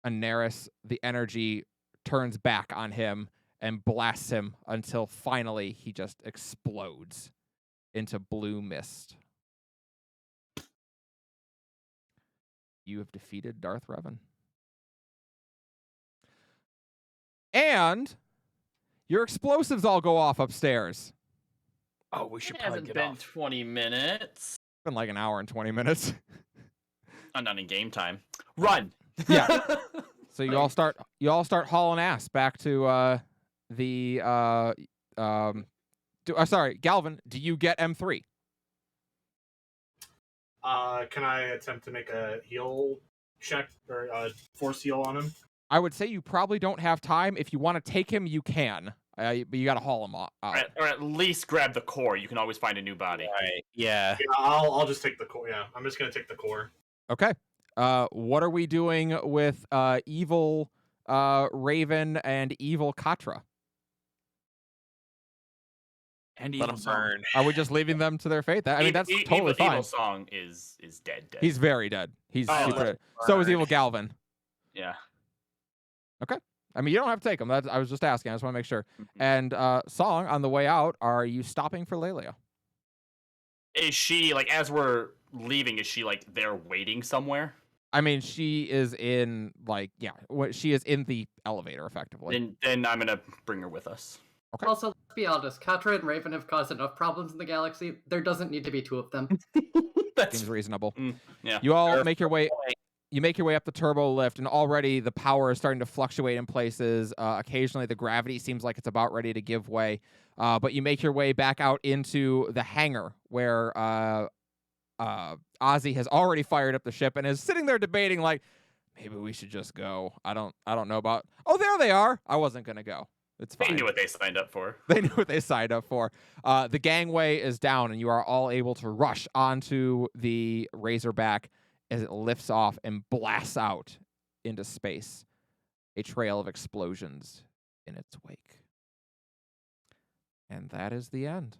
S1: Daenerys, the energy turns back on him and blasts him until finally he just explodes into blue mist. You have defeated Darth Revan. And your explosives all go off upstairs.
S4: Oh, we should
S3: It
S4: probably
S3: hasn't
S4: get
S3: been
S4: off.
S3: 20 minutes.
S1: It's been like an hour and 20 minutes.
S3: I'm not in game time. Run!
S1: Yeah. So you all start hauling ass back to sorry, Galvin, do you get M3?
S6: Can I attempt to make a heal check or force heal on him?
S1: I would say you probably don't have time. If you want to take him, you can. But you got to haul him out.
S3: Or at least grab the core. You can always find a new body.
S2: Right. Yeah.
S6: Yeah, I'll just take the core. Yeah, I'm just gonna take the core.
S1: Okay. What are we doing with evil Raven and evil Katra?
S4: And
S2: Let
S4: Evil
S2: him
S4: Song.
S2: burn.
S1: Are we just leaving them to their fate? I mean, that's totally fine.
S3: Evil Song is dead.
S1: He's very dead. He's
S3: Oh,
S1: super
S3: let
S1: dead. So is evil Galvin.
S3: Yeah.
S1: I mean, you don't have to take them. I was just asking. I just want to make sure.
S3: Mhm.
S1: And Song, on the way out, are you stopping for Lelia?
S3: Is she, like, as we're leaving, is she, like, there waiting somewhere?
S1: I mean, she is in, like, she is in the elevator, effectively.
S3: Then I'm gonna bring her with us.
S1: Okay.
S5: Also, let's be honest, Katra and Raven have caused enough problems in the galaxy. There doesn't need to be 2 of them.
S3: That's
S1: Seems reasonable.
S3: yeah.
S1: You all
S2: Fair
S1: make your way. You make your way up the turbo lift, and already the power is starting to fluctuate in places. Occasionally, the gravity seems like it's about ready to give way. But you make your way back out into the hangar where Ozzy has already fired up the ship and is sitting there debating, like, maybe we should just go. I don't know about. Oh, there they are. I wasn't gonna go. It's fine.
S3: They knew what they signed up for.
S1: They knew what they signed up for. The gangway is down, and you are all able to rush onto the Razorback as it lifts off and blasts out into space. a trail of explosions in its wake. And that is the end.